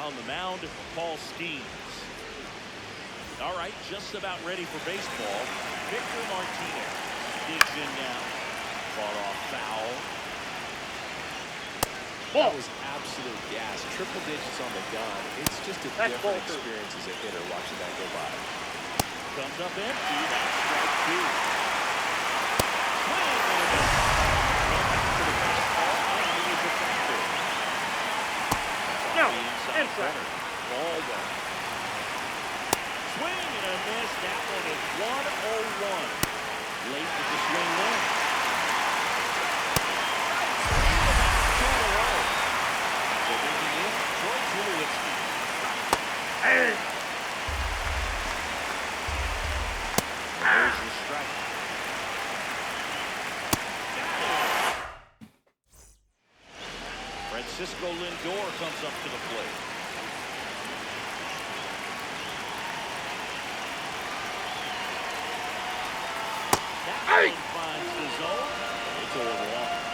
On the mound, Paul Skeens. All right, just about ready for baseball. Victor Martinez digs in now. Fought off foul. That was absolute gas. Triple digits on the gun. It's just a different experience as a hitter watching that go by. Comes up empty. That's strike two. Swing and a miss. To the fastball, and he is effective. No, inside. Ball one. Swing and a miss. That one is 1-0-1. Late with the swing there. Hey. There's the strike. Francisco Lindor comes up to the plate. That one finds the zone. It's 0-1.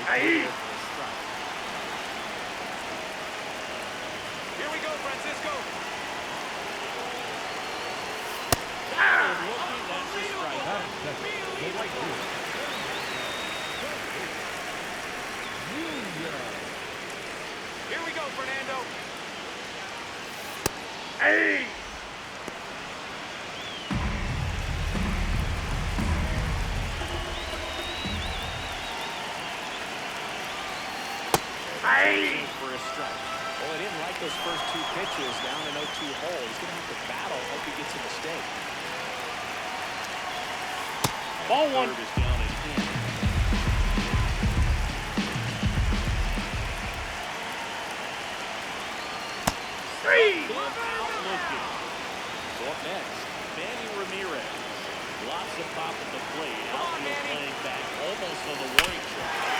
Hey. Here we go, Francisco. Here we go, Fernando. Hey. Hey. For a strike. Well, I didn't like those first two pitches down an 0-2 hole. He's going to have to battle. Hope he gets a mistake. Ball one. Third is down and in. Three. Out looking. So up next, Manny Ramirez. Lots of pop at the plate. Outfield playing back almost on the warning track.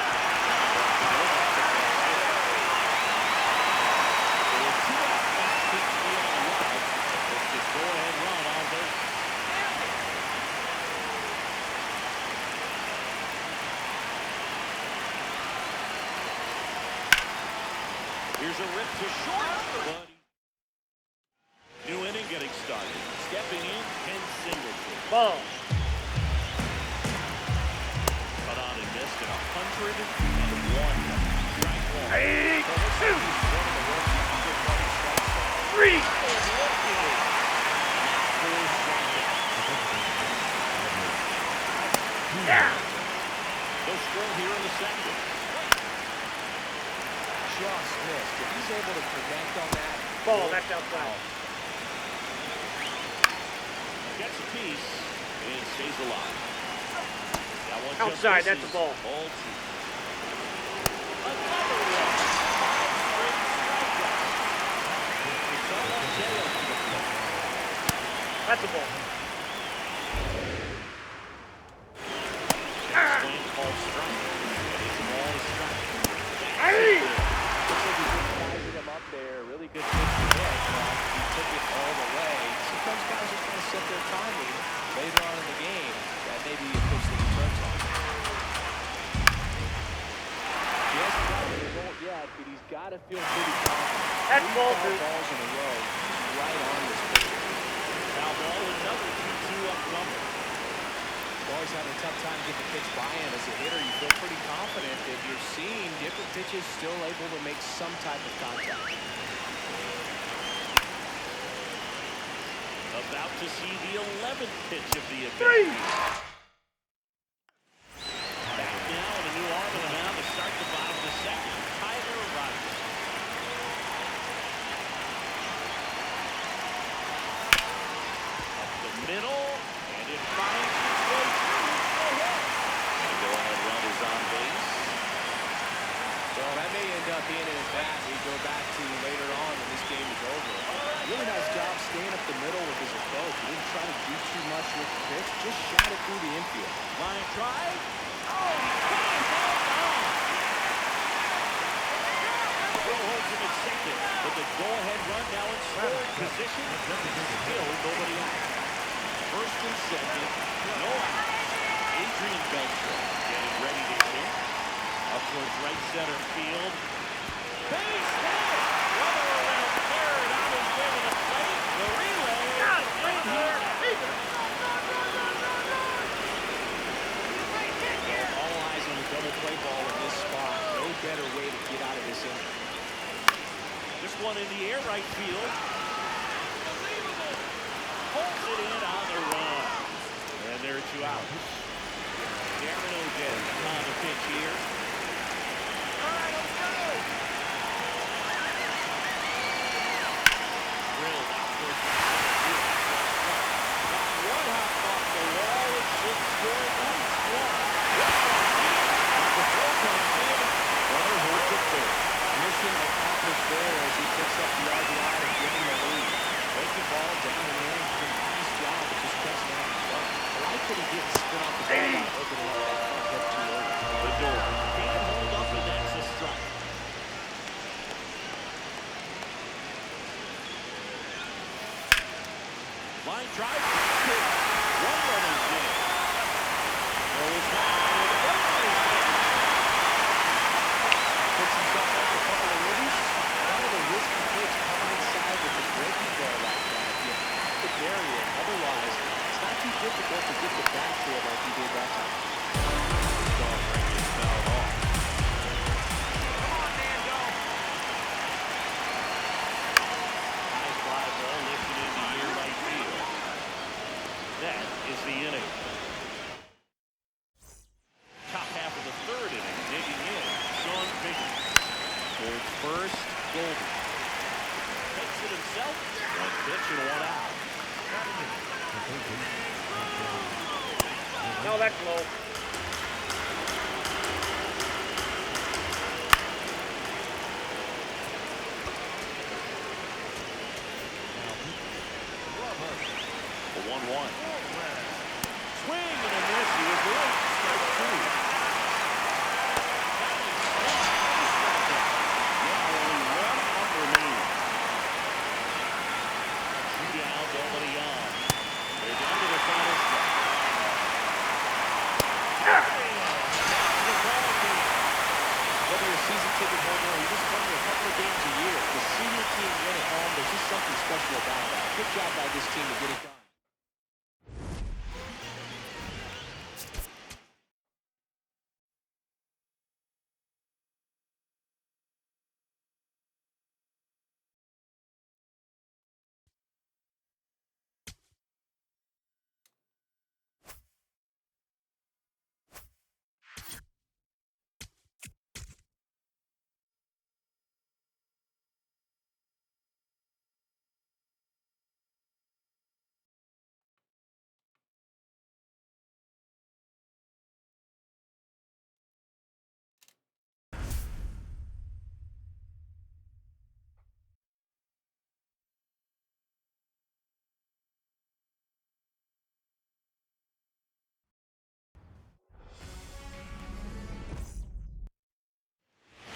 Go-ahead run on base. Here's a rip to short. New inning getting started. Stepping in, Ken Singleton. Ball. Cut on and missed at 101. Strike one. Hey. Two. Three. Yeah. No score here in the second. Just missed. If he's able to connect on that. Ball. That's outside. Gets a piece and stays alive. That one just Outside. That's misses. a ball. Ball two. Another one. Straight strikeout. It's all on Taylor from the plate. That's a ball. Swing called strike. It's a ball to strike. Hey. Looks like he's just sizing him up there. Really good pitch to hit. He took it all the way. Sometimes guys are trying to set their timing later on in the game. That may be a pitch that he turns on. He hasn't gotten the result yet, but he's got to feel pretty confident. That's ball two. Balls in a row. He's right on this pitch. Foul ball, another 2-2 up number. Always having a tough time getting the pitch by him. As a hitter, you feel pretty confident that you're seeing different pitches still able to make some type of contact. About to see the 11th pitch of the event. Three. Back now on a new arm and a mound to start the bottom of the second. Tyler Rogers. Up the middle, and it finds its way through. The go-ahead run is on base. Well, that may end up being an at-bat we go back to later on when this game is over. Really nice job staying up the middle with his approach. He didn't try to do too much with the pitch, just shot it through the infield. Line drive. Oh, Throw holds him at second, but the go-ahead run now in scoring position. Still nobody out. First and second, no out. Adrian Beltre getting ready to hit. Up towards right center field. Base hit! Runner around third on his way to the plate. The relay. Got it, right here. All eyes on the double play ball in this spot. No better way to get out of this inning. This one in the air, right field. Pulls it in on the run. And there are 2 outs. Darren O'Day on the pitch here. All right, let's go. Drilled out towards the center field. Got one hop off the wall. It should score at least one. The 4-point field. Runner holds it there. Mission accomplished there as he picks up the RBI and giving the lead. Breaking ball down the lane. Nice job of just catching out the front. I like that he didn't spin off the ball by opening up that front hip too early. The door can't hold up, and that's a strike. Line drive. One runner's in. Throw is back. Puts himself up a couple of ribbies. One of the risky pitch coming inside with the breaking ball like that. You have to bury it. Otherwise, it's not too difficult to get the back to it like he did that time. Don't bring this foul off. Come on, Nando. High fly ball lifted in the air right field. That is the inning. Top half of the 3rd inning, digging in. Sean Bigger. Towards first, Golden. Takes it himself. One pitch and 1 out. No, that's low. The 1-1. Swing and a miss. He was late. Strike 2. Yeah, only 1 out remaining. 2 down, nobody on. They're down to the final stretch. Whether you're a season ticket holder or you just come to a couple of games a year, to see your team win at home, there's just something special about that. Good job by this team to get it done.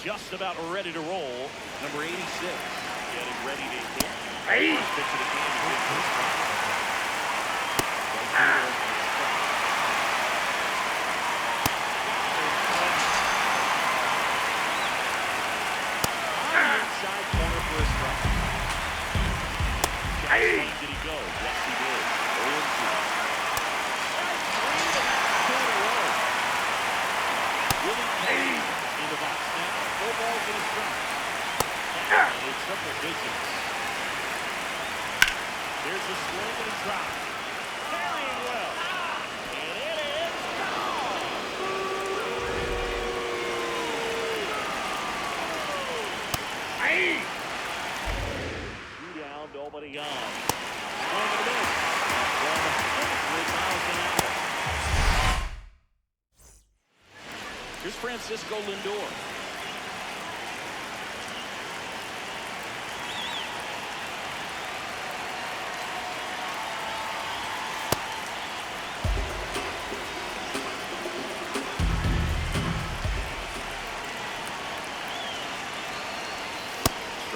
Just about ready to roll. Number 86. Getting ready to hit. Hey! First pitch of the game. He hits this one. On the inside corner for a strike. Hey! Did he go? Yes, he did. 0-2. Strike 3, and that's 2 in a row. Willie Payne in the box now. 4 balls and a strike. And it's triple digits. There's a swing and a drop. Carrying well. And it is gone. Hey! 2 down, nobody on. Swing and a miss. 100 miles an hour. Here's Francisco Lindor.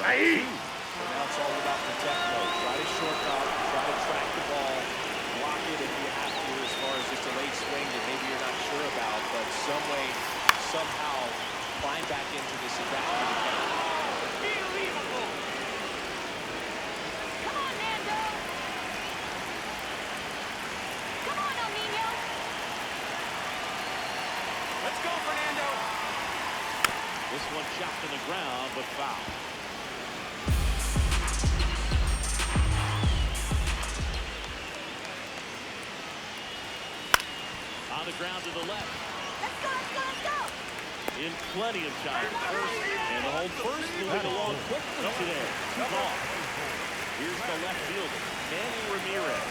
Hey! So now it's all about protect mode. Try to short out, try to track the ball, block it if you have to as far as just a late swing that maybe you're not sure about, but some way, somehow climb back into this attack. Unbelievable. Come on, Nando. Come on, El Nino. Let's go, Fernando. This one chopped in the ground, but foul. On the ground to the left. Let's go, let's go, let's go. In plenty of time. And the home first moving along quickly today. Two off. Here's the left fielder, Manny Ramirez.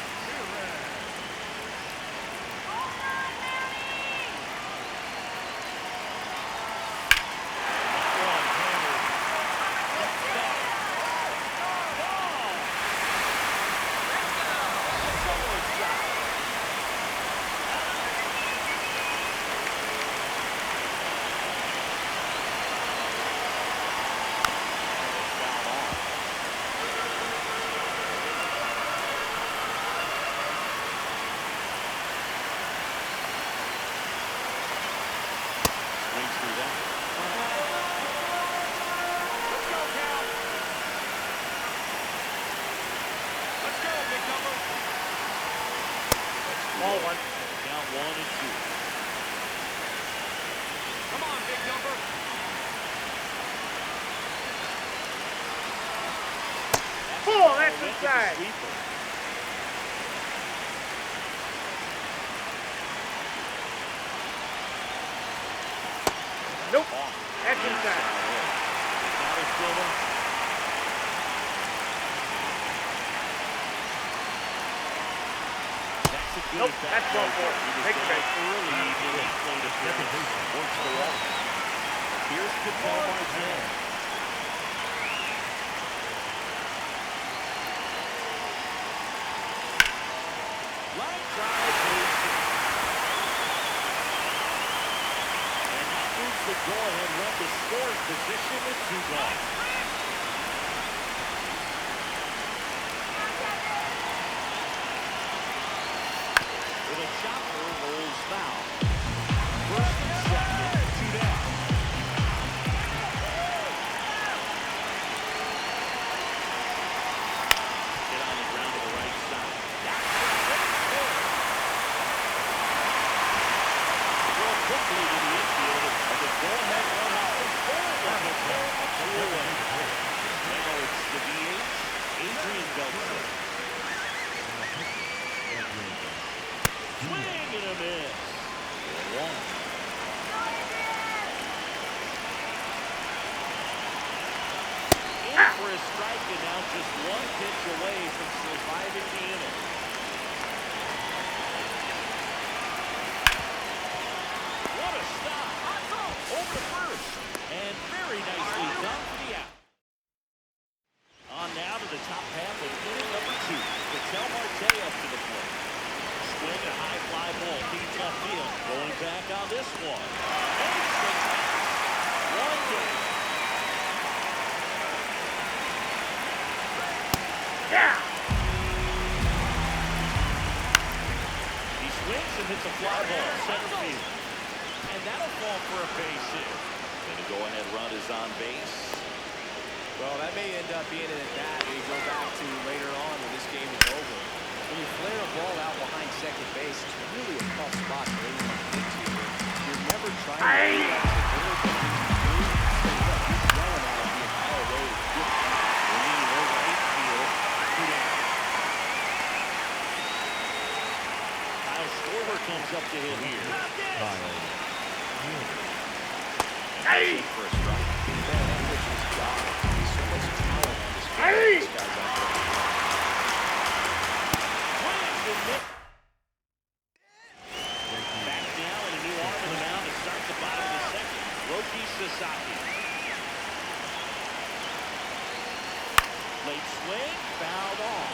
Ball one. Down 1 and 2. Come on, big number. Oh, that's inside. Nope. That's inside. Nope, that's ball four. Take it back. Works the wall. Here's Ketel Marte. Line drive. And that moves the go-ahead run to scoring position with 2 gone. With a chopper, rolls foul. First and second, 2 down. Get on the ground to the right side. Throw quickly to the infield as a go-ahead run out the score. Now it's the DH, Adrian Beltre. Swing and a miss. 1. In for a strike, and now just 1 pitch away from surviving the inning. What a stop. Over first. And very nicely done for the out. On now to the top half of inning number 2. Ketel Marte up to the plate. Swing a high fly ball, deep left field. Going back on this one. Makes the catch. 1 down. Yeah. He swings and hits a fly ball center field. And that'll fall for a base hit. And the go-ahead run is on base. Well, that may end up being an at-bat we go back to later on when this game is over. When you flare a ball out behind second base, it's really a tough spot to really into. You're never trying to do that. So look, he's yelling at him the entire way to get him. We need over 8 field. 2 down. Kyle Schwarber comes up to hit here. Hey! For a strike. Man, that pitcher's job. He's so much talent on this field. Hey! This guy's out there. Back now and a new arm in the mound to start the bottom of the second. Roki Sasaki. Late swing, fouled off.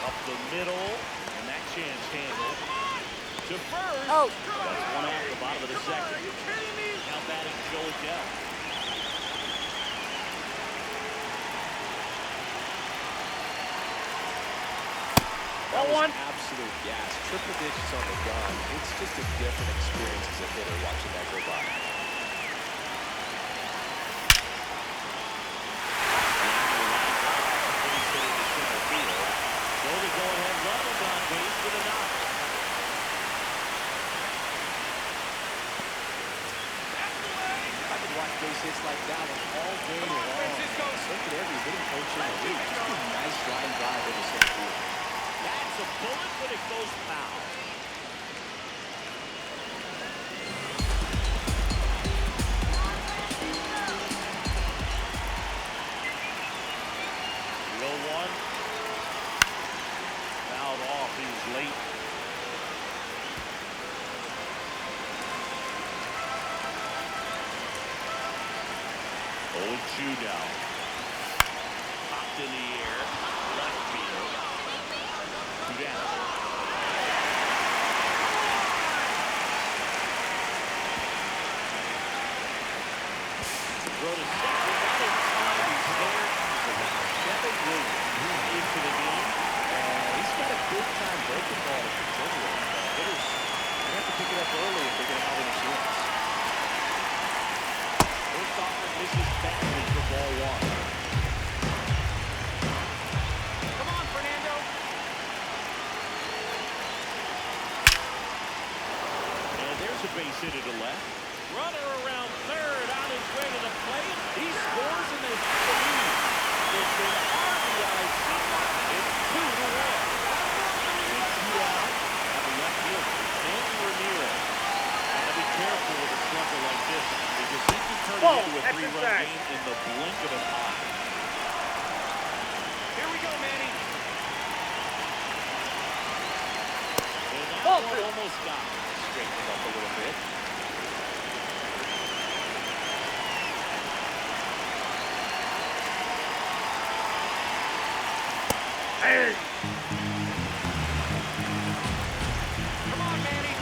Up the middle, and that chance handled. To first. Oh. That's 1 out the bottom of the second. Now batting Joe Adell. That was one. absolute gas. Triple digits on the gun. It's just a different experience as a hitter watching that go by. So the go-ahead run is on base with a knock. I could watch base hits like that one all day long. Look at every hitting coach in the league. Just a nice line drive into center field. That's a bullet, but it goes foul. One. Fouled off. He was late. 0-2 now. Popped in the air. Left field. Two down. Throw to second. Not in time. He's there. Devin Williams into the game. He's got a big time breaking ball to continue with. Hitters, they have to pick it up early if they're going to have any chance. First offering misses badly for ball one. Come on, Fernando. And there's a base hit to the left. Runner around third on his way to the plate. He scores and they have the lead. It's an RBI single. It's 2-1. It's 2 out on the left field. Sandy Ramirez. Gotta be careful with a slugger like this because he can turn it into a 3-run game in the blink of an eye. Here we go, Manny. And that one almost got him. Straighten up a little bit. Hey. Come on, Manny.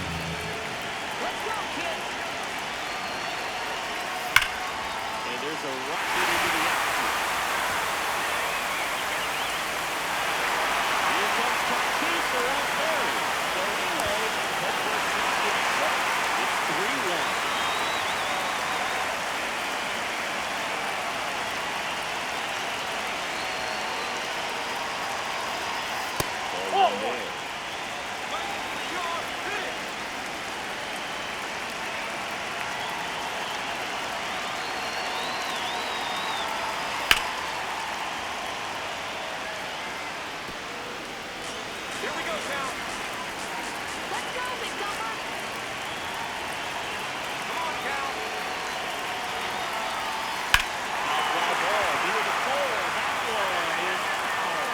Let's go, kid. And there's a rocket into the outfield. Here comes Tatis around third. So anyway, that first pitch gets set. It's 3-1. Here we go, Cal. Let's go, big dumper. Come on, Cal. Fly ball near the pole. That one is foul.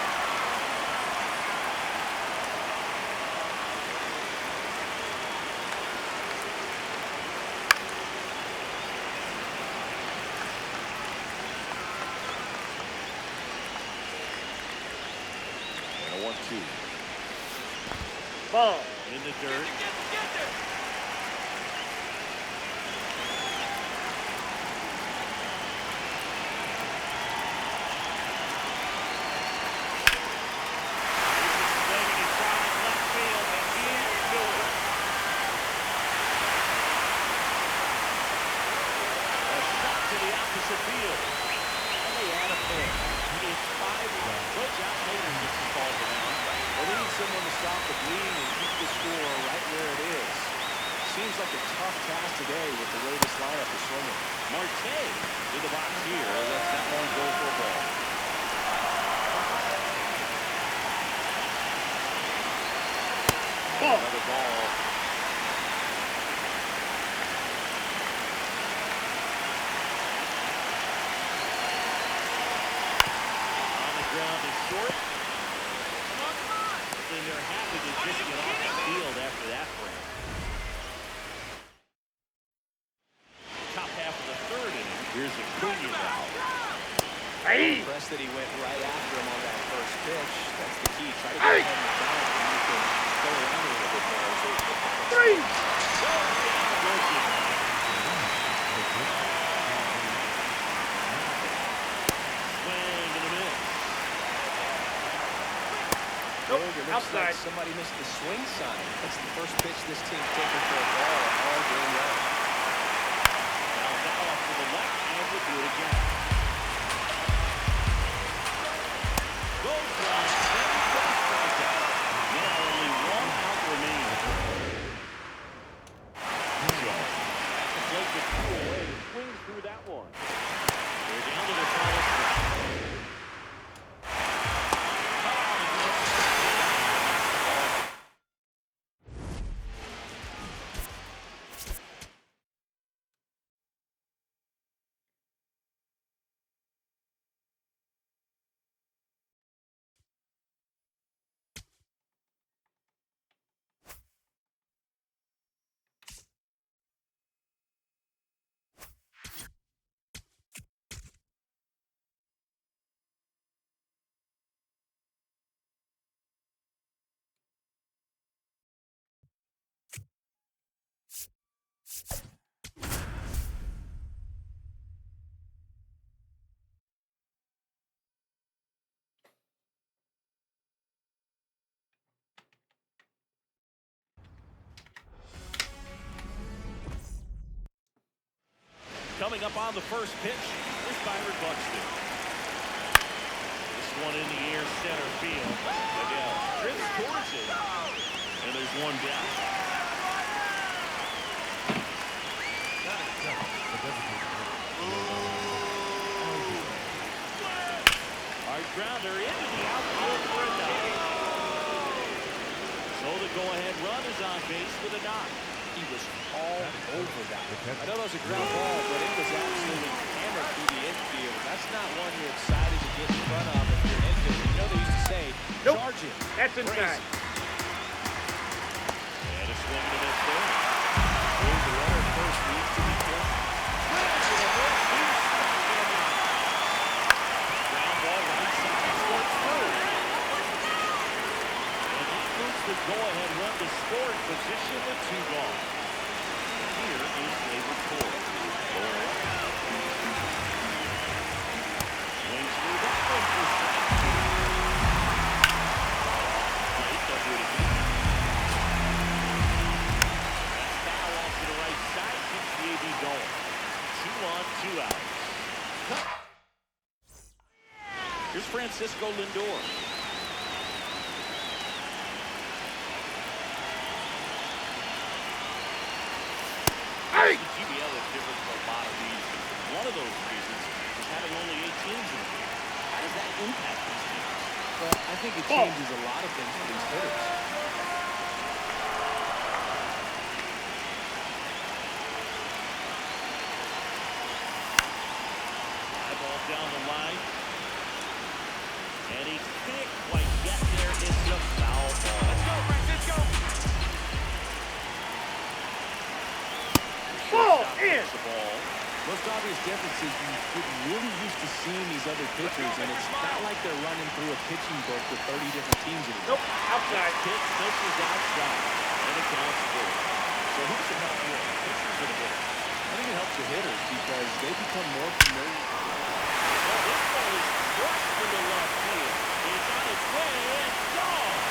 And a 1-2. Ball. In the dirt. Swinging and trying left field, and he killed it. A shot to the opposite field. And they add a pair. He is 5-1. Well, Josh Hader gets the ball around. Well, they need someone to stop the bleeding and keep the score right where it is. Seems like a tough task today with the way this lineup is swinging. Marte in the box here. Lets that one go for a ball. Ball. Another ball. On the ground is short. And they're happy to just get off the field after that frame. Top half of the third inning. Here's Acuna now. Hey. Impressed that he went right after him on that first pitch. That's the key. Try to get ahead in the count and you can go around a little bit more. Three. Swing and a miss. Nope. it looks like Outside. somebody missed the swing sign. That's the first pitch this team's taken for a ball all game long. Now that off to the left, and we'll do it again. Goes down, steady for the strikeout. Now only one out remaining. So, at the plate with two away, swings through that one. They're down to the final stretch. Coming up on the first pitch is Byron Buxton. This one in the air, center field. Adele drifts towards it. And there's one down. Hard grounder into the outfield for a knock. So the go-ahead run is on base with a knock. He was all over that. I know that was a ground ball, but it was absolutely hammered through the infield. That's not one you're excited to get in front of if you're an infield. You know they used to say, Nope. charge it. That's inside. And a swing and a miss there. Here's the runner at first needs to be careful. Ground ball right side, scored through. And he moves the go-ahead run to scoring position with two gone. Here is David Ford. Swings through that one for strike two. Great, they'll do it again. That's foul off to the right side, keeps the AB going. 2 on, 2 outs. Here's Francisco Lindor. Hey! The GBL is different for a lot of reasons. One of those reasons is having only 8 teams in the league. How does that impact these teams? Well, I think it changes a lot of things for these hitters. High ball down the line. And he can't quite get there. It's a foul ball. Let's go, Francisco. Ball in. The ball. Most obvious difference is you get really used to seeing these other pitchers, and it's not like they're running through a pitching book with 30 different teams anymore. Nope. Outside. Pitch misses outside. And it counts for. So who does it help more? Pitchers or the hitters? I think it helps the hitters because they become more familiar. Well, this ball is crushed into left field. It's on its way and gone.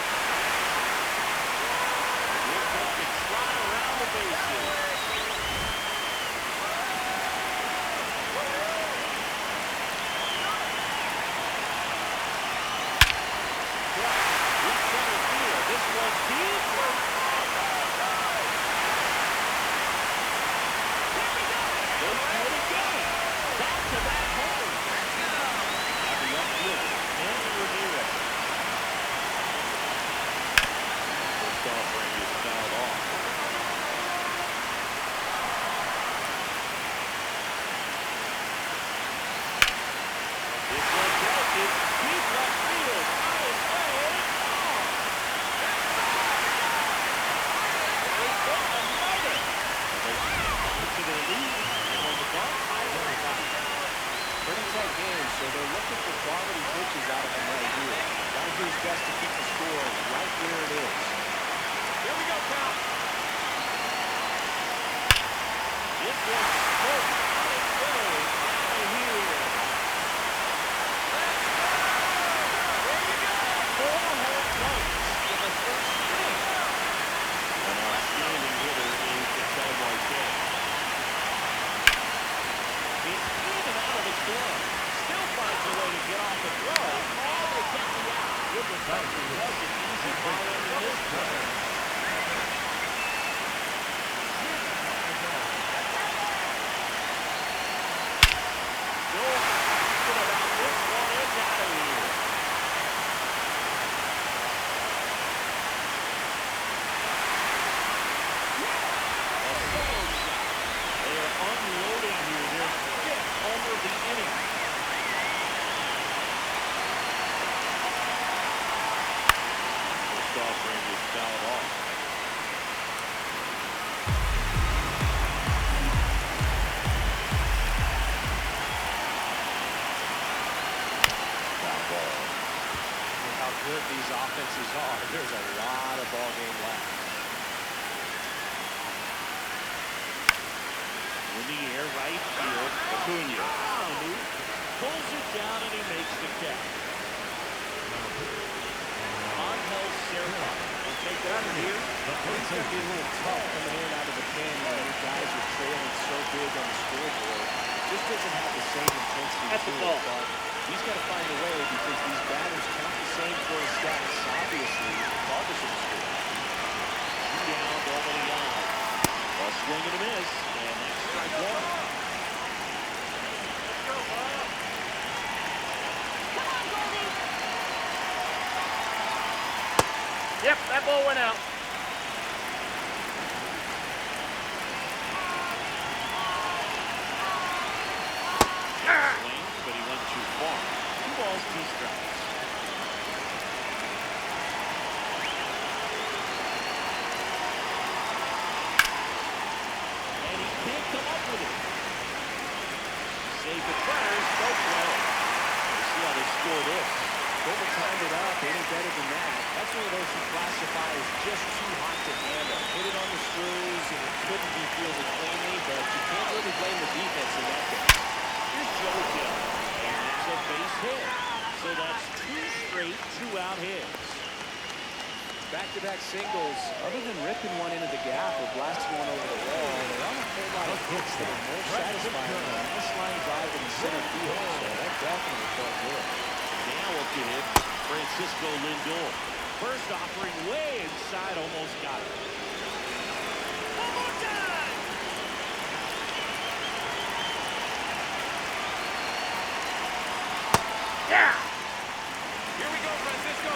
Here comes the slide around the bases. This one's deep. Goes through it again. Back-to-back homers. Out the left fielder, Manny Ramirez. First offering is fouled off. This one catches deep left field. On its way and gone. They got another. To their lead. On the bump. Pretty tight game, so they're looking for quality pitches out of them right here. Got to do his best to keep the score right where it is. Here we go, Cal. This one's scored on its way out of here. There you go. 4 home runs what these offenses are. There's a lot of ball game left. In the air, right field. Acuna pulls it down and he makes the catch. Angel Serpa will take over here. It's going to be a little tough coming in out of the pen when your guys are trailing so big on the scoreboard. Just doesn't have the same intensity That's to the it, ball. but he's got to find a way because these batters count the same for his stats, obviously, regardless of the score. Two down, nobody on. A swing and a miss, and that's strike one. Come on, Goldie. Yep, that ball went out. Swing, but he went too far. 2 balls, 2 strikes. And he can't come up with it. Save at first, no play. We'll see how they score this. Over timed it up, any better than that. That's one of those you classify as just too hot to handle. Hit it on the screws, and it couldn't be fielded cleanly, but you can't really blame the defense in that case. Here's Joe Hill, and that's a base hit. So that's 2 straight 2-out hits. Back-to-back singles, other than ripping one into the gap or blasting one over the wall, there aren't a whole lot of hits that are more satisfying than a nice line drive in the center field, so that definitely felt good. Now a hit, Francisco Lindor. First offering way inside, almost got it. One more time! Yeah! Here we go, Francisco.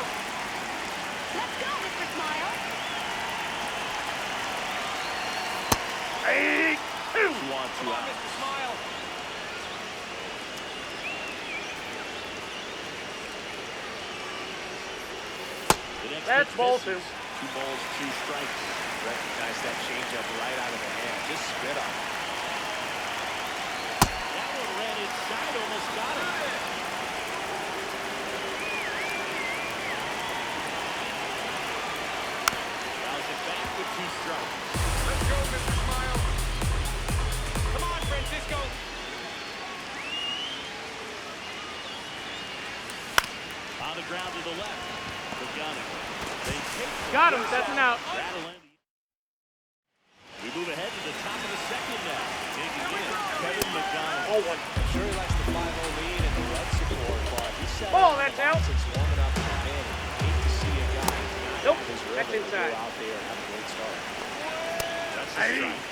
Let's go, Mr. Smile. Hey! 2 on, 2 out. Mr. Smile. The next That's pitch ball misses. 2 balls, 2 strikes. Recognize that changeup right out of the hand. Just spit on it. That one ran inside, almost got it. Fouls it back with 2 strikes. Let's go, Mr. Smile. Come on, Francisco. On the ground to the left. The gunner. They take the Got him. first That's an out. Rattle in. We move ahead to the top of the second now. Taking in Kevin McDonald. Ball one. I'm sure he likes the 5-0 lead and the run support, but he's set Ball, up that's out. since warming up in the pen. Hate to see a guy Nope, not his that's rhythm to inside. go out there and have a great start. That's the Hey. strike.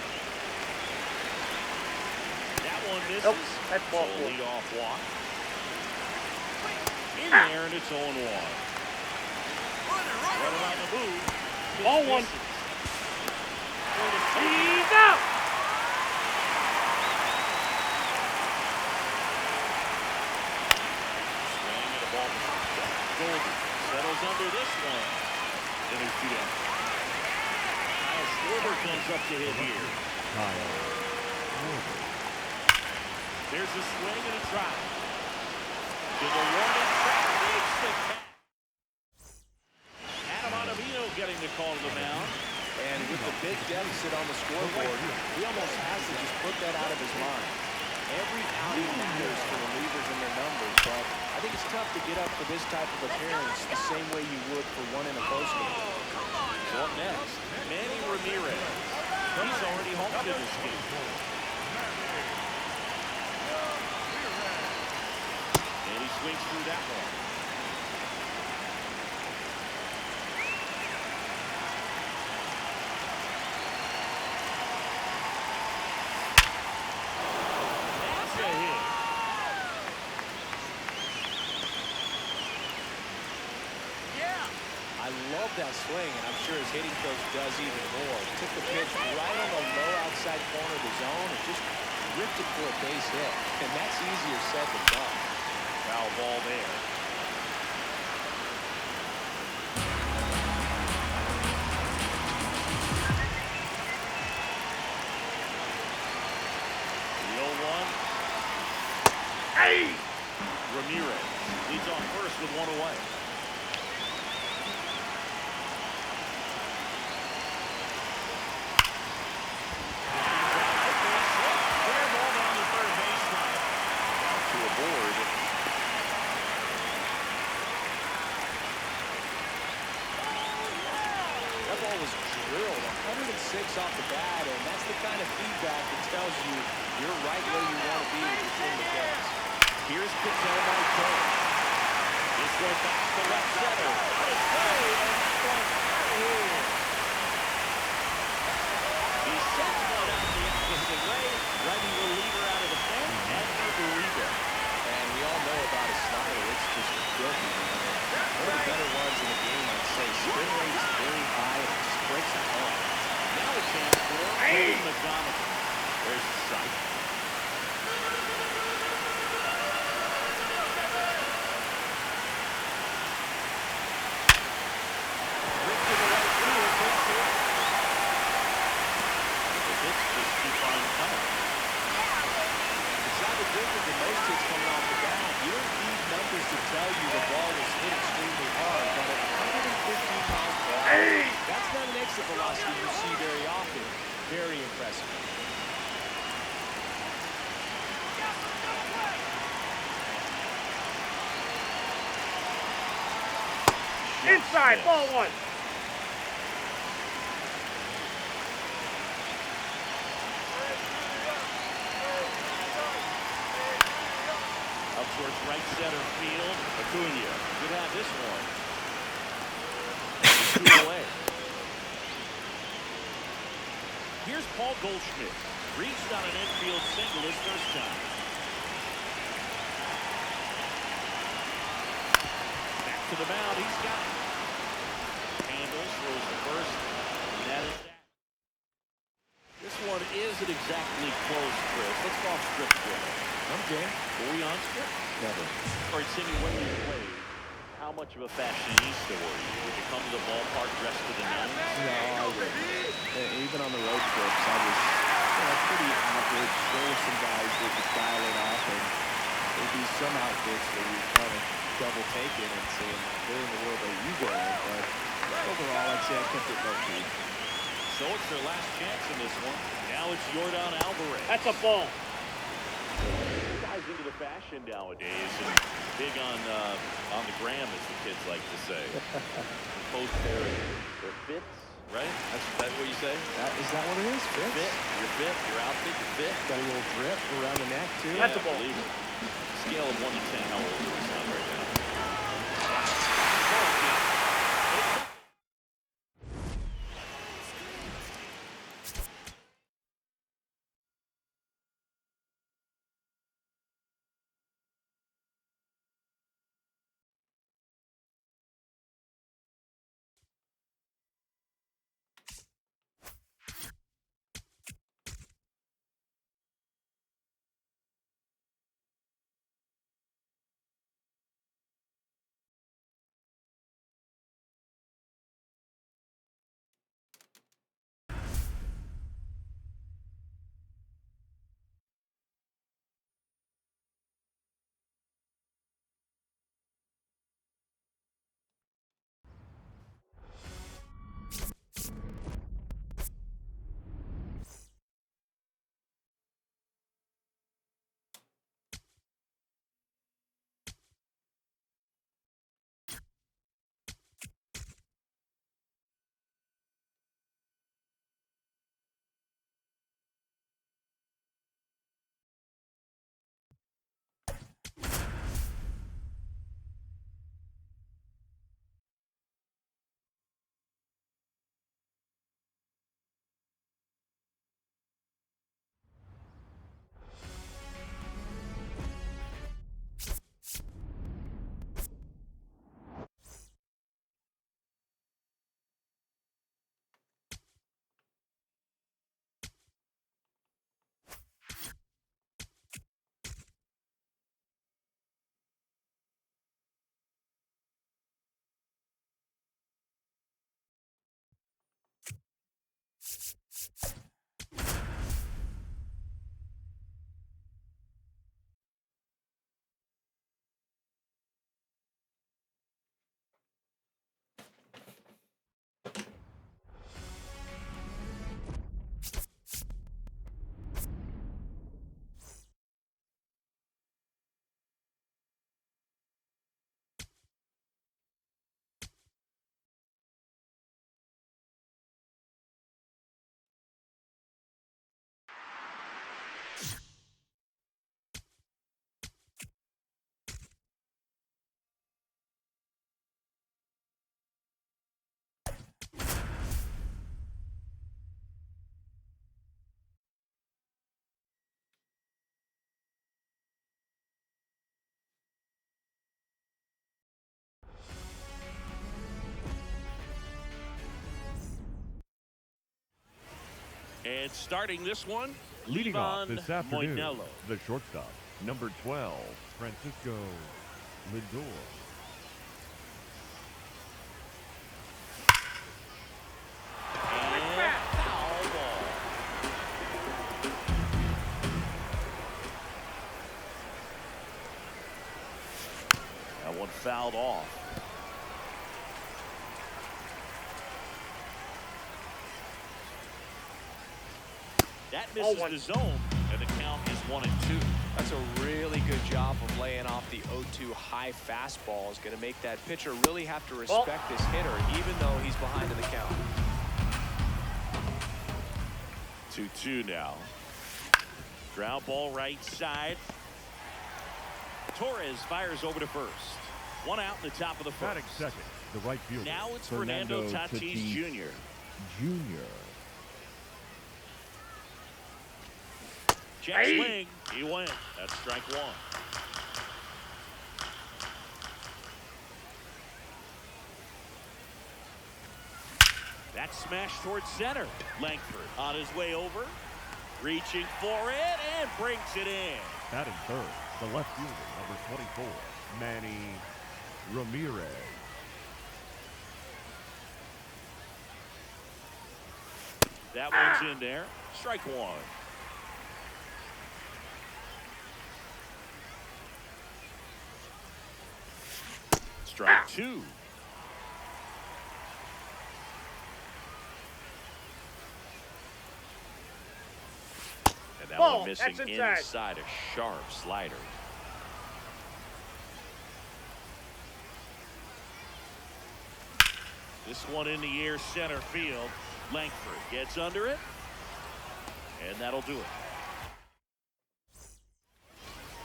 That one misses. Nope, that's ball So a four. leadoff walk. In there, and it's 0-1. Runner on the move. Pitch Ball one. misses. For the second. He's out. Swing and a ball popped up. Goldie settles under this one. And there's 2 down. Kyle Schwarber comes up to hit here. There's a swing and a drive. To the warning track. Makes the catch. Adam Ottavino getting the call to the mound. And with the big deficit on the scoreboard, he almost has to just put that out of his mind. Every outing matters for relievers and their numbers, but I think it's tough to get up for this type of appearance the same way you would for one in a close game. So up next, Manny Ramirez. He's already home to this game. And he swings through that one. That's a hit. I love that swing, and I'm sure his hitting coach does even more. Took the pitch right on the low outside corner of the zone and just ripped it for a base hit. And that's easier said than done. Foul ball there. The 0-1. Hey! Ramirez leads off first with 1 away. ball was drilled 106 off the bat, and that's the kind of feedback that tells you you're right where you want to be with your swing of fence. Here's Ketel Marte. This goes back to left center. What a play, and that one out of here. He sends one out the opposite way. Righty reliever out of the pen, and Edgar Rivera. And we all know about his slider. It's just filthy, man. One of the better ones in the game, I'd say. Spin rate's very high, and it just breaks it hard. Now a chance for Cody McDonald. There's the strike. Drifting away through it, takes it. The hits just keep on coming. It's not different than most hits coming off the bat. You don't need numbers to tell you the ball was hit extremely hard, but at 115 miles per hour, that's not an exit velocity you see very often. Very impressive. Inside, ball one. Up towards right center field. Acuna could have this one. Two away. Here's Paul Goldschmidt. Reached on an infield single his first time. Back to the mound. He's got it. Handles, throws the first. And that is that. This one isn't exactly close, Chris. Let's go off strip for a minute. I'm game. Were we on strip? Never. All right, Cindy, when you played, how much of a fashionista were you? Would you come to the ballpark dressed to the nines? No, I wouldn't. Even on the road trips, I was pretty average. There were some guys that would dial it up, and there'd be some outfits where you kind of double take it and saying, where in the world are you going? But overall, I'd say I kept it low key. So it's their last chance in this one. Now it's Yordan Alvarez. That's a ball. Guys into the fashion nowadays and big on the gram, as the kids like to say. Post their fits, right? That's what you say? Is that what it is? Fit, your fit, your outfit, your fit. Got a little drip around the neck, too. That's a ball. Believe it. Scale of 1 to 10, how old is this son right now? And starting this one, Leading off this afternoon, Moinello. the shortstop, number 12, Francisco Lindor. And foul ball. That one fouled off. That misses the zone, and the count is 1-2. That's a really good job of laying off the 0-2 high fastball. Is going to make that pitcher really have to respect this hitter, even though he's behind in the count. 2-2 now. Ground ball right side. Torres fires over to first. One out in the top of the Batting first. second, the right fielder. Now it's Fernando Tatis Jr. Check swing. He went. That's strike one. That's smashed towards center. Langford on his way over. Reaching for it and brings it in. Batting third, the left fielder, number 24, Manny Ramirez. That one's in there. Strike one. Strike two. And that one missing inside a sharp slider. This one in the air center field. Langford gets under it. And that'll do it.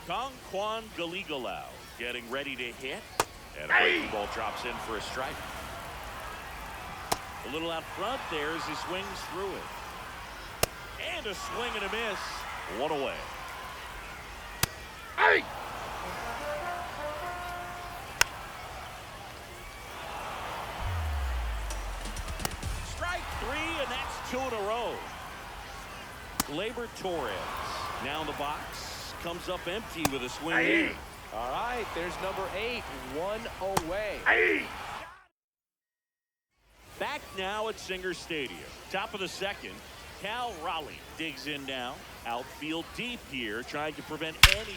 Kong-Kwan Galigalao getting ready to hit. And a breaking ball drops in for a strike. A little out front there as he swings through it. And a swing and a miss. One away. Strike three, and that's two in a row. Gleyber Torres now in the box. Comes up empty with a swing in. All right, there's number 8, one away. Back now at Singer Stadium. Top of the second. Cal Raleigh digs in now. Outfield deep here, trying to prevent any.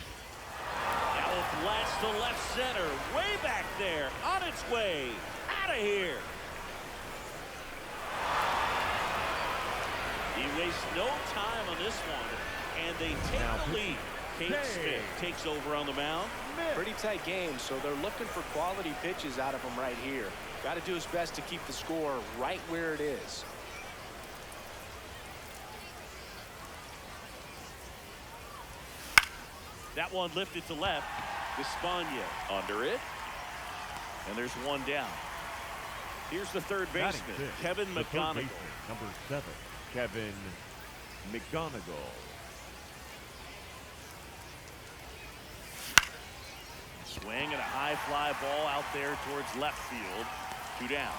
Now a blast to left center. Way back there. On its way. Out of here. He wastes no time on this one. And they take the lead. Cade Smith takes over on the mound. Pretty tight game, so they're looking for quality pitches out of him right here. Got to do his best to keep the score right where it is. That one lifted to left. Despaigne under it. And there's one down. Here's the third baseman, Kevin McGonigal. Number 7, Kevin McGonigal. Swing and a high fly ball out there towards left field. 2 down.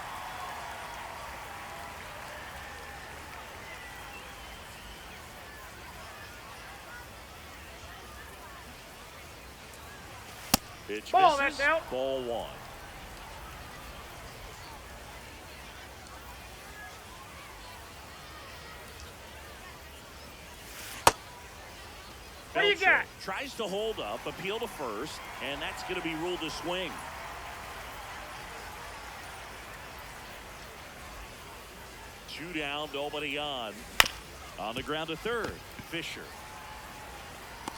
Pitch misses. Ball 1. What do you got? Tries to hold up, appeal to first, and that's going to be ruled a swing. Two down, nobody on. On the ground to third. Fisher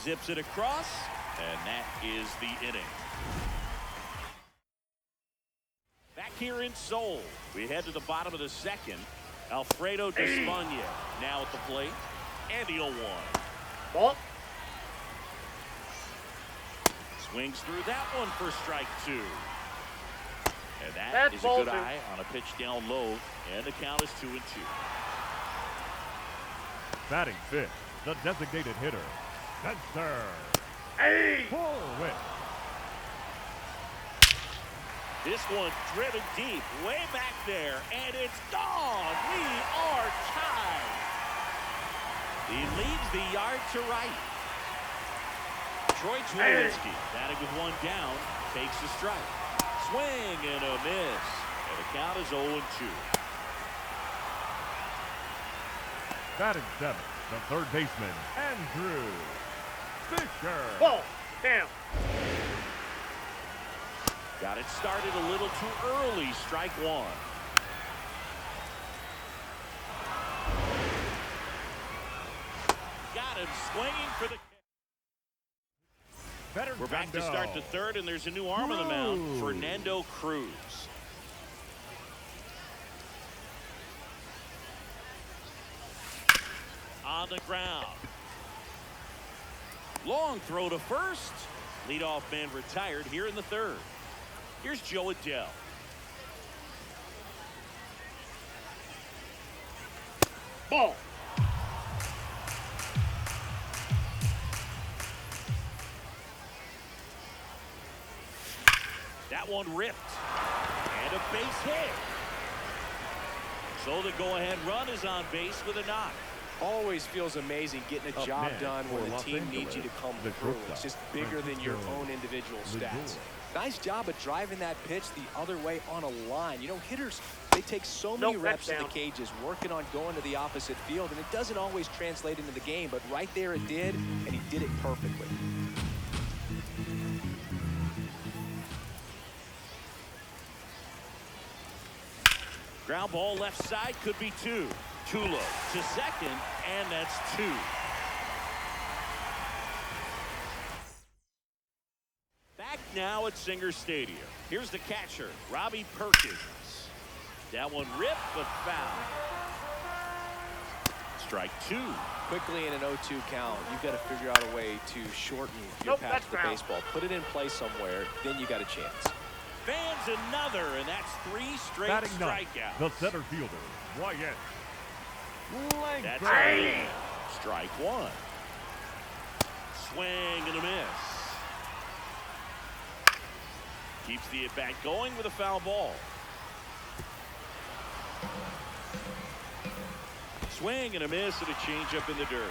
zips it across, and that is the inning. Back here in Seoul, we head to the bottom of the second. Alfredo Despaigne now at the plate, and the 0-1. Ball. Swings through that one for strike 2. And that is a good eye on a pitch down low, and the count is 2-2. Batting fifth, the designated hitter, Spencer Horwitz. This one driven deep, way back there, and it's gone. We are tied. He leads the yard to right. Troy Tulowitzki batting with one down, takes a strike. Swing and a miss. And the count is 0-2. Batting seventh, the third baseman, Andrew Fisher. Ball. Down. Got it started a little too early. Strike one. Got him swinging for the. We're back to start the third, and there's a new arm on the mound, Fernando Cruz. On the ground. Long throw to first. Leadoff man retired here in the third. Here's Joe Adell. Ball. That one ripped. And a base hit. So the go-ahead run is on base with a knock. Always feels amazing getting a Up job next done when for the Los team needs you to Angeles, come the through. shortstop, It's just bigger than your Francisco own individual Lindor. stats. Nice job of driving that pitch the other way on a line. You know, hitters, they take so many Nope, reps that's in the down. cages working on going to the opposite field, and it doesn't always translate into the game, but right there it did, and he did it perfectly. Ground ball left side, could be two. Tulo to second, and that's two. Back now at Singer Stadium. Here's the catcher, Robbie Perkins. That one ripped, but foul. Strike two. Quickly in an 0-2 count, you've got to figure out a way to shorten your Nope, path that's to the foul. baseball. Put it in play somewhere, then you got a chance. Fans another, and that's three straight Batting ninth, strikeouts. the center fielder, Wyatt That's Langford. a strike one. Swing and a miss. Keeps the at-bat going with a foul ball. Swing and a miss and a changeup in the dirt.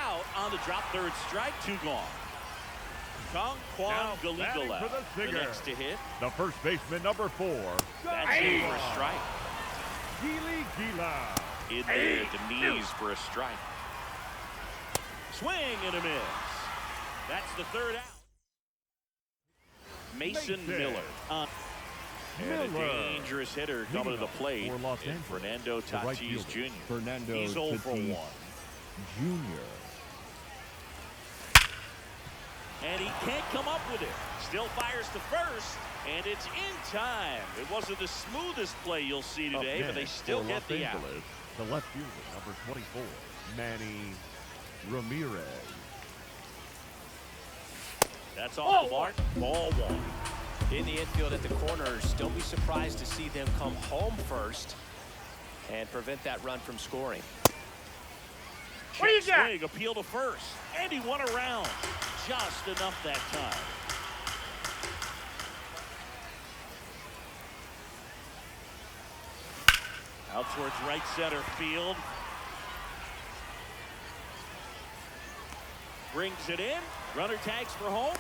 Out on the drop, third strike, two gone. Kong Kwan Now batting Galigala, for the the Singer. next to hit. The first baseman, number 4, That's in for a strike. Gili Gila. In there at the knees for a strike. Swing and a miss. That's the third out. Mason Mason. Miller. And Miller. a dangerous hitter coming to the plate. For Los in Angeles, Fernando the right Tatis fielder, Jr. Fernando He's 0 for 1. Tatis Jr. And he can't come up with it. Still fires to first, and it's in time. It wasn't the smoothest play you'll see Up today, but they next still for get Los the out. Angeles, the left fielder, number 24, Manny Ramirez. That's off the mark. Ball one. In the infield at the corners, don't be surprised to see them come home first and prevent that run from scoring. What do you Check got? swing, appeal to first, and he won around. Just enough that time. Out towards right center field. Brings it in. Runner tags for home.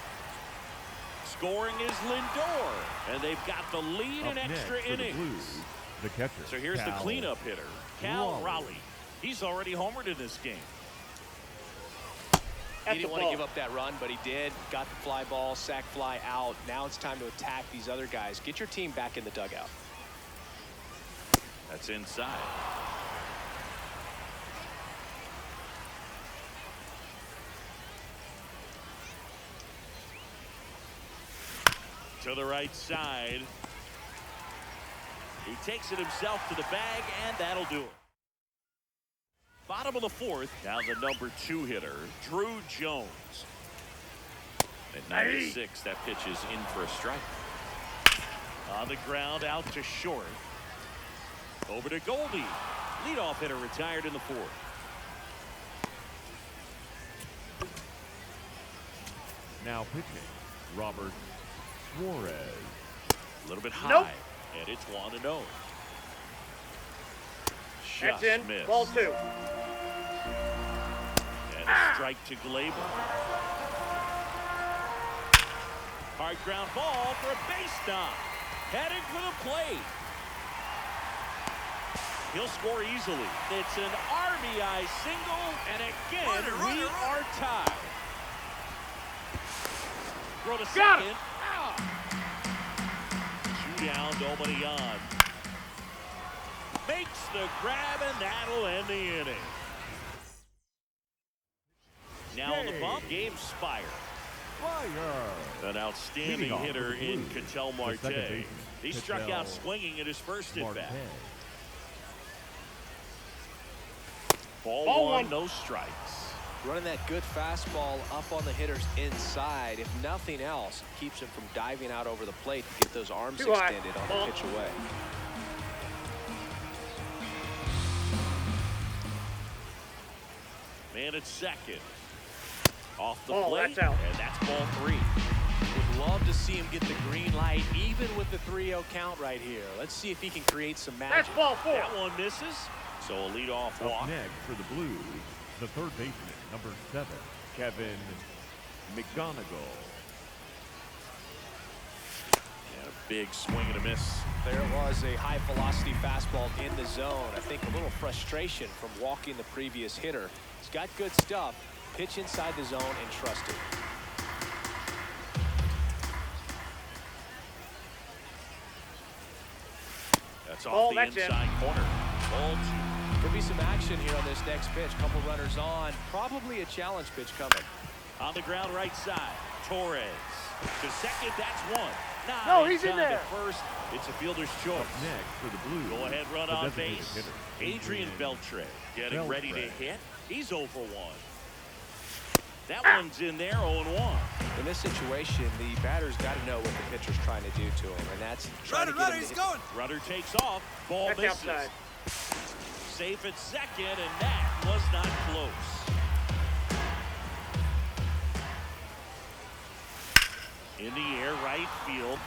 Scoring is Lindor, and they've got the lead Up in extra next for the innings. Blues, the catcher. So here's the Cal cleanup hitter, Cal Raleigh. Raleigh. He's already homered in this game. He That's didn't a want to ball. give up that run, but he did. Got the fly ball, sac fly out. Now it's time to attack these other guys. Get your team back in the dugout. That's inside. To the right side. He takes it himself to the bag, and that'll do it. Bottom of the fourth, now the number 2 hitter, Drew Jones. At 96, that pitch is in for a strike. On the ground, out to short. Over to Goldie. Leadoff hitter retired in the fourth. Now pitching, Robert Suarez. A little bit high. Nope. And it's 1-0. That's Just in. missed. Ball 2. And a strike to Glaber. Hard ground ball for a base knock. Headed for the plate. He'll score easily. It's an RBI single, and again, we are tied. Throw to second. Two down, nobody on. Makes the grab, and that'll end the inning. Now on the bump, Gabe Spire. Fire. An outstanding Leading off hitter for the in Blues, Ketel the Marte. second baseman, He struck Ketel out swinging at his first at Marte. bat. Ball Ball one, one. no strikes. Running that good fastball up on the hitter's inside. If nothing else, keeps him from diving out over the plate to get those arms Too high. extended on Ball. the pitch away. Man at second. Off the Ball, plate, that's out. and that's ball three. Would love to see him get the green light, even with the 3-0 count right here. Let's see if he can create some magic. That's ball 4. That one misses. So a leadoff Up walk. next for the Blues, the third baseman, number 7, Kevin McGonigal. And a big swing and a miss. There was a high velocity fastball in the zone. I think a little frustration from walking the previous hitter. He's got good stuff. Pitch inside the zone and trust it. That's off Ball, the that's in. inside corner. Ball two. Could be some action here on this next pitch. Couple runners on. Probably a challenge pitch coming. On the ground right side. Torres. To second, that's one. No, Not he's in time there. to first. It's a fielder's Up choice. next for the Blues, Go ahead, run the on designated base. hitter, Adrian Beltre getting ready to Beltre. hit. He's 0 for 1. That one's in there, 0-1. In this situation, the batter's got to know what the pitcher's trying to do to him, and that's trying to get him to hit. Rudder takes off. Ball That's misses. outside. Safe at second, and that was not close. In the air, right field.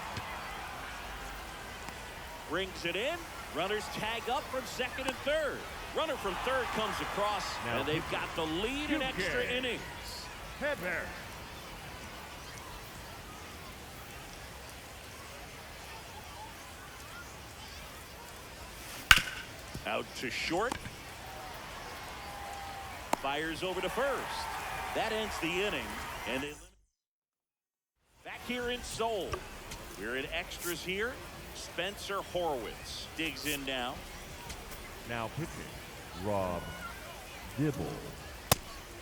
Brings it in. Runners tag up from second and third. Runner from third comes across, Now and they've got the lead in extra Duque. innings. Heber. Out to short. Fires over to first. That ends the inning. And they back here in Seoul. We're in extras here. Spencer Horwitz digs in now. Now pitching, Rob Dibble.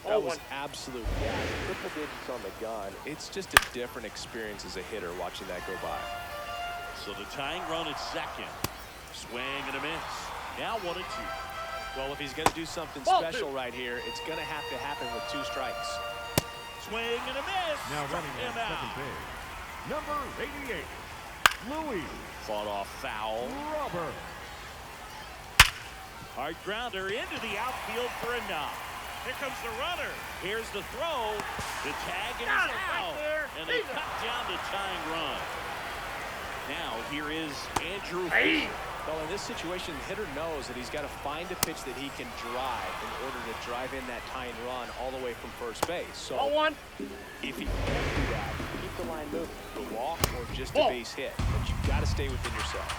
That was absolute gas. Triple digits on the gun. It's just a different experience as a hitter watching that go by. So the tying run at second. Swing and a miss. Now 1-2. Well, if he's going to do something Ball special two. right here, it's going to have to happen with 2 strikes. Swing and a miss. Now Struck running him at out. second base, number 88, Louis Fought off foul. Robert. Hard grounder into the outfield for a knock. Here comes the runner. Here's the throw. The tag and Got it's it right out. there. And they He's cut down the tying run. Now here is Andrew. Hey. Well, in this situation, the hitter knows that he's got to find a pitch that he can drive in order to drive in that tying run all the way from first base. So Ball 1. if he can't do that, keep the line moving. A walk or just a Ball. base hit. But you've got to stay within yourself.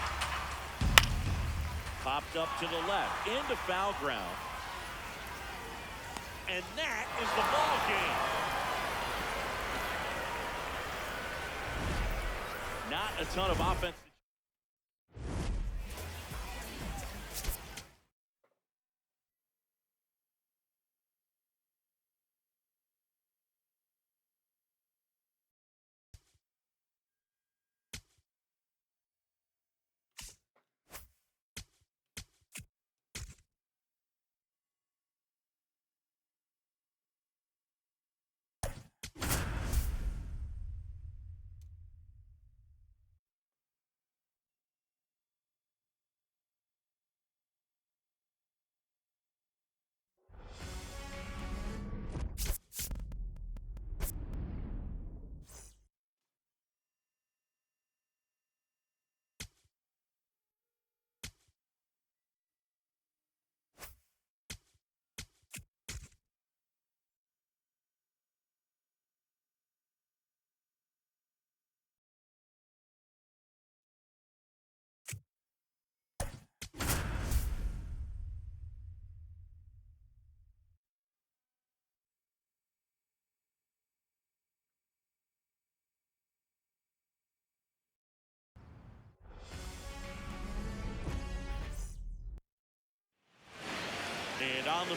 Popped up to the left into foul ground. And that is the ball game. Not a ton of offense.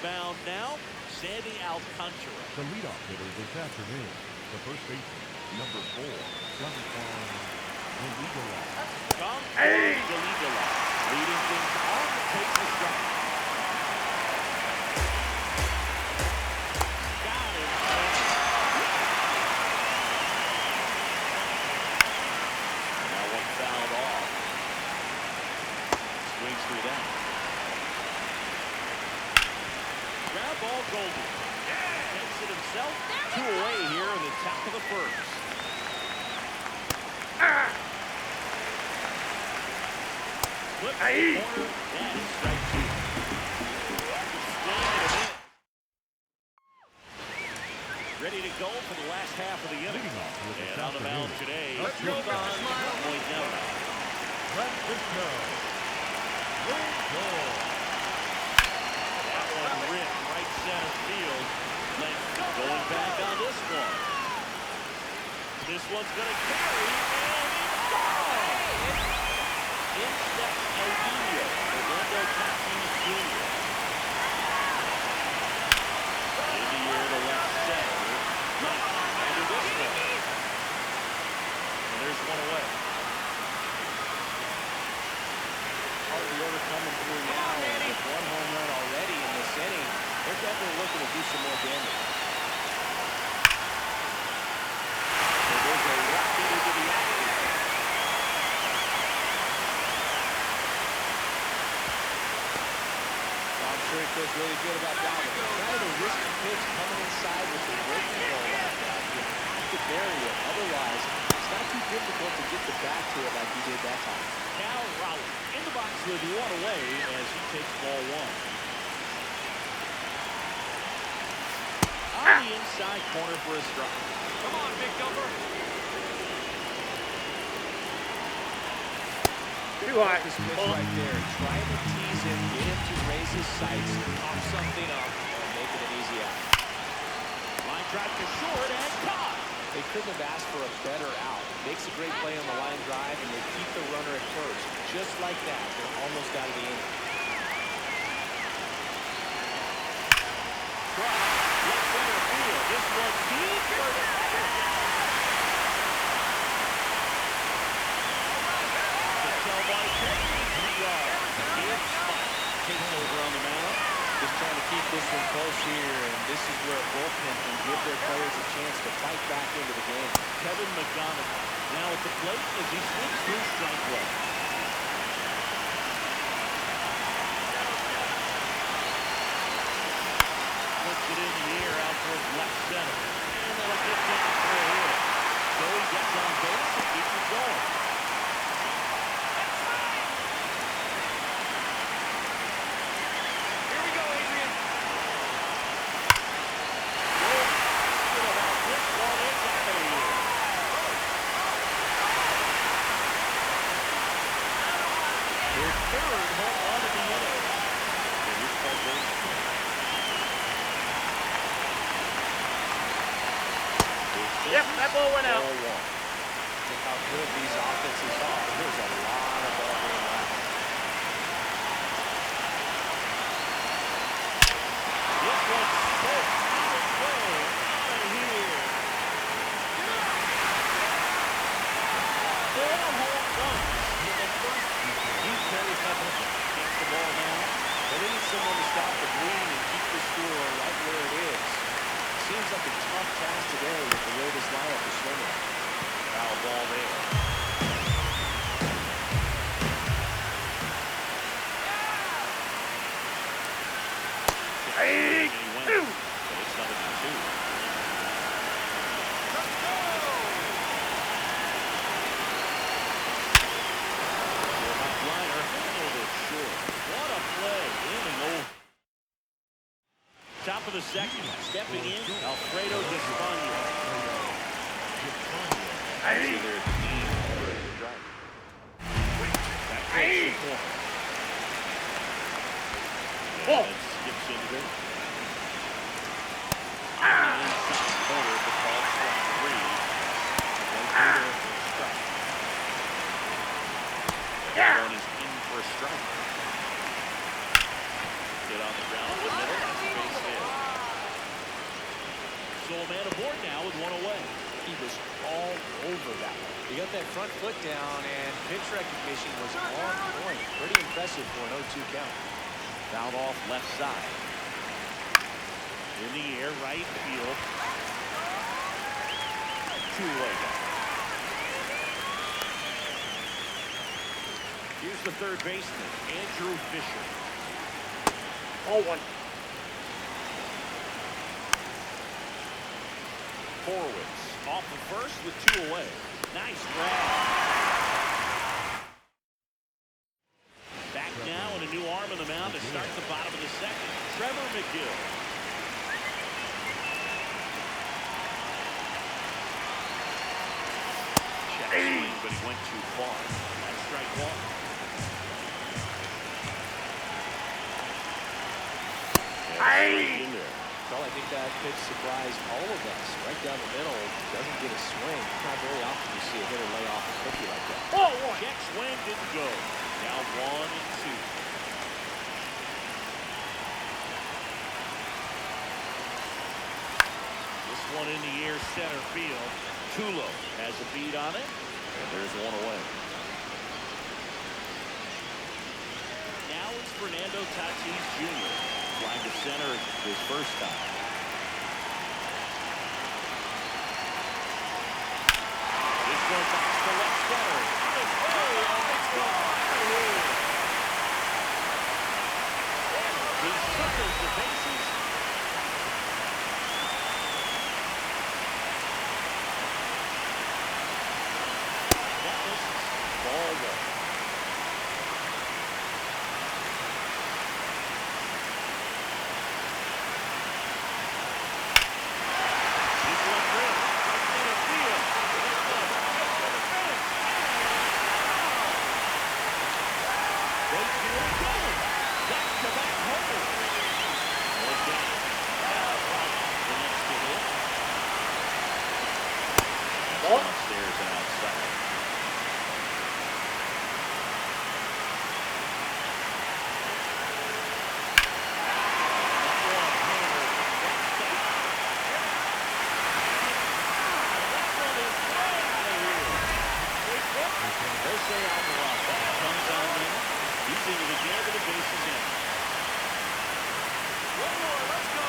mound now, Sandy Alcantara. The leadoff hitter this afternoon, the first baseman, number 4, Jonathan Doligala. Doligala leading things off and takes the strike. Got him. Now one fouled off. Swings through that. Ground ball, Goldie. Takes it himself. 2 away here in the top of the first. Flip to the corner. That is strike 2. Swing and a miss. Ready to go for the last half of the inning. Leading off with this And on the mound afternoon, today, Let's go, Stefan Smile. Moisella. Francisco Lindor. That one ripped right center field. Going back on this one. This one's going to carry, and it's gone! In steps Odilio, Orlando Tatis Jr. In the air to left center. Left under this one. And there's one away. Part of the order coming through now, and with 1 home run already in this inning, they're definitely looking to do some more damage. So there's a rocket into the action. I'm sure he feels really good about that one. Kind of a risky pitch coming inside with the breaking ball like that. You could bury it. Otherwise, it's not too difficult to get the back to it like he did that time. Cal Raleigh in the box with 1 away as he takes ball 1. On the inside corner for a strike. Come on, big number. Too high. This pitch right there, trying to tease him, get him to raise his sights, pop something up, and making an easy out. Line drive to short and caught. They couldn't have asked for a better out. Makes a great play on the line drive, and they keep the runner at first. Just like that, they're almost out of the inning. Left center field. This one deep for the tell by takes over on the mound. Just trying to keep this one close here, and this is where a bullpen can give their players a chance to fight back into the game. Kevin McGonigal now at the plate as he swings through strike 1. Flips it in the air out towards left center. And that'll get down for a hit. So he gets on base and keeps it going. Here we go, Adrian. This one is out of here. His 3rd home run of the inning. And here's Paul Goldschmidt. Yep, that ball went out. Ball 1. Look how good these offenses are. There's a lot of ball going on. This one's poked either way out of here. 4 home runs in the first season. He's Terry Pepper. Gets the ball now. They need someone to stop the bleeding and keep the score right where it is. Seems like a tough task today with the way this lineup is swinging. Foul ball there. Hey, He wins, but it's 7-2. Liner handled it short. What a play. Inning over. Top of the second. Stepping in, Alfredo Despaigne. hey, hey. Ball. Skips into it. Inside corner, the ball strike 3. Right there for a strike. Yeah. One is in for a strike. Hit on the ground in the middle. So a man aboard now with one away. He was all over that one. He got that front foot down, and pitch recognition was on point. Pretty impressive for an 0-2 count. Fouled off left side. In the air, right field. Two-way down. Here's the third baseman, Andrew Fisher. Oh, one. Horwitz off the first with two away. Nice grab. Back now and a new arm on the mound to start the bottom of the second. Trevor McGill. Check swing, but he went too far. That's strike one. Aye. In there. Well, I think that pitch surprised all of us. Right down the middle, doesn't get a swing. Not very often you see a hitter lay off a cookie like that. Oh, one. Check swing didn't go. Now 1-2. This one in the air center field. Tulo has a beat on it. And there's one away. Now it's Fernando Tatis Jr. Flying to center his first time. This one box to left center. He circles the bases. That misses. Ball one. Downstairs and outside. Jose Alvarado comes on in. He's into the game with the bases in. One more, let's go.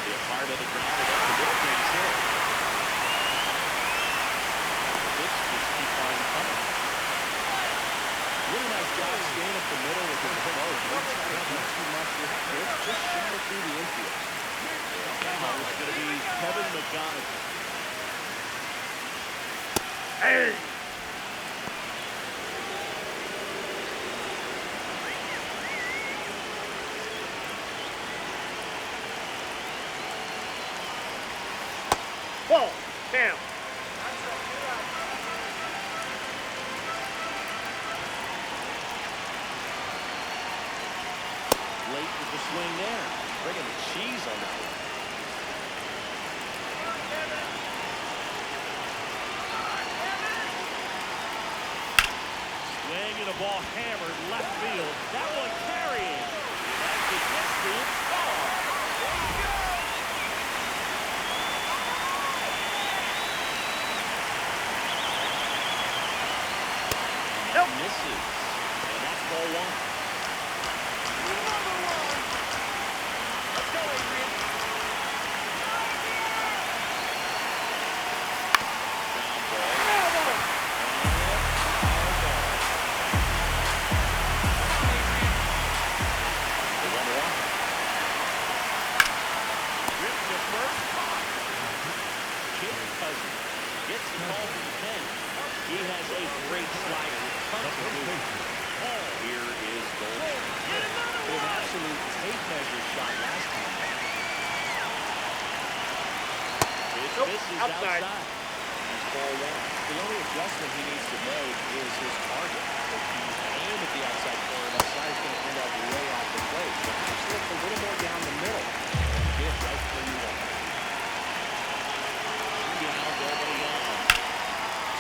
Hit hard on the ground. The bullpen's hit. This just keep on coming. Really nice job staying up the middle with his approach. He didn't try to do too much with the pitch. Just shot it through the infield. Now it's going to be Kevin McGonigal. Hey. Whoa. Damn. Late with the swing there. Bringing the cheese on that one. Swing and a ball hammered left field. That one carrying. That's the distance. Nope. Misses. And that's ball one. Let's go, Adrian. Ground ball. The 1-1. Ripped to first. Jake Cousins gets the call from the pen. He has a great slider with tons of movement. Here is Goldschmidt. An absolute tape measure shot last time. This is outside. That's ball one. The only adjustment he needs to make is his target. If he aim at the outside corner, that slider's going to end up way off the plate. Perhaps look a little more down the middle and get right where you want. Now nobody on.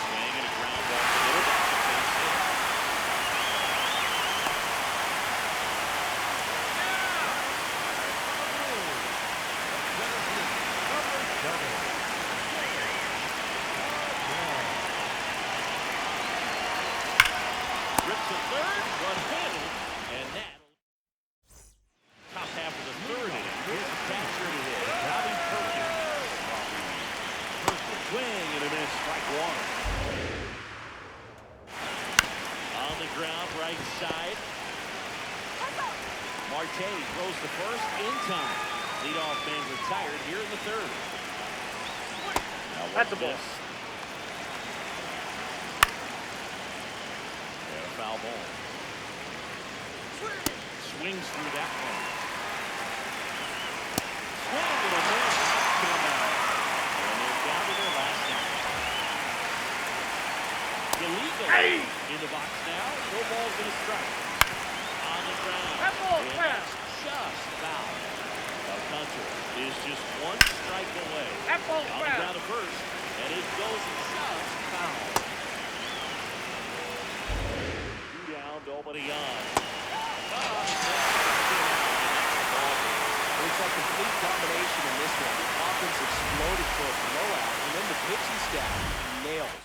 Swing and a ground ball to middle. That's a base hit. to third, but handled, and that top half of the third inning. Here's the catcher to hit, Bobby Perkins. Perkins swing and a miss, strike one. On the ground, right side. Marte throws the first in time. Leadoff man retired here in the third. That's a ball. And a foul ball. Swings through that one. Swing and a miss. Came out. And they're down to their last out. Illegal in the box now. No balls and a strike. On the ground. That ball's And foul. that's just foul. Alcantara is just one strike away. That ball's On the foul. ground to first. And it goes just foul. Two down, nobody on. It's a complete combination in this one. The offense exploded for a blowout, and then the pitching staff nails.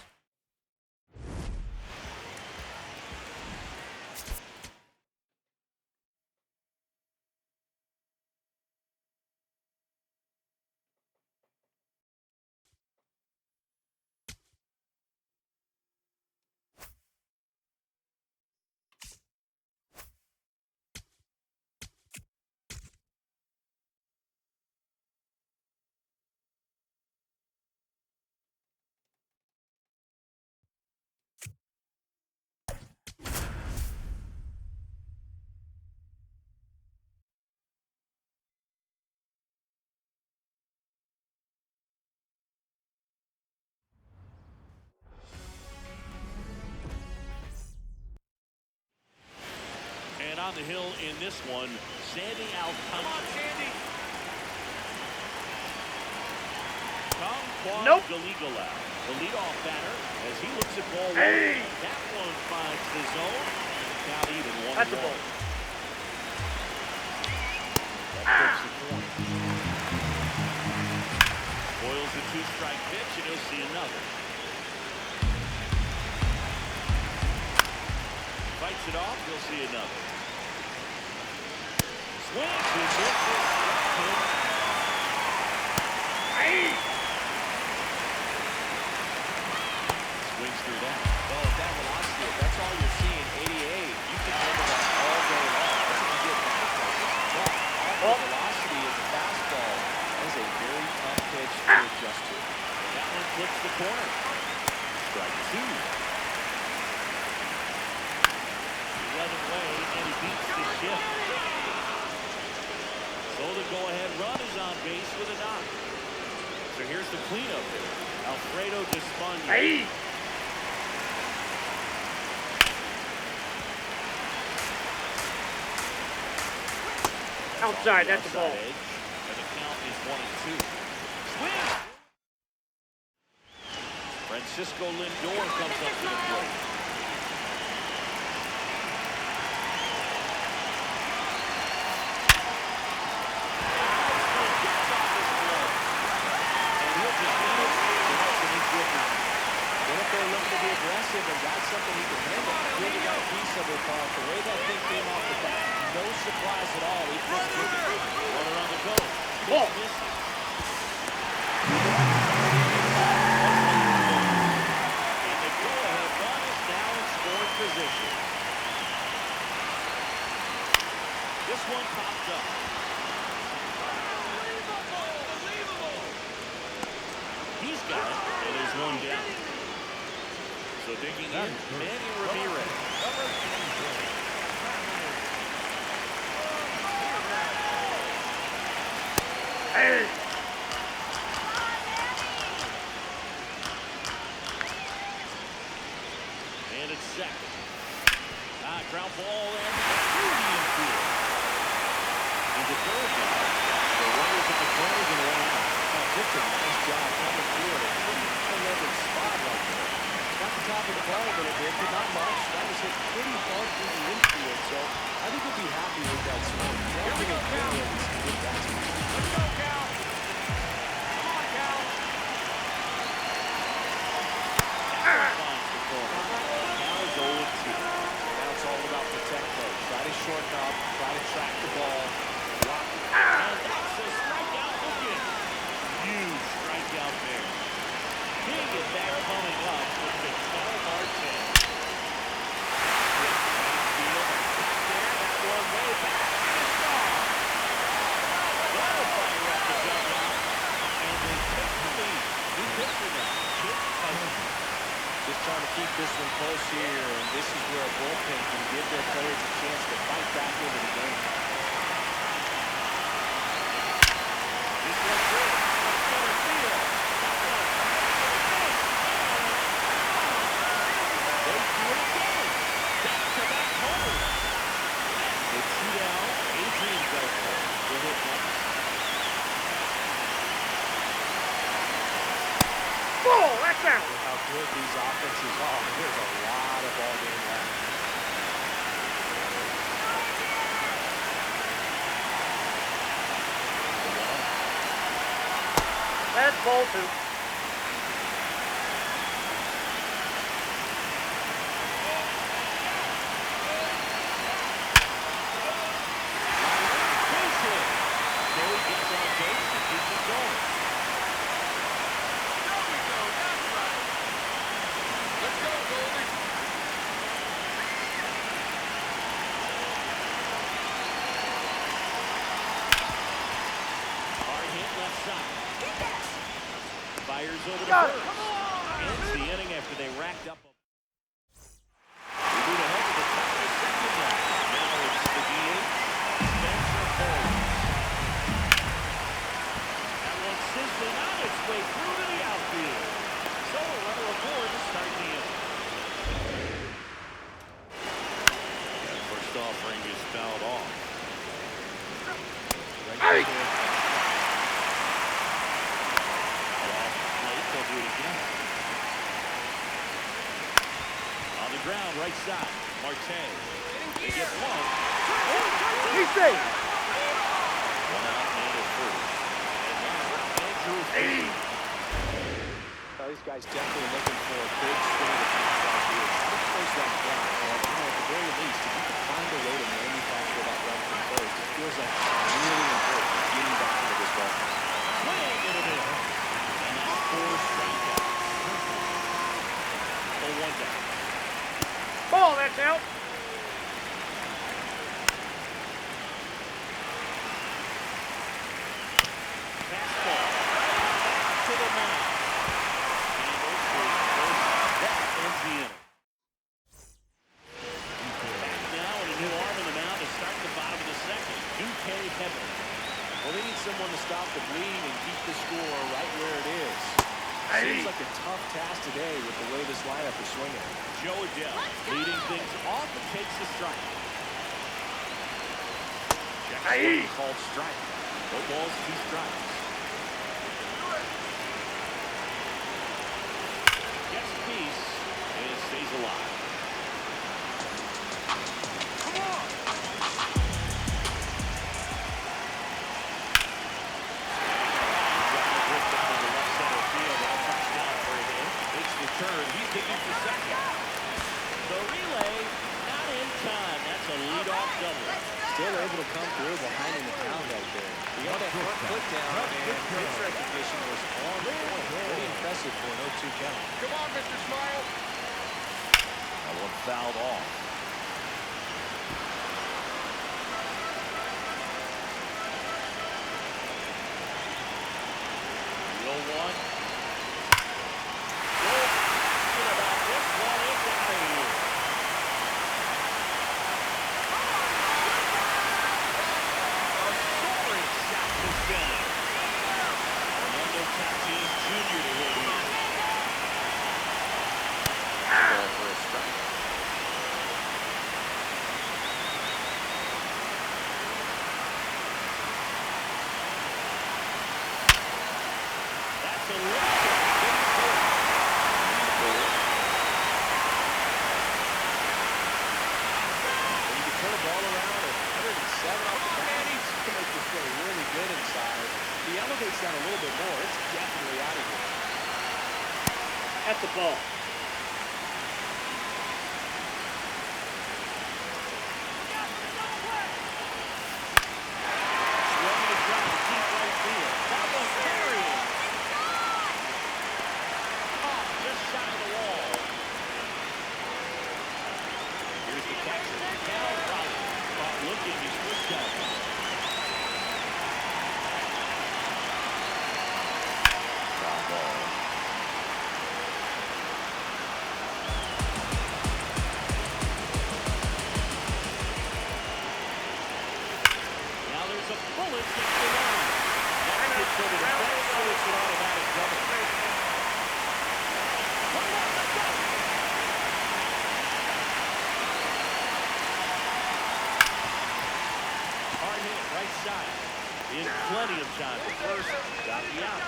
And on the hill in this one, Sandy Alcantara. Come on, Sandy. Kangkwon Nope. Galigala, the leadoff batter, as he looks at ball one. Hey. That one finds the zone. Count even 1-1. That's a ball. That puts the corner. Boils the two-strike pitch, and you'll see another. Fights it off, you'll see another. Swings and misses. Swings through that. Well, at that velocity, if that's all you're seeing, 88, you can handle that all day long. That's if you get back from it. But off the velocity is a fastball. That is a very tough pitch to adjust to. That one flips the corner. Strike two. 11 away, and he beats the shift. So the go-ahead run is on base with a knock. So here's the cleanup. Alfredo Despaigne. Hey. Outside, that's the ball. Outside edge, and the count is 1-2. Swing! Francisco Lindor comes up to the plate. Aggressive and got something he can handle. Really got a piece of it, Paul. The way that thing came off the bat, no surprise at all. He flipped it. Runner on the go. Ball. And the go-ahead run is now in scoring position. This one popped up. He's got it, and there's one down. So digging in, Manny Ramirez. Hey. And it's second. Ground ball and through the infield. Into third now. The runners at the corners and one out. Just a nice job coming through it. A pretty high-level spot right there. Got the top of the ball a little bit, but not much. That was hit pretty far through the infield, so I think we'll be happy with that swing. Here we go, Cal. Get that swing. Let's go, Cal. Come on, Cal. Finds the corner. Now is 0-2. Now track the ball, block it. And that's a strikeout again. Huge strikeout there. Big at that coming up with Ketel Marte. That one way back. It's gone. That'll fire up the dugout. And they take the lead. New pitcher now. Kip Cousins. Just trying to keep this one close here, and this is where a bullpen can give their players a chance to fight back into the game. This one's good. Left center field. That one. They do it again. Back-to-back homers. They two down. Adrian Beltre will hit next. Ball, that's out. Look how good these offenses are. There's a lot of ball game left. That's ball 2. Base hit. Joey gets on base and keeps it going. There we go. That's right. Let's go, Goldie. Hard hit left side. Fires over the Got it. first. Ends the inning after they racked up. We move ahead to the top of the second now. Now it's the DH, Spencer Bowles. That one sizzling on its way through to the outfield. So a runner aboard to start the inning. That first offering is fouled off. Hey! They'll do it again. On the ground, right side. Marte. They get one. He's safe. One out, man at first. And now, Andrew Heaney. These guys definitely looking for a big swing of contact here. How to close that gap? And, at the very least, if you can find a way to manufacture that run from first, it feels like it's really important getting back into this ball. Swing and a miss. And that's 4 strikeouts. 0-1 down. Ball, that's out. Fastball. Back to the mound. Handles for first. That ends the inning. Back now and a new arm in the mound to start the bottom of the second. DK Heaven. Well, they need someone to stop the bleed and keep the score right where it is. Seems like a tough task today with the way this lineup is swinging. Joe Adell leading things off and takes the strike. Aye. Called strike. No balls, 2 strikes. Gets a piece and stays alive. Come on. Turn. He's digging for second. The relay, not in time. That's a leadoff double. Still able to come through behind in the count right there. He got that front foot down, and pitch recognition was on point. Pretty impressive for an 0-2 count. Come on, Mr. Smile. That one fouled off. The 0-1. Down a little bit more, it's definitely out of here. That's the ball. right side. In plenty of time for first. Got the out.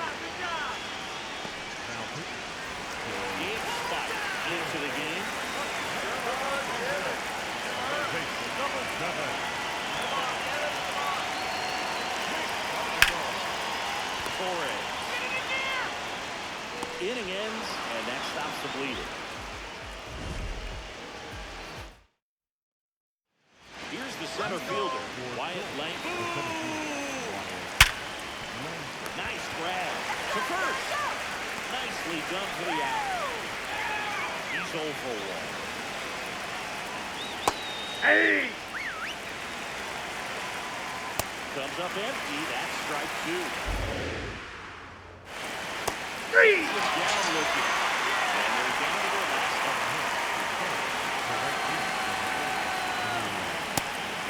Now pitch. Game spike into the game. Number 7. Torres. Inning ends, and that stops the bleeding. Here's the center fielder, Wyatt Langford. Nice grab to first. Nicely done for the out. He's 0 for 1. Hey! Comes up empty. That's strike 2. Three! Down looking. And they're down to their last one.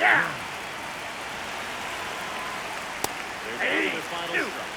Yeah! They're down to their final strike.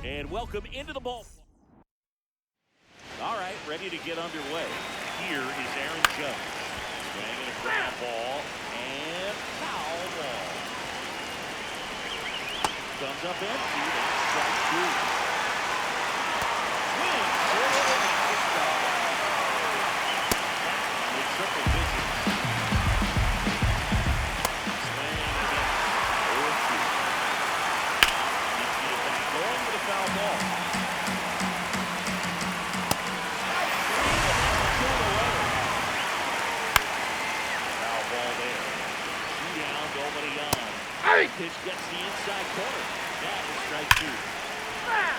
And welcome into the ball. All right, ready to get underway. Here is Aaron Judge. Swinging a ground ball and foul ball. Comes up empty. That's strike 2. Swing. With triple digits. Swing again. 0-2. Going with a foul ball. Foul ball there. 2 down, nobody on. Hey! Pitch gets the inside corner. That is strike 2. High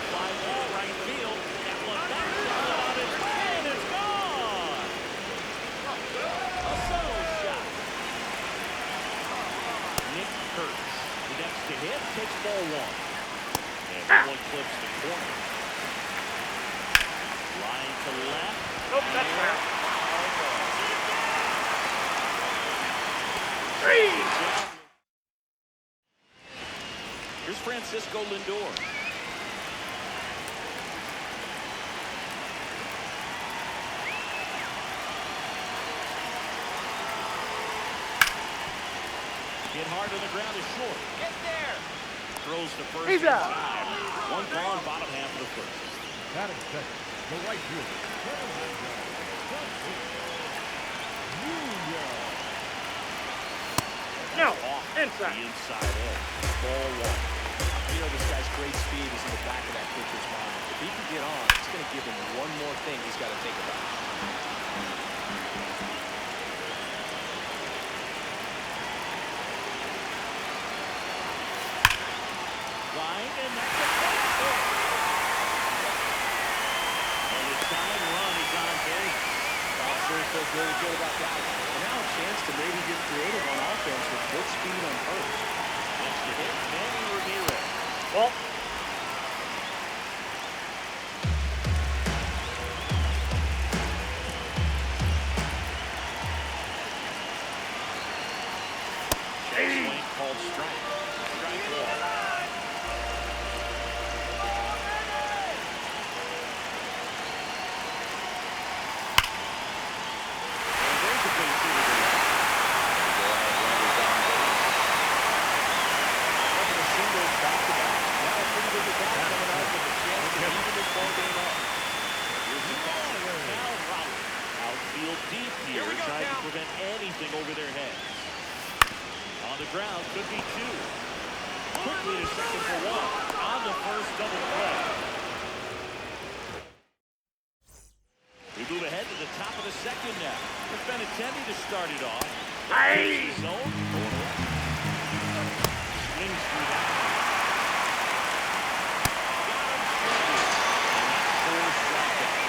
fly ball right field. That one back on it, and it's gone. A solo shot. Nick Kurtz, the next to hit, takes ball 1. And that one clips the corner. Line to left. Nope, that's fair. Three! Here's Francisco Lindor. Hit hard to the ground is short. Get there. Throws to first. He's in out. time. One gone, bottom half of the first. Batting second. The right fielder. No, Off inside. the inside edge. Ball 1. You know, this guy's great speed is in the back of that pitcher's mind. If he can get on, it's going to give him one more thing he's got to think about. Line, and that's a ball. And the tying run is on base. Sure feels really good about that. And now a chance to maybe get creative on offense with good speed on first. Next to hit, Manny Ramirez. Well, Swing called strike. Strike 1. And there's a base hit to the left. Go ahead, runners on base. Having a single back-to-back. Now a field deep here, Here we go, trying to Cal. prevent anything over their heads. On the ground, could be two. Quickly to second for one. On the first double play. We move ahead to the top of the second now. It's Benintendi to start it off. Aye. Zone. Swings through that. Got him stranded. And that's four strikeouts.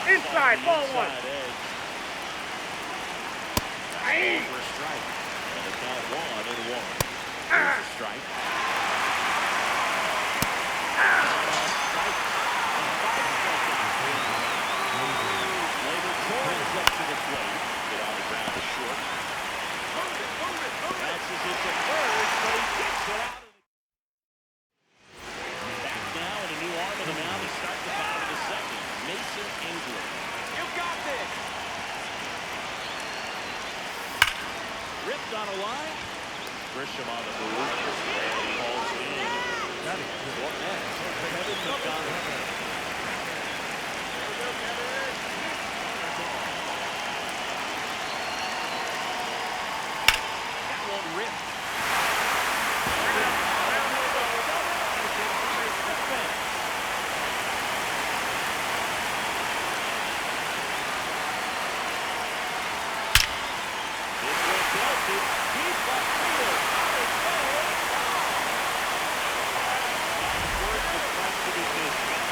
Inside, ball one. Inside edge. Aye. For a strike. And it's now 1-1. Ah. Here's a strike. Labor Torres up to the plate. Get on the ground to short. Bounces it to first, but he gets it out. Back now in a new arm of the mound to start the bottom of the second. Mason England. You got this. Ripped on a line. Grisham on the move. And he hauls it in. What next? Kevin McDonald. That one ripped. This one belted. Deep left field. On its way. Worth the crest of his business.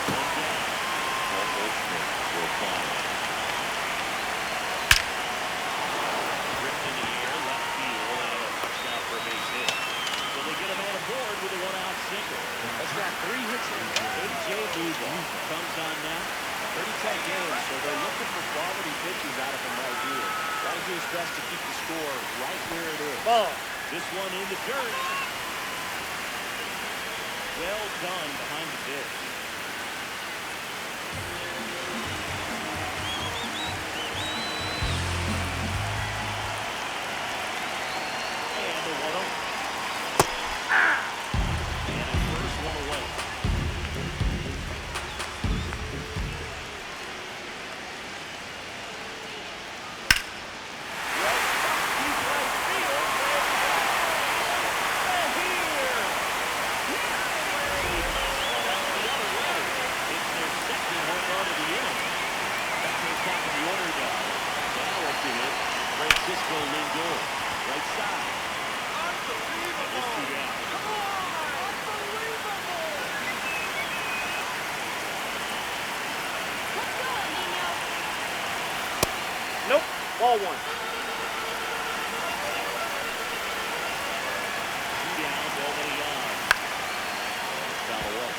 One down. Paul Goldschmidt will follow. Ripped in the air, left field, and a touchdown for a base hit. So they get a man aboard with a one-out single. That's got 3 hits in the game. A.J. Lugo comes on now. Pretty tight game, so they're looking for quality pitches out of him right here. Got to do his best to keep the score right where it is. Ball. This one in the dirt. Well done behind the dish. And the 1-0. And his first one away. Francisco Lindor, right side. Unbelievable! Come on! Unbelievable! Let's go, Nino. Nope. Ball one. Two down, nobody on. Foul away.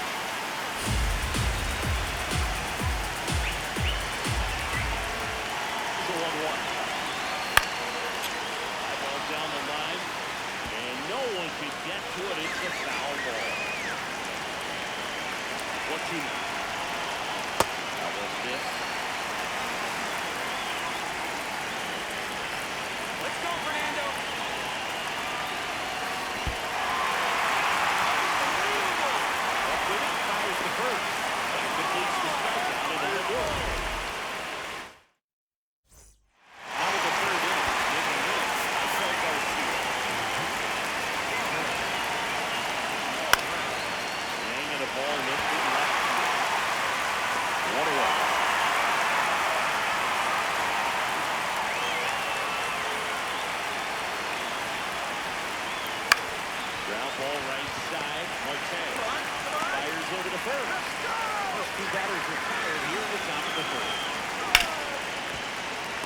It's a 1-1. Down the line, and no one can get to it. It's a foul ball. What you know? How about this? Let's go, Fernando. Up with it, fires the first. And completes the strikeout and the door. Out of the third inning, making this. Michael Garcia. Swing and a ball lifted left field. 1 away. Ground ball right side. Marte fires over the first. First 2 batters retired here in the top of the third.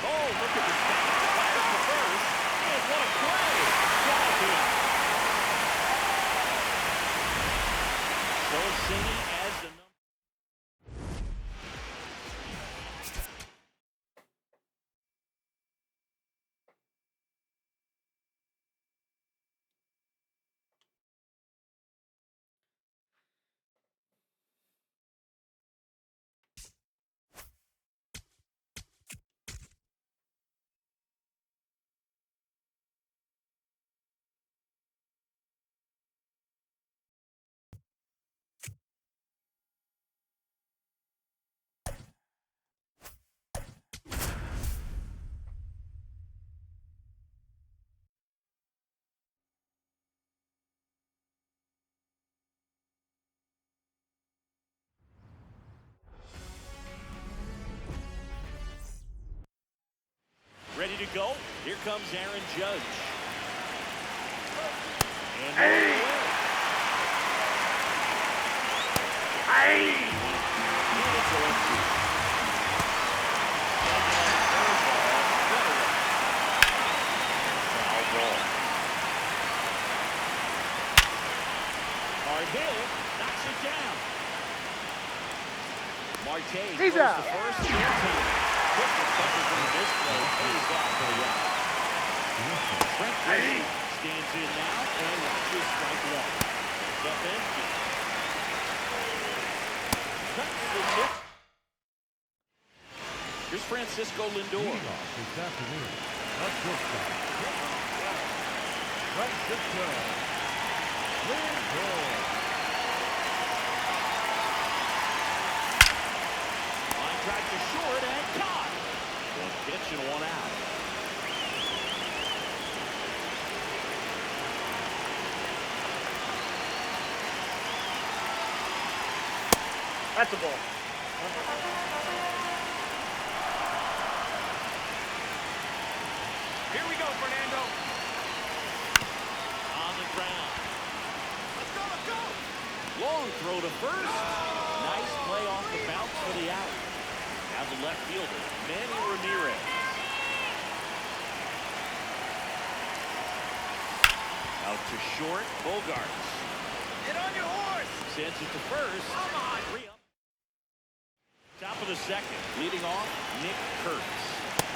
Oh, look at the stop. Fires the first. And what a play. Drive in. So Cini as the go. Here comes Aaron Judge. And there he is. Hard hit, knocks it down. Marte He's throws out. the first time. Quick recovery from the display, pays off for the out. Trent Grisham stands in now and watches strike one. Stefanski. Cuts the miss. Here's Francisco Lindor. Leading off this afternoon, a shortstop. Francisco Lindor. Line drive to short and caught. One pitch and one out. That's a ball. Here we go, Fernando. On the ground. Let's go, let's go. Long throw to first. Nice play off the bounce for the out. Now the left fielder, Manny Ramirez. Out to short, Bogarts. Get on your horse. Sends it to first. Come on. Top of the second. Leading off, Nick Kurtz.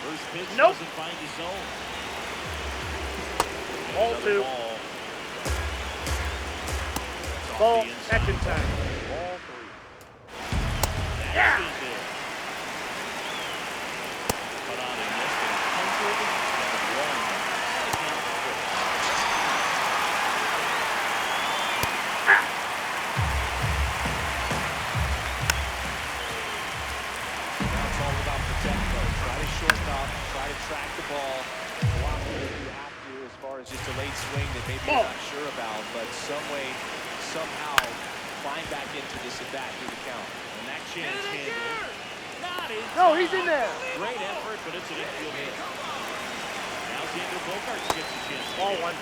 First pitch Nope. doesn't find his zone. Ball Another two. Ball. It's off Ball, the inside. action time. Ball three. Yeah. That is it. Put on and missed it. 101. Now it's all about protect, though. Try to shorten up, try to track the ball. Block it if you have to, as far as just a late swing that maybe you're not sure about, but some way, somehow, find back into this at bat through the count. And that chance handled. Not in No, he's in there. Great effort, but it's an infield hit. Now Xander Bogaerts gets a chance. Ball one.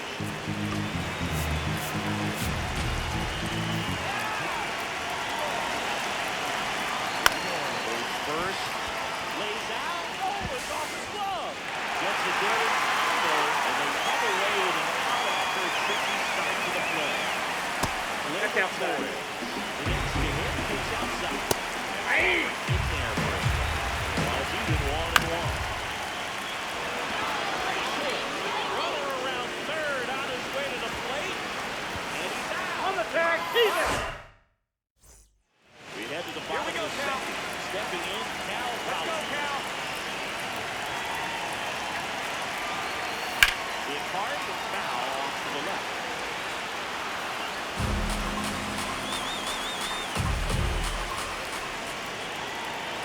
Goes first. Lays out. Oh, it's off his glove. Gets it there. And they come away with an out after a tricky start to the play. That's outside. The next to hit. It's outside. In there for him. Well, it's even 1-1. Runner around third on his way to the plate. And he's out. On the tag. He's in. We head to the bottom of the second. Stepping in, Cal Raleigh. It hard to foul off to the left.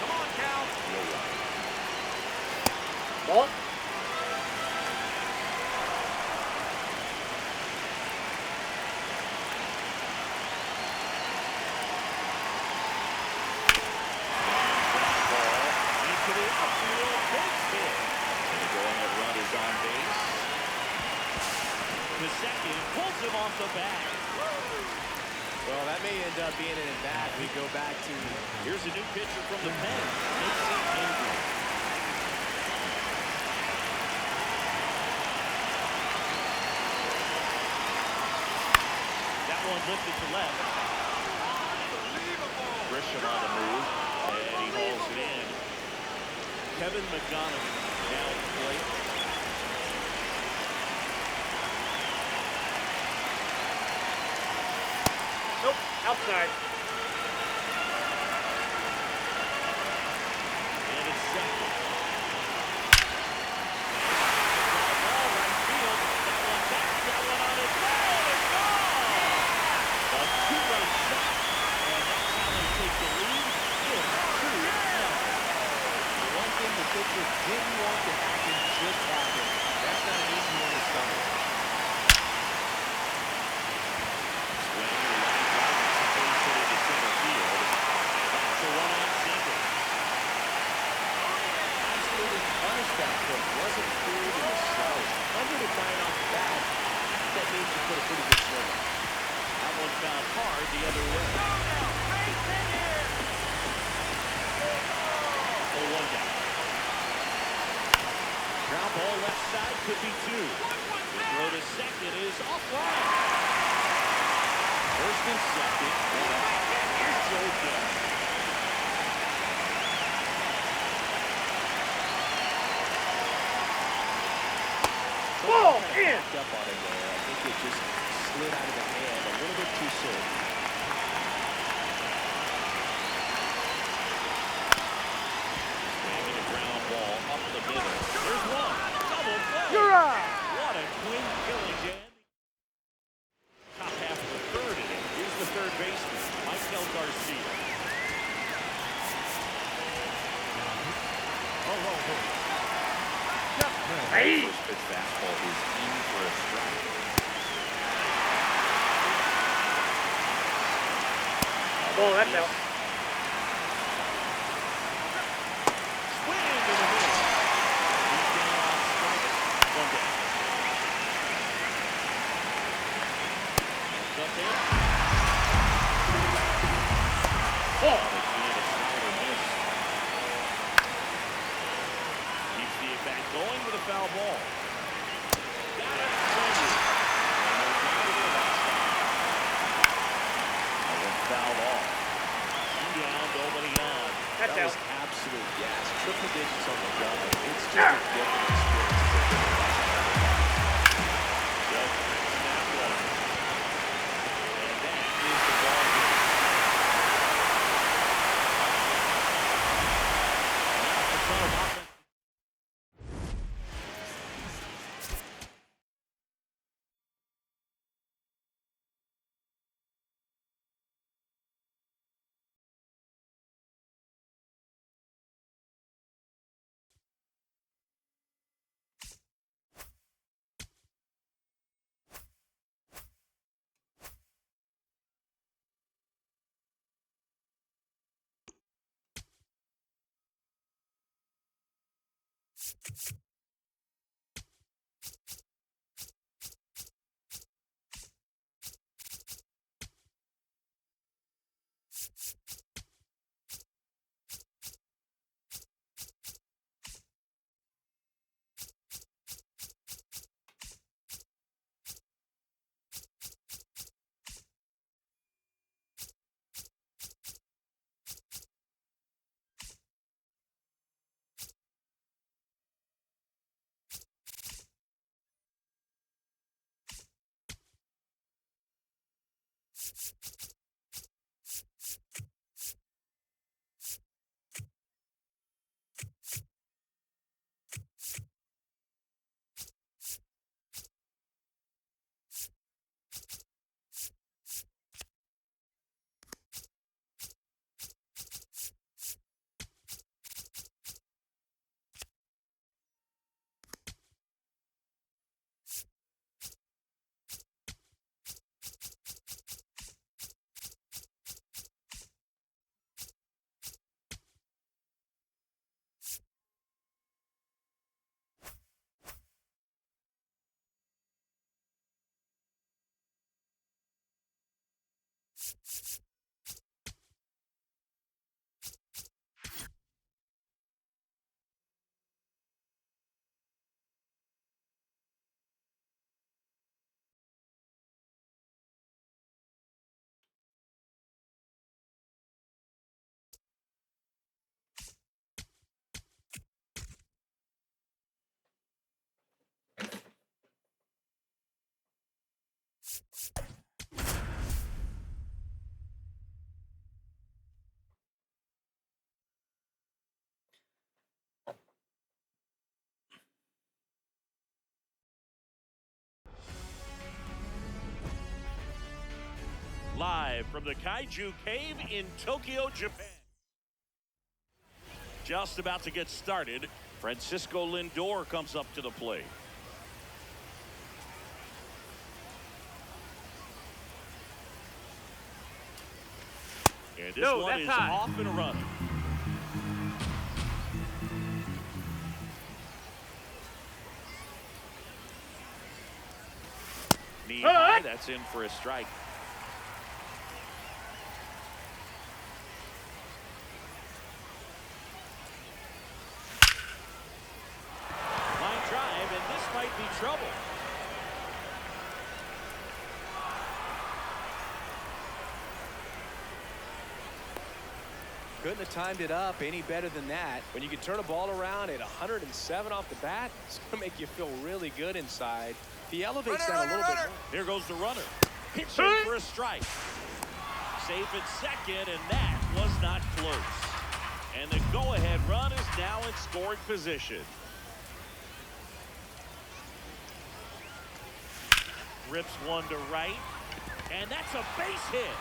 Come on, Cal. Ball. Into the outfield, base hit. And the go-ahead run is on base. The second pulls him off the bat. Well, that may end up being an at-bat. We go back to Here's a new pitcher from the pen, Mason Andrews. That one lifted to left. Grisham on the move, and he hauls it in. Kevin McDonough now at the plate. Nope. Outside. And it's second. Ball right field. That one back. That one on its way. It's gone. A two-run shot. And that's how they take the lead. It's 2-0. one thing the pitcher didn't want to happen just happened. That's not an easy one to stomach. Swing, line drive, base hit into center field. That's a one-out single. Absolutely punished that pitch. Wasn't cool, seems to put a pretty good swing on. That one found hard the other way. Oh, one down. Ground ball left side could be two. The throw to second is offline. First and second. Here's Joe Judge. Ball in. Up on it there. I think it just slid out of the hand a little bit too soon. Swinging a ground ball up the middle. There's one. Double play. You're out. What a twin killing, Dan. Top half of the third inning. Here's the third baseman, Michael Garcia. Hey. First pitch fastball is in for a strike. Ball, that's out. Swing into the middle. He's down on strike. One down. Up in. Ball. Again, a slider miss. Keeps the at bat going with a foul ball. Got it. Foul ball. Two down, nobody on. That's That was out. absolute gas. Triple digits on the gun. It's just a different experience. Judge brings that one. And that is the ball game. Not a ton of offense. Live from the Kaiju Cave in Tokyo, Japan. Just about to get started. Francisco Lindor comes up to the plate. And this one is high. off and running. Knee high, that's in for a strike. Line drive, and this might be trouble. Couldn't have timed it up any better than that. When you can turn a ball around at 107 off the bat, it's going to make you feel really good inside. If he elevates that a little bit more. Here goes the runner. Pitching for a strike. Safe at second, and that was not close. And the go-ahead run is now in scoring position. Rips one to right, and that's a base hit.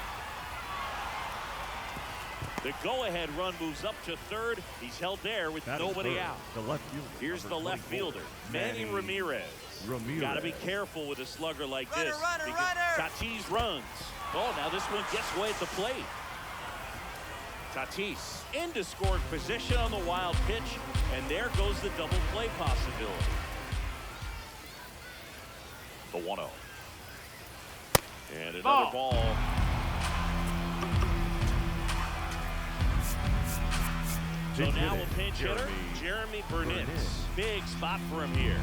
The go-ahead run moves up to third. He's held there with Batting nobody third, out. The left fielder. Here's the number left 24, fielder, Manny Ramirez. Got to be careful with a slugger like this. Because Tatis runs. Oh, now this one gets away at the plate. Tatis into scoring position on the wild pitch, and there goes the double play possibility. The 1-0. And another ball. So now a pinch hitter, Jeremy Burnett. Big spot for him here.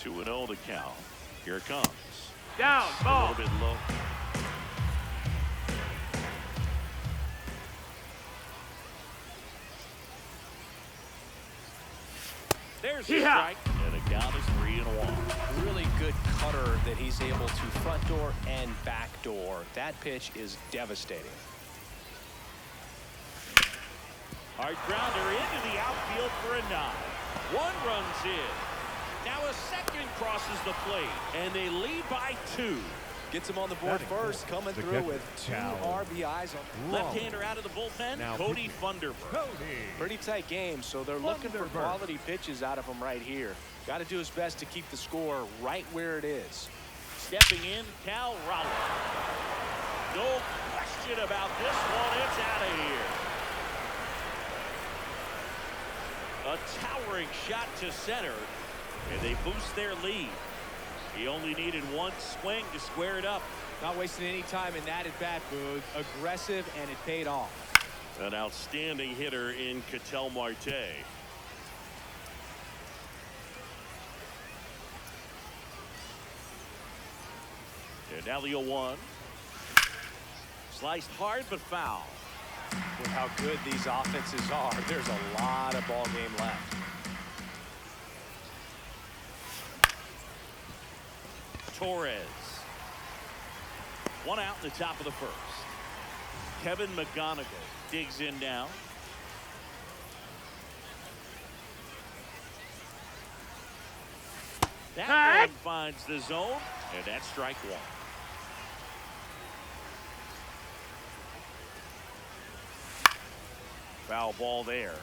2-0 to count. Here it comes. Down, ball. A little bit low. There's the strike, and the count is 3-1. Really good cutter that he's able to front door and back door. That pitch is devastating. Hard grounder into the outfield for a nod. One runs in. Now a second crosses the plate, and they lead by 2. Gets him on the board first, coming through with 2 RBIs. Left-hander out of the bullpen, Cody Funderburk. Pretty tight game, so they're looking for quality pitches out of him right here. Got to do his best to keep the score right where it is. Stepping in, Cal Raleigh. No question about this one. It's out of here. A towering shot to center, and they boost their lead. He only needed one swing to square it up. Not wasting any time in that at-bat, Boog. Aggressive, and it paid off. An outstanding hitter in Ketel Marte. And now the 0-1. Sliced hard but foul. With how good these offenses are, there's a lot of ball game left. Torres. One out in the top of the first. Kevin McGonigal digs in now. That one finds the zone, and that's strike 1. Foul ball there.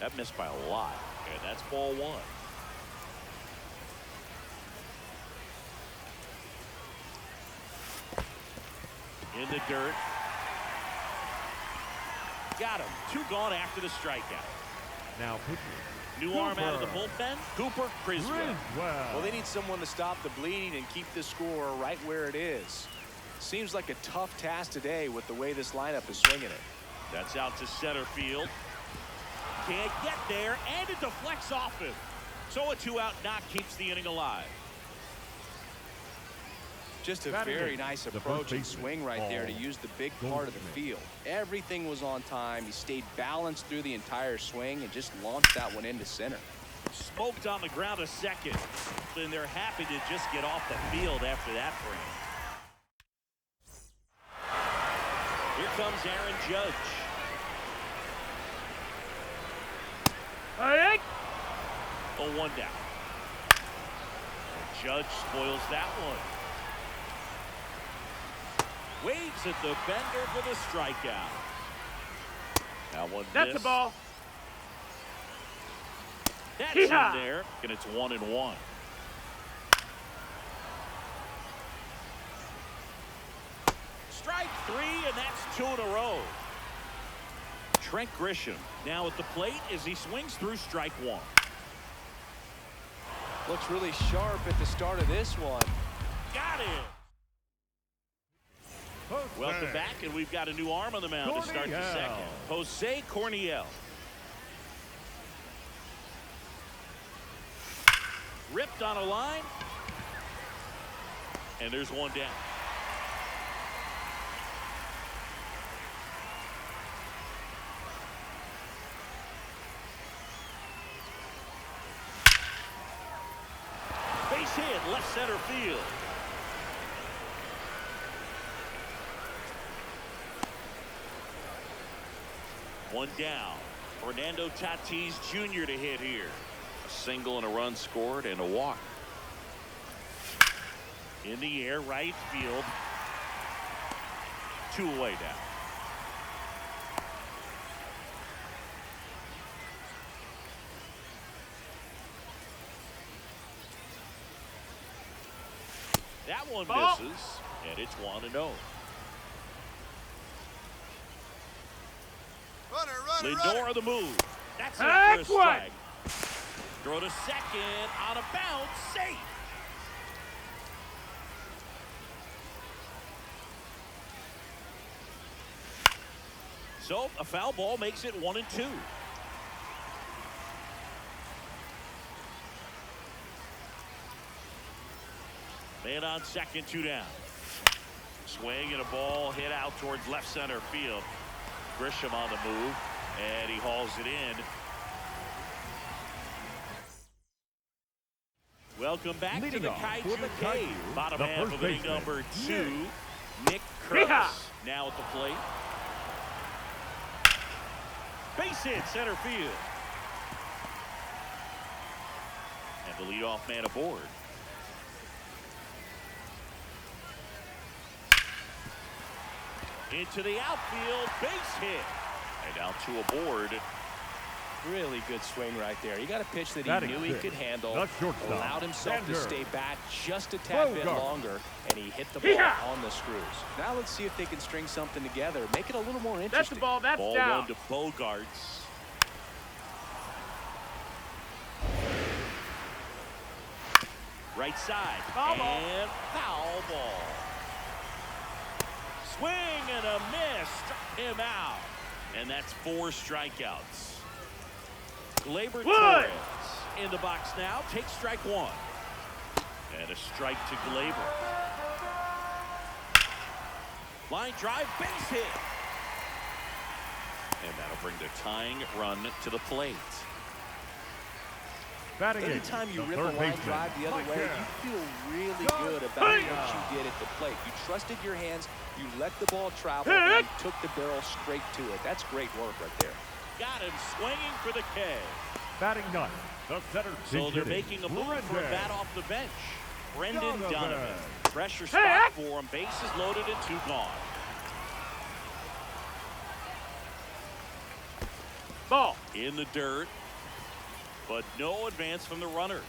That missed by a lot, and that's ball 1. In the dirt. Got him. 2 gone after the strikeout. Now pitcher. New arm out of the bullpen, Cooper Criswell. Well, they need someone to stop the bleeding and keep this score right where it is. Seems like a tough task today with the way this lineup is swinging it. That's out to center field. Can't get there, and it deflects off him. So a 2-out knock keeps the inning alive. Just a very nice approach and swing right there to use the big part of the field. Everything was on time. He stayed balanced through the entire swing and just launched that one into center. Smoked on the ground a second. And they're happy to just get off the field after that frame. Here comes Aaron Judge. Oh, 1 down. Judge spoils that one. Waves at the bender for the strikeout. That one That's missed. the ball. That's in there, and it's 1-1. three, and that's 2 in a row. Trent Grisham now at the plate as he swings through strike one. Looks really sharp at the start of this one. Got it. Welcome back, and we've got a new arm on the mound to start the second. Jose Corniel. Ripped on a line. And there's one down. Base hit, left center field. One down. Fernando Tatis Jr. to hit here. A single and a run scored and a walk. In the air, right field. 2 away now. That one misses, and it's 1-0. Lindor the move. That's it for a strike. Throw to second on a bounce. Safe. So a foul ball makes it 1-2. Man on second, 2 down. Swing and a ball hit out towards left center field. Grisham on the move, and he hauls it in. Welcome back to the Kaiju Cave. Bottom half of inning number 2. Nick Kurtis now at the plate. Base hit, center field. And the leadoff man aboard. Into the outfield, base hit. And now 2 aboard. Really good swing right there. He got a pitch that he knew he could handle. Allowed himself to stay back just a tad bit longer, and he hit the ball on the screws. Now let's see if they can string something together, make it a little more interesting. That's the ball. That's ball down. 1 to Bogarts. Right side. Foul ball. And foul ball. Swing and a miss. Struck him out. And that's 4 strikeouts. Gleyber Torres in the box now. Takes strike 1. And a strike to Gleyber. Line drive, base hit. And that'll bring the tying run to the plate. Anytime you rip a line drive the other way, you feel really good about what you did at the plate. You trusted your hands, you let the ball travel, and you took the barrel straight to it. That's great work right there. Got him swinging for the K. Batting 9, the center. So they're making a move for a bat off the bench. Brendan Donovan. Pressure spot for him. Bases loaded and 2 gone. Ball. In the dirt. But no advance from the runners.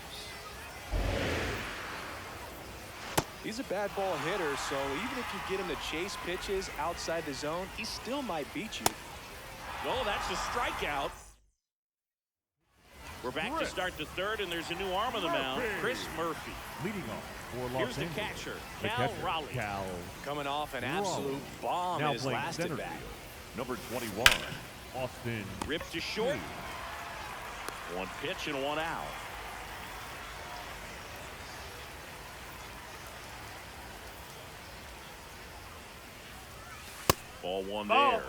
He's a bad ball hitter, so even if you get him to chase pitches outside the zone, he still might beat you. Oh, that's a strikeout. We're back to start the 3rd, and there's a new arm on the mound, Chris Murphy. Leading off for Los Here's the Angeles. catcher, The Cal catcher, Raleigh. Cal Coming off an absolute bomb now in his playing last center at-bat. field. Number 21, Austin. Ripped to short. 1 pitch and 1 out. Ball 1 there.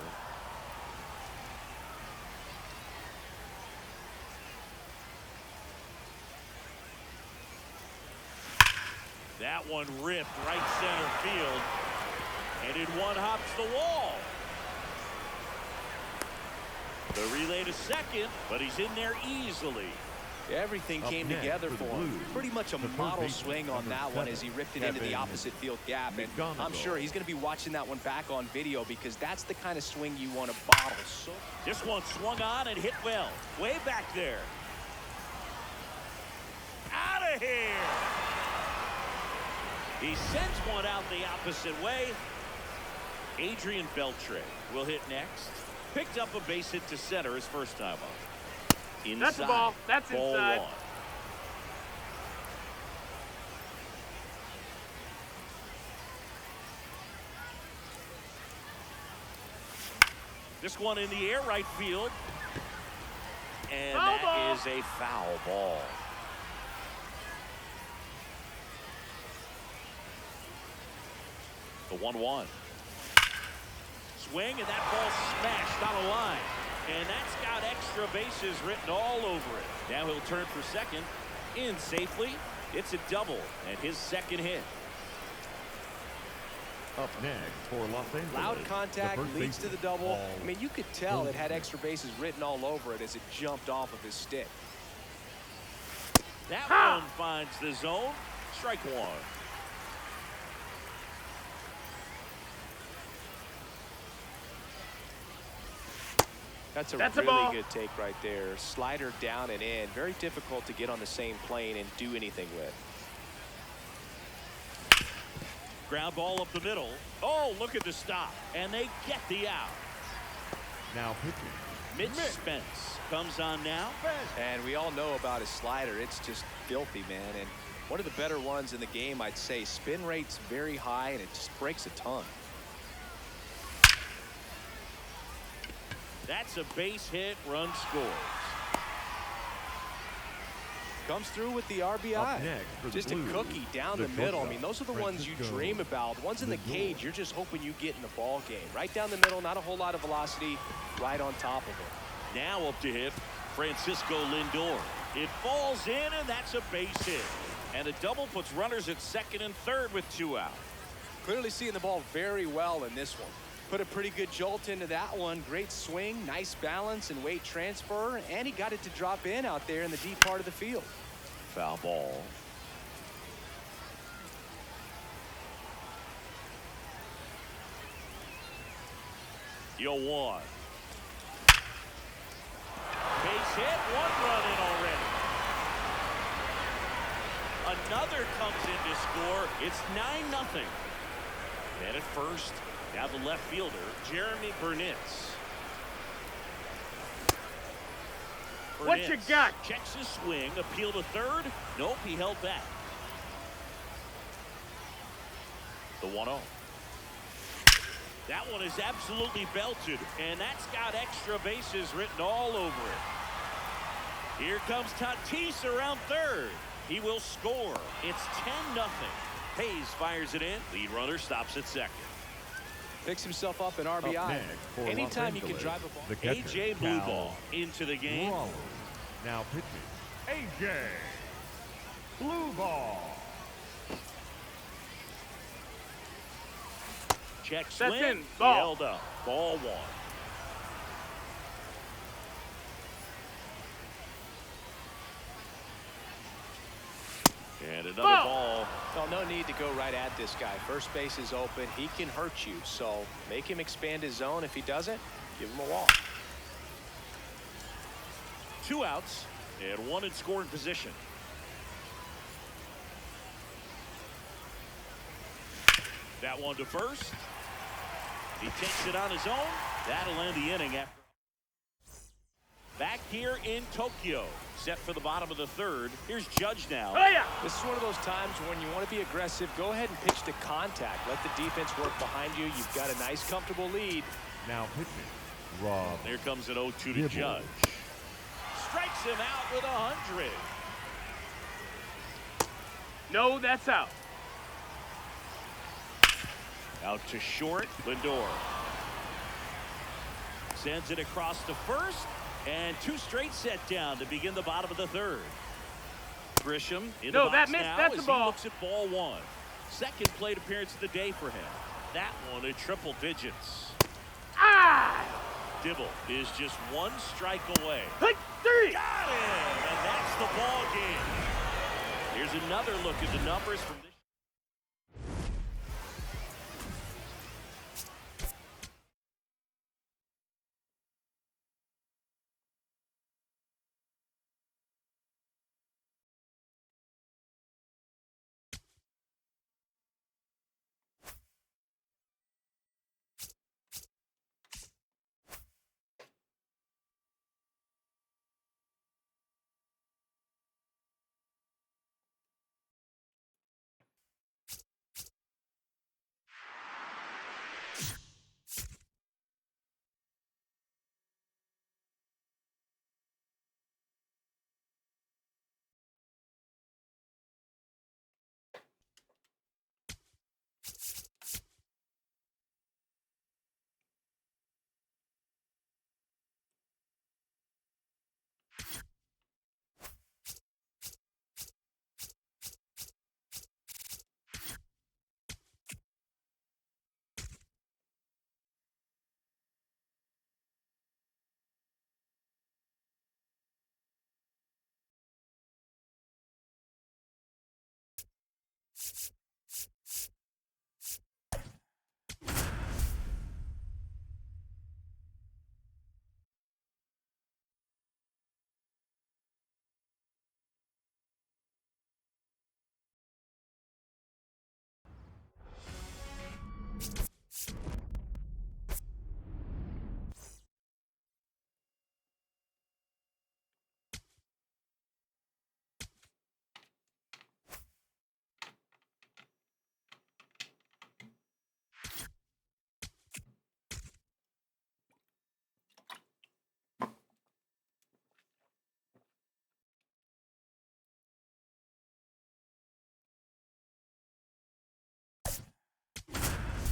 That one ripped right center field. And it 1-hops the wall. The relay to second, but he's in there easily. Everything came next together for the for him. Blues, Pretty much a the third model baseman, swing on number that one 7, as he ripped it into the Kevin opposite field gap. And I'm sure he's going to be watching that one back on video because that's the kind of swing you want to bottle. So This one swung on and hit well. Way back there. Out of here. He sends one out the opposite way. Adrian Beltre will hit next. Picked up a base hit to center his first time up. Inside. That's the ball. That's Ball inside. one. This one in the air, right field. And Foul ball. that is a foul ball. The 1-1. Swing, and that ball smashed on a line. And that's got extra bases written all over it. Now he'll turn for second. In safely. It's a double and his second hit. Up next for Los Angeles. Loud the contact first leads to the baseman, double. Paul I mean, you could tell it had Goldschmidt. extra bases written all over it as it jumped off of his stick. That Ha! one finds the zone. Strike one. That's a That's a really ball. good take right there. Slider down and in. Very difficult to get on the same plane and do anything with. Ground ball up the middle. Oh, look at the stop. And they get the out. Now pitching. Mitch Spence comes on now. And we all know about his slider. It's just filthy, man. And one of the better ones in the game, I'd say. Spin rate's very high, and it just breaks a ton. That's a base hit. Run scores. Comes through with the RBI. Up next for the Just a Blues, cookie down the the middle. I shortstop, mean, those are the ones you Francisco dream about. The ones in the Lindor. cage, you're just hoping you get in the ball game. Right down the middle, not a whole lot of velocity, right on top of it. Now up to hit Francisco Lindor. It falls in, and that's a base hit. And a double puts runners at second and third with 2 out. Clearly seeing the ball very well in this one. Put a pretty good jolt into that one. Great swing, nice balance and weight transfer, and he got it to drop in out there in the deep part of the field. Foul ball. Yo, one. Base hit, 1 run in already. Another comes in to score. It's 9-0. And at first, now the left fielder, Jeremy Burnitz. What you Burnitz got? checks his swing, appeal to third. Nope, he held back. The 1-0. That one is absolutely belted, and that's got extra bases written all over it. Here comes Tatis around third. He will score. It's 10-0. Hayes fires it in. Lead runner stops at second. Picks himself up an Up RBI. next for Los Anytime you can Angeles, drive a ball. the catcher, A.J. Blue Cal Ball into the game. Rollins. Now pitching. A.J. Blue Ball. Check That's swing. in. Ball. Held up. Ball one. And another ball. Well, no need to go right at this guy. First base is open. He can hurt you. So make him expand his zone. If he doesn't, give him a walk. 2 outs and 1 in scoring position. That one to first. He takes it on his own. That'll end the inning after. Back here in Tokyo. Set for the bottom of the third. Here's Judge now. Oh, yeah. This is one of those times when you want to be aggressive. Go ahead and pitch to contact. Let the defense work behind you. You've got a nice, comfortable lead. Now pitching. Rob. There comes an 0-2 to Dibble. Judge. Strikes him out with 100. No, that's out. Out to short. Lindor sends it across to first. And 2 straight set down to begin the bottom of the third. Grisham in No, the box that missed. now That's as the ball. he looks at ball 1. Second plate appearance of the day for him. That one at triple digits. Ah! Dibble is just 1 strike away. Hit 3. Got him! And that's the ball game. Here's another look at the numbers from this.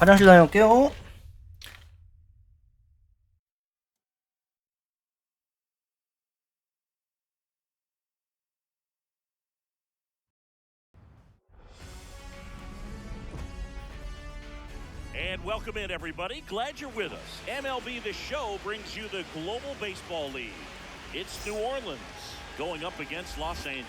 화장실 다녀올게요. And welcome in, everybody. Glad you're with us. MLB The Show brings you the Global Baseball League. It's New Orleans going up against Los Angeles.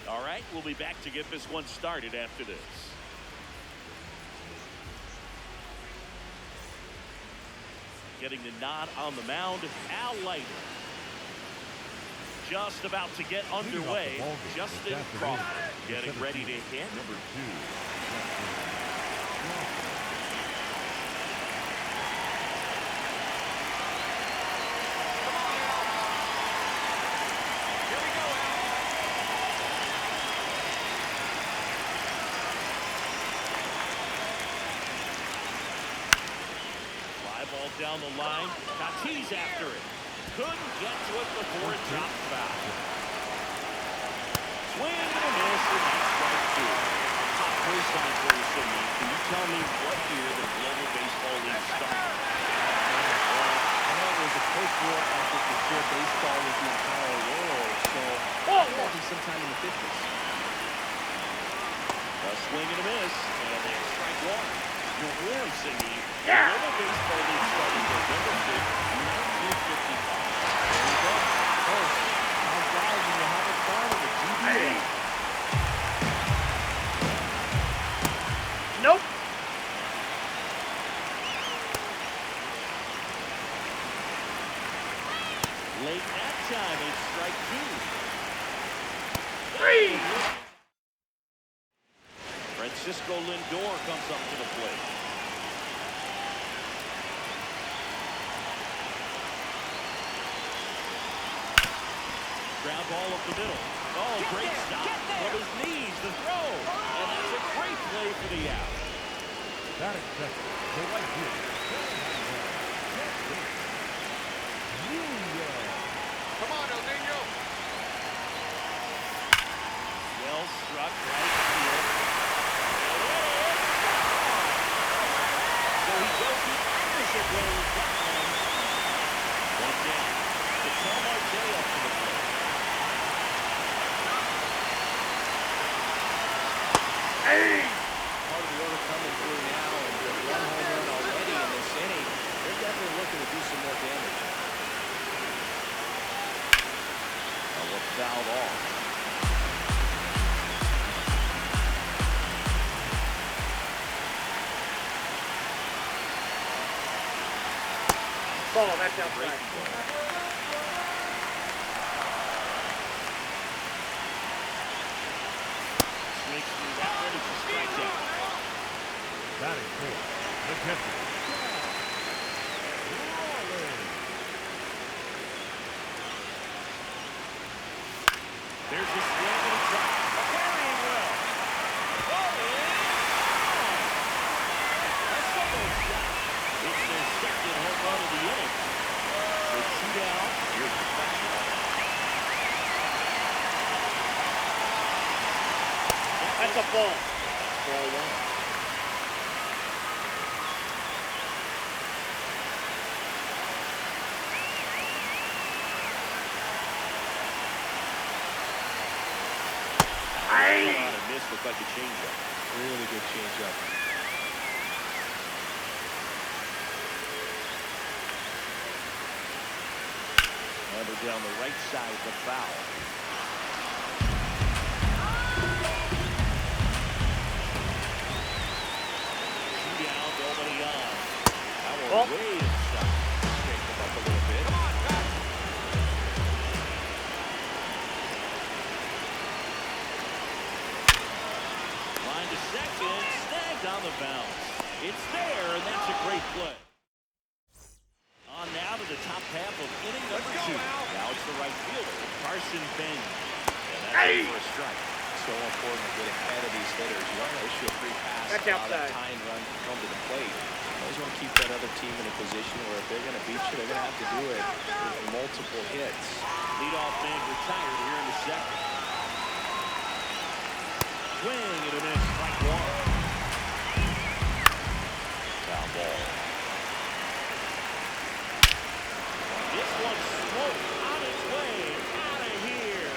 All right, we'll be back to get this one started after this. Getting the nod on the mound, Al Leiter. Just about to get underway. Justin Crawford getting ready to hit. Number 2. Here we go, Al. Fly ball down the line. Tatis after it. Couldn't get to it before it dropped foul. Swing and a miss, and that's strike 2. Top first time for you, Sidney. Can you tell me what year the Global Baseball League started? I know it was a post-war effort to share baseball with the entire world, so probably sometime in the 50s. A swing and a miss, and there's strike 1. You're warm, Sidney. The Global Baseball League started November 5th, 1955. Nope. Late that time, it's strike 2. 3. Francisco Lindor comes up to the plate. Ground ball up the middle. Oh, great stop from his knees, the throw. And that's a great play for the out. That accepted. The right fielder. Come on, El Nino. Well struck right field. So he goes the opposite way with that one. One down. Ketel Marte up to the plate. Part of the order coming through now, and with 1 home run already in this inning, they're definitely looking to do some more damage. That one fouled off. Ball, that's outside. Swings through that one. It's a strikeout. Batting fourth. McKenzie. There's a swing and a drop. Carrying well. That's the first shot. It's their second home run of the inning. So 2 down. Here's the professional. That's a ball. Ball 1. A miss looked like a changeup. Really good changeup. Handled down the right side, the foul. Two down, nobody on. That one Ball. way inside. Shake him up a little bit. Come on, Pat. Line to second, snagged on the bounce. It's there, and that's a great play. On now to the top half of inning number 2. Now it's the right fielder, Carson Benz. And that's it for a strike. So important to get ahead of these hitters. You don't want to issue a free pass. That's allow outside. that tying run to come to the plate. You always want to keep that other team in a position where if they're going to beat you, they're going to have to do it with multiple hits. Lead leadoff man retired here in the second. Swing and a miss, strike one. Foul ball. This one's smoked on its way out of here.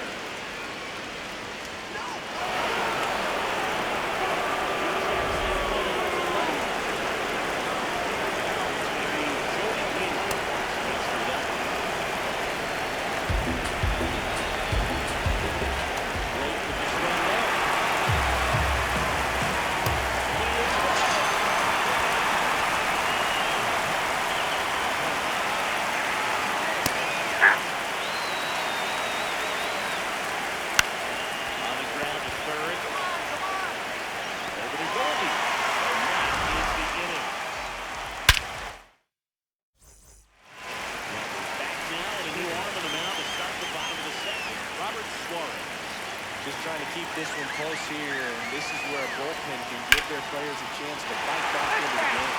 Just trying to keep this one close here, and this is where a bullpen can give their players a chance to fight back into the game.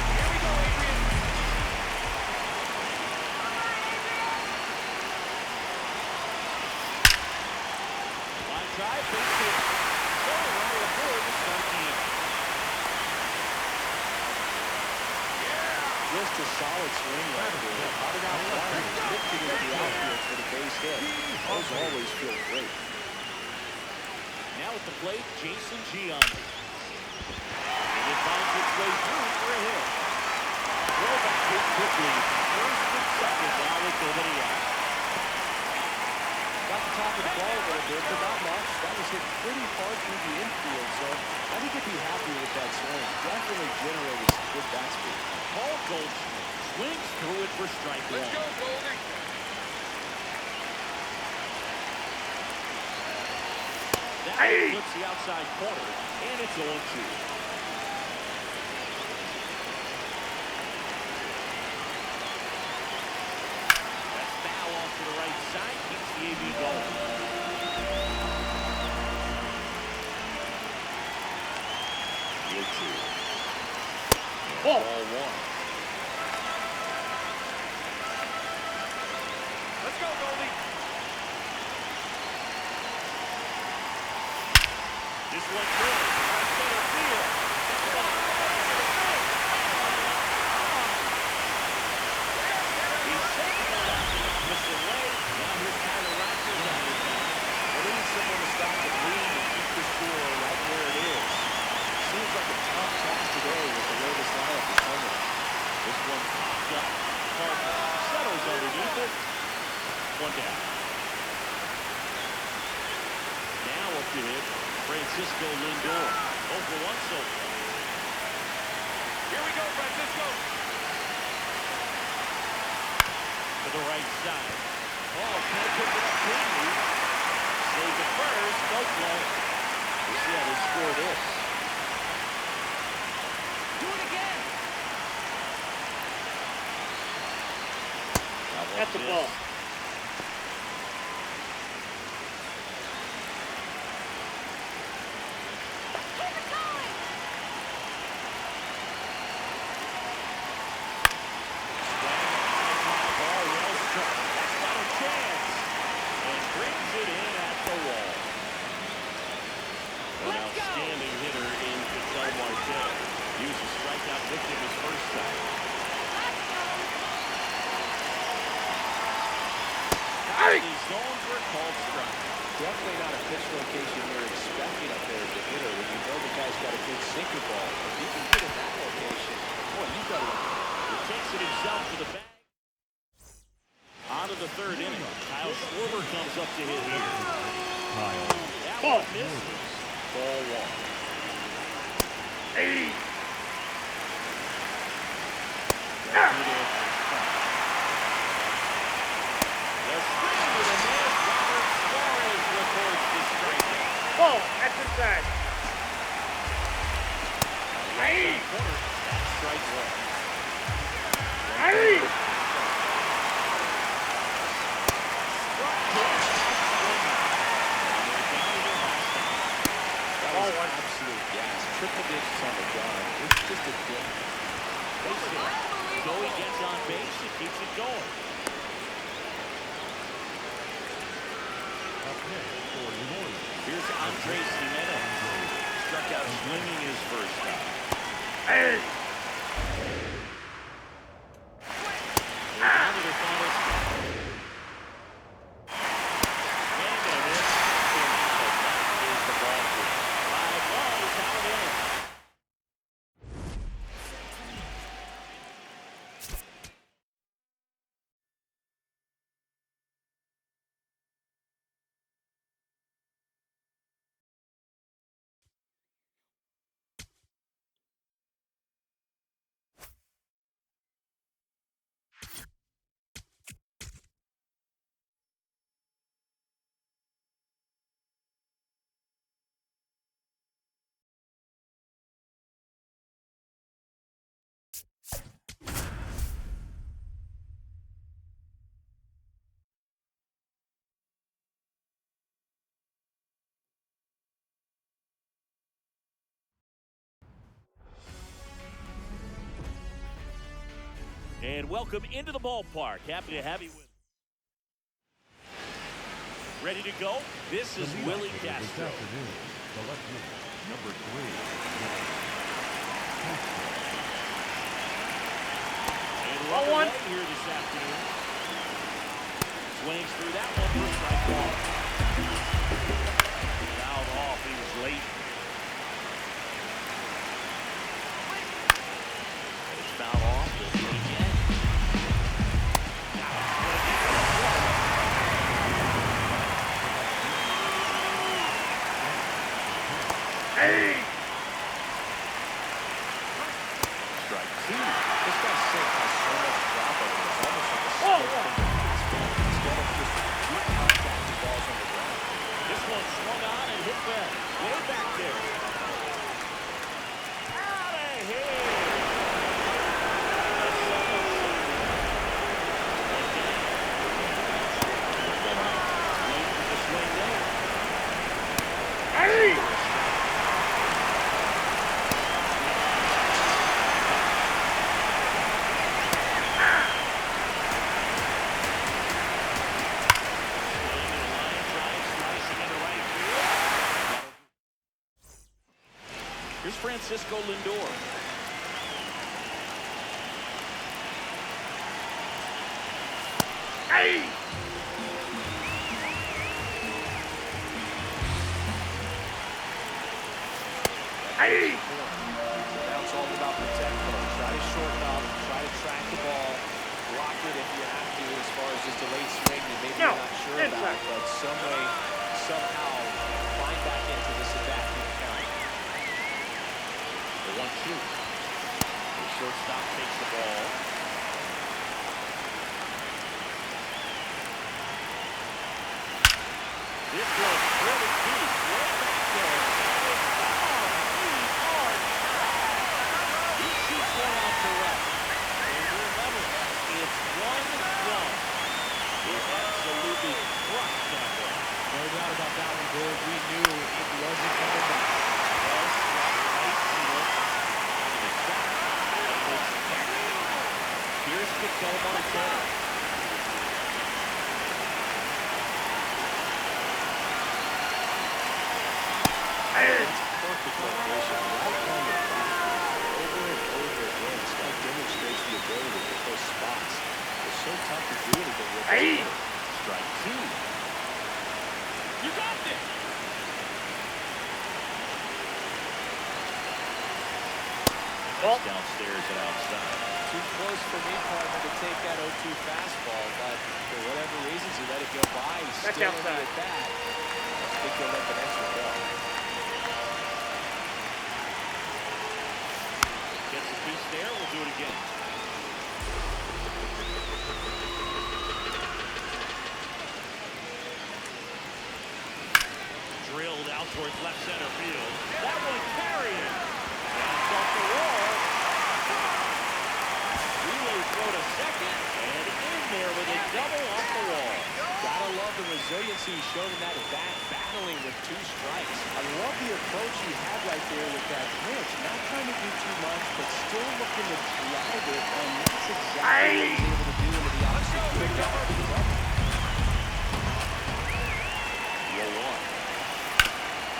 Here we go, Adrian. Line drive, base hit. Going runner aboard to start the inning. Just a solid swing right there. Hot it out flying, tipped it into the outfield for the base hit. Those always feel great. Now at the plate, Jason Giambi. And it finds its way through for a hit. Throw back hit quickly. First and second now with nobody out. Got the top of the ball a little bit, but not much. That was hit pretty hard through the infield, so I think he'd be happy with that swing. Definitely generated some good bat speed. Paul Goldschmidt swings through it for strike one. Let's go, Goldie. That one flips the outside corner, and it's 0-2. That's foul off to the right side, keeps the AB going. Ball one. Let's go, Goldie. This one good. Right center field. He's second one out to the missing way. Now here's Tyler Rogers on his back. We need someone to stop the bleed and keep the score right where it is. Seems like a tough task today with the way this lineup is coming. This one popped up. Harper settles underneath it. One down. Now up to hit Francisco Lindor. 0 for 1 so far. Here we go, Francisco. To the right side. Oh, can't pick it up cleanly. Save it first. No play. We'll see how they score this. Do it again. That's a ball. Keep it going. Ball well struck. That's got a chance. And brings it in at the wall. An outstanding hitter in Ketel Marte. He was a strikeout victim his first time. These zones were called strike. Definitely not a pitch location you're expecting up there as a hitter when you know the guy's got a good sinker ball. If he can hit in that location, boy, you got to. He takes it himself to the bag. On to the third inning. Kyle Schwarber comes up to hit here. Kyle. That one misses. Ball one. Hey! The swing with a miss. Robert Suarez records the strikeout. Ball. That's inside. Hey! Corner. That's strike one. Hey! That was absolute gas. Triple digits on the drive. It's just a difference. Joey gets on base and keeps it going. Andres Jimenez struck out swinging his first time. Hey. Down to their final stop. Swing and a miss. And that is the ball game. 5-1 is how it ends. And welcome into the ballpark. Happy to have you with us. Ready to go? This is Willie Castro. This afternoon, the left fielder, number 3. And run away here this afternoon. Swings through that one for a strike ball. Fouled off. He was late. It's fouled off. They'll do it again. Hey. Strike 2. This guy sick has so much drop on him. It's almost like a Whoa, split whoa. finger fastball instead of just deep contact to balls on the ground. This one swung on and hit well. Way back there. Out of here. Wait for the swing there. Hey. Here's Francisco Lindor. Hey. Hey. Now it's all about protect though. Try to shorten up, try to track the ball, block it if you have to as far as just delayed swing that maybe No, you're not sure about, inside. but some way, somehow find back into this at-bat and count. The 1-2. The shortstop takes the ball. This goes pretty deep. Way back there. It's deep hard. He shoots one out to right. And remember, it's 1-1. It absolutely crushed that one. No doubt about that one, Gold. We knew it wasn't coming back. Well, right field. To the shot. And it's back. Here's Miguel Martinez. It's perfect location, right on the back. Over and over again, this guy demonstrates the ability to hit those spots. It's so tough to do anything with Hey. this hitter. Strike 2. You got this. Well. Downstairs and outside. Too close for me, partner, to take that 0-2 fastball, but for whatever reasons, he let it go by. He's That's still in the outside. at-bat. I think he'll let the next one go. Gets a piece there. We'll do it again. Drilled out towards left center field. That one carrying. Bounce off the wall. Relay throw to second. And in there with a double off the wall. Gotta love the resiliency he's shown in that at-bat, battling with 2 strikes. I love the approach he had right there with that pitch. Not trying to do too much, but still looking to drive it, and that's exactly what he's able to do into the opposite field. For the rubber. 0-1.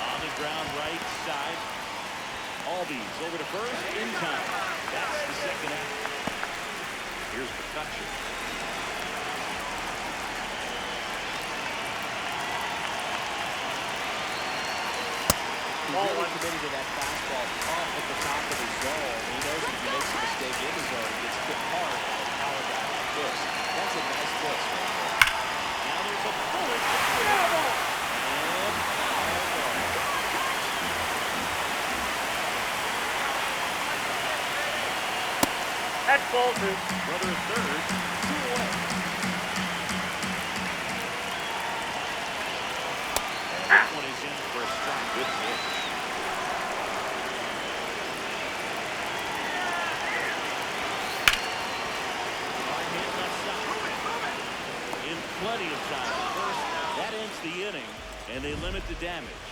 On He's Ball really one. committed to that fastball up at the top of his zone. He knows if he makes a mistake in the zone, he gets hit hard by a power guy like this. That's a nice pitch right there. Now there's a bullet. And foul ball. That's ball two. Brother at third, 2 away. And this one is in for a strike. Good pitch. Hard hit left side. In plenty of time. First, that ends the inning, and they limit the damage.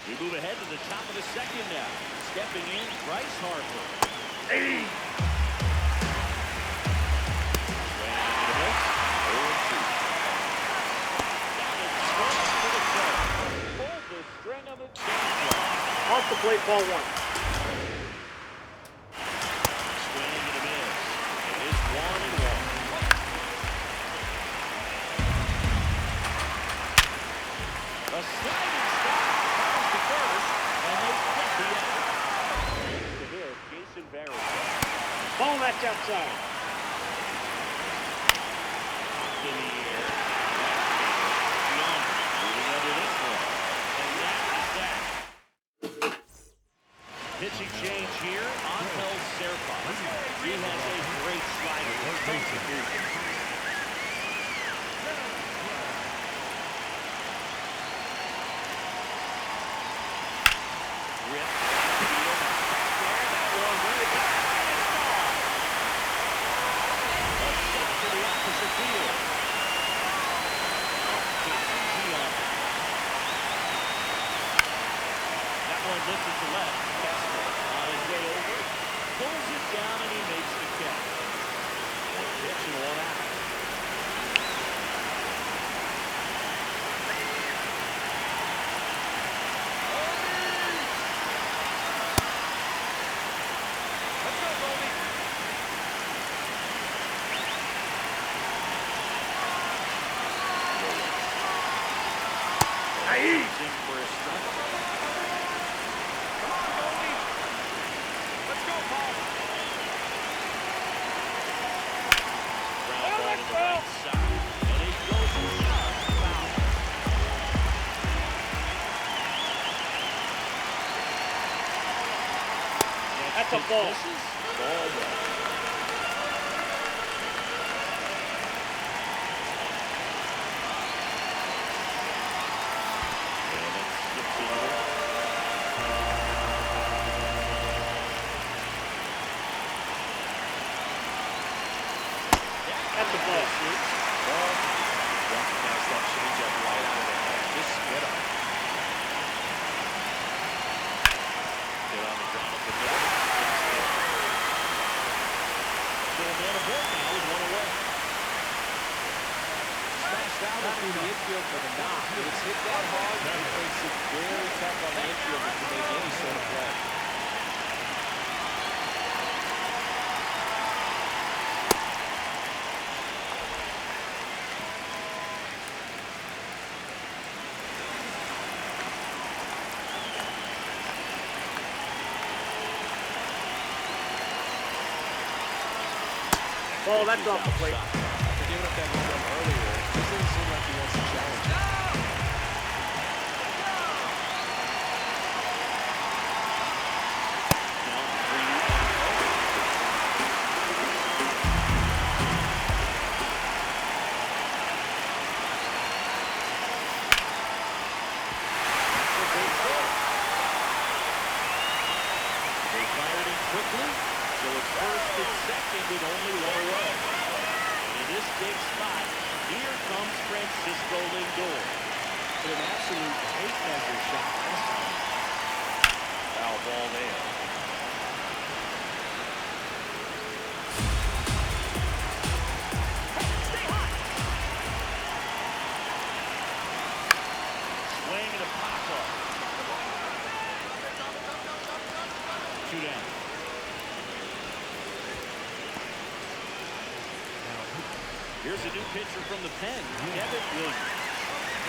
We move ahead to the top of the second now. Stepping in, Bryce Harper. Hey. Off the plate, ball one. Swing and a miss. It is 1-1. A sliding stop comes to first, and they get the out. To hit, Jason Barrett. Ball that's outside. In the air. Beyond moving under this one. And that is that. Pitching change here. Angel Serpa. He has a great slider. Rip. That one way back. A shift to the opposite field. Jason Gion. That one lifted to left. Kessler on his way over. Pulls it down and he makes the catch. One pitch and 1 out. Let's go, Goldie. Hey. He's in for a strike. Come on, Goldie. Let's go, Paul. Ground ball to the right side. And it goes in shot. Foul. That's a ball. Misses. Ball one. And it skips it over. That's a ball. Ball. Recognize that changeup right out of the hand. Just spit on it. Get on the ground up the middle. So a man aboard now with 1 away. Smashed out through the infield for the knock. If it's hit that hard, it makes it very tough on the infield to make any sort of play. Ball that's off the plate. After giving up that home run earlier, it just doesn't seem like he wants to challenge it. Now 3-0. They fired it quickly, so it's first and second with only 1 away. And in this big spot, here comes Francisco Lindor. An absolute tape measure shot last time. Foul ball there. Swing and a pop-up. 2 down. Here's a new pitcher from the pen, Kevin Williams.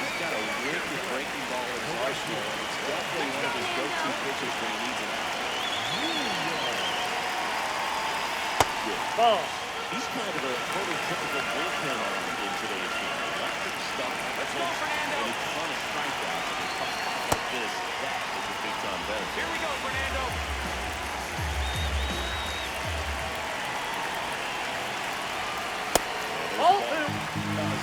He's got a wicked breaking ball in his arsenal, and it's definitely one of his go-to pitches when he needs it out. Ball. He's kind of a prototypical bullpen arm in today's game. Electric stuff, Let's go, Fernando. and a ton of strikeouts. And a tough spot like this, that is a big-time benefit. Here we go, Fernando. Ball As two.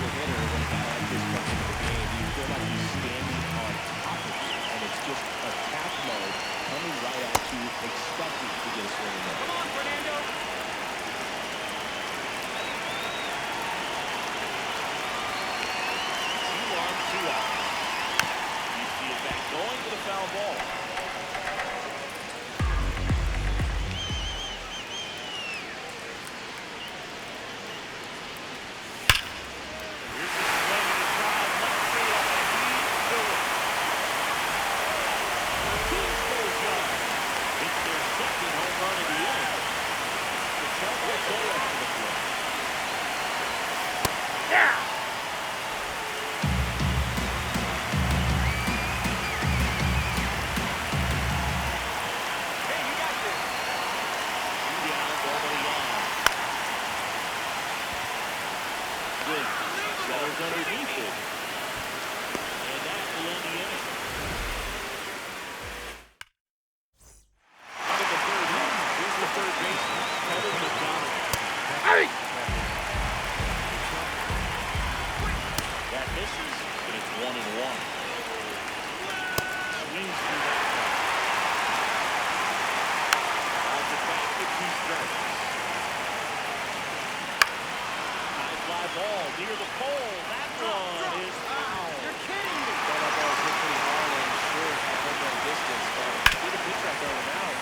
a hitter, when a guy like this comes into the game, you feel like he's standing on top of you, and it's just attack mode coming right at you, expecting to get a swing in there. Come on, Fernando. Two on, two out. You see it back going to the foul ball. Here's the swing and the drive, left field, and he's through it. He's goes yard. It's their second home run of the inning. The Cowboys go after the play. Yeah. Hey, you got this. Down, nobody on. Good. Settles underneath it. And that will end the inning. Out of the third inning, here's the third baseman, Kevin McDonald. That misses, and it's 1-1. Swings through that one. Fouls it back with 2 strikes. High fly ball near the pole. That one is foul. You're kidding me. That ball hit pretty hard and sure had home run distance, but with a pitch right going out,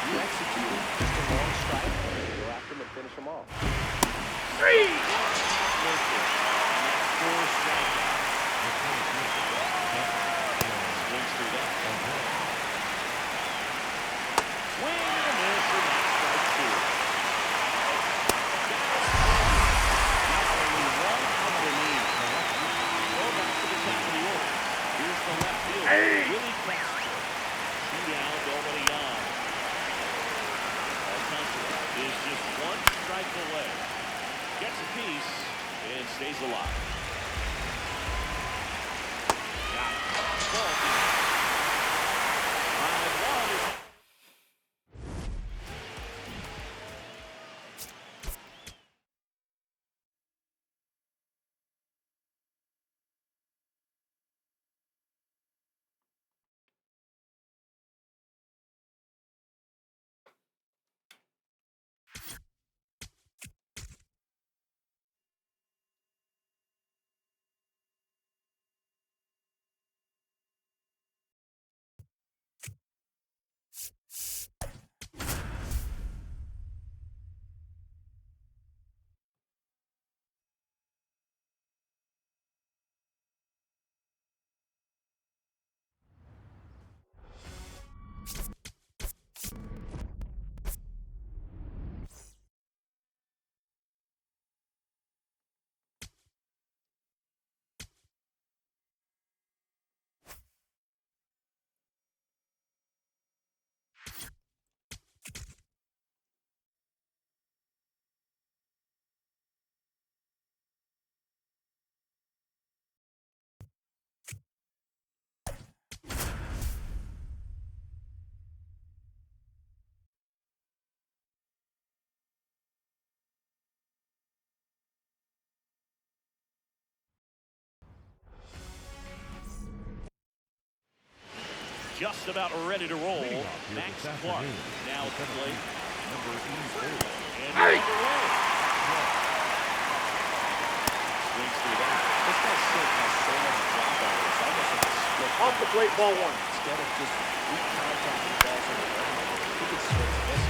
you executed just a long strike, go after him and finish him off. Three. Listen, and that's 4 strikeouts. Swings through that. Swing and a miss, and that's strike 2. Now only 1 out of the lead. Go back to the top of the order. Here's the left field. Willie Castro. 2 down, nobody on. Alcantara is just 1 strike away. Gets a piece and stays alive. Got it. Ball game. 5-1 is just about ready to roll. Leading off here Max this Clark afternoon, now at the plate. number 84. And underway. Swings through that. This guy still has so much drop on it. It's almost like a split. Off the plate, ball 1. Instead of just weak contact and balls on the ground, he can swing and miss.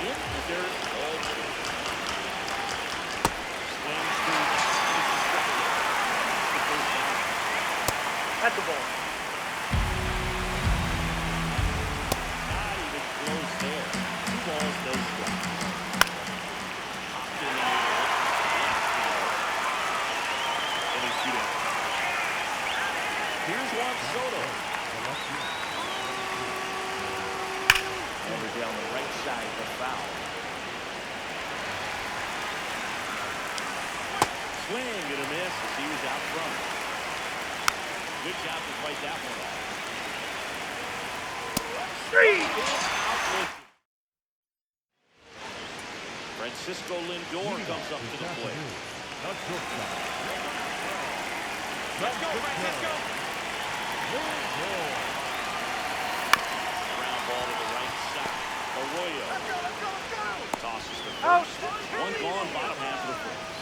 In the dirt, all two. Swings through that. It's a strikeout. That's the first down. At the ball. Not even close there. 2 balls, no strikes. Popped in the air. Left field. swing and a miss as he was out front. Good job to fight that one off. Francisco Lindor comes up to the plate. Let's go, Francisco. Ground ball to the right side. Arroyo Let's go. tosses the Out. first. One gone, bottom half of the first.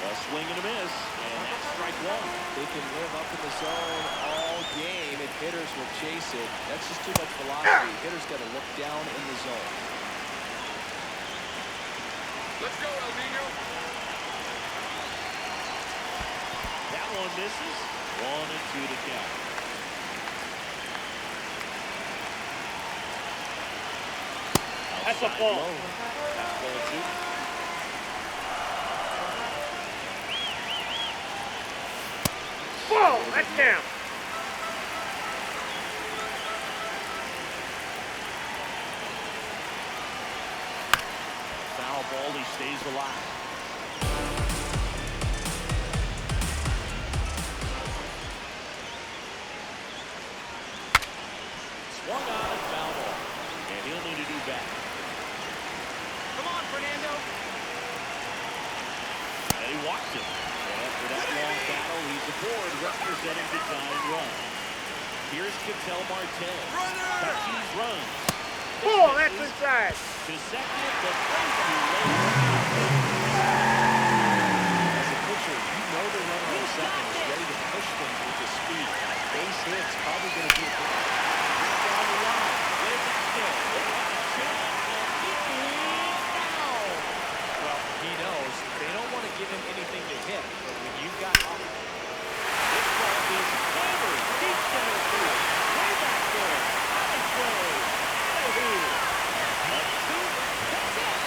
A swing and a miss, and that's strike one. They can live up in the zone all game if hitters will chase it. That's just too much velocity. Hitters got to look down in the zone. Let's go, El Nino. That one misses. 1-2 to count. That's a ball. Low. Fastball 2. Ball. That's down. Foul ball, he stays alive. Swung on and foul ball. And he'll need to do better. Come on, Fernando. And he walked him. And after that long battle, he's aboard representing the tying run. Here's Ketel Marte. Tatis runs. Ball. That's inside. To second, but way too late. As a pitcher, you know the runner on second is ready to push them with his speed. Base hits probably going to be a good one. Down the line. Way back there. Well, he knows they don't want to give him anything to hit, but when you've got This ball is hammered. Deep center field. Way back there. On its way. Out of here. A 2. That's it.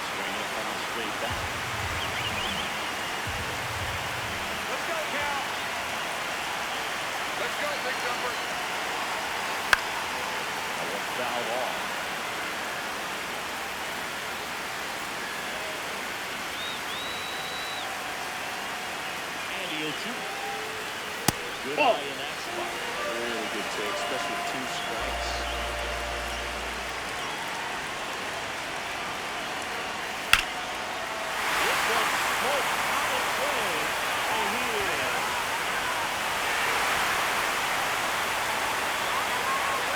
Swing and a foul straight back. Let's go, Cal. Let's go, big jumper. That one fouled off. And he'll shoot. Good Ball. eye in that spot. really good take, especially with 2 strikes. This one smoked on its way. And he is.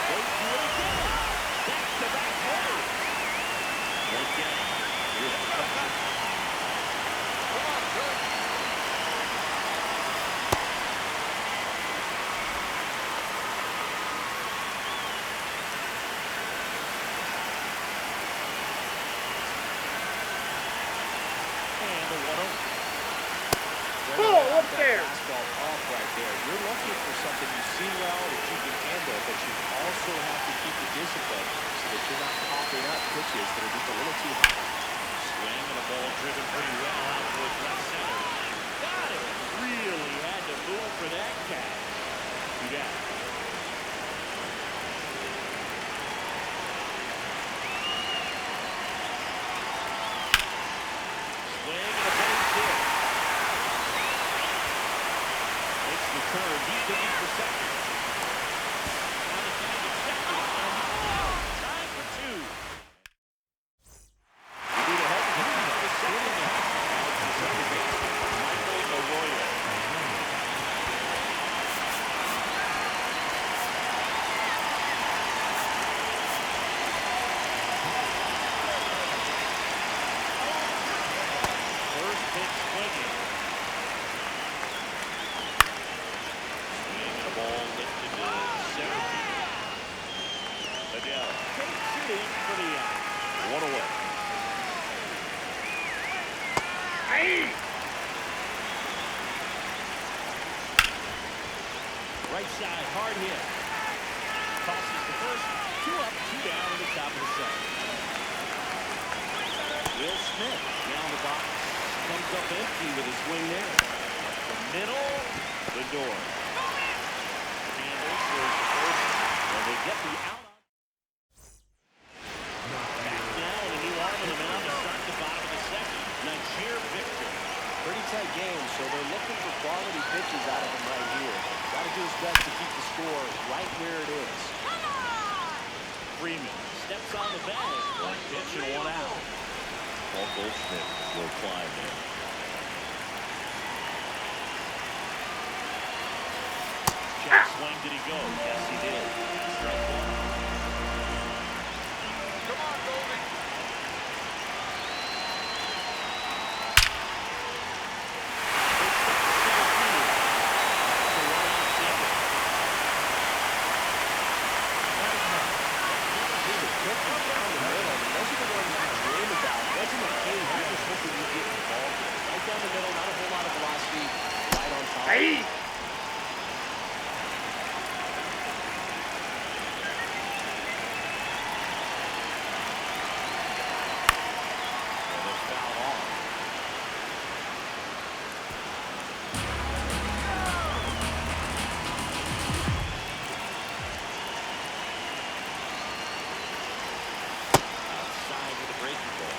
They do it again. Back-to-back hitters. One down. Here's the pressure. Come on, good. And the 1-0. Ball. Up there. Fastball off right there. You're looking for something you see well that you can handle, but you also have to keep the discipline so that you're not popping up pitches that are just a little too high. Swing and a ball driven pretty well out towards left center. Got it. Really had to move for that catch. You got it. Swing and a base hit. Makes the turn. He's looking for second. On the side of second. And he's out. Time for 2. We need a help to the second now. Michael Arroyo. First pitch swinging. Swing and a ball lifted to center field. Adele takes it in for the out. 1 away. Aye. Right side, hard hit. Tosses the first. 2 up, 2 down in the top of the second. Will Smith down the box. comes up empty with a swing there. The middle, the door. Sanders goes first, and they get the out. Back now in a new arm of the mound to start the bottom of the second. Najir Victor. Pretty tight game, so they're looking for quality pitches out of him right here. Got to do his best to keep the score right where it is. Freeman steps on the bag. One pitch and one out. Paul Goldschmidt will climb in. Check swing, did he go? Yes, he did. Strike one. Come on, Goldie. Down the middle, not a whole lot of velocity, right on top. Hey! And it's foul off. Outside with a breaking ball.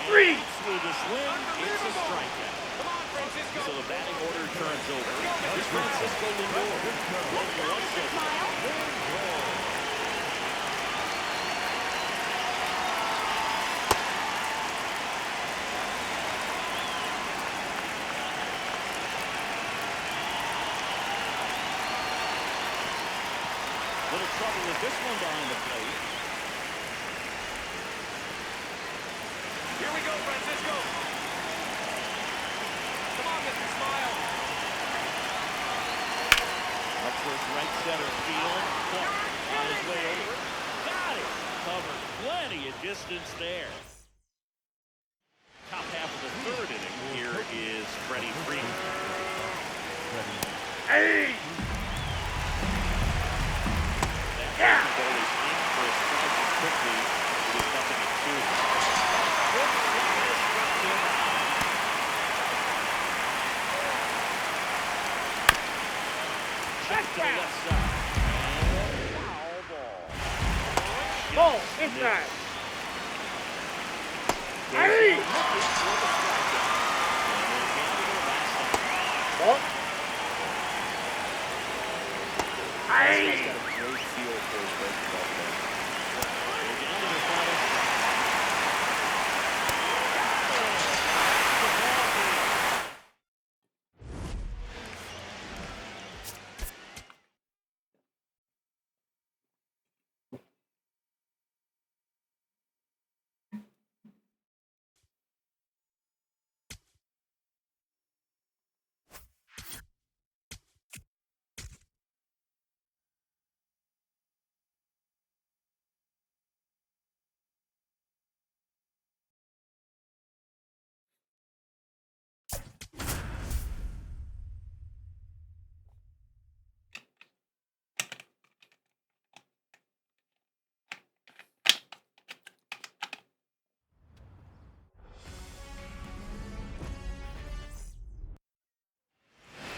Three! With a swing, it's a strikeout. Come on, Francisco. So the batting order turns over. It's Francisco Lindor. Little trouble with this one behind the plate. Here we go, Francisco. Come on, Mr. Smile. Up towards right center field. Clark on his way over. Got it. Covered plenty of distance there. Top half of the third inning. Here is Freddie Freeman. Hey! That ball is in for a strike as quickly with nothing at two. Good swing and a strike in. Check to the left side. And foul ball. Ball, Just inside. missed. Hey! Looking for the strikeout. And they came to the last time. Ball. This Hey! guy's got a great feel for his breaking ball play. They're down to their final strike.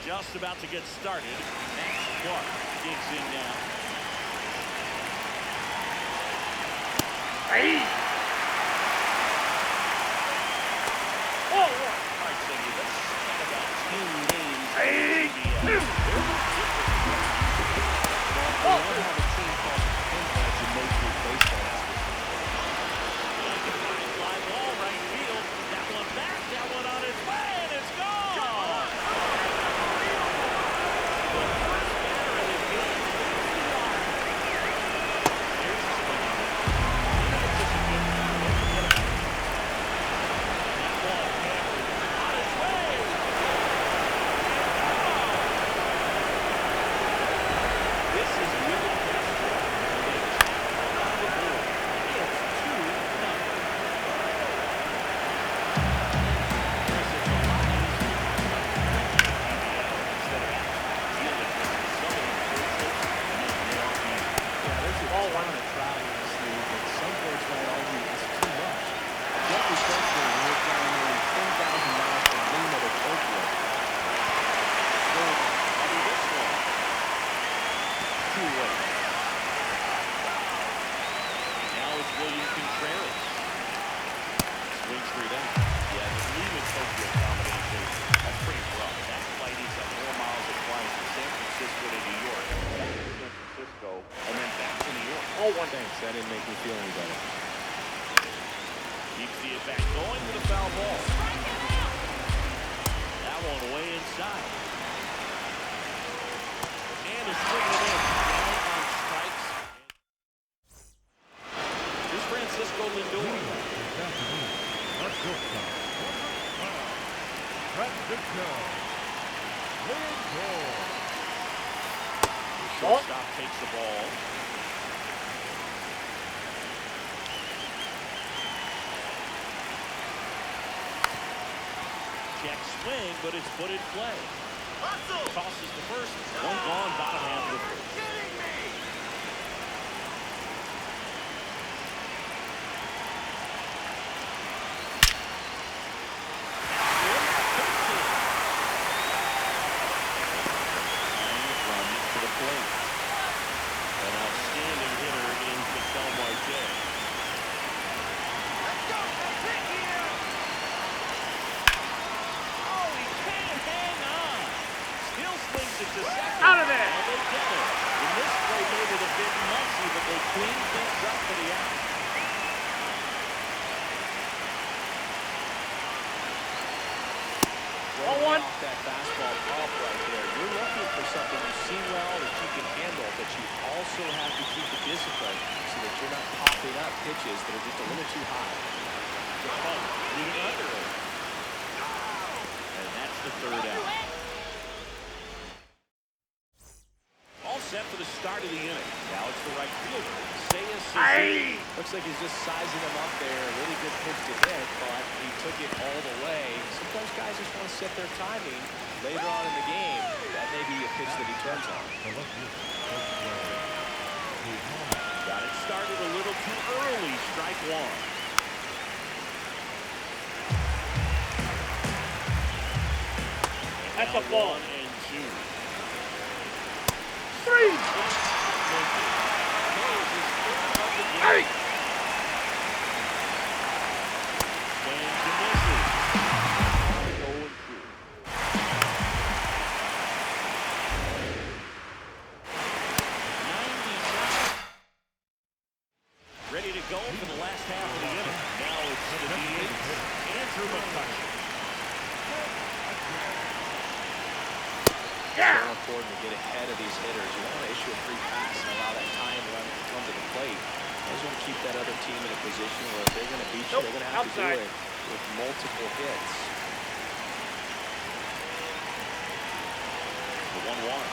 Just about to get started. Max Clark digs in now. Hey! Oh! All right, so let's talk about 10 days. Hey! They don't have a team called the Pinheads in Major League Baseball. Fly ball right field. That one back. That one on its way, and it's gone. The first batter of the game. Here's the swing. It's just a good Ball one. Thanks, that didn't make me feel any better. Keeps the at-bat going with a foul ball. That one way inside. And is swinging it in. Down on strikes. Here's Francisco Lindor. This afternoon, our shortstop, Francisco Lindor. The shortstop takes the ball. Check swing, but it's put in play. Tosses the first. One gone, bottom half of the first. To the plate. An outstanding hitter in Ketel Marte. Let's go. That's it here. Oh, he can't hang on. Still swings it to second. Out of there. And they get it. In this play, made it a bit messy, but they clean things up for the out. Ball one. Off that fastball off right there. You're looking for something you've seen well that you can handle, but you also have to keep the discipline so that you're not popping up pitches that are just a little too high. The punt, leading under it. And that's the third out. All set for the start of the inning. Now it's the right fielder, Seiya Suzuki. Looks like he's just sizing him up there. A really good pitch to hit, but he took it all the way. Sometimes guys just want to set their timing later on in the game. That may be a pitch that he turns on. The left fielder, first play, Got it started a little too early. Strike one. That's Now a ball. 1 and 2. 3. Hey! Ready to go for the last half of the inning. Now it's the DH, Andrew McCutchen. So important to get ahead of these hitters. You don't want to issue a free pass and allow that time run to come to the plate. You just want to keep that other team in a position where if they're going to beat you, they're going to have outside. to do it with multiple hits. The 1-1.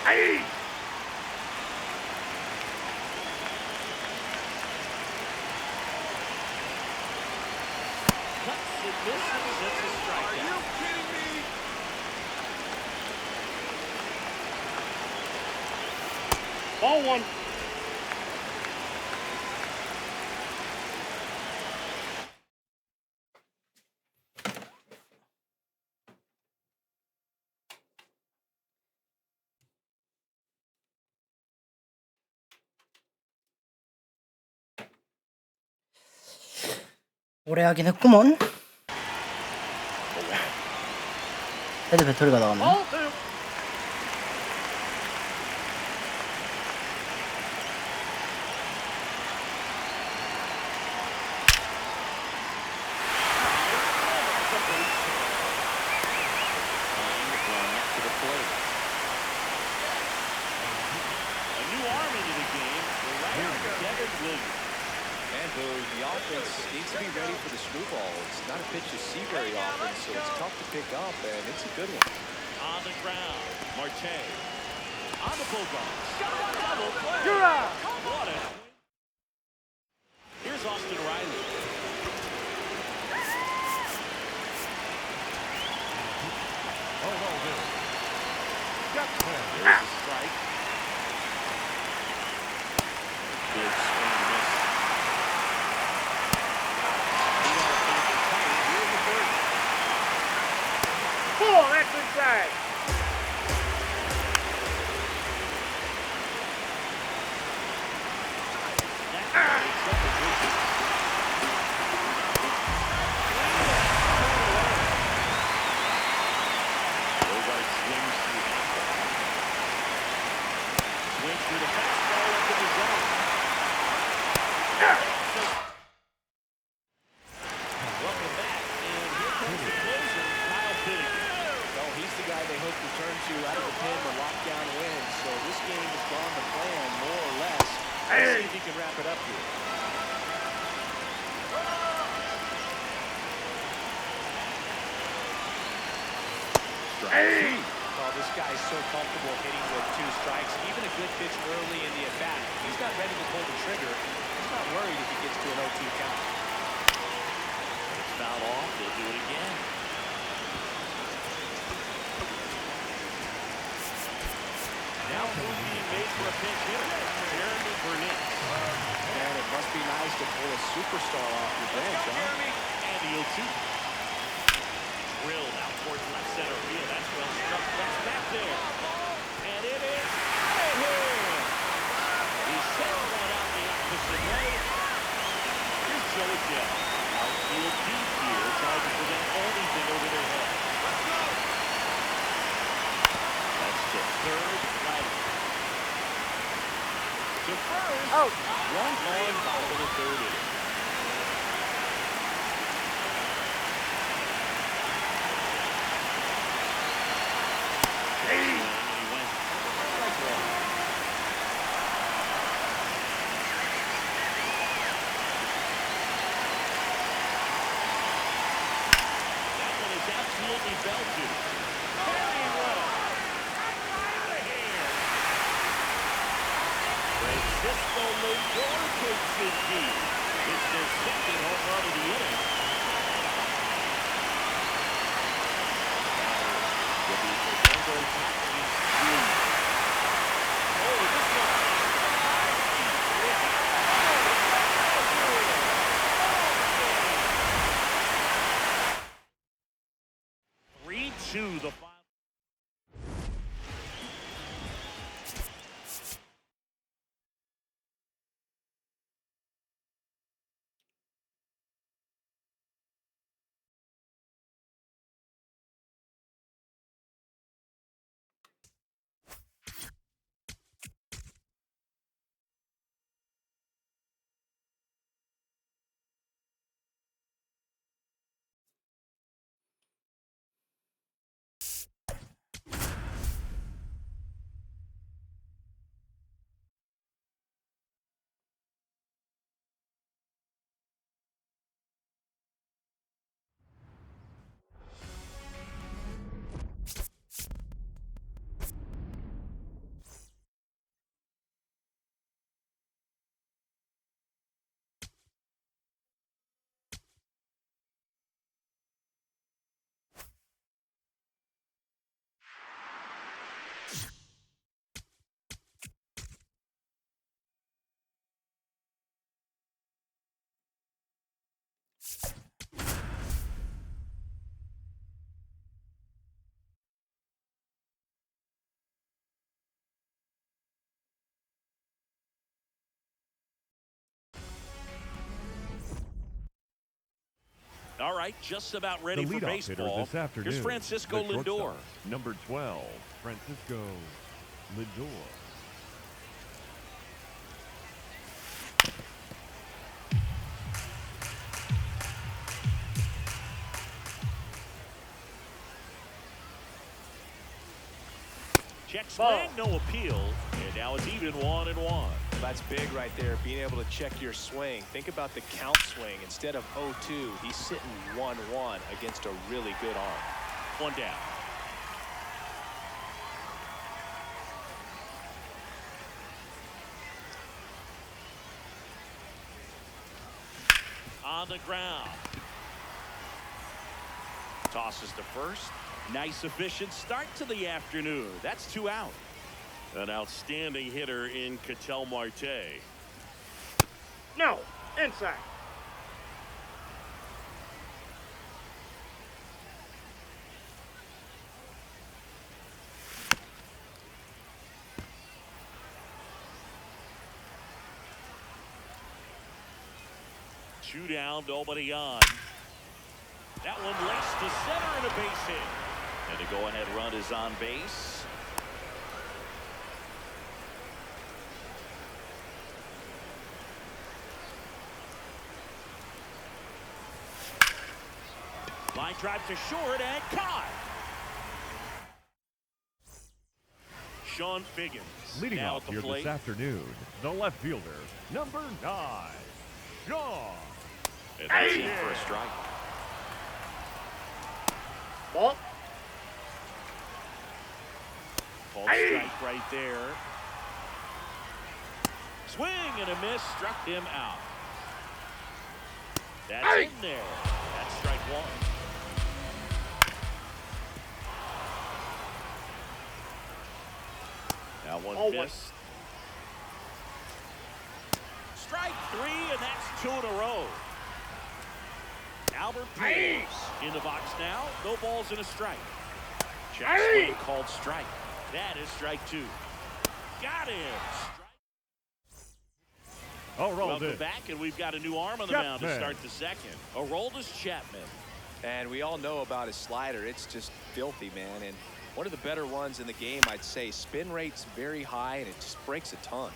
Hey! Cuts and misses. It's a strikeout. Kidding me? Ball one. 오래 하긴 했구먼. 헤드 배터리가 나갔네. Ball two. To the plate. A new arm into the game. The right Devin Williams. And the offense needs to be ready for the screwball. It's not a pitch you see very often, so it's tough to pick up, and it's a good one. On the ground. Marte. On the bulldog. Double play. You're out. What a... Here's Austin Riley. Oh, no, good. Got There's the strike. Big swing and miss. We got a thing tight here in the third. Ball. That's inside. That makes up the digits. Bogart swings through the fastball up in the hook to turn to out of the pin to lock down wins. So this game has gone to plan, more or less. Let's see if he can wrap it up here. Oh, this guy's so comfortable hitting with 2 strikes. Even a good pitch early in the at-bat. He's not ready to pull the trigger. He's not worried if he gets to an 0-2 count. It's fouled off. They'll do it again. Now move being made for a pinch hitter. Jeremy Burnett. Man, it must be nice to pull a superstar off your bench, huh? And the 0-2. Drilled out towards left center field. That's well struck. That's back there. And it is out of here. He sends one out the opposite way. Here's Joey Dell. Outfield deep here, trying to prevent anything over their head. That's to third, right. To first. Oh. One on, bottom of the third inning. Belgian. Very well. Out of here. Francisco Lindor takes it deep. It's their second home run of the inning. Will be Fernando Tatis Jr. Oh, this one. 3-2 the final. All right, just about ready The for leadoff hitter baseball. this afternoon, Here's Francisco the Lindor. shortstop, number 12, Francisco Lindor. Check swing, no appeal, and now it's even 1-1. That's big right there, being able to check your swing. Think about the count swing. Instead of 0-2, he's sitting 1-1 against a really good arm. One down. On the ground. Tosses to first. Nice, efficient start to the afternoon. That's 2 out. An outstanding hitter in Ketel Marte. No. Inside. Two down, nobody on. That one laced to center and a base hit. And the go-ahead run is on base. Line drive to short and caught. Sean Figgins. Leading now off at the here plate. this afternoon, the left fielder, number 9, Sean. And that's in for a strike. Ball. Called strike right there. Swing and a miss, struck him out. That's in there. That's strike 1. Now one missed. Strike 3, and that's 2 in a row. Albert Pujols in the box now. No balls and a strike. Check swing called strike. That is strike 2. Got him. Welcome back, and we've got a new arm on the mound to start the second. Aroldis Chapman. And we all know about his slider. It's just filthy, man. And one of the better ones in the game, I'd say. Spin rate's very high, and it just breaks a ton.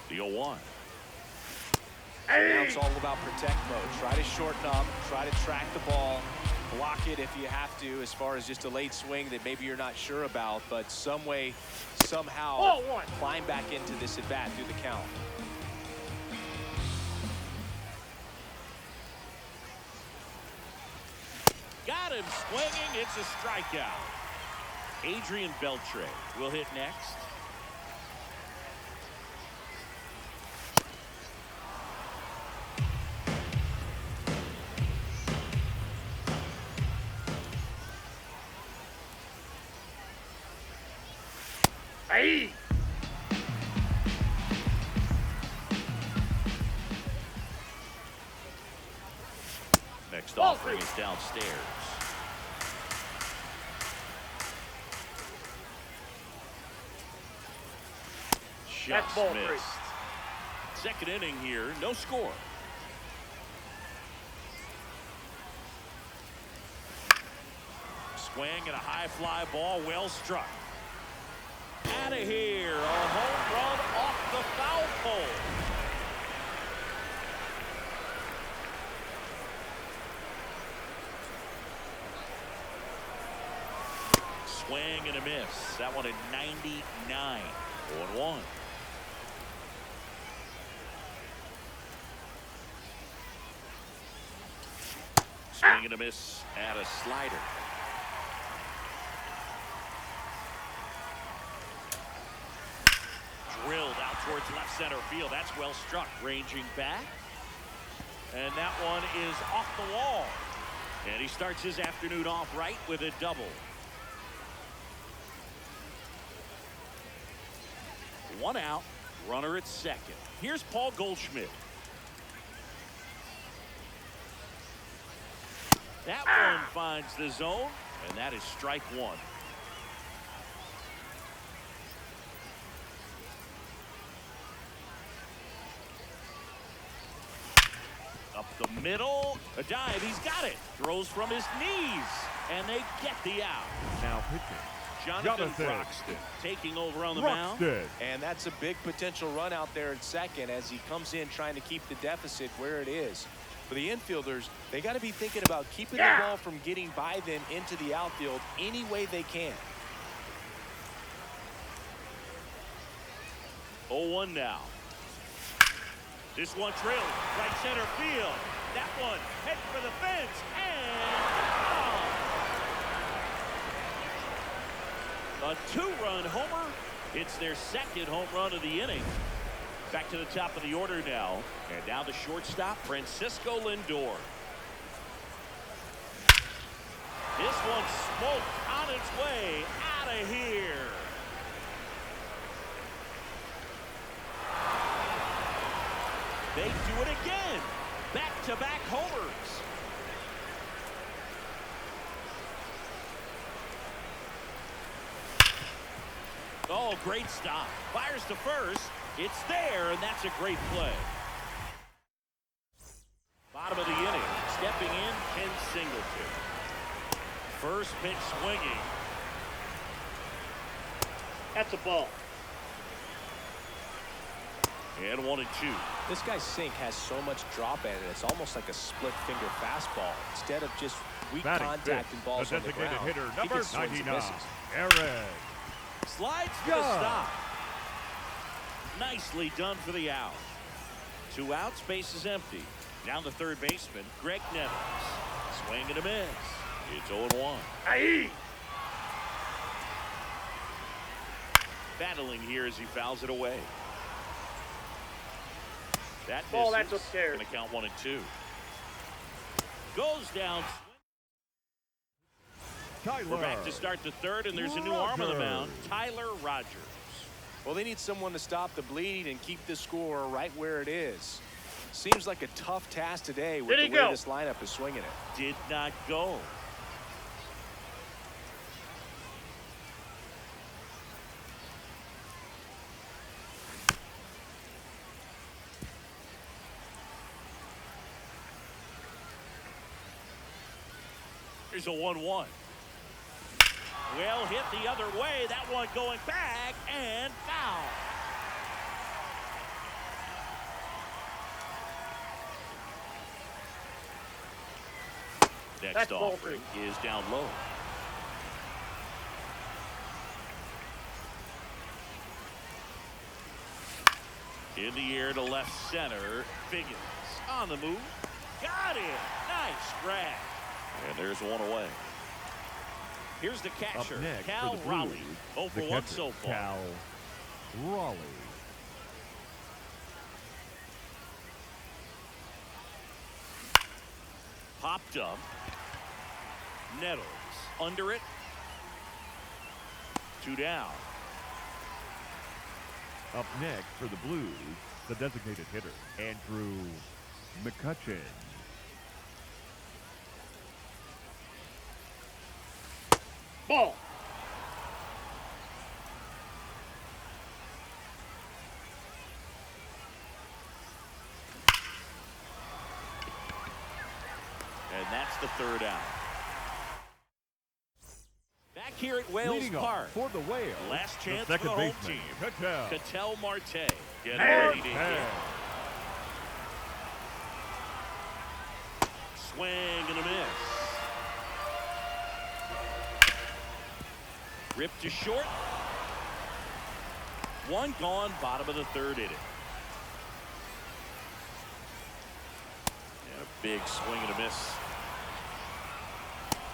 The 0-1. Now it's all about protect mode. Try to shorten up, try to track the ball, block it if you have to, as far as just a late swing that maybe you're not sure about, but some way, somehow climb back into this at bat through the count. Got him swinging. It's a strikeout. Adrian Beltre will hit next. Next offering is downstairs. Just missed. Second inning here, no score. Swing and a high fly ball, well struck. Out of here, a home run off the foul pole. Swing and a miss. That one at 99. 0-1. Swing and a miss at a slider. Drilled out towards left center field. That's well struck. Ranging back. And that one is off the wall. And he starts his afternoon off right with a double. One out, runner at second. Here's Paul Goldschmidt. That one finds the zone, and that is strike 1. Up the middle, a dive, he's got it. Throws from his knees, and they get the out. Now pitching. Jonathan Broxton taking over on the mound. And that's a big potential run out there at second as he comes in trying to keep the deficit where it is. For the infielders, they got to be thinking about keeping the ball from getting by them into the outfield any way they can. 0-1 now. This one drilled right center field. That one head for the fence and a 2-run homer. It's their second home run of the inning. Back to the top of the order now. And now the shortstop, Francisco Lindor. This one smoked on its way out of here. They do it again. Back-to-back homers. Oh, great stop. Fires to first. It's there, and that's a great play. Bottom of the inning. Stepping in, Ken Singleton. First pitch swinging. That's a ball. And 1-2. This guy's sink has so much drop in it, it's almost like a split-finger fastball. Instead of just weak Batting contact fifth, and balls the on the designated ground, hitter, he number gets swings and 99, misses. Aaron. Slides for the Judge. stop. Nicely done for the out. 2 outs, base is empty. Down to third baseman, Greg Nettles. Swing and a miss. It's 0-1. Aye. Battling here as he fouls it away. That Ball, misses. that's upstairs. Gonna count 1-2. Goes down. Tyler. We're back to start the third, and there's a new arm on the mound, Tyler Rogers. Well, they need someone to stop the bleeding and keep the score right where it is. Seems like a tough task today with Did he the way go? this lineup is swinging it. Did not go. Here's a 1-1. Well hit the other way. That one going back and foul. Next That's ball offering is down low. In the air to left center. Figgins on the move. Got it. Nice grab. And there's one away. Here's the Up catcher, next Cal for the Raleigh. Blues, 0 for the 1 catcher, so far. Cal Raleigh. Popped up. Nettles under it. 2 down. Up next for the Blues, the designated hitter, Andrew McCutchen. Ball. And that's the third out. Back here at Wales Leading Park. off for the Wales, Last chance the for the second home baseman, team. Cattell. Cattell Marte getting Hey. ready to hit. Hey. Swing and a miss. Ripped to short. One gone, bottom of the third inning. And a big swing and a miss.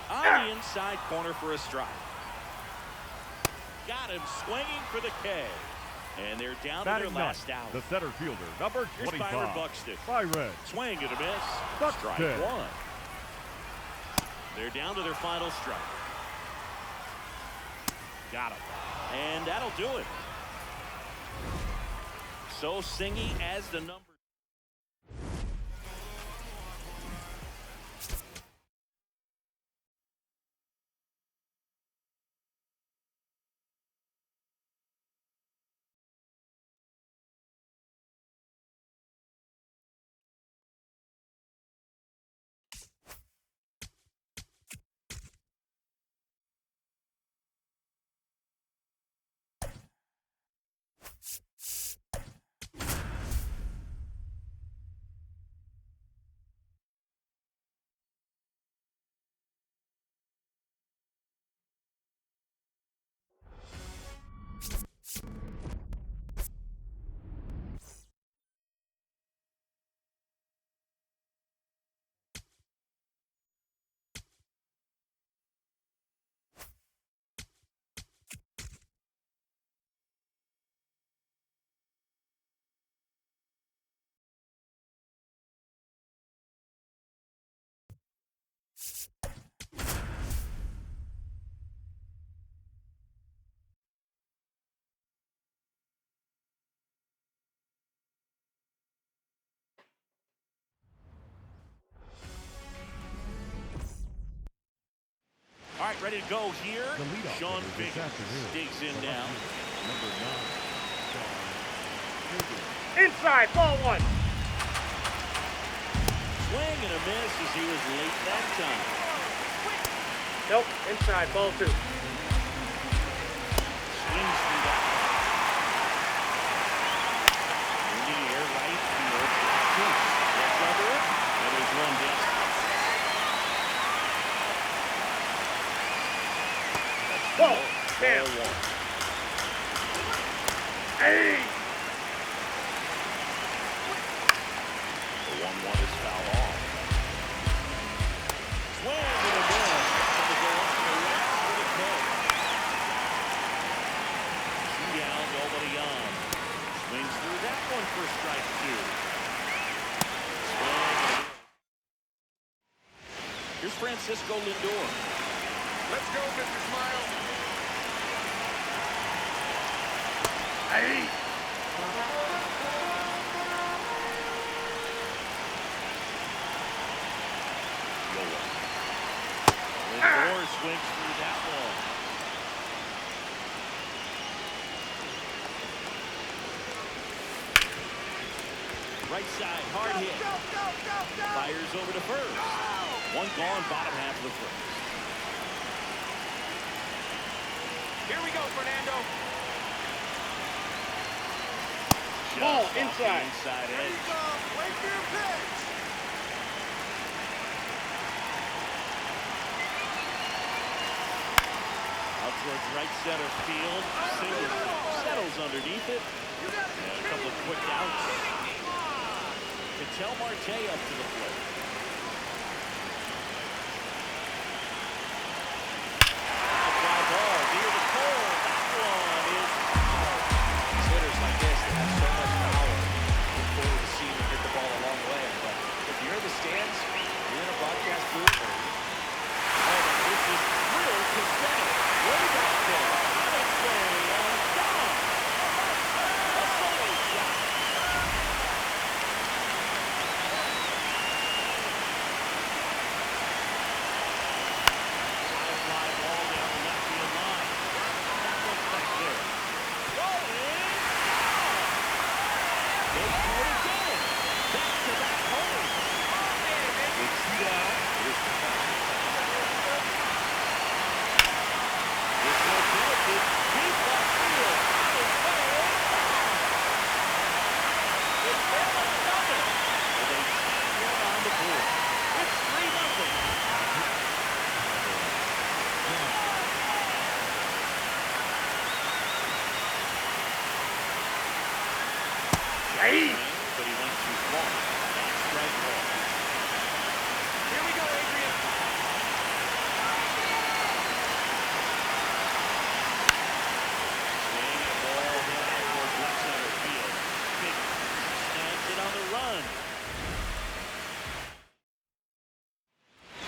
On the inside corner for a strike. Got him swinging for the K. And they're down to their Batting last ninth, out. the center fielder, number Here's 25, Byron Buxton. Byron. Swing and a miss. Buxton. Strike one. They're down to their final strike. Got him. And that'll do it. So Singy as the number. All right, ready to go here. The leadoff Sean hitter this Figgins afternoon, digs in the now. left fielder, number 9, Sean Figgins. Inside. Ball 1. Swing and a miss as he was late that time. Nope. Inside. Ball 2. Swings through that. In the Ball. Ball Down. one. Hey. The 1-1 is foul off. Swing and a miss. And they go up to the left for the kill. 2 down, nobody on. Swings through that one for strike 2. Swing and a miss. Here's Francisco Lindor. Let's go, Mr. Smile. Hey. Lindor swings through that one. Right side, hard hit. Fires over to first. One gone, bottom half of the first. Here we go, Fernando. Just Ball off the inside. inside Here edge. you go. Wait for your pitch. Out towards right center field. Simmons settles underneath it. And a couple of quick outs. Ketel Marte up to the plate. Fly ball near the pole. That one is foul. These hitters like this, they have so much power. Look forward to seeing them hit the ball a long way. But if you're in the stands, you're in a broadcast booth, Oh, but this is real to center. Way back there. Out of play and gone. A solo shot. High fly ball down the left field line. That one's back there. Rolling. Goes for it again. Back-to-back home. It's down. Here's the back. This one connected. Deep left field. Out of play. It's there on nothing. And they stack one on the board. It's 3-0. Hey. But he went too far. And strike one. Here we go, Adrian. Swing and a ball hit out towards left center field. Big snags it on the run.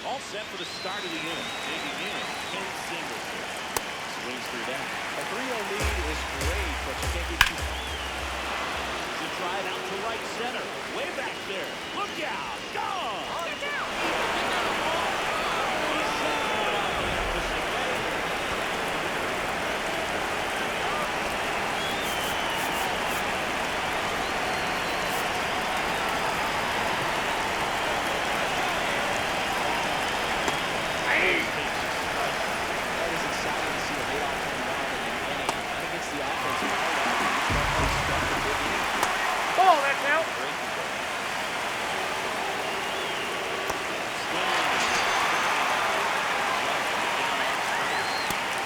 All set for the start of the inning. Digging in, Ken Singleton. Swings through that. a 3-0 lead is great, but you can't get too far. There's a drive out to right center. Way back there. Look out. Gone. He's set one out the opposite way. That is exciting to see a leadoff home run in the inning. Kind of gets the offense fired up. You start playing stuff in the inning. Ball. That's out. Great control.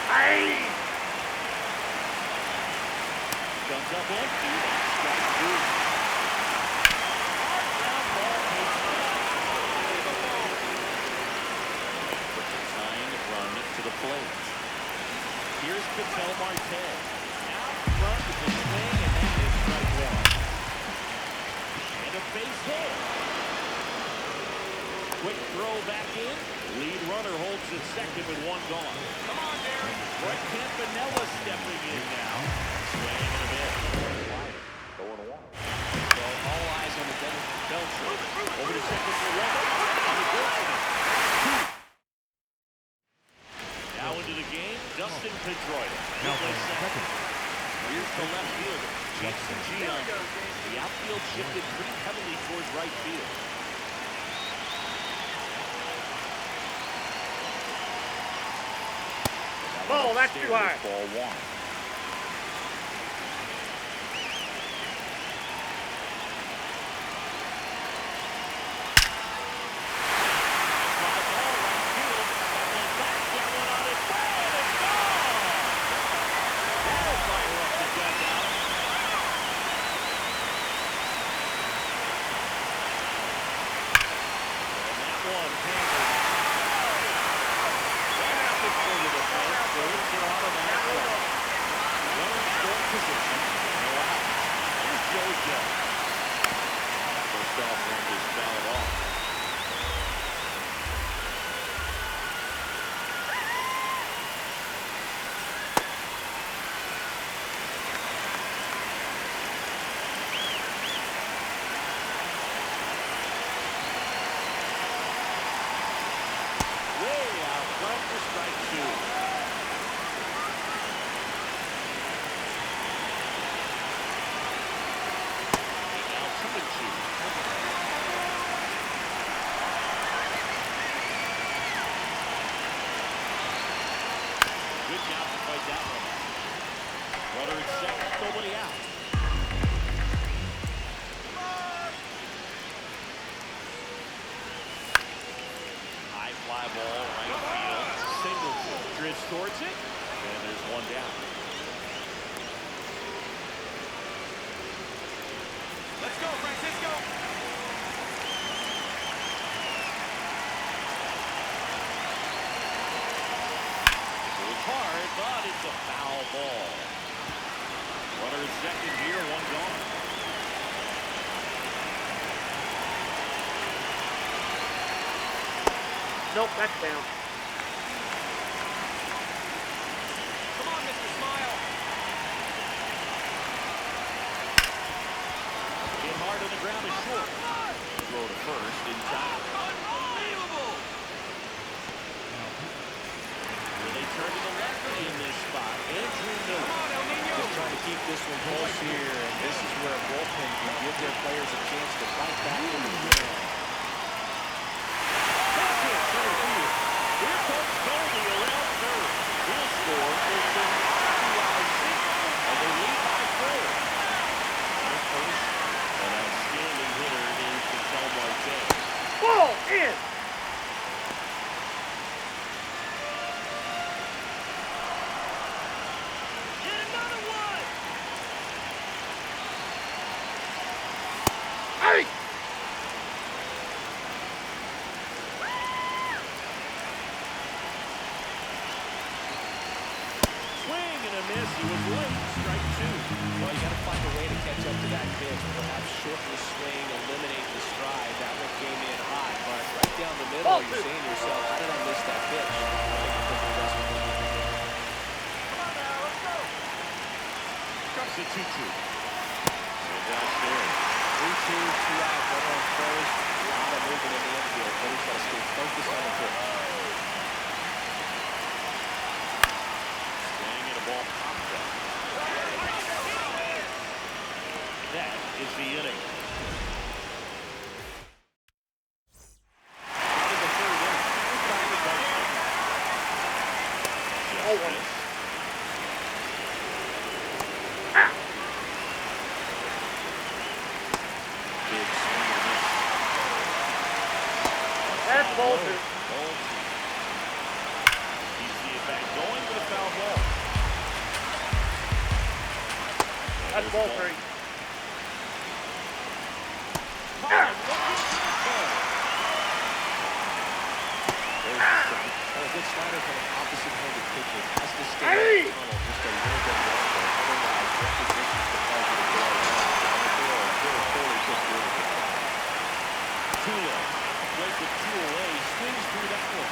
Hey. Comes up empty. That's strike 2. Hard ground ball takes puts a tying run to the plate. Here's Ketel Marte. Out front with the swing, and that is strike 1. And a base hit. Quick throw back in. Lead runner holds at second with 1 gone. Come on, Darren. Brett Campanella stepping in now. Swing and a miss. 0-1. So all eyes on the Belcher over to second for one. On the Gilson. Now into the game, Dustin Pedroia. Now He'll play playing second. second. Here's the left fielder, Jason Gion. The outfield shifted pretty heavily towards right field. Ball. That's too high. Ball 1. Fly ball right field. That one back, that one on its way, and it's gone! for strike two. Now 2-2. Good job to fight that one. Runner at second, nobody out. High fly ball, right field. Singleton drifts towards it, and there's one down. Let's go, Francisco. Goes hard, but it's a foul ball. Runner at second here, one gone. Nope, that's down. Come on, Mr. Smile. Hit hard on the ground is short. Throw to first in time. Unbelievable. Will they turn to the left in this spot? Andrew Come Miller. on, El Nino. Just trying to keep this one close here, and this is where a bullpen can give their players a chance to fight back into the game. Here comes Goldie around third. He'll score for the RBI single, and they lead by 4. On first, an outstanding hitter is Mikel Marte. Ball in. Get another one! Hey! Swing and a miss. He was late. Strike two. Well, you got to find a way to catch up to that pitch. Perhaps shorten the swing, eliminate the stride. That one came in hot, but right down the middle, you're saying to yourself, how did I miss that pitch? Cuts it 2-2. And downstairs. 3-2, 2 out, runner on first. A lot of movement in the infield, but he's got to stay focused on the pitch. Swing and a ball popped up. That is the inning. Into the third inning. Back to Dustin. Just missed. Big swing and miss. That's ball two. Ball two. You see it back going with a foul ball. That's ball three. There's the strike. Oh, a good slider from an opposite-handed pitcher. Has to stay Hey! in the tunnel just a little bit longer. Otherwise, repositions the play to the ball around. They're totally just doing it. Tulo plays with 2 away, swings through that one.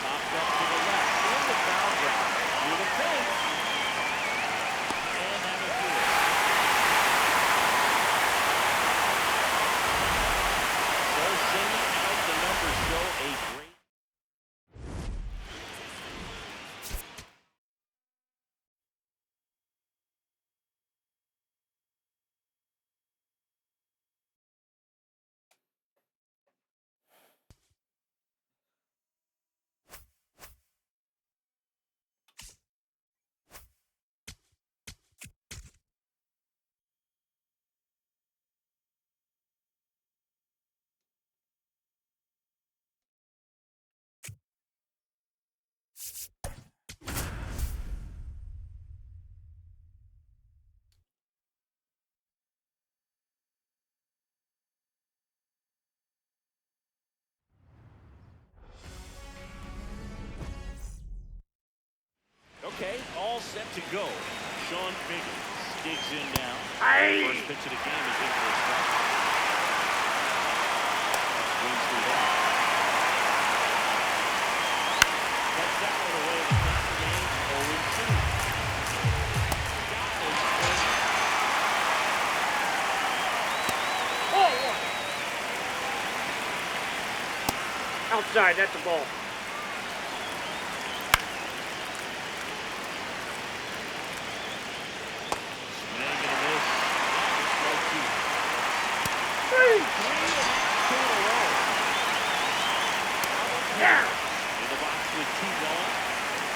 Popped up to the left, in the foul ground, through the fence, and have it good. So singing out the numbers show a great. Okay, all set to go. Sean Figgins digs in now. Hey! First pitch of the game is in for a strike. Swings through that. That's that one away. The count remains 0-2. Got his first. Ball one. Outside, that's a ball. Yeah. In the box with 2 gone.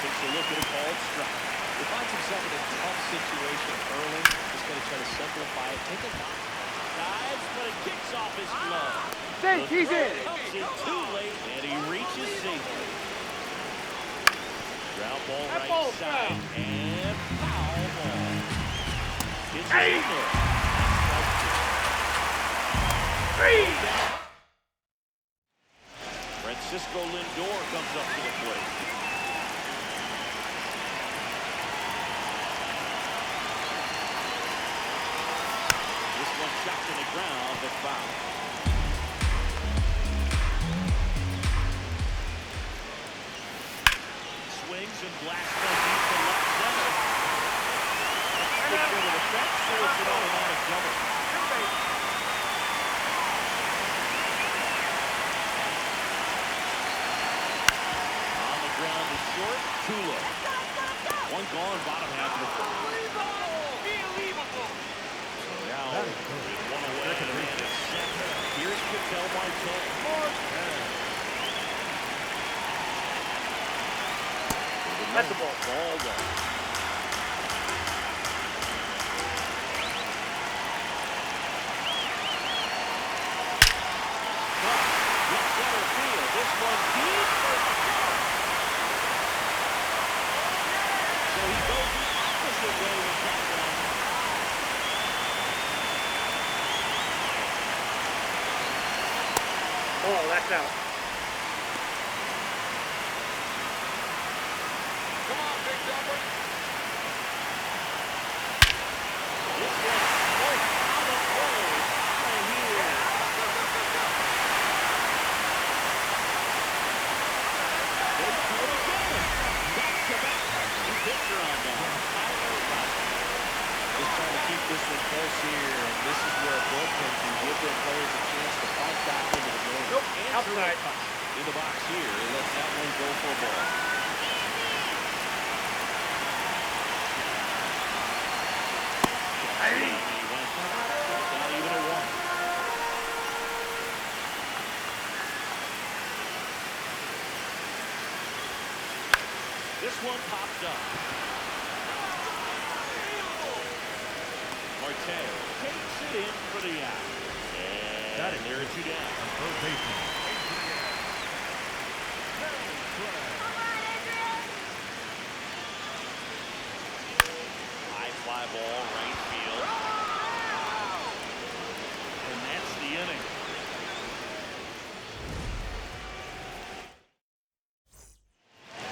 Takes a look at a called strike. He finds himself in a tough situation early. Just going to try to simplify it. Take a knock. Dives, but it kicks off his glove. Safe, The he's throw in. comes in too late, and he reaches safely. Ground ball That right ball's side, foul. and foul ball. It's Hey. in there. 3. Francisco Lindor comes up to the plate. This one shot to the ground, but foul. Swings and blasts one deep to left center. Good for the effect, so it's an automatic double. On the ground to short, Tulo. One gone, bottom half of the first. Now, That is good. with one away, and it's set. Here's Ketel Marte. That's a ball. Ball one. Left center field. This one deep for the shot. So he goes the opposite way with that one. Oh, that's out. Come on, big dumper. This one goes out of play right here. They do it again. Back to back. New pitcher on now. Tyler Rogers. Just trying to keep this one close here. And this is where a bullpen can give their players a chance to fight back into the game. Nope. Outside. In the box here. He lets that one go for a ball. He went not even a one. This one popped up. Marte takes it in for the out. And there are 2 down. Third baseman. High fly ball, right field. And that's the inning.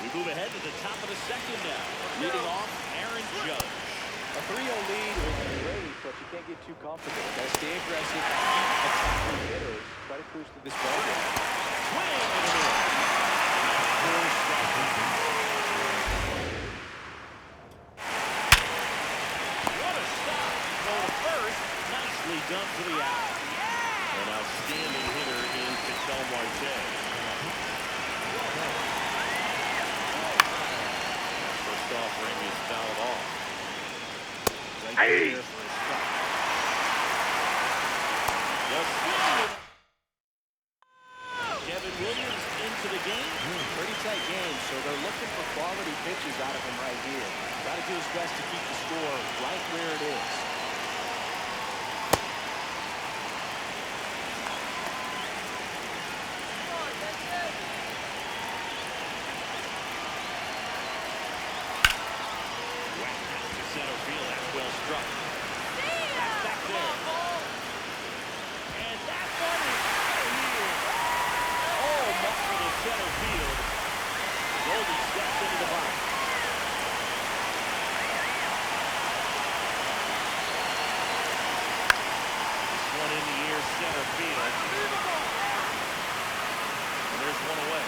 We move ahead to the top of the second now. Leading off, Aaron Judge. A 3-0 lead was great, but you can't get too comfortable. Got to stay aggressive, keep attacking hitters, try to cruise through this ball game. Swing and a miss. Full strike. What a stop. Go to first. Nicely done for the out. An outstanding hitter in Ketel Marte. First offering is fouled off. Right there for a strike. The swing. Kevin Williams into the game. Pretty tight game, so they're looking for quality pitches out of him right here. Got to do his best to keep the score right where it is. Whacked out to center field. That's well struck. That's back there. And that one is out of here. Oh, muffled to center field. Goldie steps into the box. This one in the air, center field. And there's one away.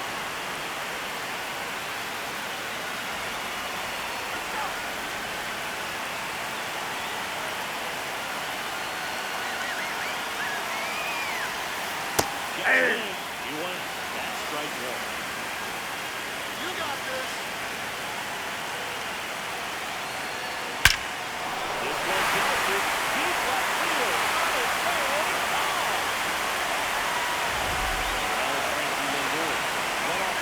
Gets it in. He wins. That's strike one. You got this. This one delivers deep left field. On its way, and it's gone. Well, Frankie Lindor led off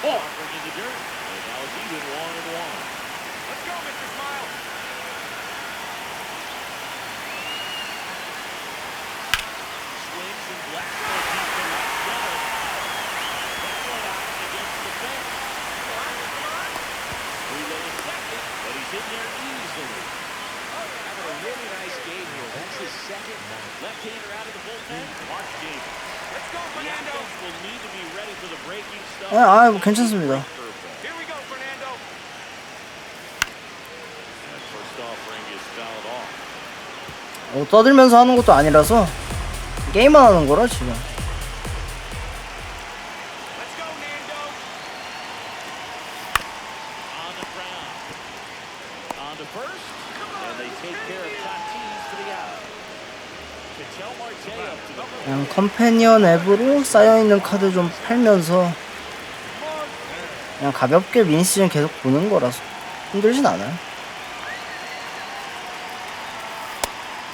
Ball. Offering in the dirt. And now it's even 1-1. Let's go, Mr. Smile. Swings and Blackmore keeps the left center. That one out against the fence. Relay is second, but he's in there easily. Having a really nice game here. That's his second Left-hander out of the bullpen. Mark Davis. Let's go, The Fernando. offense will need to be ready for the breaking stuff. 뭐 괜찮습니다. Here we go, Fernando. And first offering is fouled off. 떠들면서 하는 것도 아니라서 게임만 하는 거라 지금. Let's go, Nando. On the ground. On to first. And they take care of Tatis for the out. Ketel Marte up to the 그냥 컴패니언 앱으로 쌓여있는 카드 좀 팔면서 그냥 가볍게 미니시즌 계속 보는 거라서 힘들진 않아요.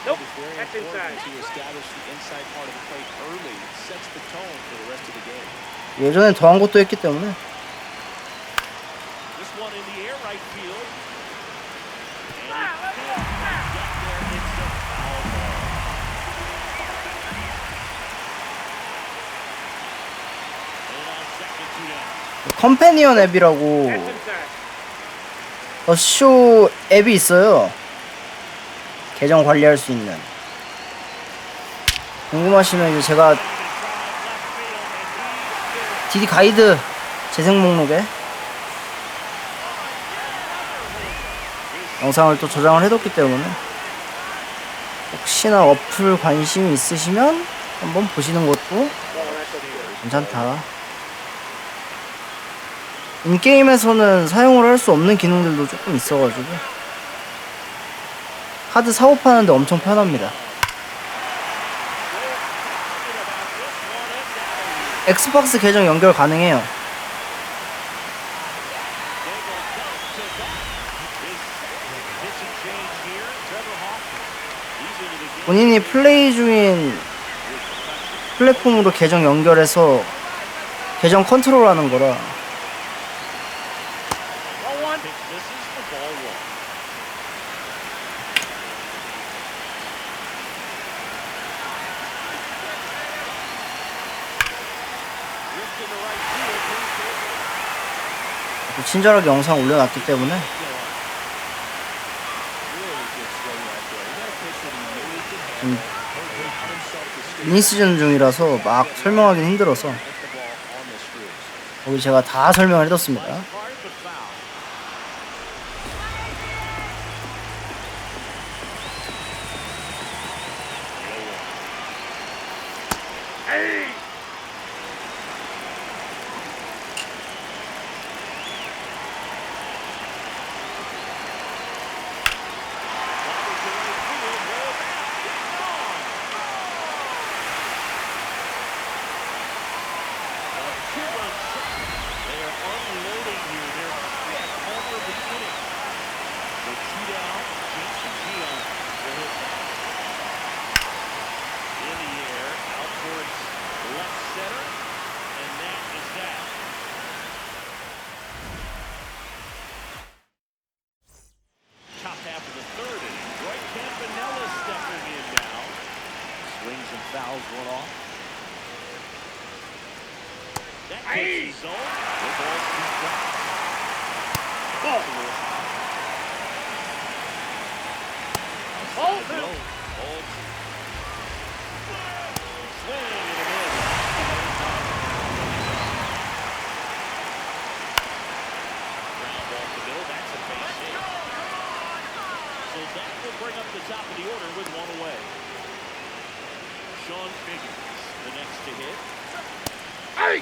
Nope. It's very That's important inside. to establish the inside part of the plate early. It sets the tone for the rest of the game. 예전엔 더한 것도 했기 때문에. This one in the air right field. And he can't get there. It's a foul ball. And on second, 2 down. 컴패니언 앱이라고 That's inside. 더쇼 앱이 있어요. 계정 관리할 수 있는. 궁금하시면 이제 제가 DD 가이드 재생 목록에 영상을 또 저장을 해뒀기 때문에 혹시나 어플 관심이 있으시면 한번 보시는 것도 Oh, that's okay. 괜찮다. 인게임에서는 사용을 할 수 없는 기능들도 조금 있어가지고 카드 사고 파는데 엄청 편합니다. 엑스박스 계정 연결 가능해요. 본인이 플레이 중인 플랫폼으로 계정 연결해서 계정 컨트롤하는 거라. Ball one. This is the ball one. Ripped into right field. 또 친절하게 영상 올려놨기 때문에 Really good swing right there. You got a pitch that he knows he can handle. Allowed himself to stay 미니 시즌 중이라서 막 설명하기는 힘들어서 hit the ball on the screws. 거기 제가 다 설명을 해뒀습니다. Hard but foul. Hey. Top half of the third inning. Roy Campanella stepping in now. Swings and fouls one off. That takes his zone. The ball's too flat. Ball. Ball two. Ball two. Swing and a miss. Ground ball to the middle. That's a base hit. So that will bring up the top of the order with one away. Sean Figures, the next to hit. Hey.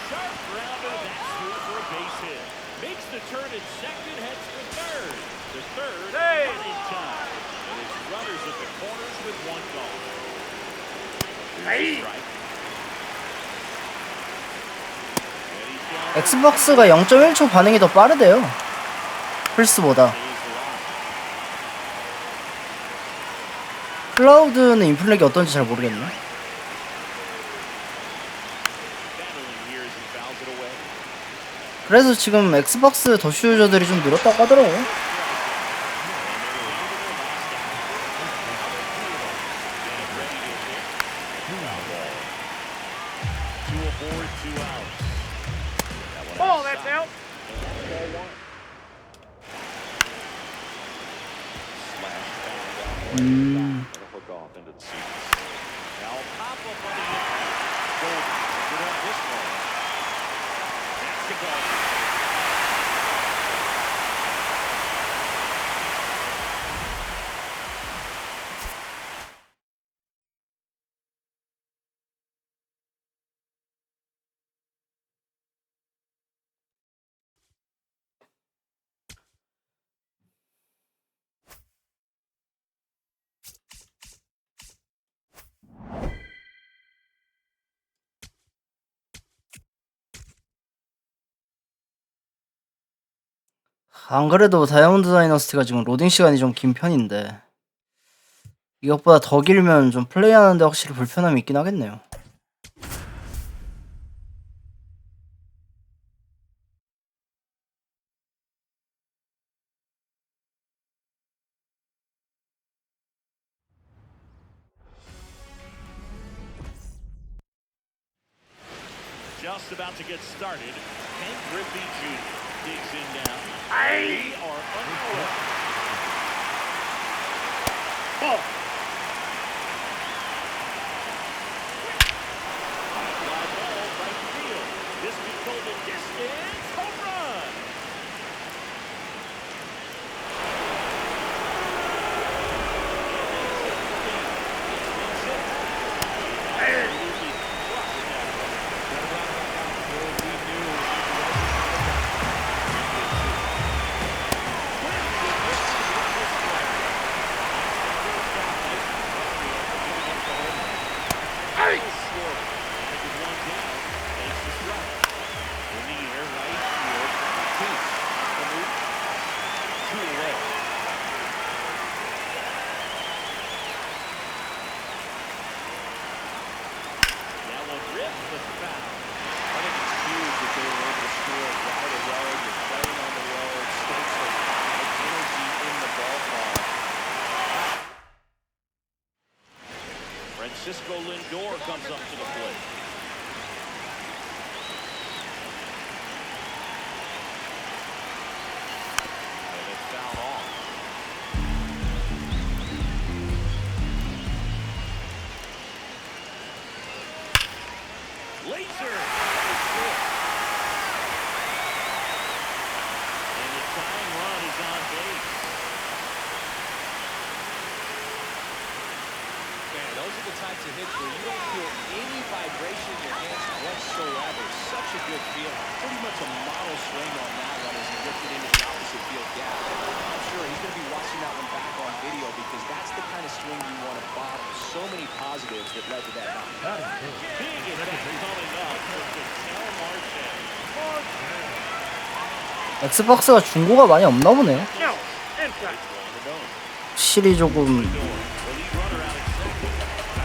Sharp grounder, that's through for a base hit. Makes the turn at second, heads for third. The third, Hey. not in time. And it's runners at the corners with one gone. Hey. Strike. And he's down. 엑스박스가 0.1초 반응이 더 빠르대요. 플스보다. Stays alive. 클라우드는 인플렉이 어떤지 잘 모르겠네. 그래서 지금 엑스박스 더슈 유저들이 좀 늘었다고 하더라고. Ball, that's out. Hook off into the seats. Now pop up on the goal. Good on this one. That's the goal. 안 그래도 다이아몬드 다이너스티가 지금 로딩 시간이 좀 긴 편인데 이것보다 더 길면 좀 플레이하는데 확실히 불편함이 있긴 하겠네요. Just about to get started. Hank Griffey Jr. digs in now. Aye. We are underway. Ball. Fly ball right field. This could go the distance. Home run. Aye. I think it's huge that they were able to score right away. You're playing on the road, stakes are high, energy in the ballpark. Francisco Lindor comes up to the plate. And it's fouled off. Laser! And the tying run is on base. Man, those are the types of hits where you don't feel any vibration in your hands whatsoever. Such a good feel. Pretty much a model swing on that one as he whipped it into the opposite field gap. I'm sure he's going to be watching that one back on video because that's the kind of swing you want to bottom. So many positives that led to that knock. Big event coming up for Ketel Marte. 엑스박스가 중고가 많이 없나 보네요. No, inside. 확실히 조금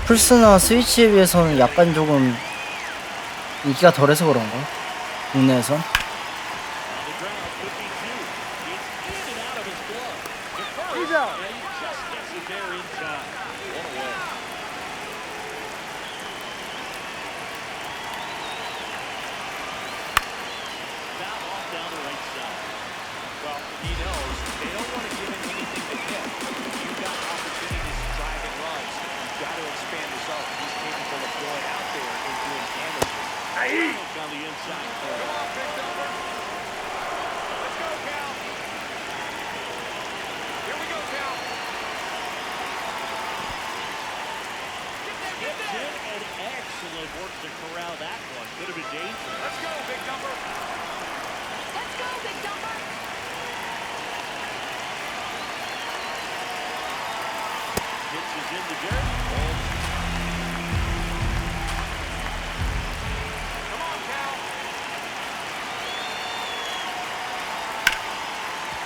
플스나 스위치에 비해서는 약간 조금 인기가 덜해서 그런가? 국내에선. On the ground, could be two. It's in and out of his glove. To first, He's out. and he just gets it there in time. One away. Foul off down the right side. Well, he knows they don't want to give him anything to hit. You've got opportunities to drive in runs. You've got to expand this up. He's capable of going out there and doing damage. Aye. Look on the inside. Come on, big number. Let's go, Cal. Here we go, Cal. Gets in and excellent work to corral that one. Could have been dangerous. Let's go, big number. Let's go, big dumper. Pitch is in the dirt. Come on, Cal.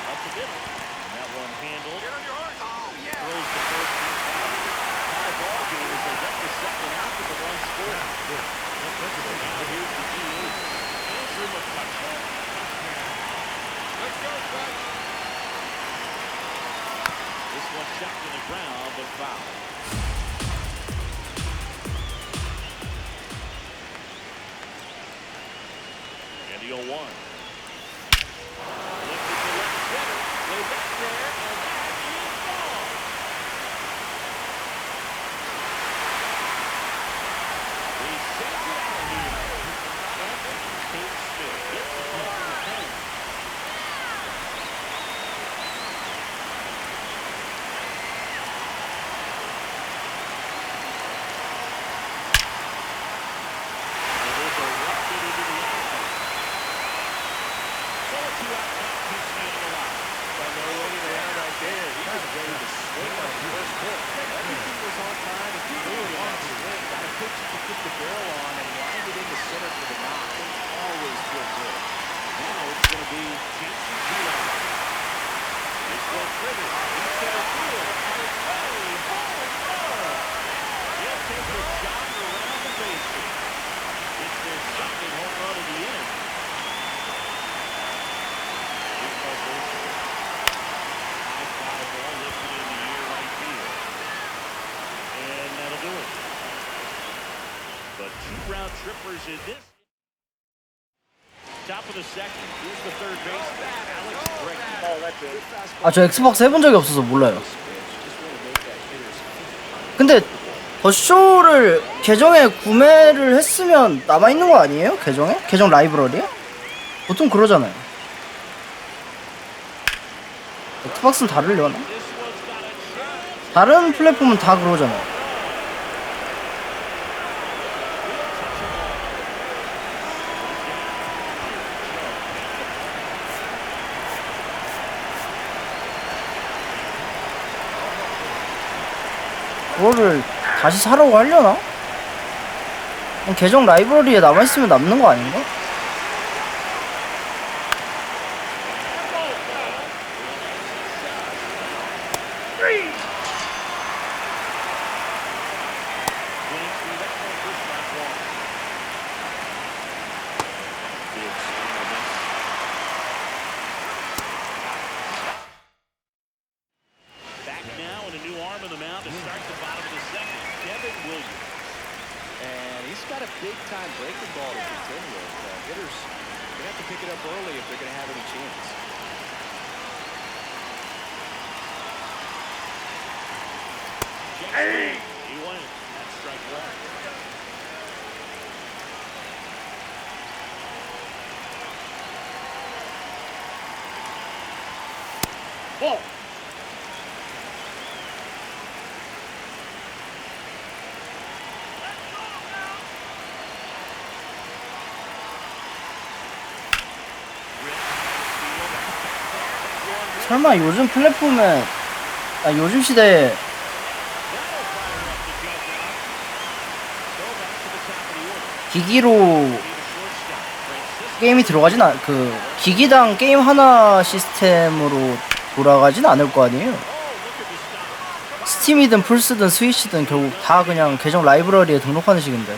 Up the middle. And that one handled. Get on your horse. Oh, yeah. Throws the first one out. High ball game as they get the second after the run scored. Now here's the DH. Andrew McCutcheon. 1. Lifted to left center. Way back there, and that is gone. He sends it out here. Anthony Tate Smith gets the ball in the paint. And it's erupted into the outfield. So a 2-out count keeps me on the line. And they're waiting around right there. He was ready to swing on the first pitch. Everything was on time. If you knew it on swing, got a pitch you could get the barrel on and wind it into center for the knock. They always feel good. Now it's going to be Jason Giolito. This one triggered. He's center field. And it's way home run. He'll take a shot around the bases. It's their second home run of the inning. Here's my first. High fly ball lifted in the air right field. And that'll do it. But 2 round trippers in this. Top of the second. Here's the third baseman, Alex Bregman. 아, 저 엑스박스 해본 적이 없어서 몰라요. 근데 더쇼를 계정에 구매를 했으면 남아있는 거 아니에요? 계정에? 계정 라이브러리에? 보통 그러잖아요. 엑스박스는 다르려나? 다른 플랫폼은 다 그러잖아요. 그거를 다시 사라고 하려나? 그냥 계정 라이브러리에 남아있으면 남는 거 아닌가? Back now and a new arm in the mound to start the bottom of the second. Devin Williams. And he's got a big-time breaking ball to contend with. Hitters going to have to pick it up early if they're going to have any chance. Hey! He went. That's strike one. Ball. 설마 요즘 플랫폼에, 아, 요즘 시대에 기기로 게임이 들어가진 그 기기당 게임 하나 시스템으로 돌아가진 않을 거 아니에요. 스팀이든 플스든 스위치든 결국 다 그냥 계정 라이브러리에 등록하는 식인데.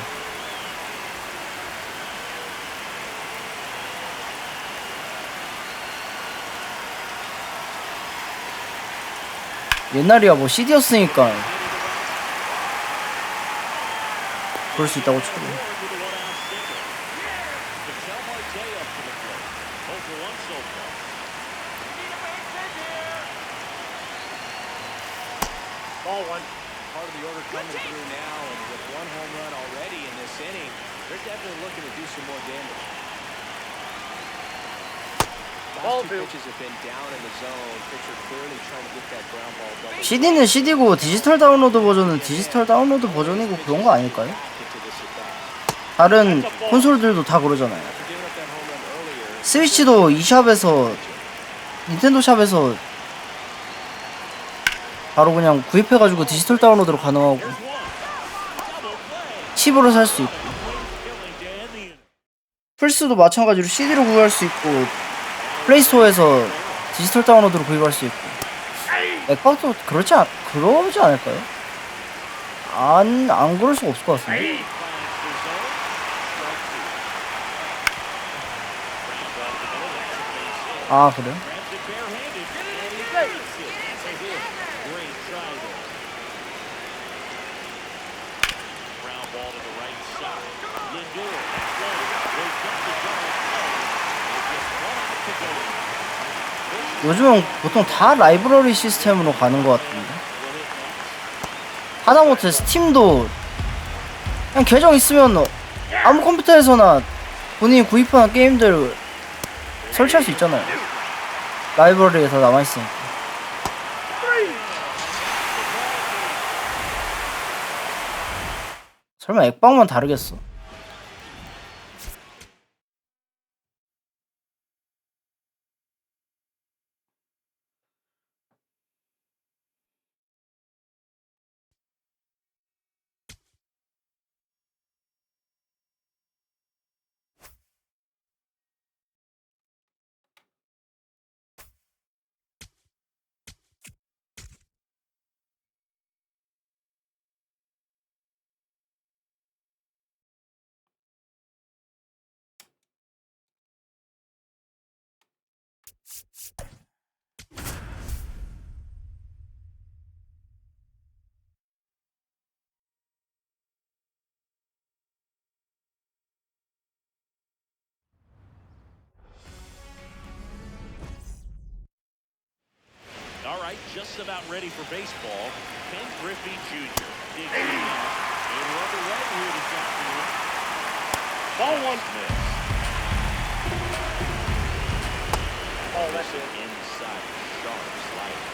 옛날이야 뭐 CD였으니까 그럴 수 있다고 쳐도. Ball one. Part of the order coming through now, and with 1 home run already in this inning, they're definitely looking to do some more damage. Ball Last 2 two. pitches have been down in the zone. Pitcher clearly trying to get that ground ball double. CD는 CD고 디지털 다운로드 버전은 디지털 다운로드 버전이고 그런 거 아닐까요? Into this at bat. 다른 콘솔들도 다 그러잖아요. After giving up that home run earlier, 스위치도 e샵에서 닌텐도 샵에서 바로 그냥 구입해가지고 디지털 다운로드로 가능하고 칩으로 살 수 있고 플스도 마찬가지로 CD로 구할 수 있고 플레이스토어에서 디지털 다운로드로 구입할 수 있고 엑박도 그러지 않을까요? 안 그럴 수가 없을 것 같습니다. 아 그래요? 요즘은 보통 다 라이브러리 시스템으로 가는 것 같은데. 하다못해 스팀도 그냥 계정 있으면 아무 컴퓨터에서나 본인이 구입하는 게임들 설치할 수 있잖아요. 라이브러리에 다 남아있으니까. 설마 액방만 다르겠어? All right, just about ready for baseball. Ken Griffey Jr. digs in. And we're underway here this afternoon. Ball one. Smith. Oh, that's it. Inside, sharp slider.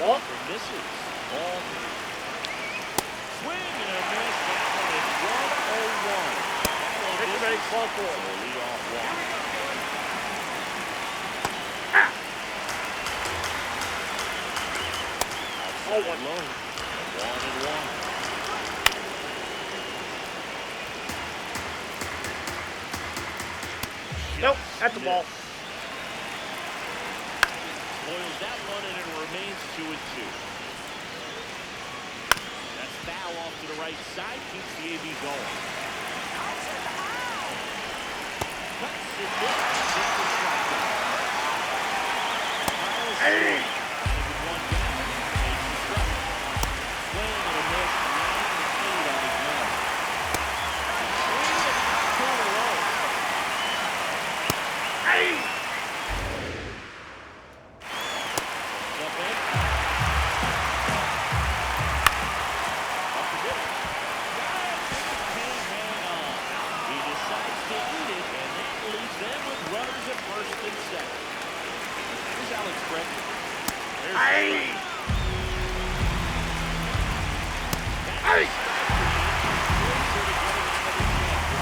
Ball. Misses. Ball three. Swing and a miss. That one is 101. That one Pitcher ready, misses. ball four. So lead off walk. Ball one. Low. 1-1. Nope, at the ball. Boils that one and it remains 2-2. That's foul off to the right side, keeps the AB going. Cuts it down, gets the strikeout. Miles Sawyer, with one down, takes the strike. Swing and a miss, 9-8 on his man. Swing and two in a row. Up in. Up to good. Can't hang on. He decides to eat it, and that leaves them with runners at first and second. Here's Alex Breton. There's the strike. That's the strike. Closer to getting another chance.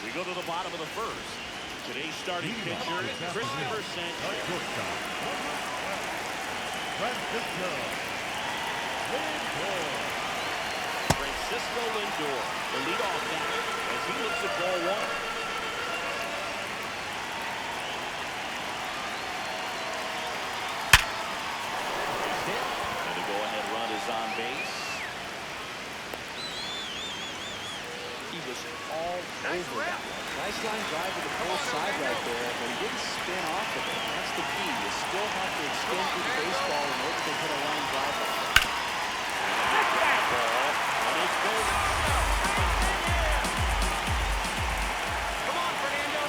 We go to the bottom of the first. Today's starting pitcher, Christopher Sanchez. Shortstop. Francisco Lindor. Francisco Lindor, the leadoff batter, as he looks at ball one. Base hit, and the go-ahead run is on base. He was all over that one. Nice line drive to the full side right there, but he didn't spin off of it. That's the key. You still have to extend through the baseball in order to hit a line drive like that. Ball, and it's golden. Come on, Fernando.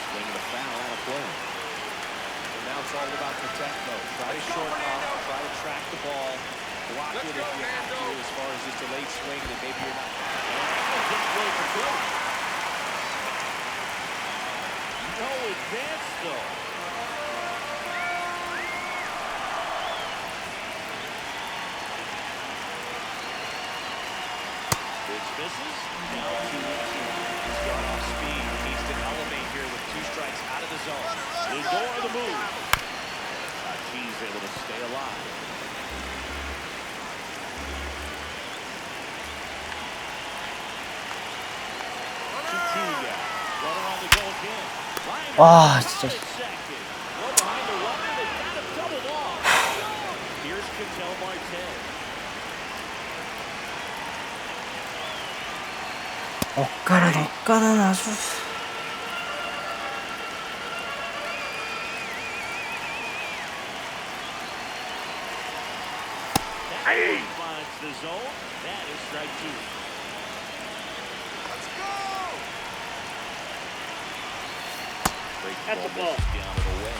Swing and a foul out of play. And now it's all about protect mode. Try to shorten off, try to track the ball, block it if you have to, as far as just a late swing that maybe you're not. Just way for good. No advance, though. Pitch misses. Now 2-2. He's going off speed. He needs to elevate here with two strikes out of the zone. Lindor on the move. He's able to stay alive. 2-2 now. Runner on the go again. Line 와, drive 진짜. at second. One behind the runner. They got him doubled off. Here's Ketel Marte. 엇가는 아주. That one finds Hits the zone. That is strike two. Let's go! That's a ball. Misses down and away.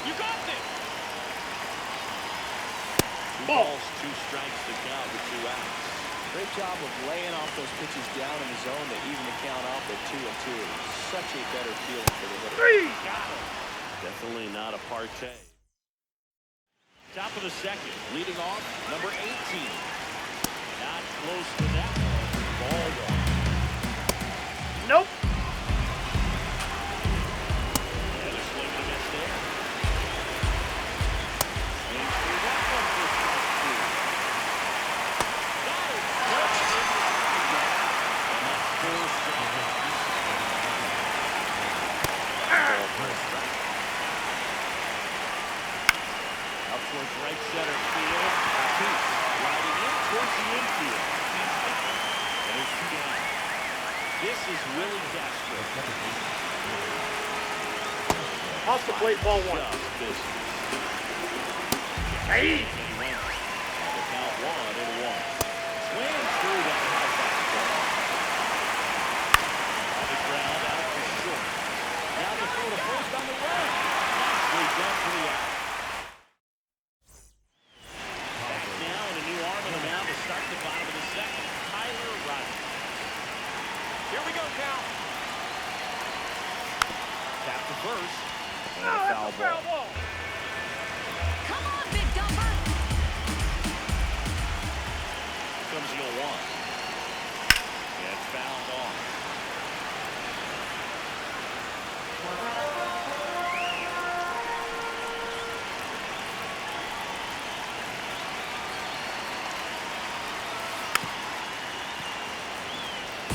You got this! Two Ball. balls, two strikes to count with 2 outs. Great job of laying off those pitches down in the zone to even the count off at 2-2. Such a better feeling for the hitter. 3. Got him. Definitely not a partay. Top of the second, leading off, number 18. Not close to that one. Ball one. Nope. And a swing and a miss there. Swings through that one for strike two. That is and that's 4 strikes. Ball for a strike. Out towards right center field. Peace riding in towards the infield. And there's 2 down. This is Willie Castro. Off the plate, ball 1. Just business. Hey. And he went on the count 1-1. Swings through that high fastball. On the ground, out for short. Now to throw to first on the run. Nicely done for the out. Back now and a new arm in the mound to start the bottom of the second. Tyler Rogers. Here we go, Cal. Tap to first. And Oh, a that's foul a foul ball. ball. Come on, Big Dumper. Comes the 0-1. And fouled off.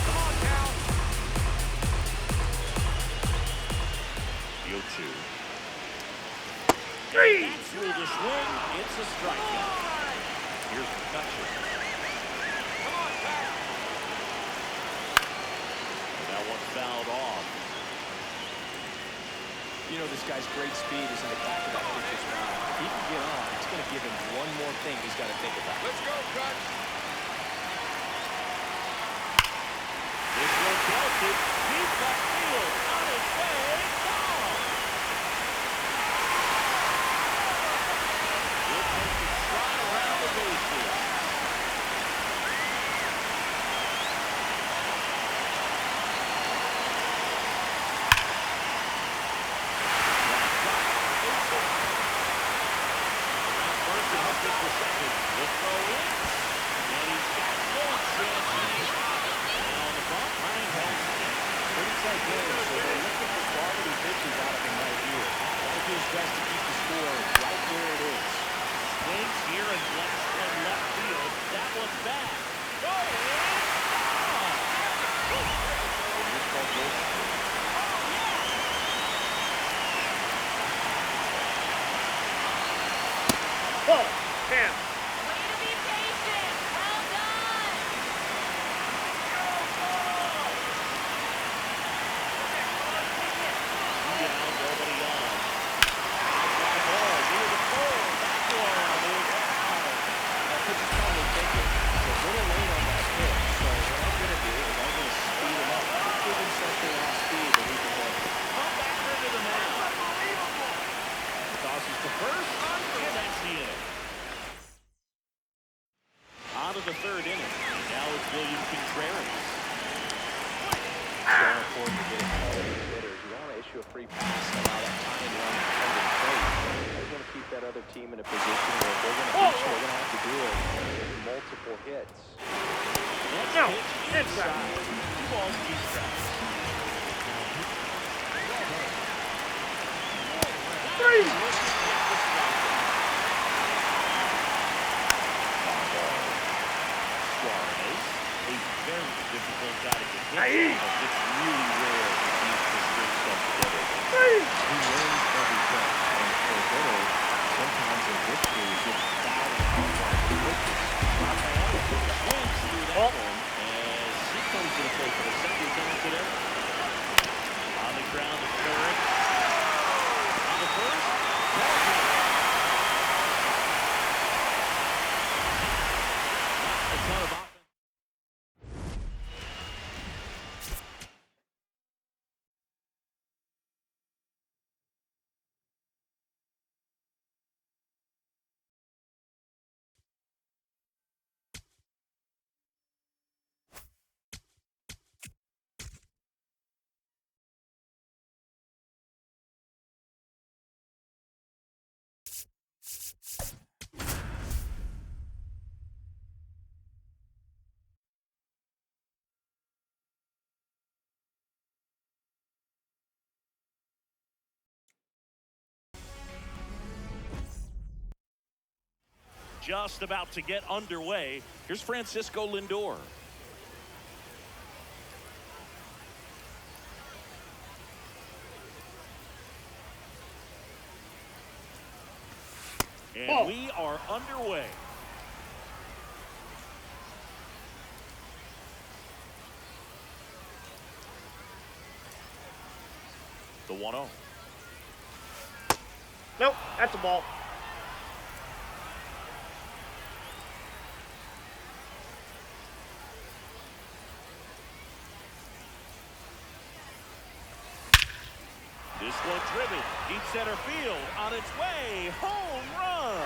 Come on, Cal. The 0-2. 3. Back through the swing. It's a strikeout. Here's the catcher. Come on, Cal. And that one fouled off. You know, this guy's great speed is in the back of that pitcher's mind. If he can get on, it's going to give him one more thing he's got to think about. Let's go, Kutch. This one belted deep left field. On its way. Gone. He'll take the trot around the bases. First and he'll pick the second. He'll throw in. And he's got one chance. And on the bump, Ryan Helsley. Pretty tight game, so they're looking for quality pitches out of him right here. Gotta do his best to keep the score right where it is. Swings here and left one left field. That one's back. Oh, and Here's Paul Wilson. Ball. 10. Way to be patient. Well done. two down, nobody on. Fly ball near the pole. That one is out. That pitch is probably thinking, it's a little late on that pitch, so what I'm going to do is I'm going to speed him up. Just give him something off speed that he can handle. Come back into the mound. Tosses to first, and that's the inning. On to the 3rd inning. Now it's William Contreras. It's so important to get a call to the hitters. You want to issue a free pass and allow that tying run to come to plate. They're going to keep that other team in a position where if they're going to beat you, they're going to have to do it with multiple hits. Next No, pitch inside. inside. 2 balls, 2 strikes. 3. Suarez, a very difficult guy to get Aye. hit. It's really rare to see the string stuff together. 3. He wins every pitch. And for a hitter, sometimes in victory is just battling on the pitches. Rafael swings through that Ball. one as he comes to the plate for the second time today. On the ground to third. On the first, just about to get underway. Here's Francisco Lindor. And we are underway. The 1-0. Nope, that's a ball. This one driven deep center field on its way. Home run.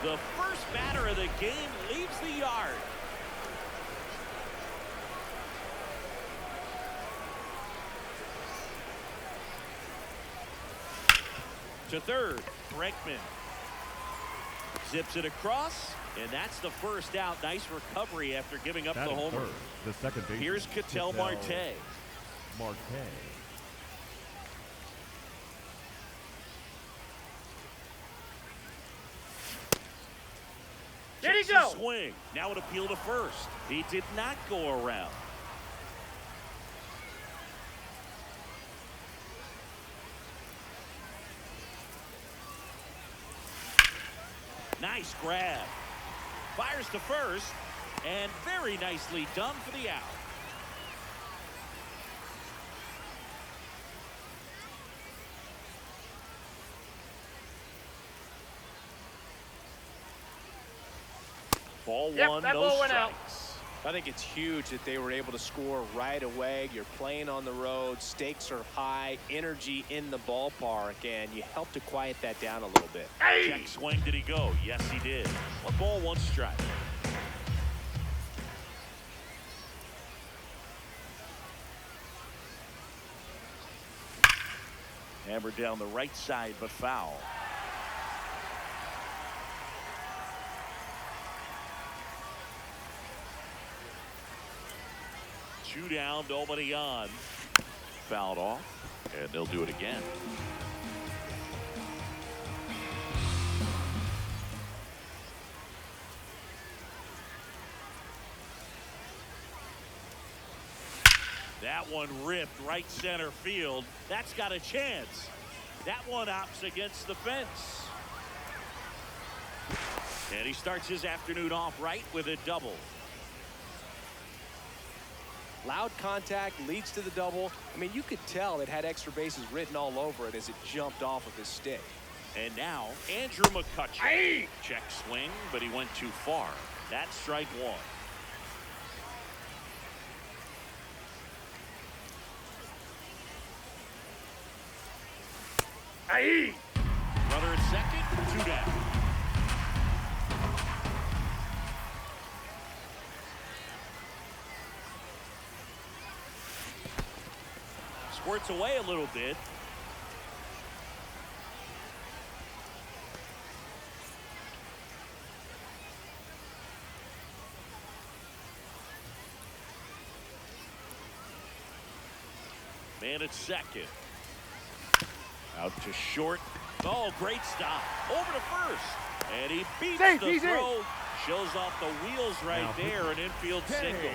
The first batter of the game leaves the yard. To third, Bregman zips it across, and that's the first out. Nice recovery after giving up the Batting homer. third, the second baseman, Here's Ketel Marte. Marte. There you Takes go. a swing. Now an appeal to first. He did not go around. Nice grab. Fires to first, and very nicely done for the out. Ball Yep, one, that no ball went out. strikes. I think it's huge that they were able to score right away. You're playing on the road. Stakes are high. Energy in the ballpark. And you help to quiet that down a little bit. Check swing, did he go? Yes, he did. 1 ball, 1 strike. Hammered down the right side, but foul. Two down, nobody on. Fouled off, and they'll do it again. That one ripped right center field. That's got a chance. That one opts against the fence. And he starts his afternoon off right with a double. Loud contact leads to the double. I mean, you could tell it had extra bases written all over it as it jumped off of his stick. And now, Andrew McCutchen. Check swing, but he went too far. That's strike one. Runner at second, 2 down. Squirts away a little bit. Man at second. Out to short. Oh, great stop. Over to first. And he beats the throw. Shows off the wheels right there. An infield single.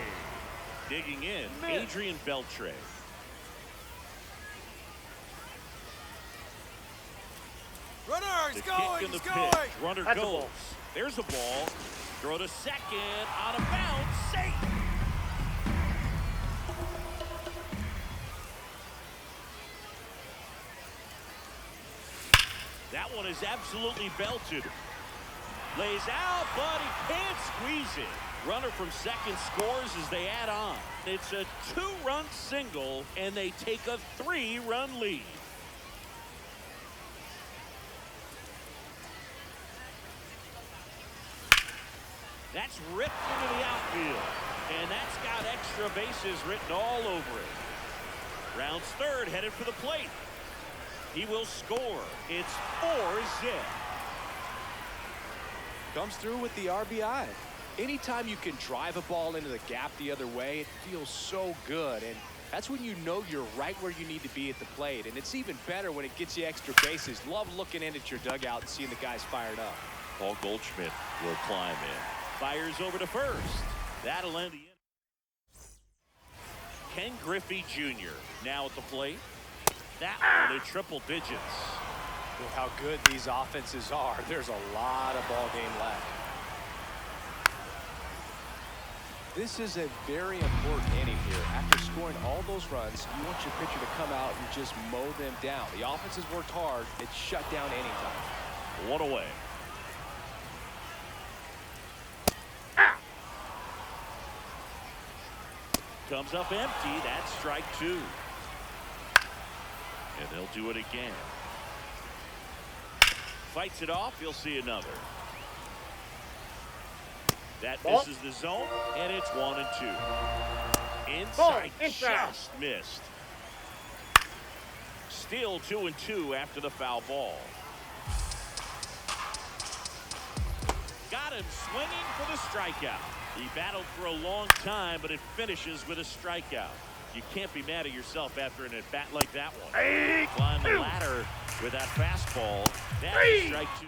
Digging in, Adrian Beltre. Runner, The he's kick going, and the he's pitch. going. Runner That's a goes. ball. There's a ball. Throw to second. On a bounce. Safe. That one is absolutely belted. Lays out, but he can't squeeze it. Runner from second scores as they add on. It's a 2-run single, and they take a 3-run lead. That's ripped into the outfield, and that's got extra bases written all over it. Rounds third, headed for the plate. He will score. It's 4-zip. Comes through with the RBI. Anytime you can drive a ball into the gap the other way, it feels so good. And that's when you know you're right where you need to be at the plate. And it's even better when it gets you extra bases. Love looking in at your dugout and seeing the guys fired up. Paul Goldschmidt will climb in. Fires over to first. That'll end the inning. Ken Griffey Jr. now at the plate. That one in triple digits. With how good these offenses are, there's a lot of ball game left. This is a very important inning here. After scoring all those runs, you want your pitcher to come out and just mow them down. The offense has worked hard. It's shut down inning time. One away. Comes up empty. That's strike two. And they'll do it again. Fights it off. You'll see another. That Ball. misses the zone, and it's 1-2. Inside, just missed. Still 2-2 after the foul ball. Got him swinging for the strikeout. He battled for a long time, but it finishes with a strikeout. You can't be mad at yourself after an at-bat like that one. Climb the ladder with that fastball. That's strike two.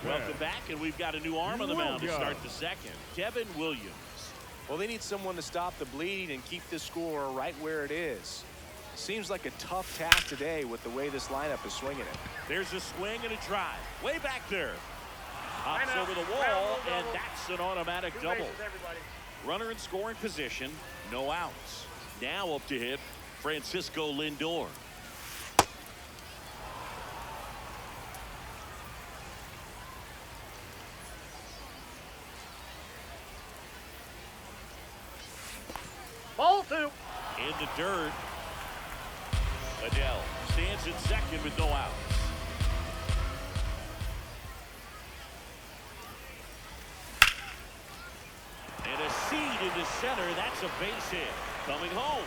Welcome back, and we've got a new arm on the mound to start the second. Devin Williams. Well, they need someone to stop the bleed and keep the score right where it is. Seems like a tough task today with the way this lineup is swinging it. There's a swing and a drive. Way back there. Hops over the wall, and that's an automatic double. Runner in scoring position, no outs. Now up to hit Francisco Lindor. Ball two. In the dirt. Adele stands in second with no outs. And a seed into center. That's a base hit. Coming home.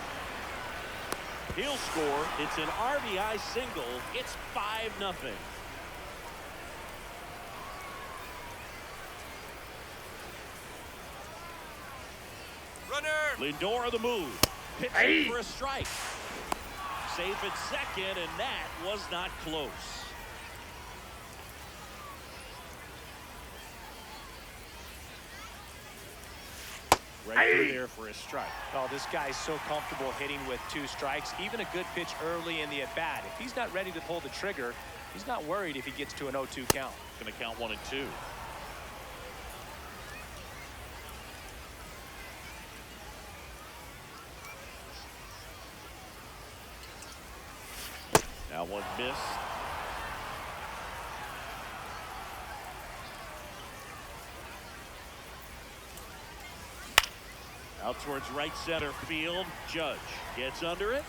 He'll score. It's an RBI single. It's 5-0. Runner. Lindor on the move. Pitching for a strike. Safe at second, and that was not close. Right through there for a strike. Oh, this guy's so comfortable hitting with 2 strikes. Even a good pitch early in the at-bat. If he's not ready to pull the trigger, he's not worried if he gets to an 0-2 count. Going to count 1 and 2. Now one missed. Out towards right center field. Judge gets under it.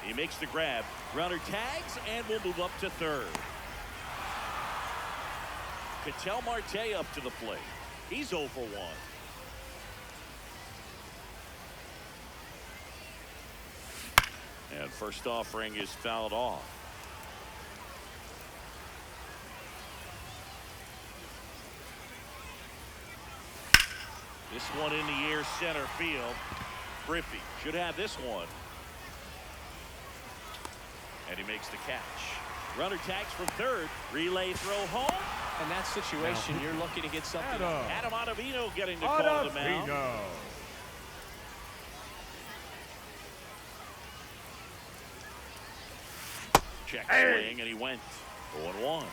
He makes the grab. Runner tags and will move up to third. Ketel Marte up to the plate. He's 0 for 1. And first offering is fouled off. This one in the air center field. Griffey should have this one. And he makes the catch. Runner tags from third. Relay throw home. In that situation, you're looking to get something. Adam Ottavino getting the call to the mound. Check swing, and he went 0-1.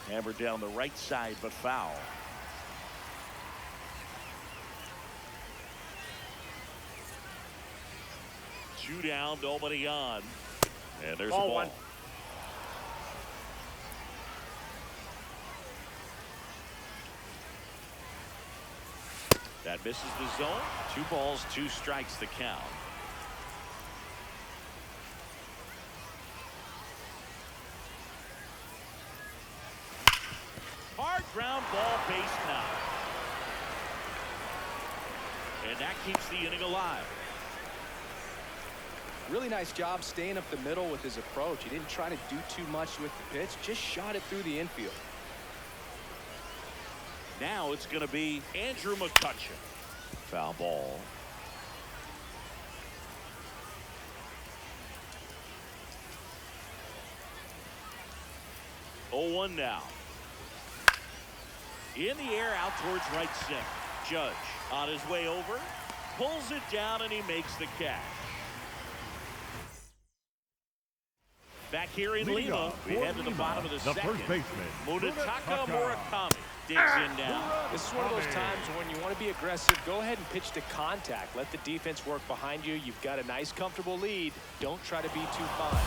Hammered down the right side, but foul. Two down, nobody on. And there's Ball a ball. one. That misses the zone. 2 balls, 2 strikes the count. Hard ground ball, base now. And that keeps the inning alive. Really nice job staying up the middle with his approach. He didn't try to do too much with the pitch, just shot it through the infield. Now it's going to be Andrew McCutchen. Foul ball. Oh, 1 now. In the air out towards right center. Judge on his way over. Pulls it down and he makes the catch. Back here in Leading Lima, off we for head to the Lima, bottom of the the second. first baseman, Munetaka Munetaka. Murakami digs in down. This is one of those times when you want to be aggressive. Go ahead and pitch to contact. Let the defense work behind you. You've got a nice, comfortable lead. Don't try to be too fine.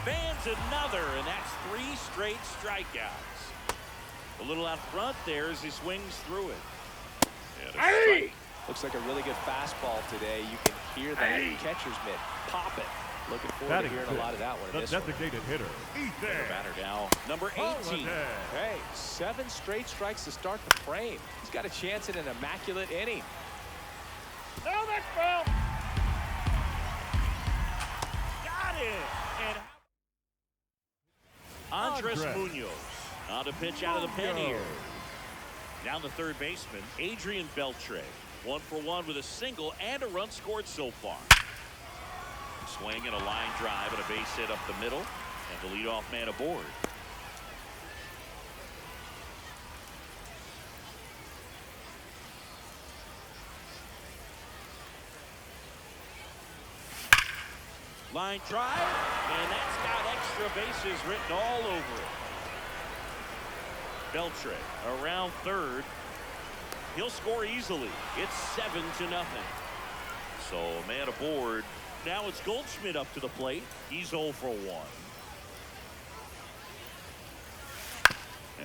Fans another, and that's 3 straight strikeouts. A little out front there as he swings through it. And a strike. Looks like a really good fastball today. You can hear that catcher's mitt pop it. Looking forward to Batting hearing a lot of that one in the this one. designated hitter, The Ethan batter now, number 18. Holiday. Hey, 7 straight strikes to start the frame. He's got a chance at an immaculate inning. No, that's foul. Got it. And Andres Andres Munoz on to pitch out of the pen here. Down the third baseman, Adrian Beltre. 1 for 1 with a single and a run scored so far. Swing and a line drive and a base hit up the middle, and the leadoff man aboard. Line drive, and that's got extra bases written all over it. Beltre around third. He'll score easily. It's 7-0. So man aboard. Now it's Goldschmidt up to the plate. He's 0 for 1.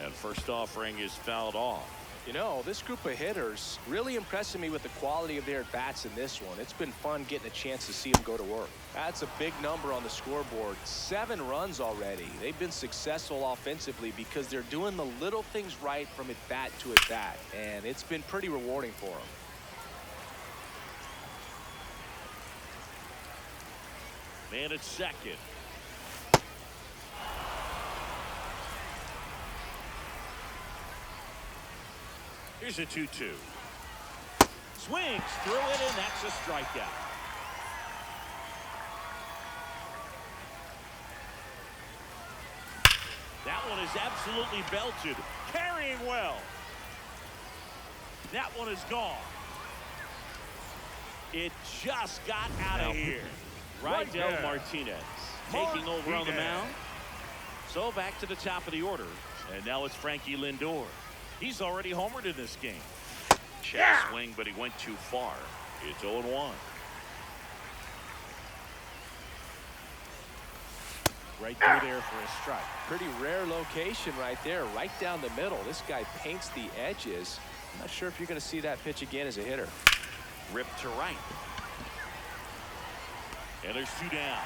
And first offering is fouled off. You know, this group of hitters really impressing me with the quality of their at-bats in this one. It's been fun getting a chance to see them go to work. That's a big number on the scoreboard. 7 runs already. They've been successful offensively because they're doing the little things right from at-bat to at-bat, and it's been pretty rewarding for them. Man at second. Here's a 2-2. Swings through it, and that's a strikeout. That one is absolutely belted. Carrying well. That one is gone. It just got out of here. Rydell Martinez taking over on the mound. So back to the top of the order. And now it's Frankie Lindor. He's already homered in this game. Check swing, but he went too far. It's 0-1. Right through there for a strike. Pretty rare location right there, right down the middle. This guy paints the edges. I'm not sure if you're going to see that pitch again as a hitter. Ripped to right. And there's 2 down.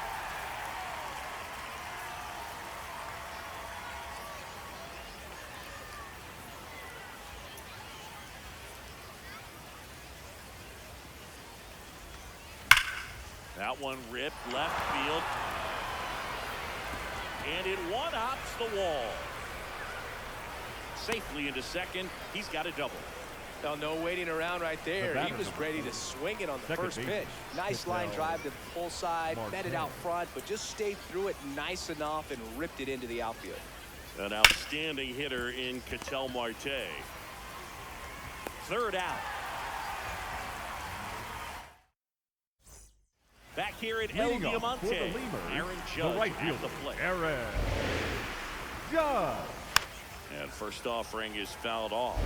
That one ripped left field. And it one-hops the wall. Safely into second. He's got a double. Now, no waiting around right there. He was ready to swing it on the first pitch. Nice line drive to the pull side, met it out front, but just stayed through it nice enough and ripped it into the outfield. An outstanding hitter in Ketel Marte. Third out. Back here at El Leading off for the Diamante, Lemurs, Aaron the Judge right at fielder, the plate. Aaron Judge. And first offering is fouled off.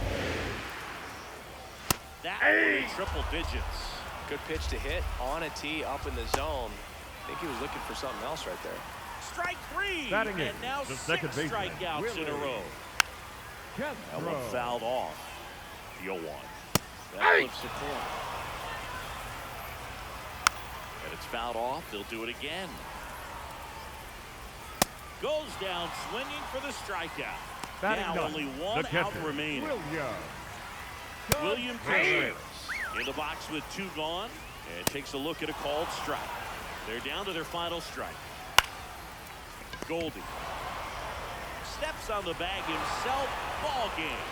That one in triple digits. Good pitch to hit on a tee up in the zone. I think he was looking for something else right there. Strike 3. Batting in, and now the 6 second baseman, strikeouts in a row. That one Castro. fouled off. The 0-1. That flips the corner. And it's fouled off. They'll do it again. Goes down swinging for the strikeout. Batting Now ninth, only the 1 out catcher, remaining. William William Contreras in the box with 2 gone. And takes a look at a called strike. They're down to their final strike. Goldie steps on the bag himself. Ball game.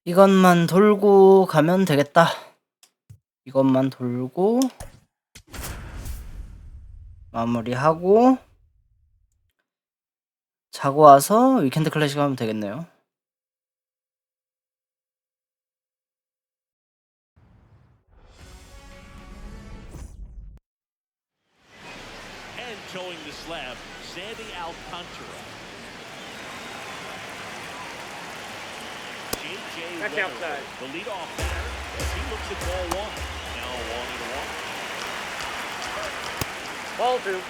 이것만 돌고 가면 되겠다. 이것만 돌고 마무리하고 자고 와서 위켄드 클래식 하면 되겠네요. And towing the slab, Sandy Alcantara. J.J. That's Weatherly, outside. the leadoff batter, as he looks at ball 1. Now 1-1. Ball 2.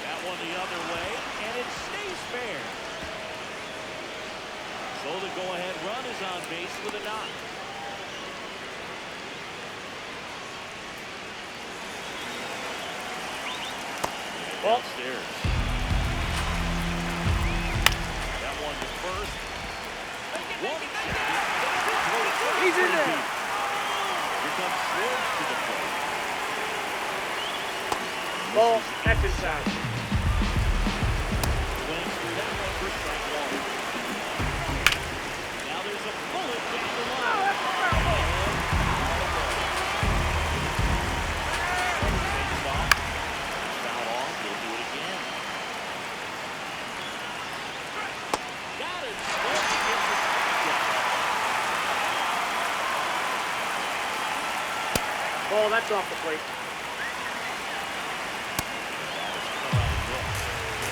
That one the other way, and it stays fair. So the go-ahead run is on base with a knock. Downstairs. That one to first. One second. He's in there. Here comes Swartz to the plate. Ball. That's inside. Swings through that one for strike 1. Now there's a bullet down the line. Takes off. Foul off. He'll do it again. Got it. Swartz gets the strikeout. Ball. That's off the plate.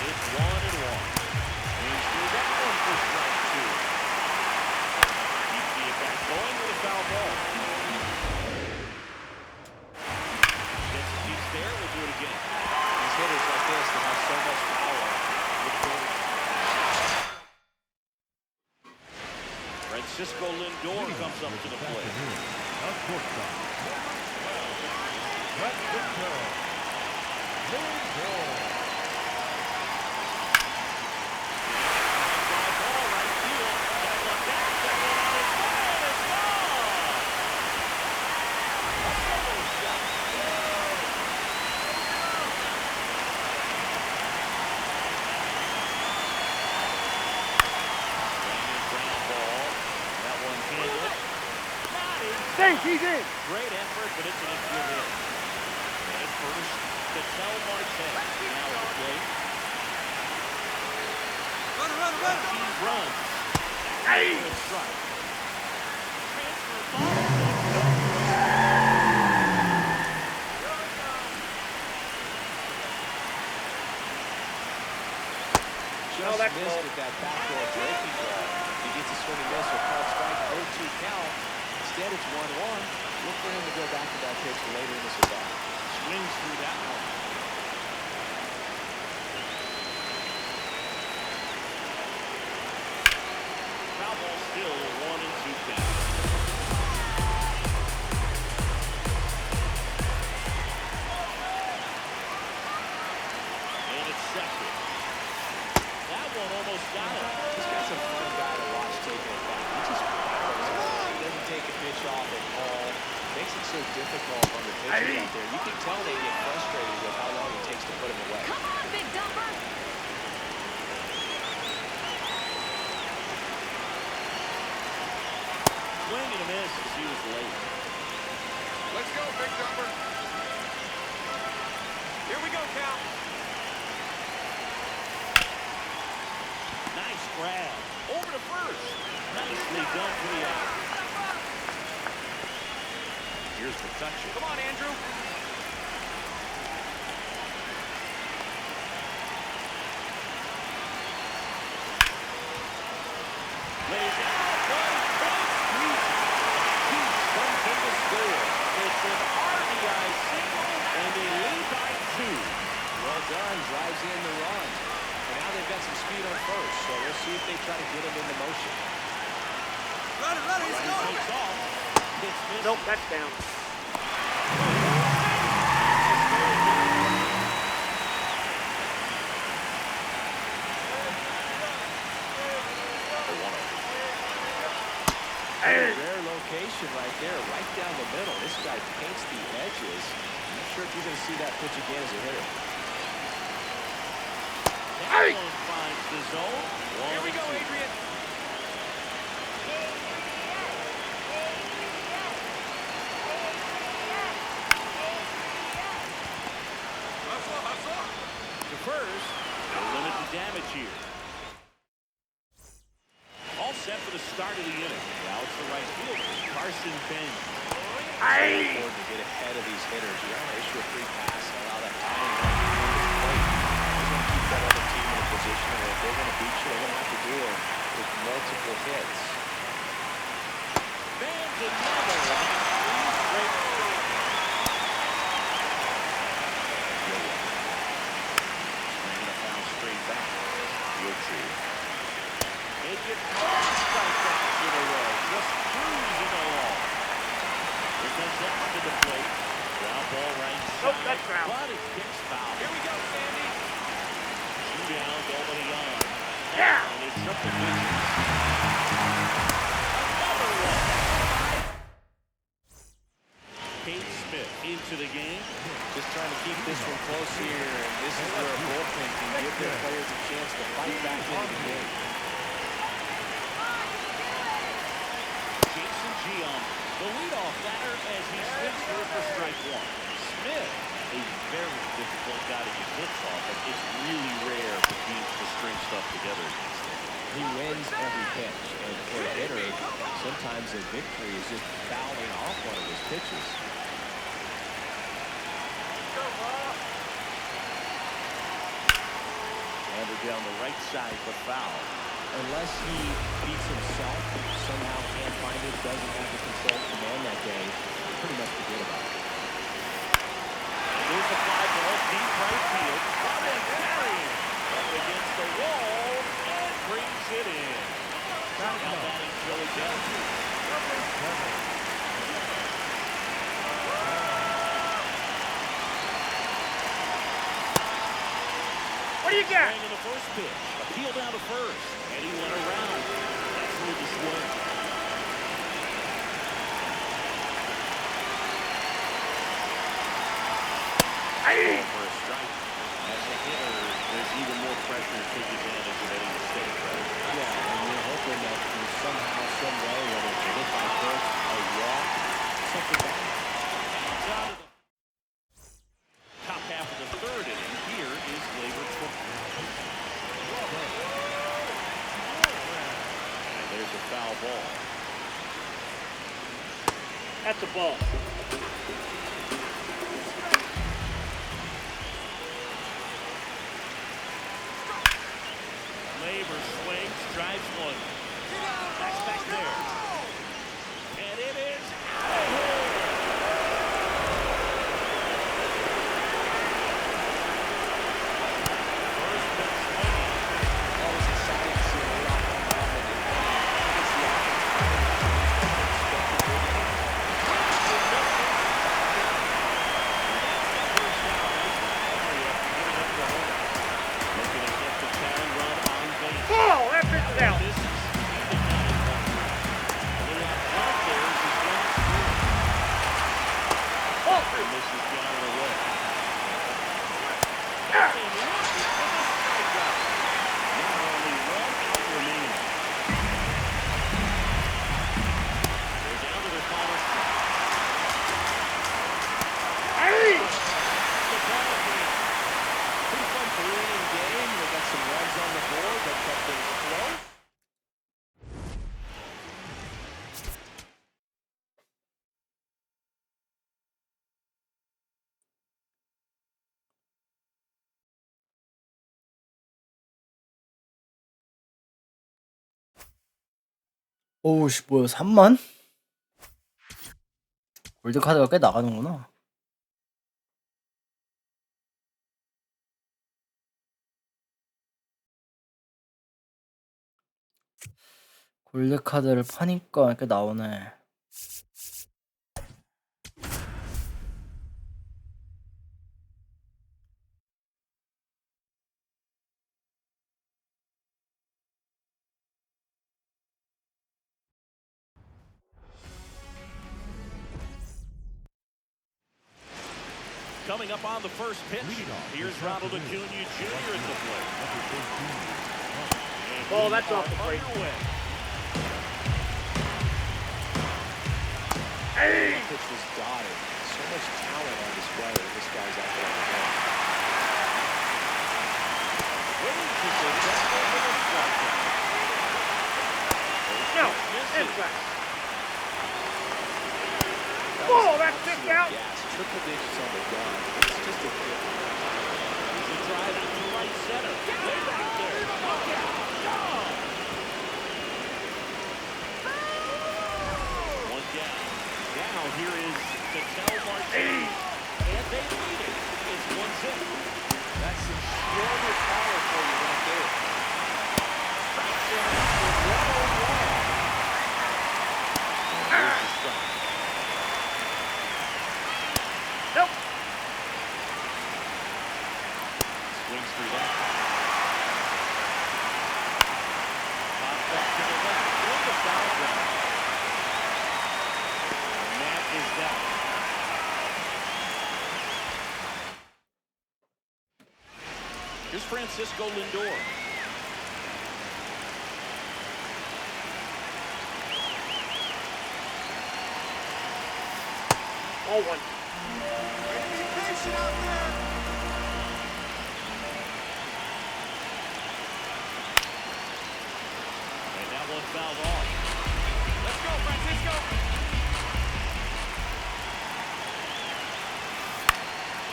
It's 1-1. Swings through that one for strike 2. Keeps the attack going with a foul ball. Gets the piece there. We'll do it again. These hitters like this that have so much power. Francisco Lindor comes up to the plate. A shortstop. Francisco Lindor. Fly ball right field. That one back. That one on its way, and it's gone. Almost got swinging ground ball. That one handled. Not in. Safe. He's in. Great effort, but it's an infield hit. And first, Ketel Marte now at the plate. He runs. Hey! Strike. Transfer ball. Just that's missed close. with that backdoor breaking ball. He gets a swing and miss with called strike 0-2 count. Instead, it's 1-1. Look for him to go back to that pitch later in this at bat. Swings through that one. Foul ball still 1-2 count. And it's second. That one almost got him. This guy's a fun guy to watch taking it back. He just powers it. He doesn't take a pitch off at all. Makes it so difficult on the pitch. pitchers out there. You can tell they get frustrated with how long it takes to put him away. Come on, big dumper. Swing and a miss as he was late. Let's go, big jumper. Here we go, Cal. Nice grab. Over to first. Nicely done for the out. Here's the toucher. Come on, Andrew. Lays out. Comes in to score. It's an RBI single, and they lead by 2. Well done, drives in the run. And now they've got some speed on first, so we'll see if they try to get him into motion. Runner takes off. It's missed. Nope, that's down. Rare location right there, right down the middle. This guy paints the edges. I'm not sure if you're going to see that pitch again as a hitter. That one finds the zone. Here we go, 1-2. Adrian. Hustle, hustle. To first, to limit the damage here. All set for the start of the inning. Now it's the right fielder, Carson Benz. It's important to get ahead of these hitters. You don't want to issue a free pass and allow that timing run to plate. You're going to keep that other team in a position where if they're going to beat you, they're going to have to deal with multiple hits. Benz another one. 3 straight. Swinging a foul straight back. Field tree. Make it 4 strikeouts in a row. Just cruising along. Here comes up to the plate. Ground ball right side. Nope, that's ground. But it kicks foul. Here we go, Sandy. Two down, nobody on. Yeah. And it's up to Mitchell. Another one. Cade Smith into the game. Just trying to keep this one close here, and this is where a bullpen can give their players a chance to fight back into the game. Jason Giambi, the leadoff batter as he swings through for strike 1. Smith, a very difficult guy to get hits off, but it's really rare for teams to string stuff together against him. He wins every pitch, and for a hitter, sometimes a victory is just fouling off one of his pitches. Handed down the right side for foul. Unless he beats himself, somehow can't find it, doesn't have the control command that day, pretty much forget about it. Here's the fly ball, deep right field. Caught and carrying. Up against the wall and brings it in. Now batting Joey Johnson. What do you got? Swing in the first pitch. Appeal down to first. And he went around. That's with the swing. For a strike. As a hitter, there's even more pressure to take advantage of any mistake, right? Yeah, and you're hoping that somehow, some way, whether it's a hit by pitch, a walk, something bad. Out of the top half of the 3rd inning. Here is Gleyber Torres. And there's a foul ball. That's a ball. Gleyber swings, drives one. That's back there. And it is out of here. First pitch swinging. Always excited to see a leadoff come up, and I think it's the Looking to get the town run on base. Ball! That pitch is out. This is 오우씨 뭐야 3만? 골드카드가 꽤 나가는구나. 골드카드를 파니까 꽤 나오네. Coming up on the first pitch, here's Ronald Acuna Jr. at the plate. Oh, that's off the plate. The pitch was dotted. So much talent on display. This guy's out there on the hill. No, inside. Oh, that's kicked out. Yes, triple digits on the gun. It's just a kick. He's a drive out to right center. Way back there. Look out. Gone. One down. Now here is Ketel Martinez. And they lead it. It's 1-0. That's some stronger power for you right there. There's the strike. Nope. Swings through that. Pops up to the left. With the foul ground. And that is that. Here's Francisco Lindor. Oh, one. And that one fouled off. Let's go, Francisco.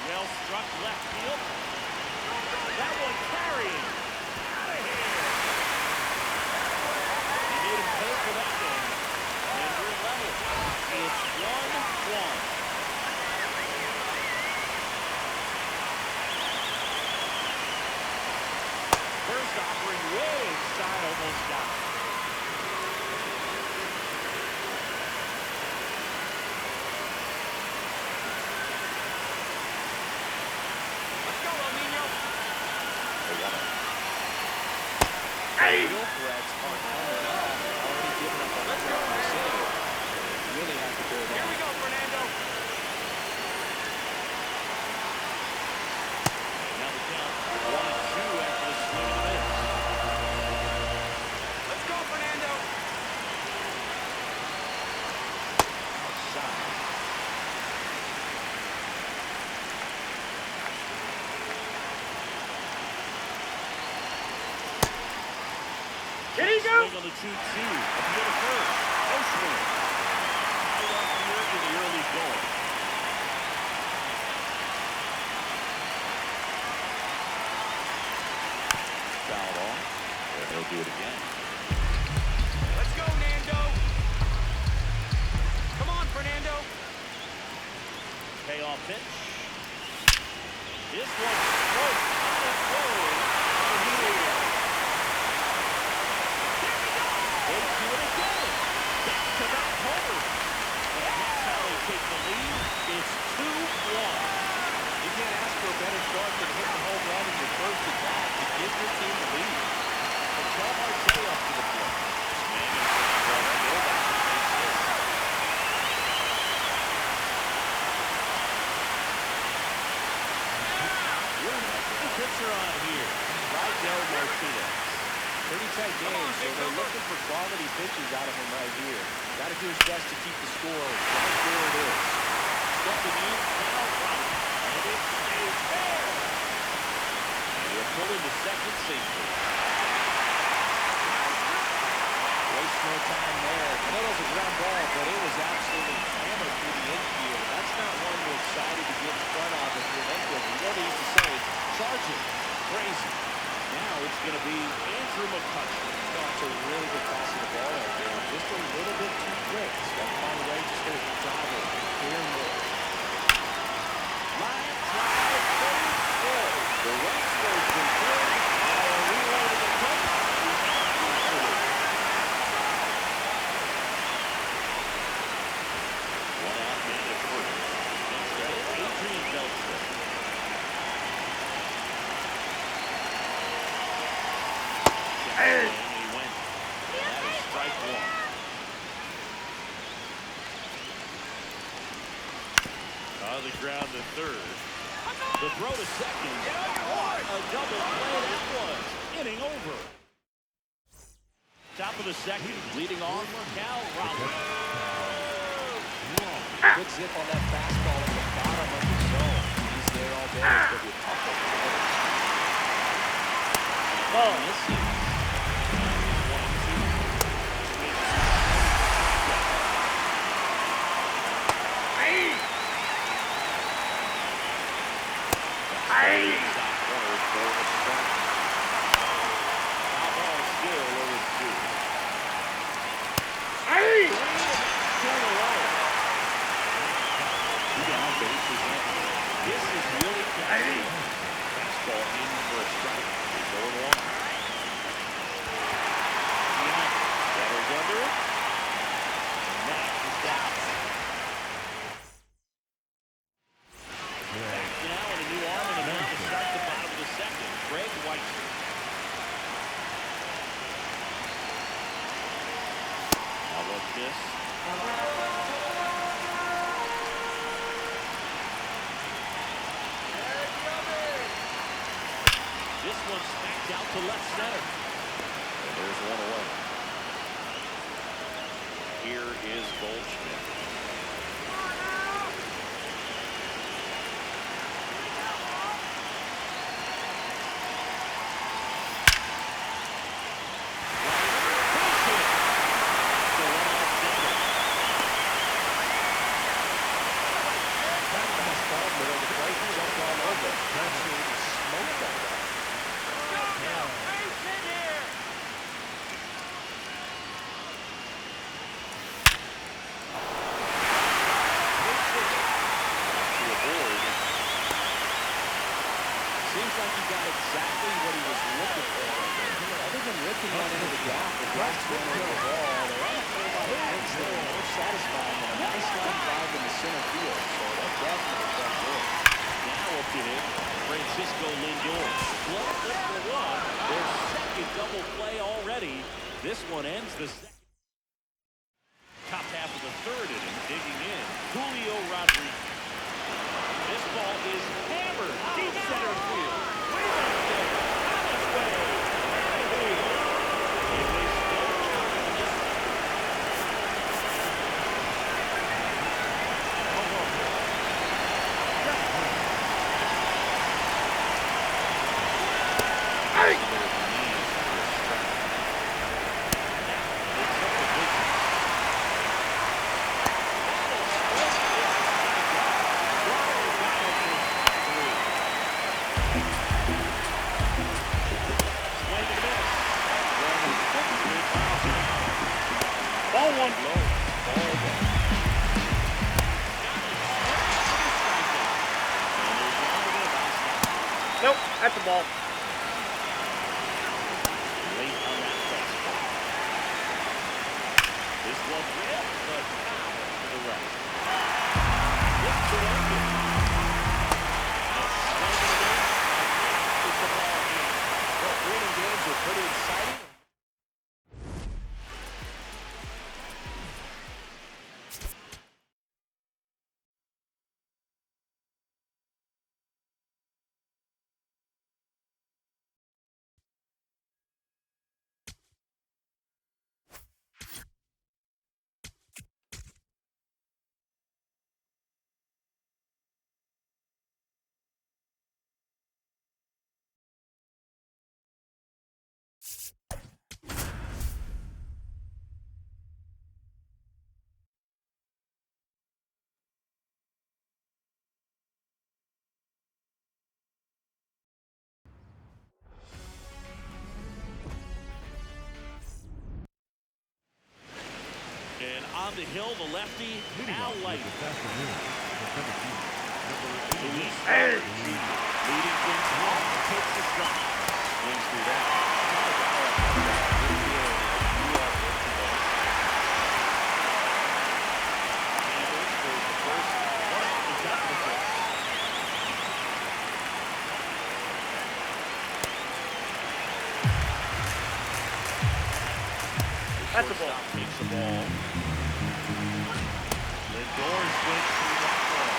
Well struck left field. That one carrying. Out of here. You need him pay for that one. And you're level. It's 1-1. First offering way inside, almost got it. Let's go, El Nino. Real threats are coming off. Already given up on the ground to save. Really have to go Here down. we go, Fernando. Now the count 1-2 after the swing and a miss. Let's go, Fernando. Outside. Did he go? Swing on the 2-2. Up to the first. No swing. High up here in the early going. Fouled off. And he'll do it again. Let's go, Nando. Come on, Fernando. Payoff pitch. This one straight up the forward. They do it again. Back-to-back homers. And that's how they take the lead. It's 2-1. You can't ask for a better start than hitting a home run in your first at bat to give your team the lead. And Cal Marte up to the plate. Swinging for the go back to base hit. The pitcher on here. Raidel Martinez. Pretty tight game, so they're looking for quality pitches out of him right here. Got to do his best to keep the score right where it is. Stepping in, now right. And it stays there. And he'll pull into second safely. Waste no time there. I know it was a ground ball, but it was absolutely hammered through the infield. That's not one you're excited to get in front of if you're an infielder. You know what they used to say? Charge it. Crazy. Now it's going to be Andrew McCutchen. That's a really good toss of the ball out there. Just a On the ground to third. The throw to second. What a double play that was. Inning over. Top of the second. Leading off Cal Raleigh. Good zip on that fastball at the bottom of the zone. He's there all day. It's going to be a tough one. Ball. This is This one smacked out to left center. And there's one away. Here is Goldschmidt. Seems like he got exactly what he was looking for. Other than ripping one into the gap, the Braves went over the ball. They ran a play by the Braves that were more satisfying than a nice line drive in the center field. So that definitely felt good. Now up to him, Francisco Lindor. Club flip for one. Their second double play already. This one ends the second. Top half of the third inning, digging in. Julio Rodriguez. This ball is hammered deep center field. Way back there. On its way. It is still Ball one. Nope, that's a ball. late on that fastball. This one ripped, but foul to the right. This to end it. It's the ball in. Well, winning games are pretty exciting. And on the hill, the lefty, Leading Al off Light. this afternoon, the center field, number Luis 88, Robert Jr. leading things off, takes the shot. Swings through that. Handles for the first one off the top of the plate. That's a ball. Shortstop takes the ball. Lindor swings through that ball.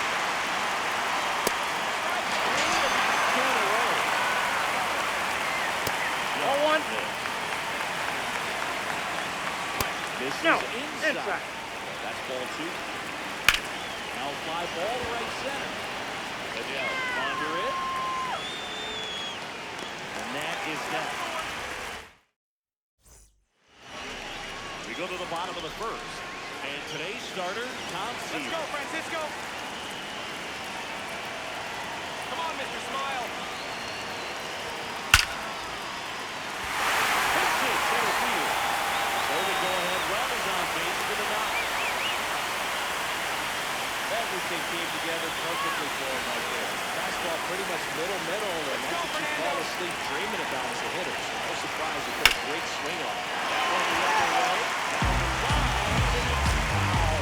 This No, is inside. That's ball 2. Now fly ball to right center. Adele under it. And that is that. We go to the bottom of the first. And today's starter, Tom Seaver. Let's go, Francisco. Come on, Mr. Smile. Hits it center field. So the go-ahead run is on base for the knock. Everything came together perfectly for him right there. Fastball pretty much middle, and that's what you fall asleep dreaming about as a hitter. So no surprise he put a great swing on it. That one the other way. Down the line, and it's foul.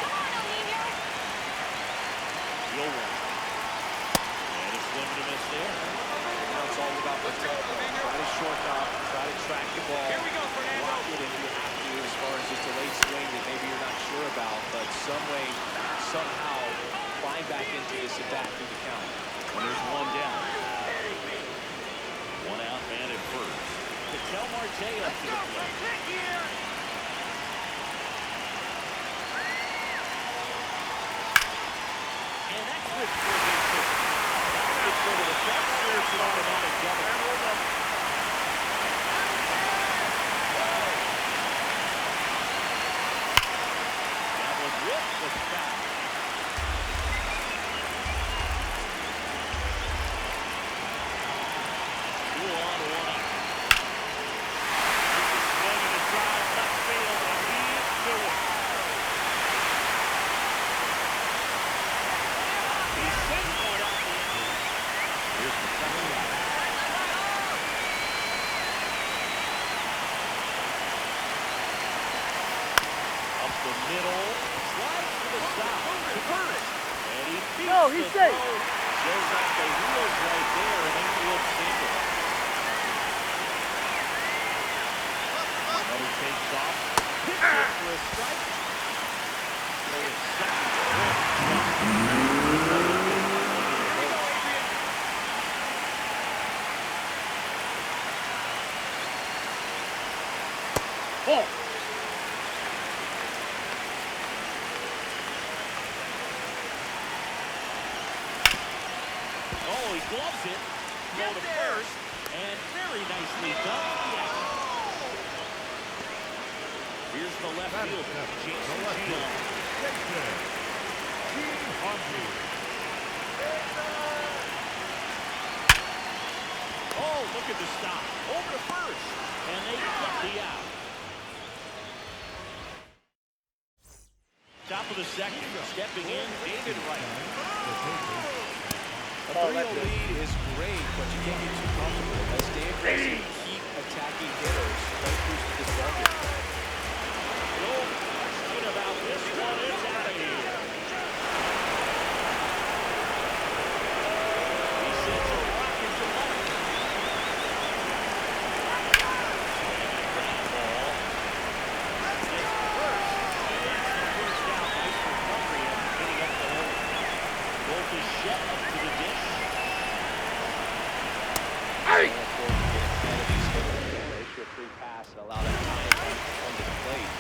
Come on, El Nino. 0-1. And it's swing and a miss there. Now it's all about protecting. Try to shortstop, try to track the ball. Here we go, Fernando. Block it if you have to, as far as just a late swing that maybe you're not sure about, but some way, somehow, climb back into this at bat through the count. And there's one down. One out, man at first. Ketel Marte up to the plate. And that's good for the pitch. That gets rid of the back. It's an automatic double. That was whipped with foul. Two on, one out. This is swinging a drive left field, and he's doing it. He's sending one out the end. Here's the second out. Up the middle, slides to the side, to first, and he beats No, he's the safe. throw. Shows off the wheels right there, an infield single. Another takes off, hits it for a strike. So it's second to Ball. Oh, he gloves it. Go to first, and very nicely done. Yes. Here's the left fielder, Jason Giambi. Oh, look at the stop. Over to first, and they get the out. Top of the second, stepping in, David Wright. A 3-0 lead is great, but you can't get too comfortable. Let's stay aggressive, keep attacking hitters. Play through to this ball game. No question about this one. It's out of here. He sends a rocket to left. Ground ball. Gets to first. That's the first down. Nice recovery and getting up the hole. Goal to Shet up to the dish. So important to get ahead of these hitters. Issue a free pass and allow that time to come to the plate.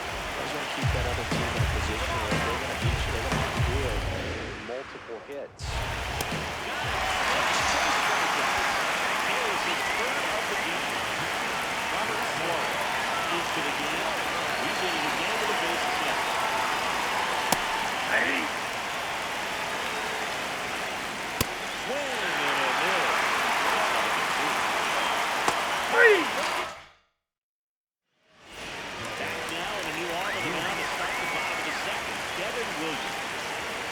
Those want to keep that other team in a position where if they're going to beat you, they're going to have to do it with multiple hits. Tails his third of the game. Robert Suarez is to the game. He's in it again with a base hit. Swing and a miss. Back now in a new arm of the mound to start the bottom of the second. Devin Williams.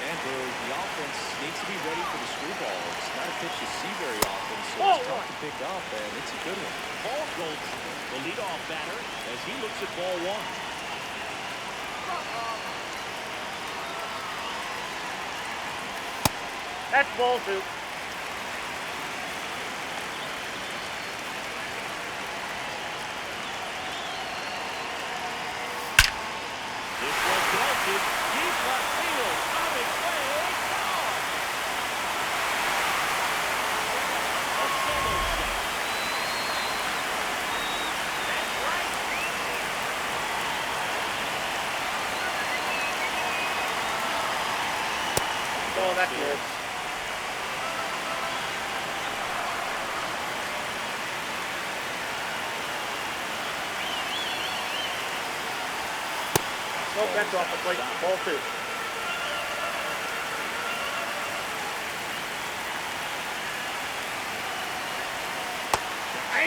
And the offense needs to be ready for the screwball. It's not a pitch you see very often, so it's tough to pick up, and it's a good one. Paul Goldschmidt, the leadoff batter, as he looks at ball one. That's ball 2. This was belted deep left field. On its way, gone. A solo shot. That's right. Oh, that's good. downstairs. Nope, that's off the plate. Ball 2.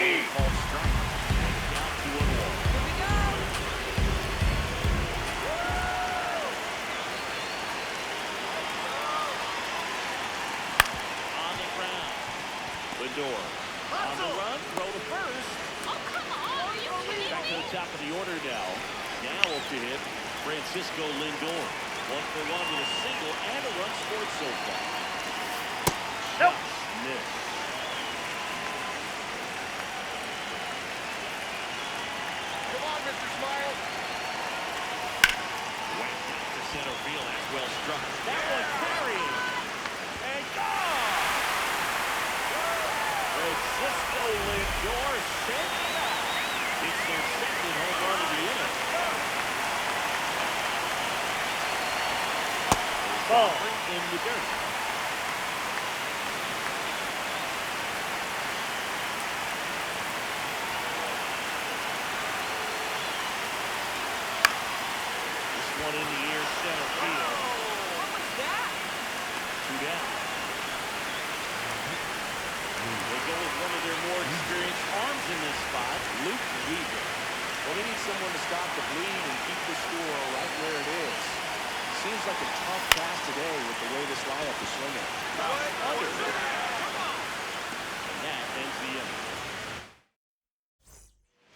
Called strike. Down 2-1. Here we go. On the ground. Lindor. On the run. Throw to first. Oh, come on. Are you kidding Back to me? the top of the order now. Now up to hit Francisco Lindor. 1-for-1 with a single and a run scored so far. Nope. Missed. Come on, Mr. Smile. Whacked out to center field. That's well struck. That one carrying. And gone. Francisco Lindor sent it out. It's their second home run of the inning. Ball. In the dirt. This one in the air, center field. What was that? 2 down. They go with one of their more experienced arms in this spot, Luke Weaver. Well, they need someone to stop the bleed and keep the score right where it is. Seems like a tough task today with the way this lineup is swinging. Under. And that ends the inning.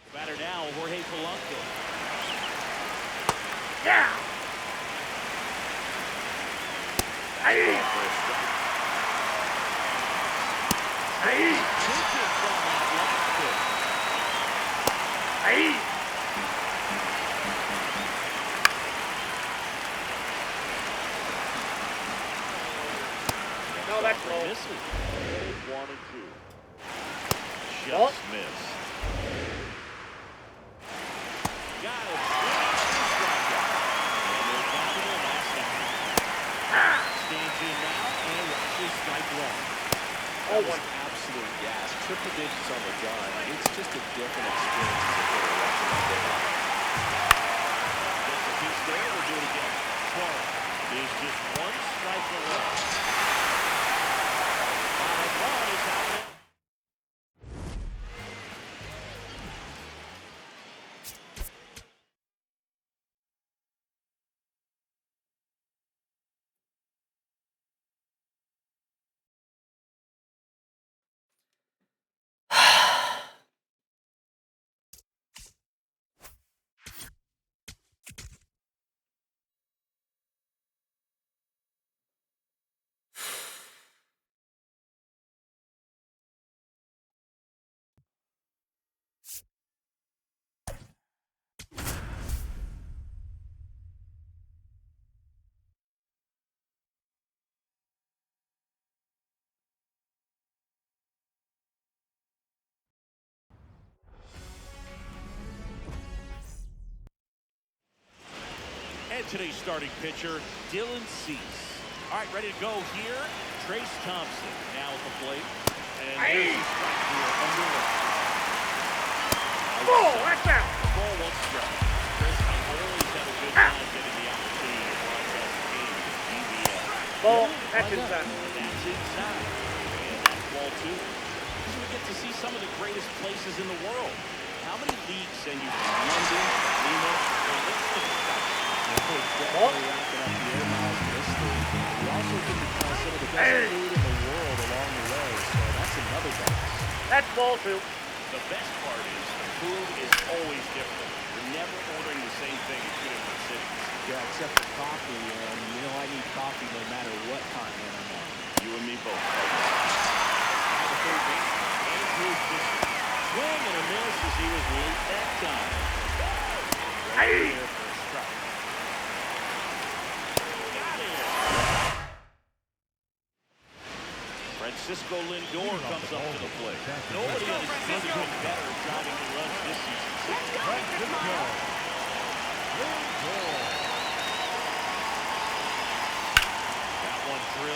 The batter now, Jorge Polanco. Yeah. Hey. For a strike. Hey. Taken from that last pitch. Hey. No, that's low. Misses. 1 and 2. Ball. Just missed. Got it. And they're down to the last out. Stands in now and watches strike 1. Oh, That was 1. absolute gas. Triple digits on the gun. It's just a different experience as a hitter watching that day. Gets a piece there. We'll do it again. 12. There's just 1 strike left. 5-1 is out there. And today's starting pitcher, Dylan Cease. All right, ready to go here. Trace Thompson now at the plate. And there's the strike here underway. Oh, that's out. Ball 1 strike. Chris, I always have a good time getting the opportunity to broadcast the game with DBS. Ball. That's inside. That's inside. And that's ball 2. So we get to see some of the greatest places in the world. How many leagues send you from London, Lima, and let's look at that. Definitely racking up the air miles in this league. We also get to try some of the best food in the world along the way, so that's another bonus. That's ball 2. The best part is the food is always different. You're never ordering the same thing in 2 different cities. Yeah, except for coffee, and you know I need coffee no matter what continent I'm on. You and me both. Now the third baseman, Andrew Fisher. Swing and a miss as he was late that time. Right there for a strike. Got it. Francisco Lindor comes up to the plate. Nobody on his team has been better at driving the runs this season. That one drilled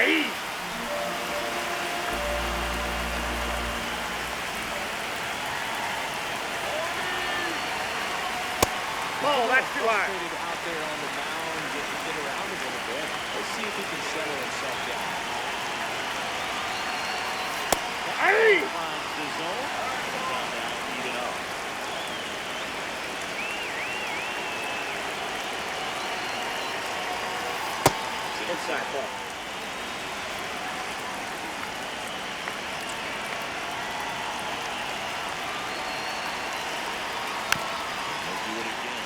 Oh, that's too high. Frustrated out there on the mound, get around a little bit. Let's see if he can settle himself down. Finds the zone. Down now, eat it up. Inside ball. They'll do it again.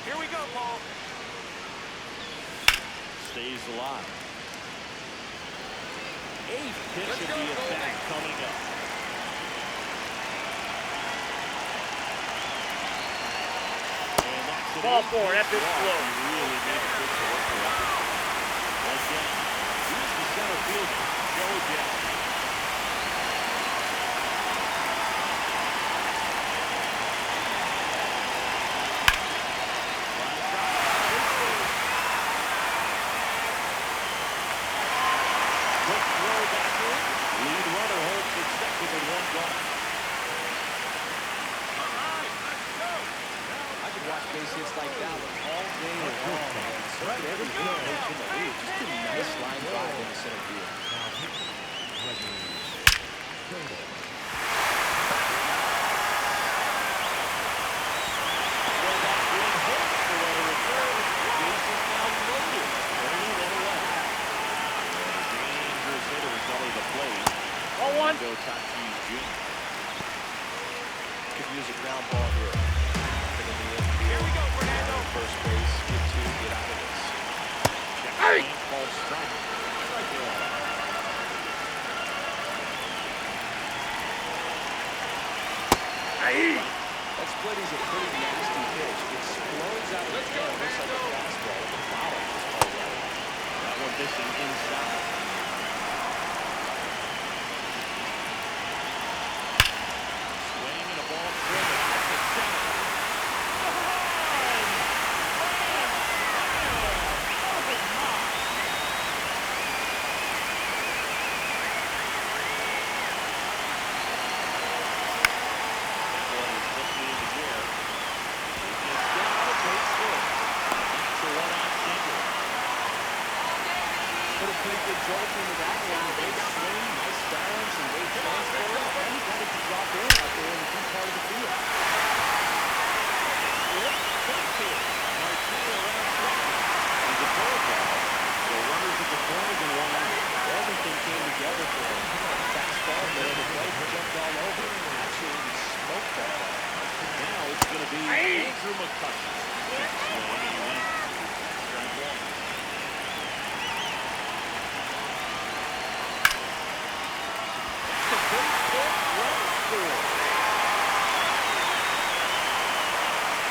Here we go, Paul. Stays alive. Eighth pitch Let's of go, the Golden. attack coming up. And that's an Ball 8-pitch four, that bitch walk. slow. He really made it good to work around. Again, here's the center fielder, Joe Jack. Quick throw back in. Lead runner holds it second with one gone. I could watch base hits like that one all day long. And so could every field coach in the league. Just a nice line drive in the center field. Now pitching, Gregory Soto. Throwback in hits the runner at third. Jason now loaded. Turning it away. Dangerous hitter is under the plate. Ball one. Go Tatis Jr. Could use a ground ball here. Put in the infield. Here we go, Fernando. First base. Get two. Get out of this. Check called strike. Strike one. That split is a pretty nasty pitch. It explodes out of the air. Looks like a fastball. The foul is called right. That one missing inside. Swing and a ball driven up the center. That one is lifted in the air. He gets down, takes it. It's a one-out single. Put a pretty good jolt into that one. Big swing, nice balance, and great transfer. And he got it to drop in out there in the deep part of the field. He's a third ball. So runners at the corners and one out. Everything came together for him. Fastball there, the plate jumped all over. Absolutely smoked that ball. Now it's going to be Andrew McCutchen. Swing and he went. Strike one. That's a base hit. Run score.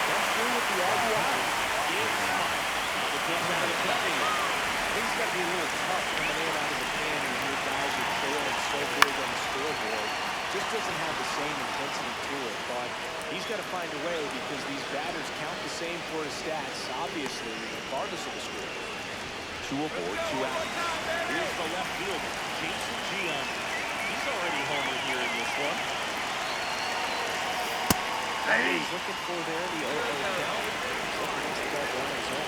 Comes through with the RBI. It's Smart. Now the pitch out of the building. I think it's got to be a little tough coming in out of the pen and your guys are trailing so big on the scoreboard. Just doesn't have the same intensity to it, but he's got to find a way because these batters count the same for his stats, obviously, regardless of the score. Two aboard, two out. Here's the left fielder, Jason Giambi. He's already homered here in this one. He's looking for there the 0-0 count. He's up against the ball down his own.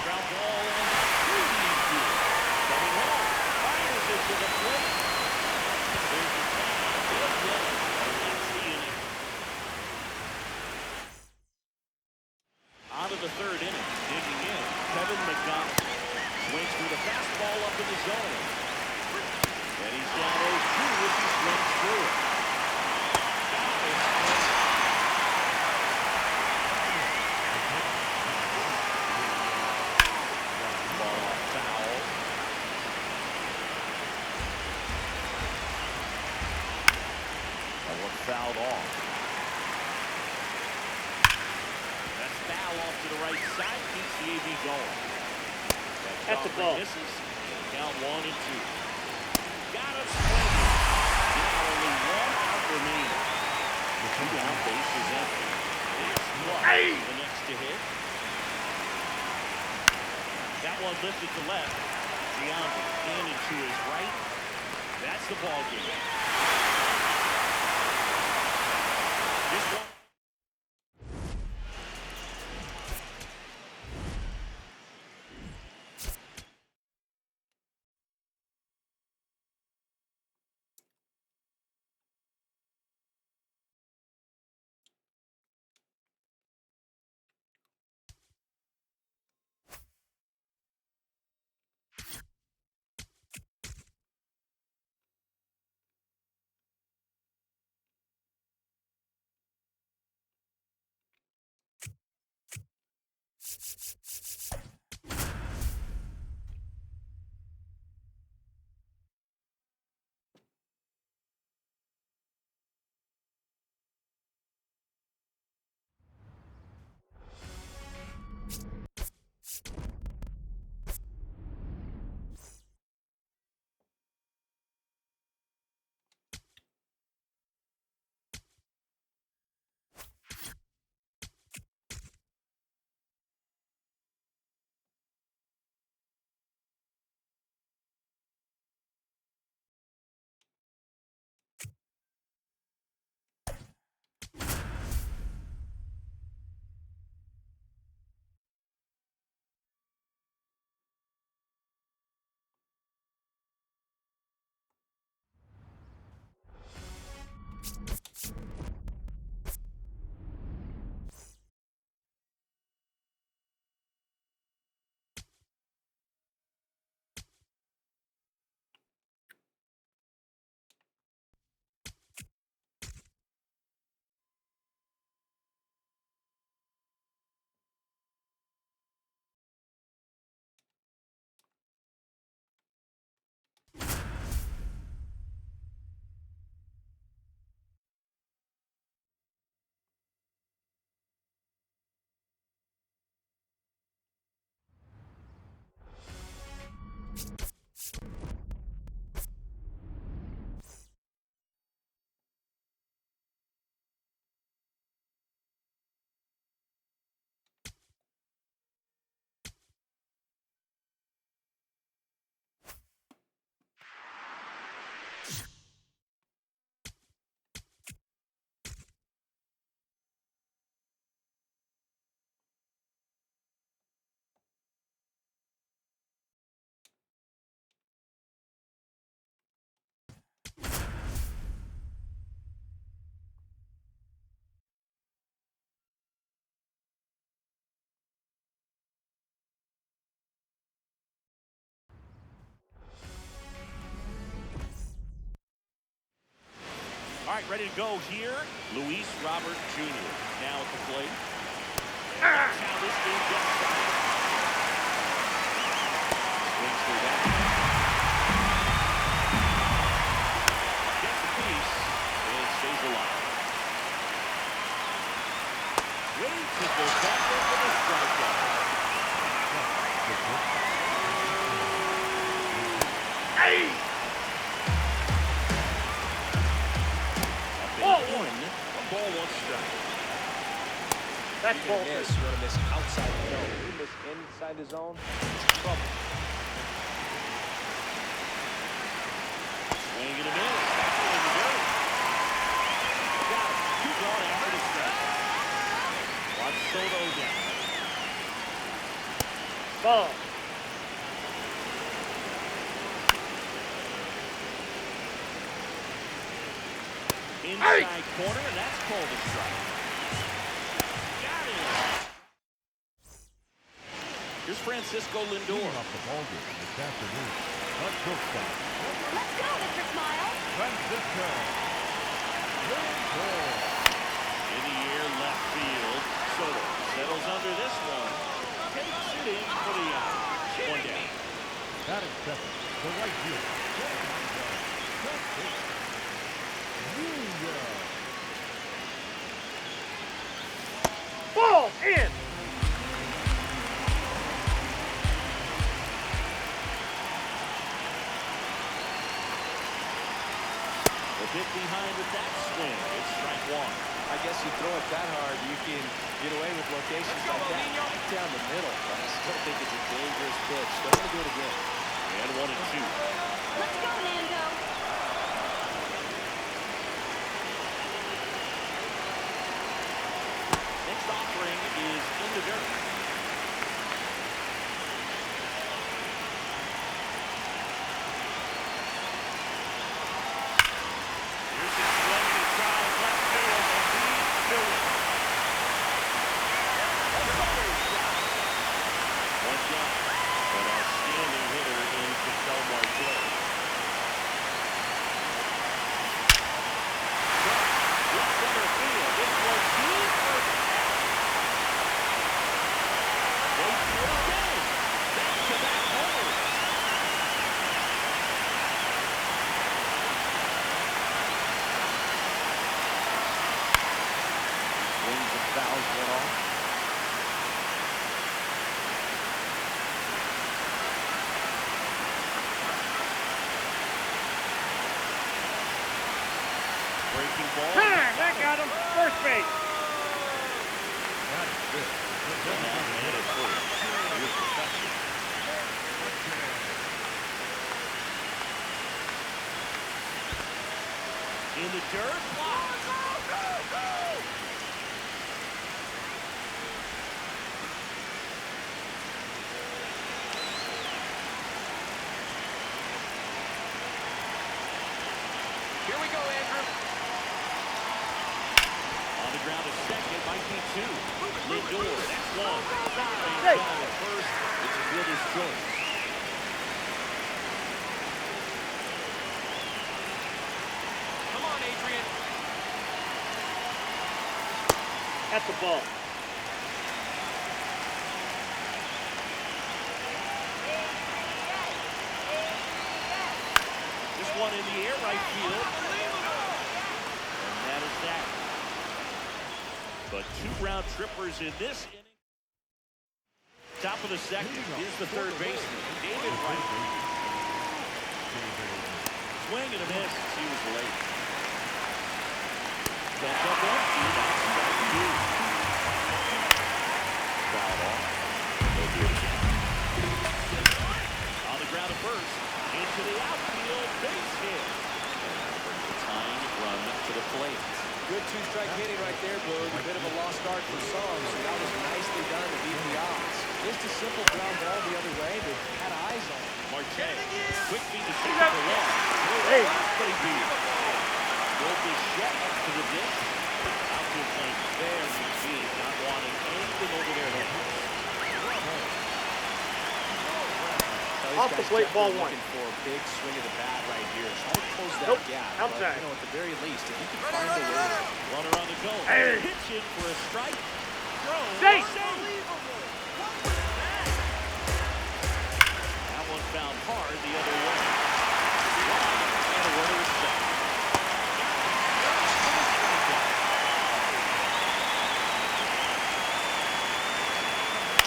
Ground ball and through the infield. Coming home. Fires it to the plate. There's the tag. Good play. And that's the inning. Out of the third inning, digging in, Kevin McDonald swings through the fastball up in the zone. And he's down 0-2 as he swings through it. Foul. That one fouled off. That's foul off to the right side. Keeps the AB going. That's a ball. Misses. Count 1 and 2. Got it. Now only one out remaining. Two down, base is empty. It's Clark, the next to hit. That one lifted to left. Giambi in and to his right. That's the ball game. Just one. All right, ready to go here. Luis Robert Jr. now at the plate. That's how this game gets started. Swings through that. Gets a piece and stays alive. Ready to go back into the strikeout. Hey! One ball, one strike. That's You ball miss, three. you want to miss outside the zone. You miss inside the zone, it's trouble. Swing and a miss. That's the way to go. Got it. Two gone after the strike. Juan Soto down. Ball. Inside corner, and that's called a strike. Got it. Here's Francisco Lindor. Leading off the ballgame this afternoon, a shortstop, Let's go, Mr. Smile. Francisco Lindor. In the air, left field. Soto settles under this one. Takes it in for the out. One down. Batting second, the right fielder. Ball in. The A bit behind with that swing. It's strike one. I guess you throw it that hard, you can get away with locations like that. Right down the middle, but I still think it's a dangerous pitch. Don't want to do it again. And 1-2. Let's go, Nando. Next offering is in the dirt. Here's his swing and drive left field, and he's doing it. One down. An outstanding hitter in Ketel Marte. Left center field. This was deep for back-to-back homers. Swings and fouls one off. Breaking ball. That got him. First base. That is good. In the dirt. Here we go, Andrew. On the ground, a second, might be two. Lindor, that's one. Hey. Down at first, it's a fielder's choice. Come on, Adrian. That's a ball. This one in the air, right field. And that is that. But two round trippers in this inning. Top of the second, here's the third baseman, David Wright. Swing and a miss, he was late. Back up empty, that's strike two. Foul off. They'll do it again. On the ground at first, into the outfield, base hit. Brings the tying run to the plate. Good two-strike hitting right there, Boog. A bit of a lost start for some, so that was nicely done to beat the odds. Just a simple ground ball the other way, but had eyes on it. Marte, quick feed to second for one. Hey. But he beat it. Will Bichette up to the ditch. Out to the plate. Very deep, not wanting anything over there. These Off the guys plate, ball definitely one. looking for a big swing of the bat right here. Try to close that Nope, gap. outside. But, at the very least, if you can find a way to Runner on the go. Hey. Pitch in for a strike. Throw. Safe. Unbelievable. What was that? That one found hard the other way. And a runner is set.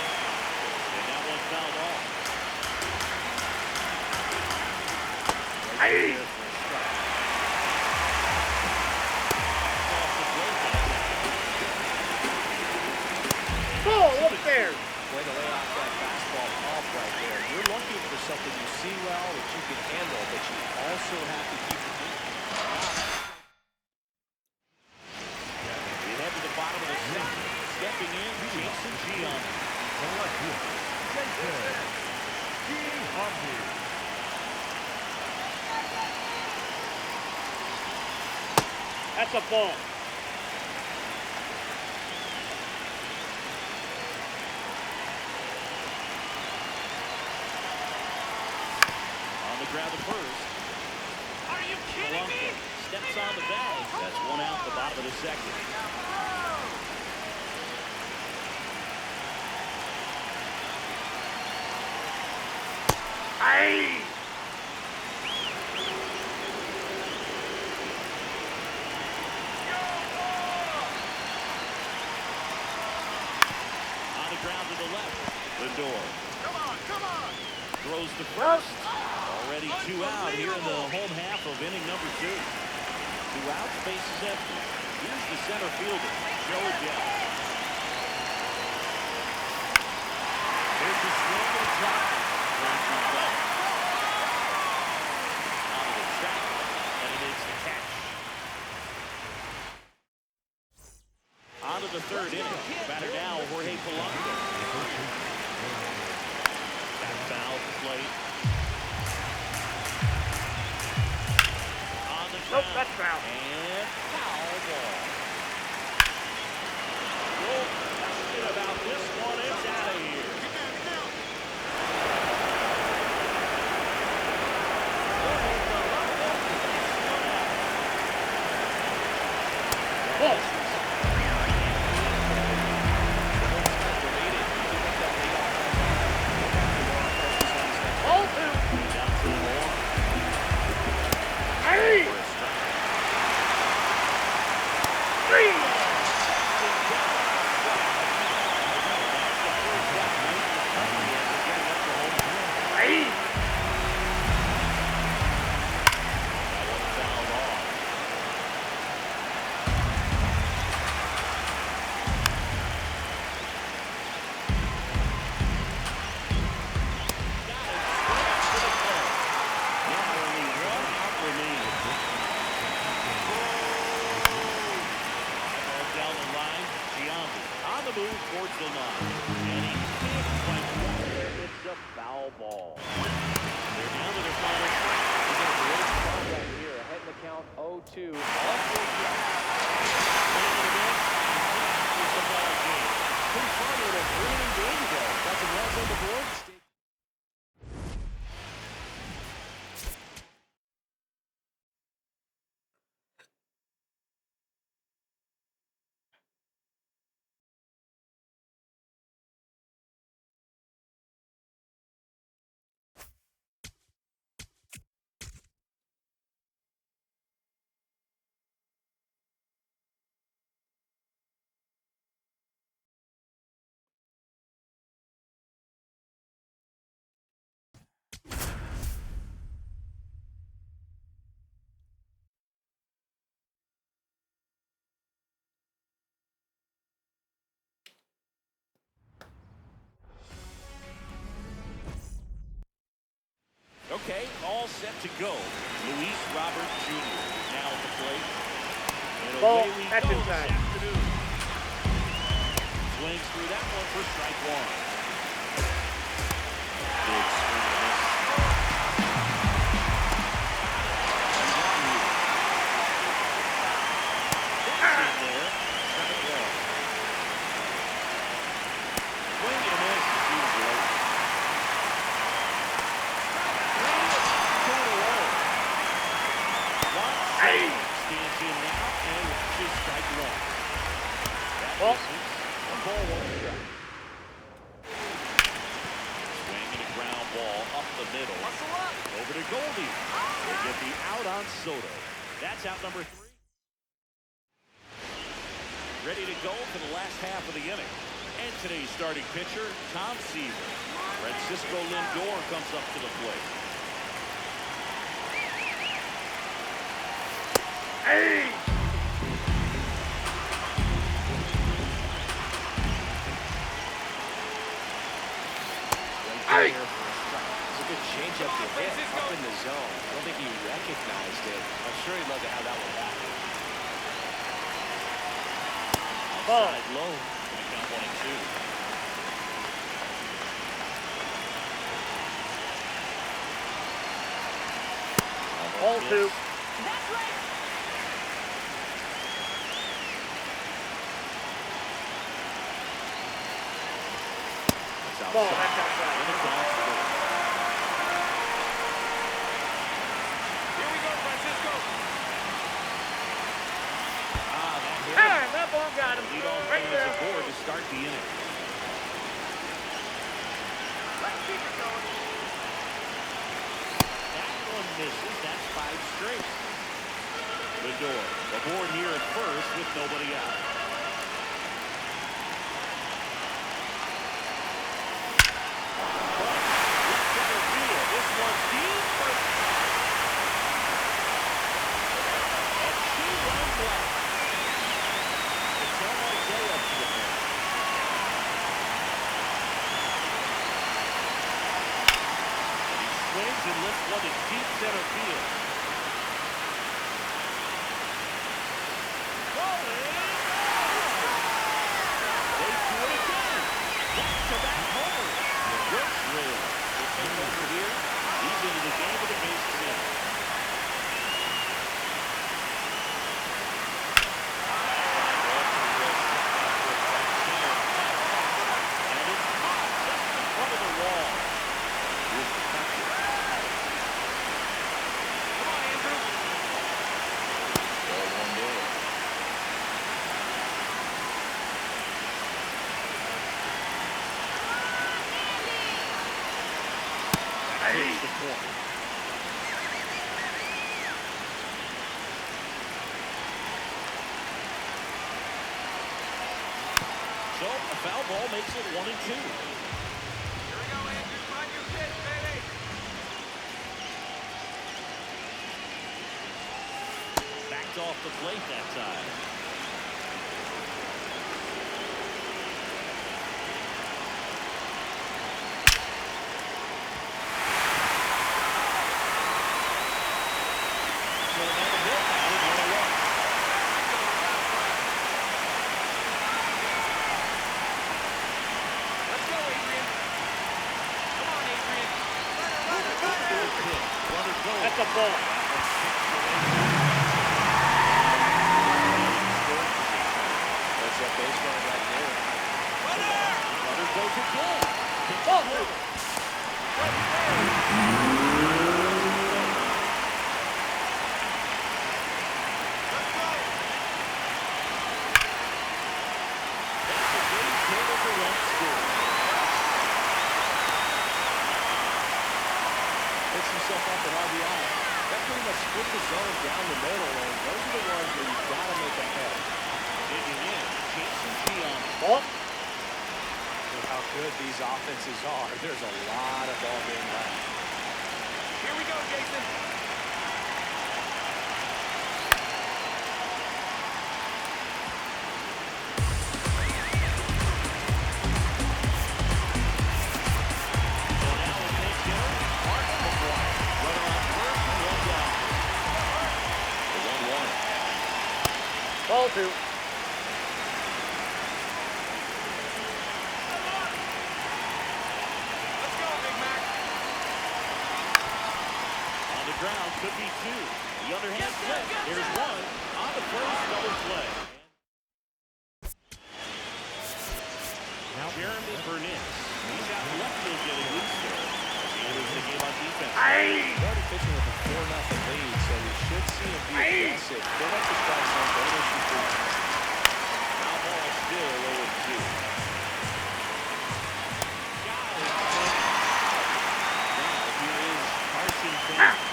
And that one fouled off. Hey. Ball up there. way to lay off that fastball off right there. You're looking for something you see well that you can handle, but you also have to keep it deep. We head to the bottom of the second. Stepping in, Jason Giambi. That's a ball. On the ground at first. Are you kidding me? Polanco steps on the bag. That's one out the bottom of the second. Hey. On the ground to the left. Lindor Come on. throws to first. Already two out here in the home half of inning number 2. Two outs, bases empty. Here's the center fielder, Joe Adell. There's the swing and a drive. 1-2 play. Out of the track, and it is the catch. On to the third inning. Batter now, Jorge Polanco. That foul plate. On the Nope, ground. that's foul. And foul ball. No question about this one. It's out of here. Ball. Ball 2. Down 2 more. Hey! For a strike. 3. Hey! That one fouled off. Down the line, Giambi on the move towards the line. And he can't quite get there. It's a foul ball. They're down to their final strike. He's in a great spot right here. Ahead in the count 0-2. All 4 strikes. Swing and a miss. It's the ball game. Pretty fun with a 3-inning game today. Got some runs on the board. Okay, all set to go. Luis Robert Jr. now at the plate. And Ball, away we that's go inside. this afternoon. Swings through that one for strike one. Big swing and a miss. That's in there. Strike one. Swing and a miss. He was late. Stands in now and watches strike one. That Ball. distance, a ball, 1 strike. Swing and a ground ball up the middle. Over to Goldie. They get the out on Soto. That's out number 3. Ready to go for the last half of the inning. And today's starting pitcher, Tom Seaver. Francisco Lindor comes up to the plate. Hey! Right there for a strike. It's a good changeup to hit up in the zone. I don't think he recognized it. I'm sure he'd love to have that one back. Ball. Outside low. Gonna count 1 and 2. Ball 2. That's right. That's Ball, outside. that's outside. And the count's full. Here we go, Francisco. That hit. Ah, that ball got him. Leadoff Right man there. is aboard to start the inning. Let's keep it going. That one misses. That's 5 straight. Lindor aboard here at first with nobody out. Center field. This one's deep. A swings and lifts one to deep center field. They do it again. Back-to-back homers. Great swing. They take over here. He's into the game with a base hit. Here's the point. So a foul ball makes it 1-2. Here we go, Andrews. Mind your pitch, baby. Backed off the plate that time. Let's go, Adrian. Come on, Adrian. That's a ball. That's that base runner right there. Runner goes again. Ball two. Let's go. That's a great table for run score. Picks himself up an RBI. That pretty much split the zone down the middle, and those are the ones where you've got to make a head. Digging in. Jason Giambi. Ball. With how good these offenses are, there's a lot of ball game left. Here we go, Jason. So now a base hitter, Mark McGwire. Runner on first and one down. The 1-1. Ball two. Let's go, Big Mac. On the ground, could be two. The underhand flip. There's one on the first double play. Now Jeremy Burnett. He's out left field getting loose there. The Indians thinking about defense. He's already pitching with a 4-0 lead, so we should see him be aggressive. Don't have to strike zone, don't issue free. Now ball still 0-2. Got it. Now here is Carson Banks.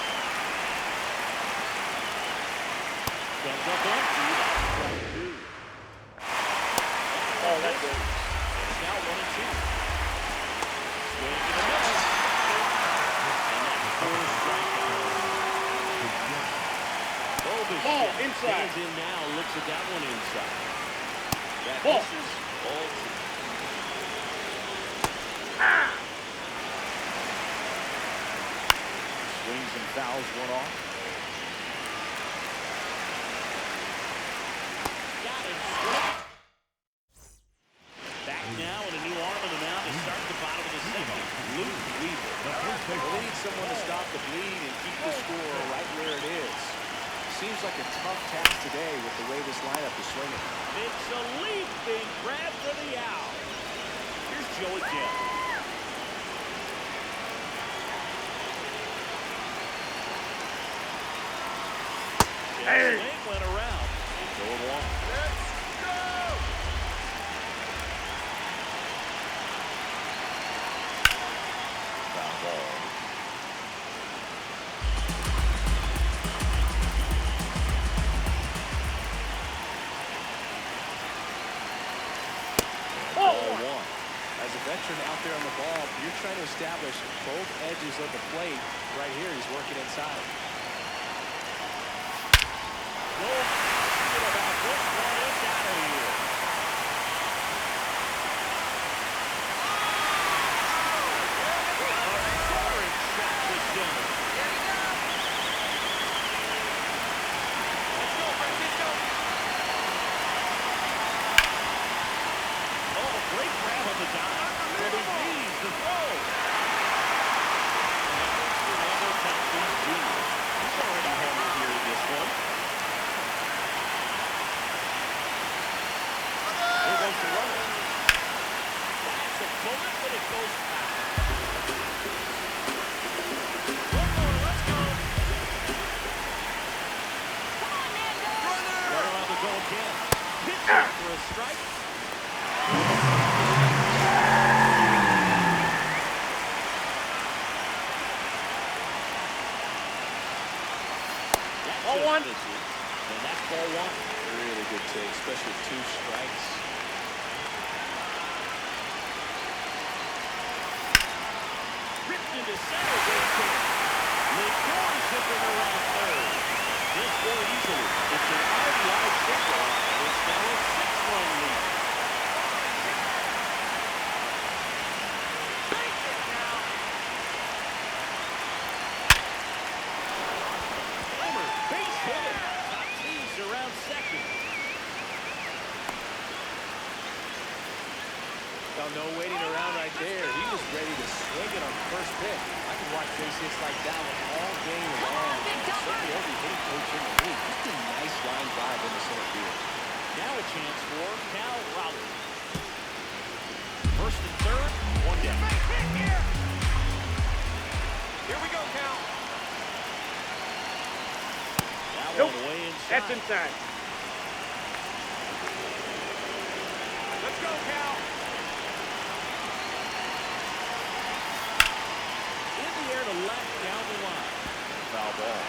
Comes up empty. That's strike two. Oh, that's good. It's now 1-2. Swing to the middle. And that's four strikeouts. Ball inside. Stays in now, looks at that one inside. That Ball. misses. Ball two. Swings and fouls one off. Got it. Back now and a new arm on the mound to start the bottom of the second. Luke Weaver. Well, they need someone to stop the bleed and keep the score right where it is. Seems like a tough task today with the way this lineup is swinging. It's a leaping grab for the out. Here's Joe again. Hey. Swing went around. 0-1. Let's go. Foul ball. Ball Ball one. one. As a veteran out there on the ball, you're trying to establish both edges of the plate. Right here, he's working inside. We'll see about this one. It's out of here. A soaring shot to Ball one. misses, and that's ball one. Really good take, especially with 2 strikes. Ripped into center base hit. Lindor zipping around third. This score easily. It's an RBI single. It's now a 6-run lead. Homer, base hit. Tatis around second. Well, no waiting around right there. He was ready to swing it on the first pitch. I can watch base hits like that one all game long. Certainly every hitting coach in the league. Just a nice line drive in the center field. Now a chance for Cal Raleigh. First and third, one down. Here we go, Cal. That Nope. one away inside. That's inside. Let's go, Cal. In the air to left down the line. Foul ball.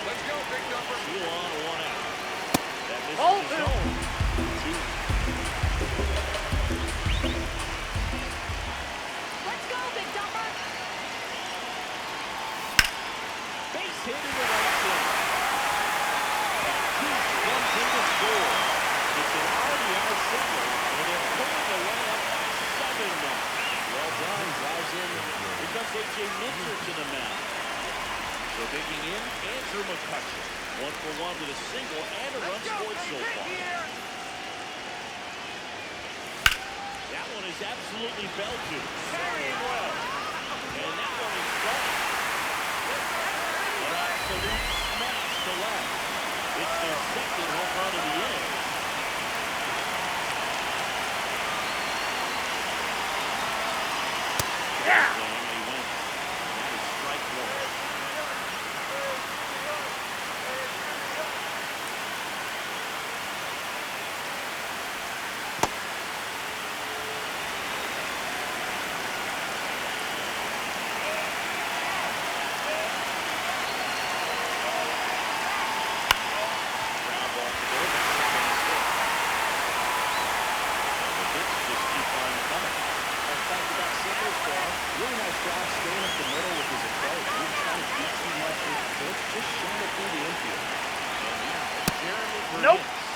Let's go, big number. Seal on, one out. That misses Ball the two. zone. 2. Let's go, Big Dumper. Base hit in the right field. Tatis comes in to score. It's an RBI single, and they're putting the way up by 7 now. Well done. Drives in. Here comes A.J. Minter to the mound. So digging in, Andrew McCutchen. 1 for 1 with a single and a run scored so far. That one is absolutely belted. Carrying well. And that one is gone. An absolute smash to left. It's their second home run of the inning. Yeah. And they win. That is strike 1. Ground ball to Gordon. The hits just keep on coming. In fact, about singles for him. Really nice job staying up the middle with his approach. He didn't try to do too much with the pitch. Just shot it through the infield. And now, Jeremy Nope. Burgess.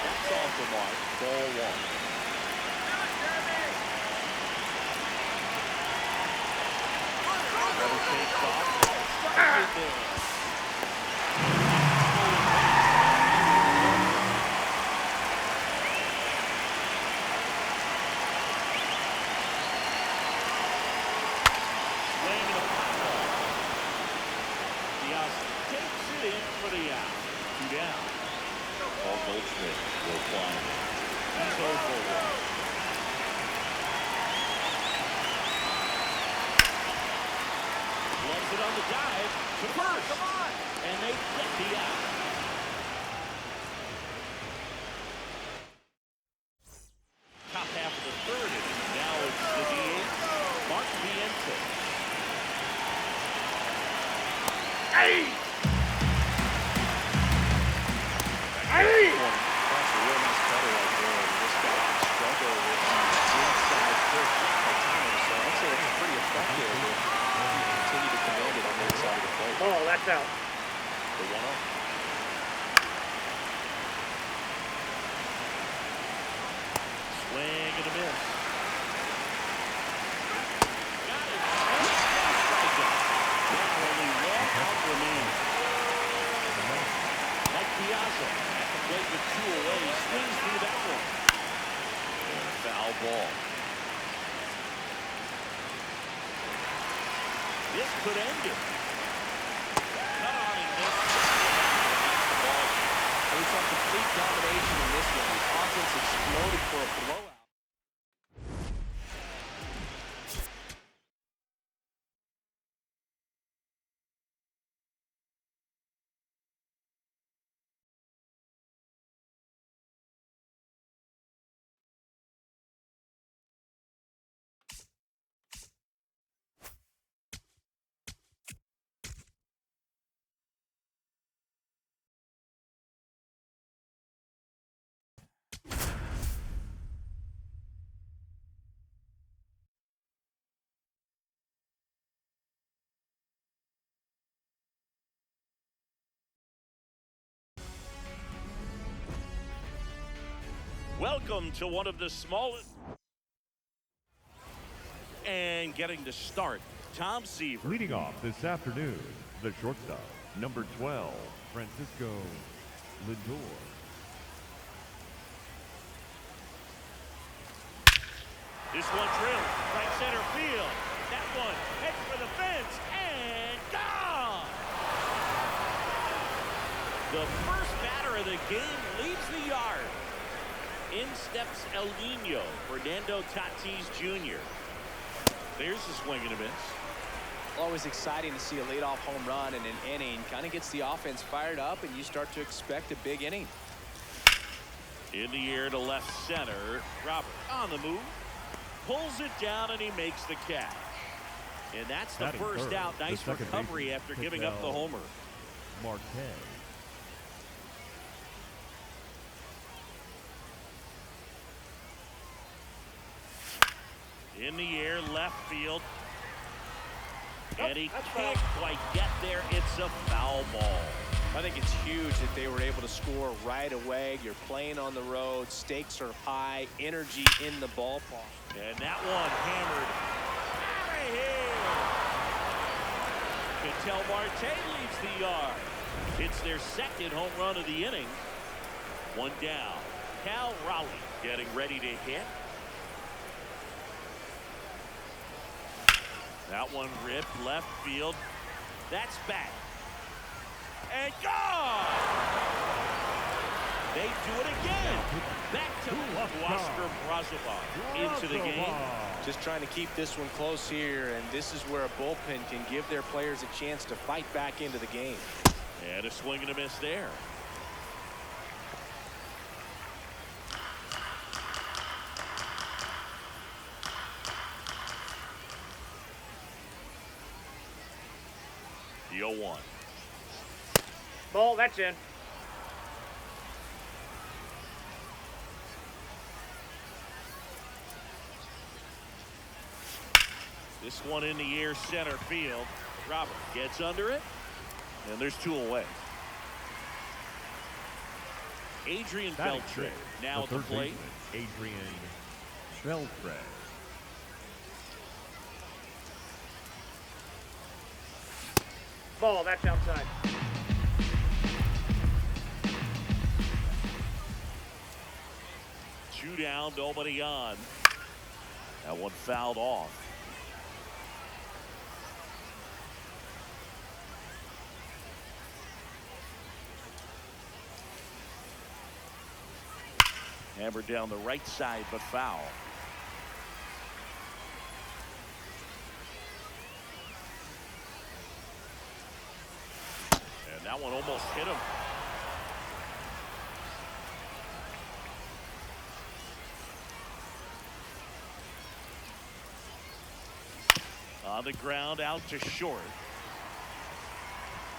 That's off the mark. Ball 1. Another takes off. Strike it there. Swing and a pop ball. Diaz takes it in for the out. 2 down. Paul Goldschmidt will climb. He's over 1. Loves it on the dive to first. Come on. And they get the out. Top half of the third inning. Now it's the DH, Mark Pienta. Hey. Hey. That's a real nice cutter right there. This guy can struggle with inside pitch at times. So I'd say that's pretty effective if you continue to command it on the inside of the plate. Oh, that's out. The 1-0. Swing and a miss. Got it. Strikeout. Now only 1 out remaining. Mike Piazza at the plate with 2 away. He swings through that one. And a foul ball. This could end it. Cut on and missed. And we saw complete domination in this one. The offense exploded for a blowout. Welcome to one of the smallest. And getting to start, Tom Seaver. Leading off this afternoon, the shortstop, number 12, Francisco Lindor. This one drilled, right center field. That one heads for the fence and gone. The first batter of the game leaves the yard. In steps El Nino, Fernando Tatis Jr. There's the swing and a miss. Always exciting to see a leadoff home run in an inning. Kind of gets the offense fired up, and you start to expect a big inning. In the air to left center. Robert on the move. Pulls it down, and he makes the catch. And that's the Batting first third, out. Nice the second recovery baseman, after giving up the Miguel homer. Marquez. In the air, left field. And he can't quite get there. It's a foul ball. I think it's huge that they were able to score right away. You're playing on the road. Stakes are high. Energy in the ballpark. And that one hammered out of here. Ketel Marte leaves the yard. It's their second home run of the inning. One down. Cal Raleigh getting ready to hit. That one ripped left field. That's back. And gone! They do it again. Back to Oscar Brazovan into the game. Just trying to keep this one close here, and this is where a bullpen can give their players a chance to fight back into the game. And a swing and a miss there. The 0-1. Ball, that's in. This one in the air, center field. Robert gets under it, and there's two away. Adrian Batting Beltre sixth, now at the third plate. baseman, Adrian Beltre. Ball, that's outside. Two down, nobody on. That one fouled off. Hammered down the right side, but foul. And that one almost hit him. On the ground, out to short.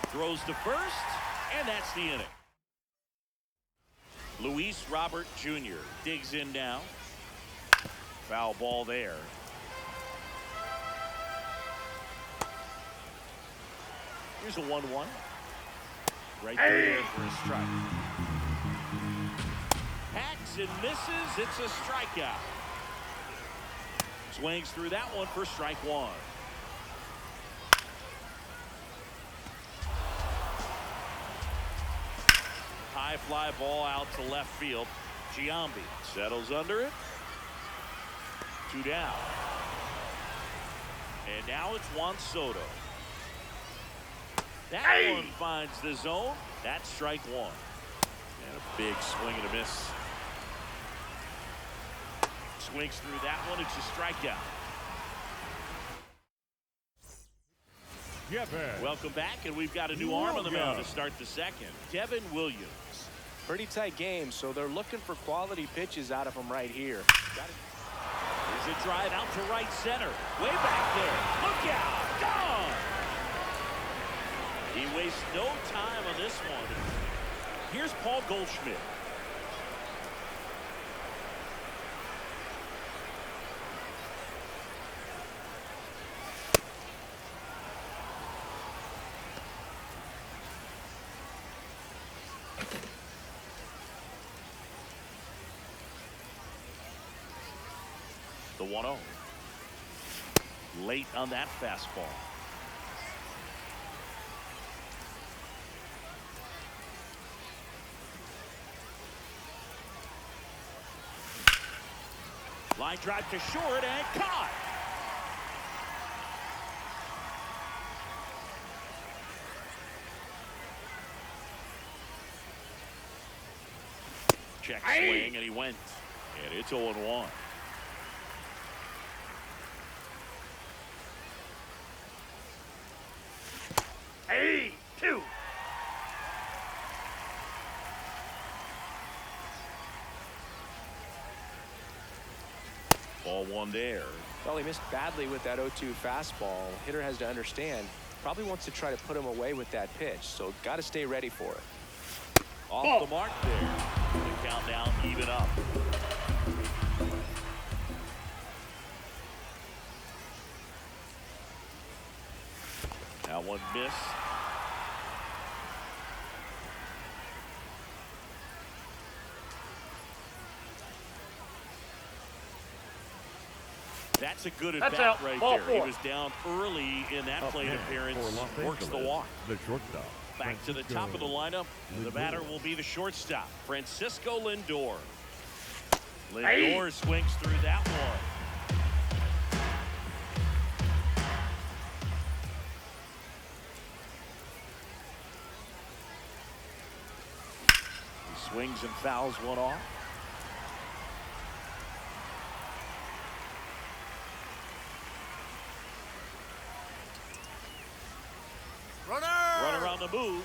Throws to first, and that's the inning. Luis Robert Jr. digs in now. Foul ball there. Here's a 1-1. Right there for a strike. Hacks and misses. It's a strikeout. Swings through that one for strike one. High fly ball out to left field. Giambi settles under it. Two down. And now it's Juan Soto. That one finds the zone. That's strike one. And a big swing and a miss. Swings through that one. It's a strikeout. Welcome back, and we've got a new arm on the mound to start the second. Devin Williams. Pretty tight game, so they're looking for quality pitches out of him right here. Here's a drive out to right center. Way back there. Look out. Gone. He wastes no time on this one. Here's Paul Goldschmidt. The 1-0. Late on that fastball. Line drive to short and caught. Check swing, and he went. And it's 0-1. Hey, 2. Ball 1 there. Well, he missed badly with that 0-2 fastball. Hitter has to understand, probably wants to try to put him away with that pitch, so got to stay ready for it. Off the mark there. The countdown even up. That one missed. That's a good That's at-bat out. right Ball there. He 4. was down early in that Up plate next appearance. for Los Works the Angeles, walk. The shortstop. Back to the top of the lineup. And the batter will be the shortstop, Francisco Lindor. Lindor swings through that one. He swings and fouls one off. Runner on the move.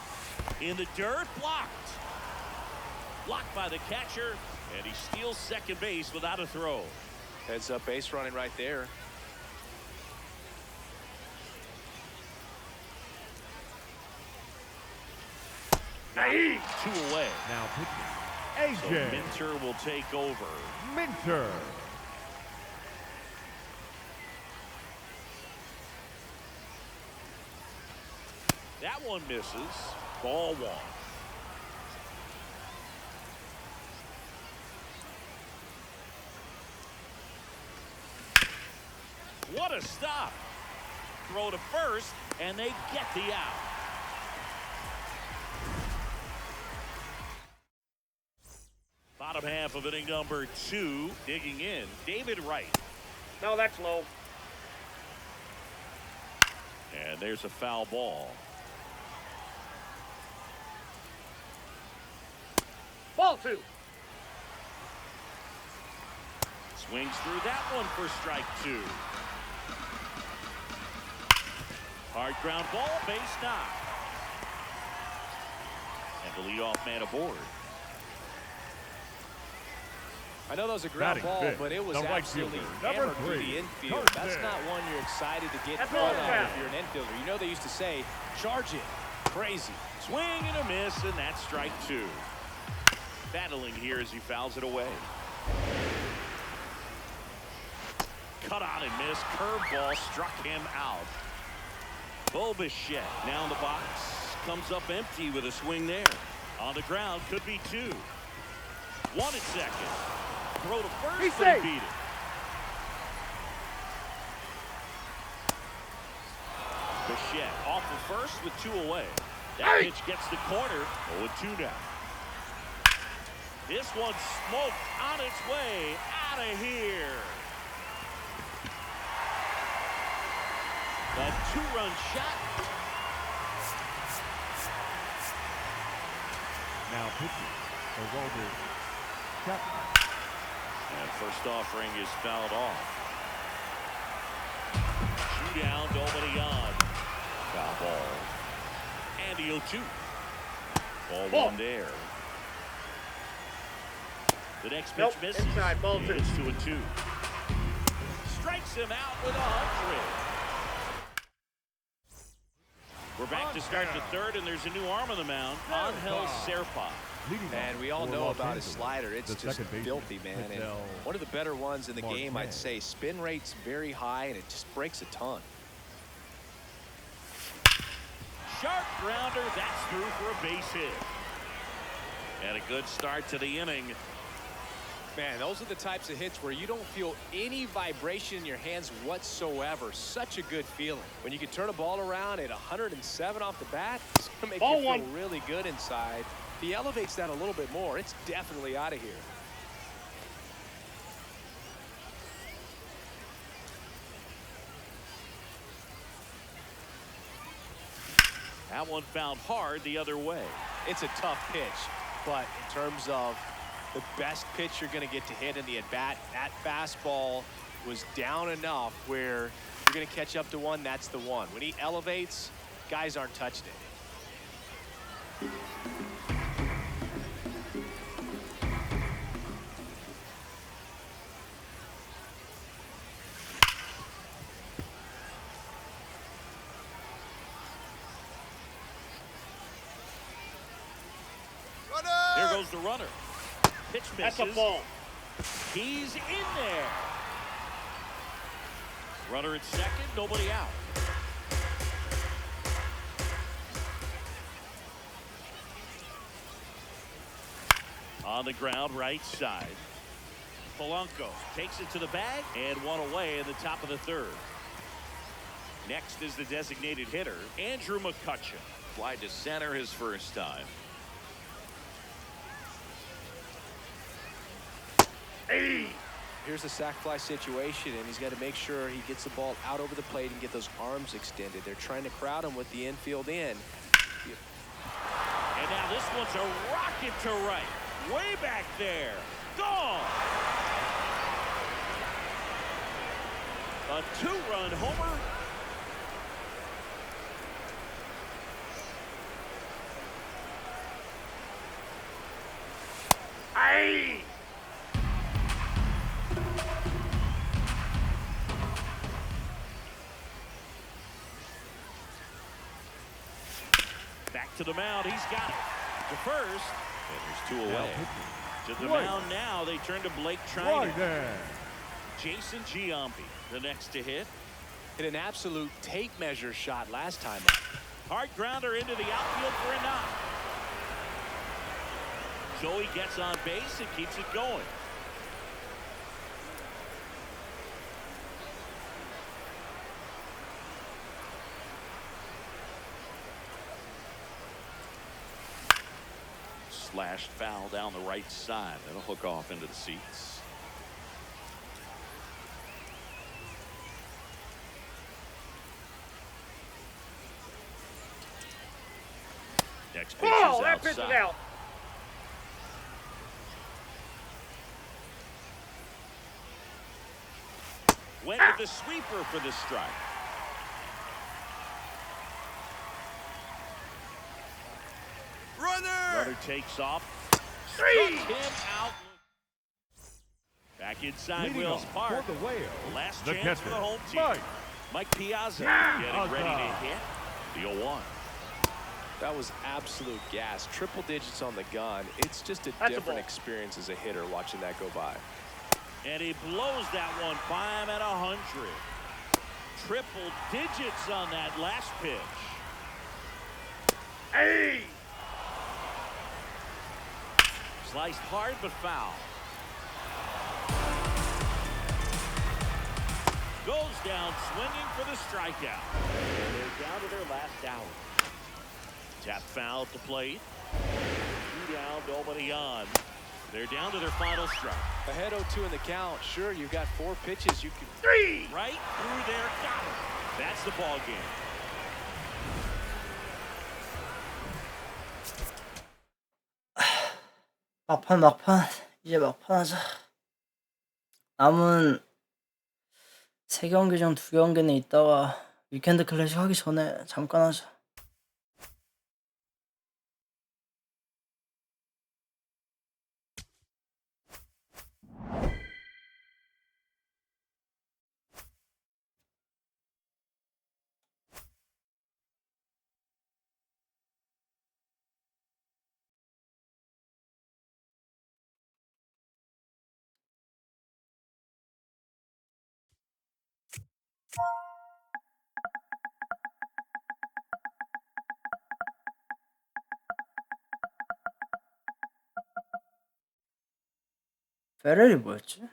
In the dirt, blocked. Blocked by the catcher, and he steals second base without a throw. Heads up base running right there. Two away. Now pitching. So AJ Minter will take over. Minter. That one misses. Ball 1. What a stop. Throw to first, and they get the out. Bottom half of inning number 2. Digging in, David Wright. No, that's low. And there's a foul ball. Ball 2. Swings through that one for strike 2. Hard ground ball, base knock. And the leadoff man aboard. I know that was a ground Batting ball, fifth, but it was the right absolutely fielder, number hammered through 3, the infield. That's Carson. not one you're excited to get That's caught all on foul. if you're an infielder. You know they used to say, charge it. Crazy. Swing and a miss, and that's strike 2. Battling here as he fouls it away. Cut on and miss. Curveball struck him out. Bo Bichette now in the box. Comes up empty with a swing there. On the ground, could be 2. 1 at second. Throw to first, He's but safe. he beat it. Bichette off the first with 2 away. That pitch gets the corner. 0-2 now. This one smoked on its way out of here. A 2-run shot. Now pitching. Walter Chapman. And first offering is fouled off. 2 down, nobody on. Foul ball. And the 0-2. Ball 1 there. The next pitch Nope, misses. inside, ball 2. It's to a 2. Strikes him out with 100. We're back to start the third, and there's a new arm on the mound. Angel Serpa. Leading Man, off we all for know Los about his Angeles, slider. It's the just second baseman, filthy, man. And Miguel one of the better ones in the game, I'd Martinez. say. Spin rate's very high, and it just breaks a ton. Sharp grounder, that's through for a base hit. And a good start to the inning. Man, those are the types of hits where you don't feel any vibration in your hands whatsoever. Such a good feeling. When you can turn a ball around at 107 off the bat, it's going to make Ball you feel one. really good inside. If he elevates that a little bit more, it's definitely out of here. That one found hard the other way. It's a tough pitch, but in terms of the best pitch you're going to get to hit in the at-bat, that fastball was down enough where you're going to catch up to one, that's the one. When he elevates, guys aren't touching it. Here goes the runner. Pitch misses. That's a ball. He's in there. Runner at second, nobody out. On the ground, right side. Polanco takes it to the bag and one away in the top of the third. Next is the designated hitter, Andrew McCutchen. Fly to center his first time. Here's a sac fly situation, and he's got to make sure he gets the ball out over the plate and get those arms extended. They're trying to crowd him with the infield in. And now this one's a rocket to right. Way back there. Gone. A two-run homer. Hey! Back to the mound. He's got it. To first. And there's two away. To the mound now. They turn to Blake Trinan. Jason Giambi, the next to hit. Hit an absolute tape measure shot last time. Hard grounder into the outfield for a knock. Joey gets on base and keeps it going. Slashed foul down the right side. That'll hook off into the seats. Next pitch Oh, is that pitch is outside. out. Went with the sweeper for the strike. Runner takes off. Struck him out. Back inside Leading Wills off Park. for the Whales, Last the chance for catcher, the home team. Mike Piazza getting ready to hit the 0-1. That was absolute gas. Triple digits on the gun. It's just a That's a different ball. experience as a hitter watching that go by. And he blows that one by him at 100. Triple digits on that last pitch. Hey! Sliced hard but foul. Goes down swinging for the strikeout. And they're down to their last out. Tap foul at the plate. 2 down, nobody on. They're down to their final strike. Ahead 0-2 in the count. Sure, you've got 4 pitches. You can. Three! Right through there, got it. That's the ball game. 막판 이제 막판 하자. 남은 3경기 중 2경기는 있다가 위켄드 클래식 하기 전에 잠깐 하자. 베렐이 뭐였지?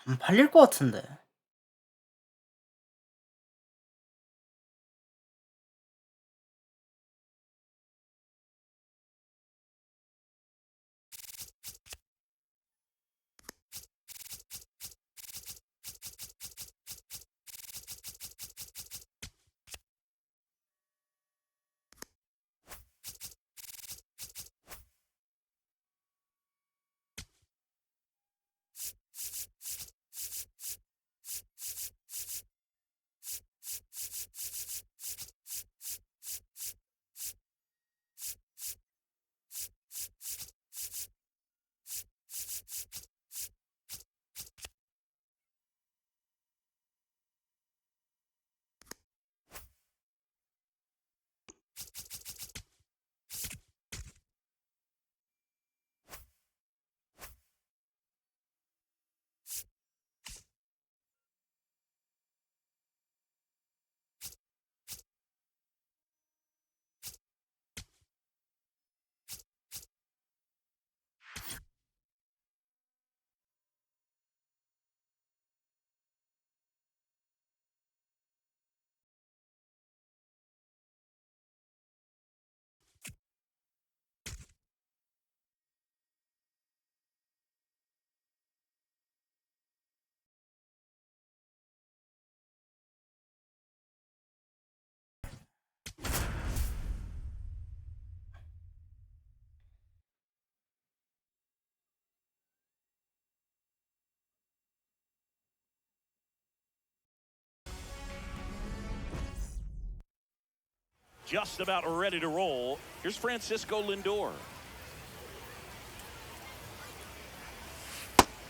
안 팔릴 것 같은데. Just about ready to roll. Here's Francisco Lindor.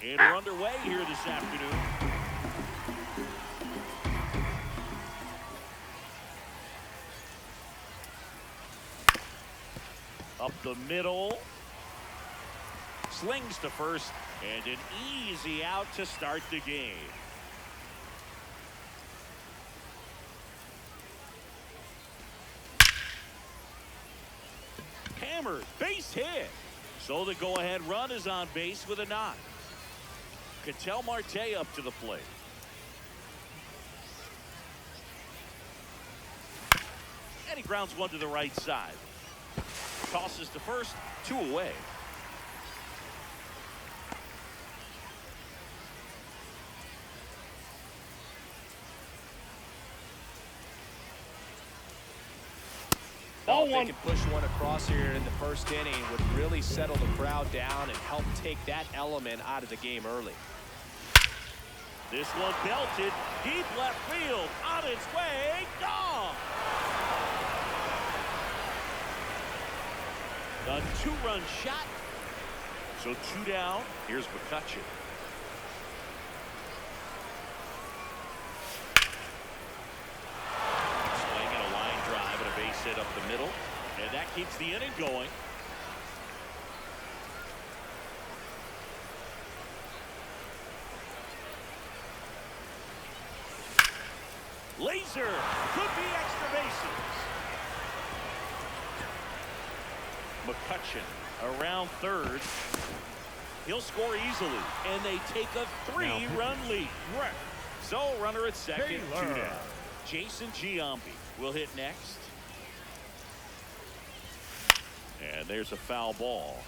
And we're underway here this afternoon. Up the middle. Slings to first. And an easy out to start the game. Hammered, base hit. So the go-ahead run is on base with a knock. Ketel Marte up to the plate. And he grounds one to the right side. Tosses to first, 2 away. If they can push one across here in the first inning, would really settle the crowd down and help take that element out of the game early. This one belted deep left field, on its way, gone. A 2-run shot. So 2 down. Here's McCutchen. Swinging a line drive and a base hit up the middle, and that keeps the inning going. Laser could be extra bases. McCutchen around third. He'll score easily, and they take a 3-run lead. So runner at second, 2 down. Jason Giambi will hit next. And there's a foul ball.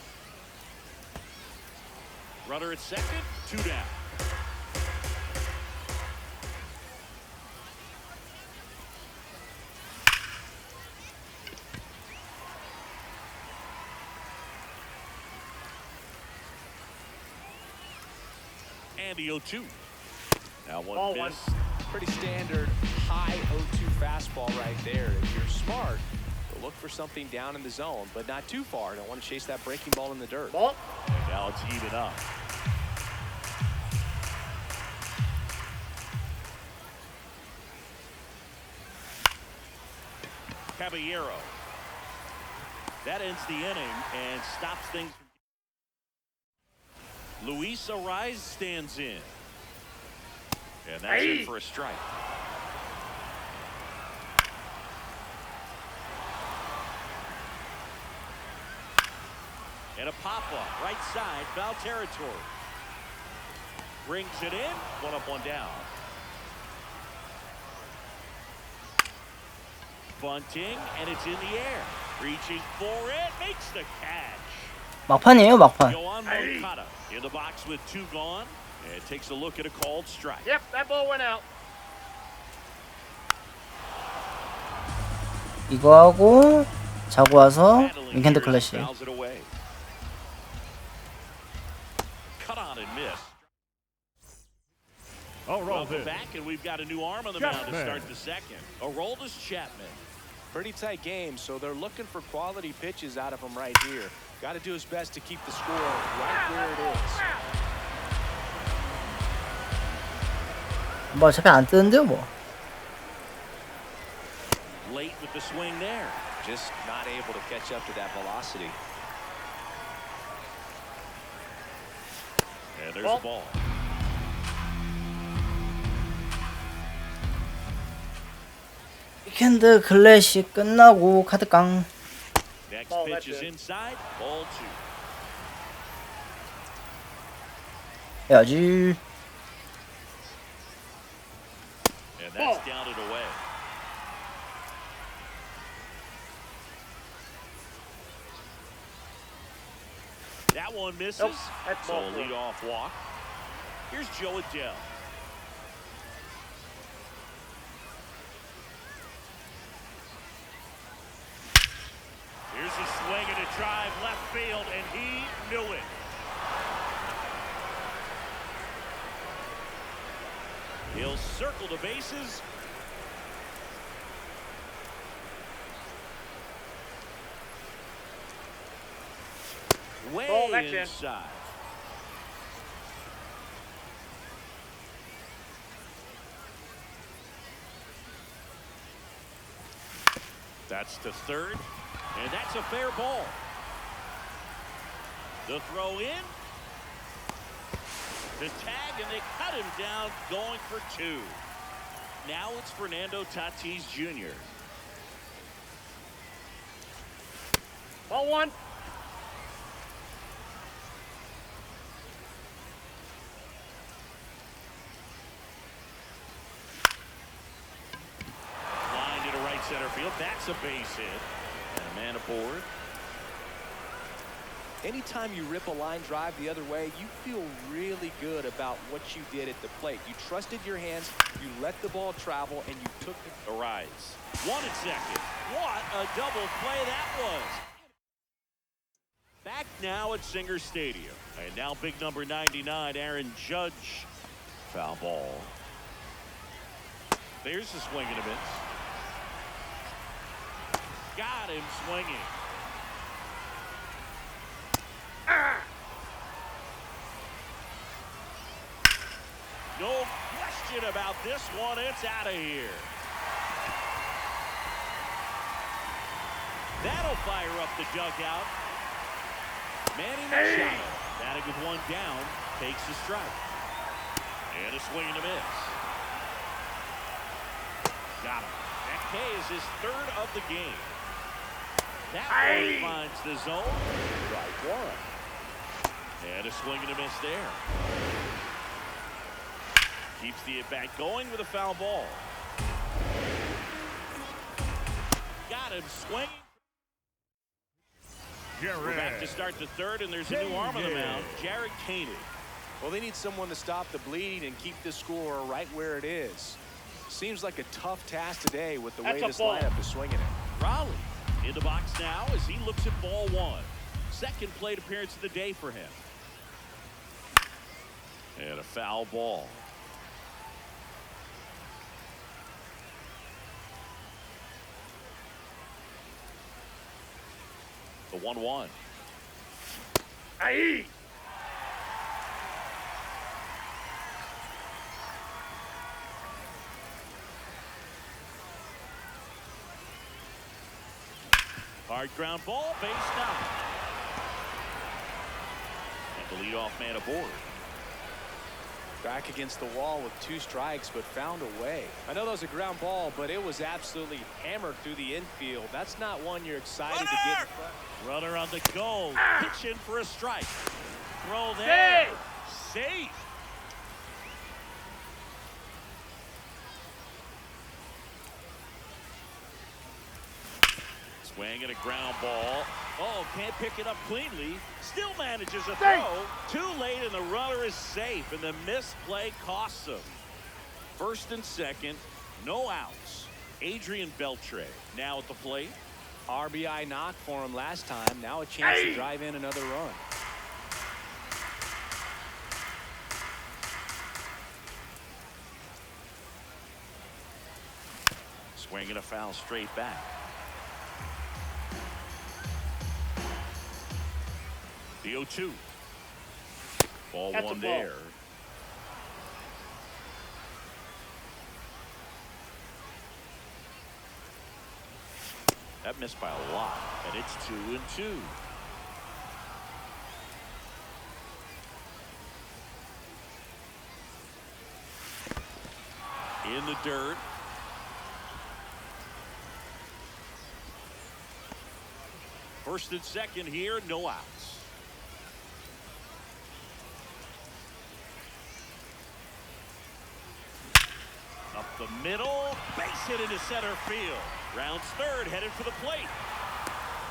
Runner at second, 2 down. And the 0-2. Now That one Ball one. missed. Pretty standard high 0-2 fastball right there. If you're smart, you'll look for something down in the zone, but not too far. Don't want to chase that breaking ball in the dirt. Ball. Now it's even up. Caballero. That ends the inning and stops things. Luis Ariz stands in. And that's Hey. in for a strike. And a pop-up, right side, foul territory. Brings it in, one up, one down. Bunting, and it's in the air. Reaching for it, makes the catch. 막판이에요, 막판. Yohan Moncada in the box with 2 gone. And takes a look at a called strike. Yep, that ball went out. 이거 하고 자고 와서 Battling 윙핸드 here, 클래시. fouls it away. Cut on and miss. Welcome back, and we've got a new arm on the mound to Chapman. start the second. Aroldis Chapman. Pretty tight game, so they're looking for quality pitches out of him right here. Got to do his best to keep the score right where it is. 뭐 어차피 안 뜨는데요, 뭐. Late with the swing there. Just not able to catch up to that velocity. And there's the ball. 위켄드 클래시 끝나고 카드깡. Next Ball, pitch that's is it. inside. Ball 2. 해야지. And that's Ball. down and away. That one misses. Nope, that's So ball a 4. leadoff walk. Here's Joe Adele. Here's a swing and a drive left field, and he knew it. He'll circle the bases. Way Ball, that's in. inside. That's to third, and that's a fair ball. The throw in. The tag, and they cut him down, going for 2. Now it's Fernando Tatis Jr. Ball 1. Line into right center field. That's a base hit. And a man aboard. Anytime you rip a line drive the other way, you feel really good about what you did at the plate. You trusted your hands, you let the ball travel, and you took it. Ariz. 1 and second. What a double play that was. Back now at Singer Stadium. And now big number 99, Aaron Judge. Foul ball. There's the swing and a miss. Got him swinging. No question about this one. It's out of here. That'll fire up the dugout. Manny Machado, batting with 1 down, takes the strike. And a swing and a miss. Got him. That K is his 3rd of the game. That one finds the zone. Strike 1. And a swing and a miss there. Keeps the at-bat going with a foul ball. Got him swinging. We're back to start the 3rd, and there's a new arm on the mound, Jared Koenig. Well, they need someone to stop the bleeding and keep the score right where it is. Seems like a tough task today with the way That's a this ball. lineup is swinging it. Raleigh in the box now as he looks at ball 1. Second plate appearance of the day for him. And a foul ball. The 1-1. Aye. Hard ground ball, base down. And the leadoff man aboard. Back against the wall with 2 strikes, but found a way. I know that was a ground ball, but it was absolutely hammered through the infield. That's not one you're excited to get in front. Runner on the go. Pitch in for a strike. Throw there. Safe. Swing and a ground ball. Oh, can't pick it up cleanly. Still manages a throw. Too late, and the runner is safe, and the misplay costs him. First and second, no outs. Adrian Beltre now at the plate. RBI knock for him last time. Now a chance to drive in another run. Swing and a foul straight back. The 0-2. Ball That's a one ball. there. That missed by a lot, and it's 2-2. In the dirt. First and second here, no outs. Up the middle, base hit into center field. Rounds third, headed for the plate.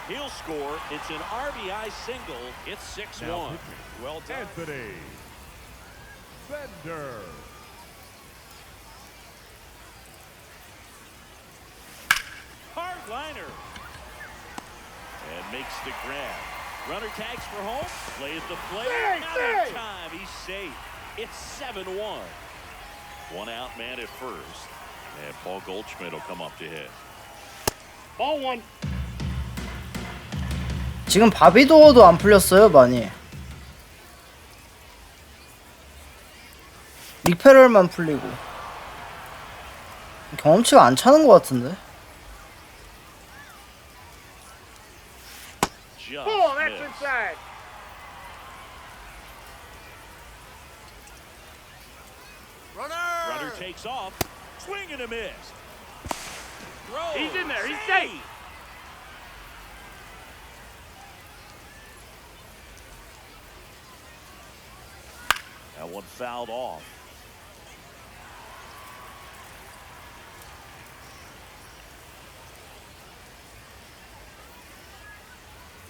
He'll score. It's an RBI single. It's Now 6-1. pitching, Well done. Anthony Bender. Hard liner. And makes the grab. Runner tags for home. Plays the play. Not in time. He's safe. It's 7-1. One out man at first. And Paul Goldschmidt will come up to hit. Ball 1. 지금 바비도어도 안 풀렸어요 많이. 릭페럴만 풀리고 경험치가 안 차는 것 같은데. Just Oh, that's missed. inside. Runner takes off. Swing and a miss. Throw. He's in there. He's Save. safe. That one fouled off.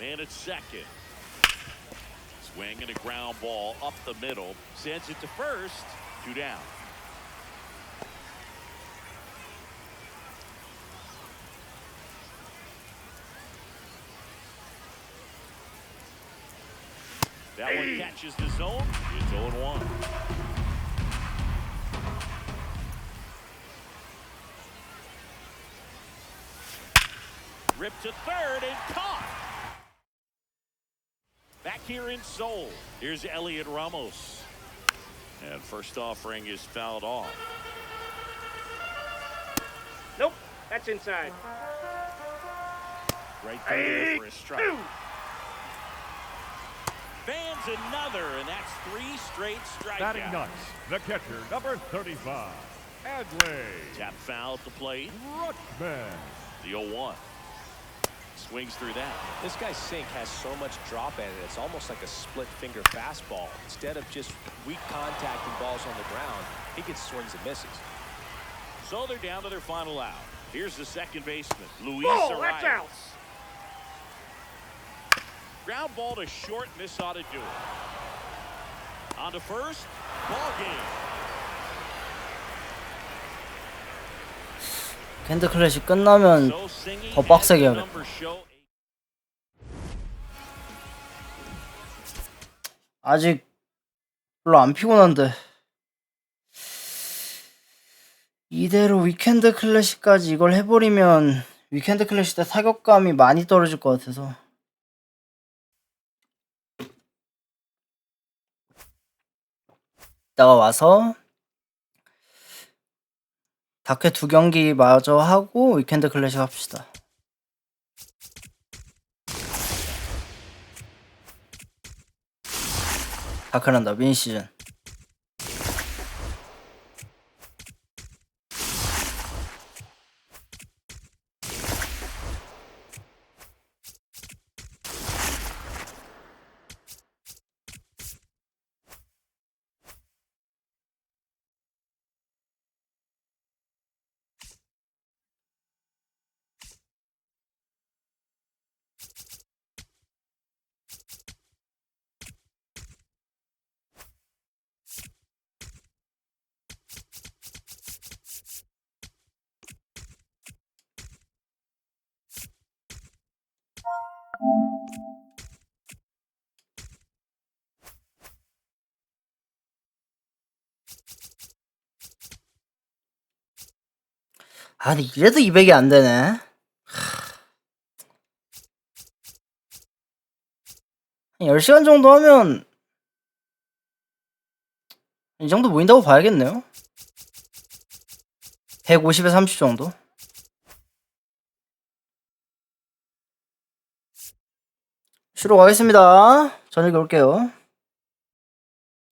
Man at second. Swing and a ground ball up the middle. Sends it to first. 2 down. That one catches the zone. It's 0-1. Ripped to third and caught. Back here in Seoul. Here's Elliot Ramos. And first offering is fouled off. Nope. That's inside. Right there for a strike. Fans another, and that's 3 straight Batting strikeouts. nuts, the catcher, number 35, Adley Tap foul at the plate. Rutschman. The 0-1. Swings through that. This guy's sink has so much drop in it. It's almost like a split finger fastball. Instead of just weak contact and balls on the ground, he gets swings and misses. So they're down to their final out. Here's the second baseman, Luis Oh, Arias. that's out. Ground ball to short, and this ought to do it. On to first, ball game. 캔드 클래식 끝나면 So singing 더 빡세게 as the 하겠다. numbers show. 아직 별로 안 피곤한데 이대로 위켄드 클래식까지 이걸 해버리면 위켄드 클래식 때 타격감이 많이 떨어질 것 같아서 이따가 와서 다크 2경기 마저 하고 위켄드 클래식 합시다. 다크란다 미니 시즌. 아, 근데 이래도 200이 안 되네. 10시간 정도 하면 이 정도 모인다고 봐야겠네요. 150에 30 정도. 쉬러 가겠습니다. 저녁에 올게요.